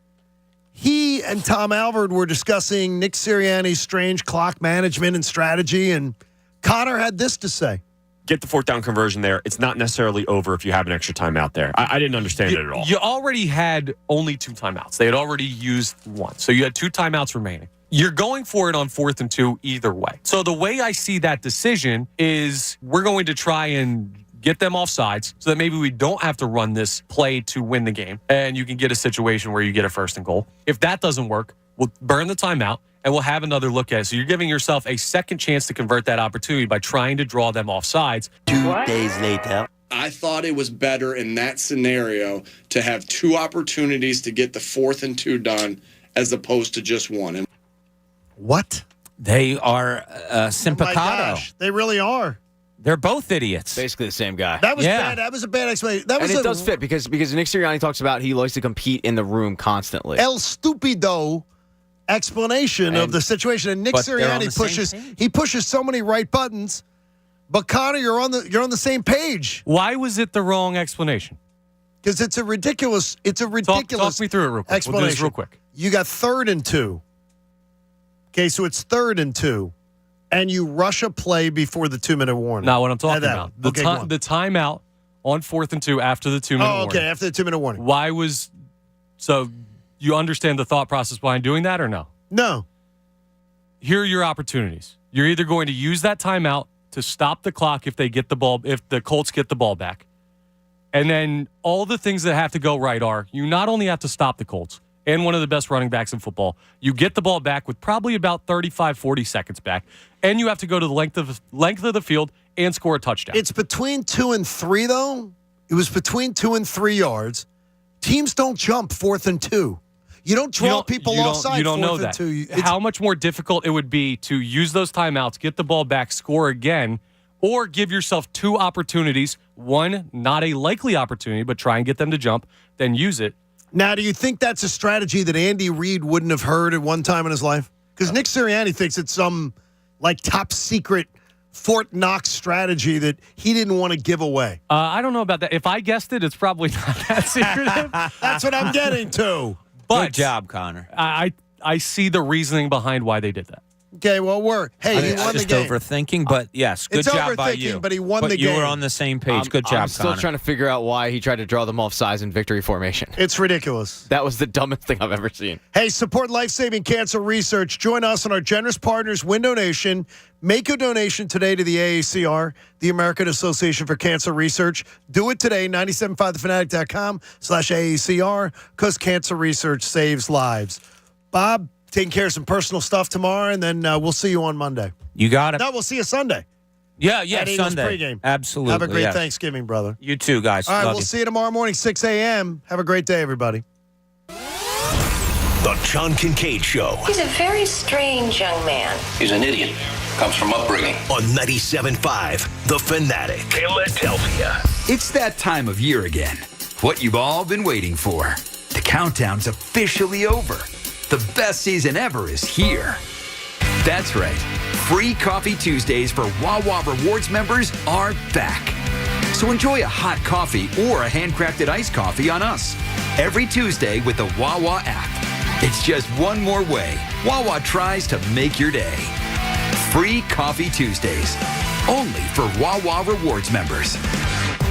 he and Tom Alvord were discussing Nick Sirianni's strange clock management and strategy, and Connor had this to say. Get the fourth down conversion there. It's not necessarily over if you have an extra timeout there. I didn't understand it at all. You already had only 2 timeouts. They had already used 1. So you had 2 timeouts remaining. You're going for it on 4th and 2 either way. So the way I see that decision is we're going to try and get them off sides so that maybe we don't have to run this play to win the game. And you can get a situation where you get a 1st and goal. If that doesn't work, we'll burn the timeout and we'll have another look at it. So you're giving yourself a second chance to convert that opportunity by trying to draw them off sides. 2 days later. I thought it was better in that scenario to have 2 opportunities to get the 4th and 2 done as opposed to just 1. What? They are Oh my simpatico. gosh, they really are. They're both idiots. Basically the same guy. That was bad. That was a bad explanation. That was and it does fit because Nick Sirianni talks about he likes to compete in the room constantly. El Stupido explanation of the situation. And Nick but they're on the Sirianni pushes so many right buttons. But Connor, you're on the same page. Why was it the wrong explanation? Because it's a ridiculous. Talk me through it real quick. Explanation. We'll do this real quick. You got 3rd and 2. Okay, so it's 3rd and 2, and you rush a play before the 2-minute warning. Not what I'm talking That about. one. Okay, go on. The timeout on 4th and 2 after the 2-minute warning. Oh, okay, after the 2-minute warning. Why was so? You understand the thought process behind doing that or no? No. Here are your opportunities. You're either going to use that timeout to stop the clock if they get the ball, if the Colts get the ball back, and then all the things that have to go right are you not only have to stop the Colts and one of the best running backs in football, you get the ball back with probably about 35, 40 seconds back, and you have to go to the length of the field and score a touchdown. It's between 2 and 3, though. It was between 2 and 3 yards. Teams don't jump 4th and 2. You don't draw people offside. You don't know 4th and that. 2. How much more difficult it would be to use those timeouts, get the ball back, score again, or give yourself 2 opportunities. One, not a likely opportunity, but try and get them to jump, then use it. Now, do you think that's a strategy that Andy Reid wouldn't have heard at one time in his life? Because Nick Sirianni thinks it's some top secret Fort Knox strategy that he didn't want to give away. I don't know about that. If I guessed it, it's probably not that secretive. That's what I'm getting to. But, good job, Connor. I see the reasoning behind why they did that. Okay, well, he won the game. Just overthinking, but yes, good job by you. But he won the game. You were on the same page. Good job, I'm still Connor. trying to figure out why he tried to draw them off sides in victory formation. It's ridiculous. That was the dumbest thing I've ever seen. Hey, support life-saving cancer research. Join us and our generous partners, Window Nation. Make a donation today to the AACR, the American Association for Cancer Research. Do it today, 97.5thefanatic.com/AACR, because cancer research saves lives. Bob, taking care of some personal stuff tomorrow, and then we'll see you on Monday. You got it. No, we'll see you Sunday. Yeah, At Eagles Sunday. pregame. Absolutely. Have a great yes. Thanksgiving, brother. You too, guys. All right, Love we'll you. see you tomorrow morning, 6 a.m. Have a great day, everybody. The John Kincade Show. He's a very strange young man. He's an idiot. Comes from upbringing. On 97.5 The Fanatic. Philadelphia. It's that time of year again. What you've all been waiting for. The countdown's officially over. The best season ever is here. That's right. Free Coffee Tuesdays for Wawa Rewards members are back. So enjoy a hot coffee or a handcrafted iced coffee on us every Tuesday with the Wawa app. It's just one more way Wawa tries to make your day. Free Coffee Tuesdays. Only for Wawa Rewards members.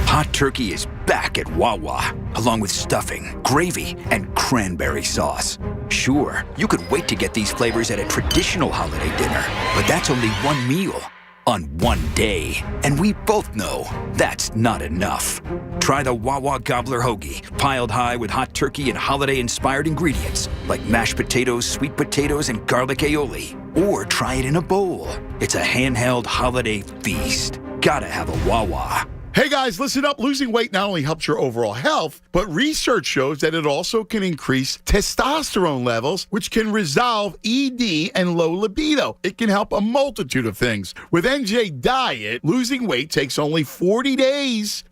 Hot turkey is back at Wawa, along with stuffing, gravy, and cranberry sauce. Sure, you could wait to get these flavors at a traditional holiday dinner, but that's only one meal on one day. And we both know that's not enough. Try the Wawa Gobbler Hoagie, piled high with hot turkey and holiday-inspired ingredients like mashed potatoes, sweet potatoes, and garlic aioli. Or try it in a bowl. It's a handheld holiday feast. Gotta have a Wawa. Hey guys, listen up. Losing weight not only helps your overall health, but research shows that it also can increase testosterone levels, which can resolve ED and low libido. It can help a multitude of things. With NJ Diet, losing weight takes only 40 days.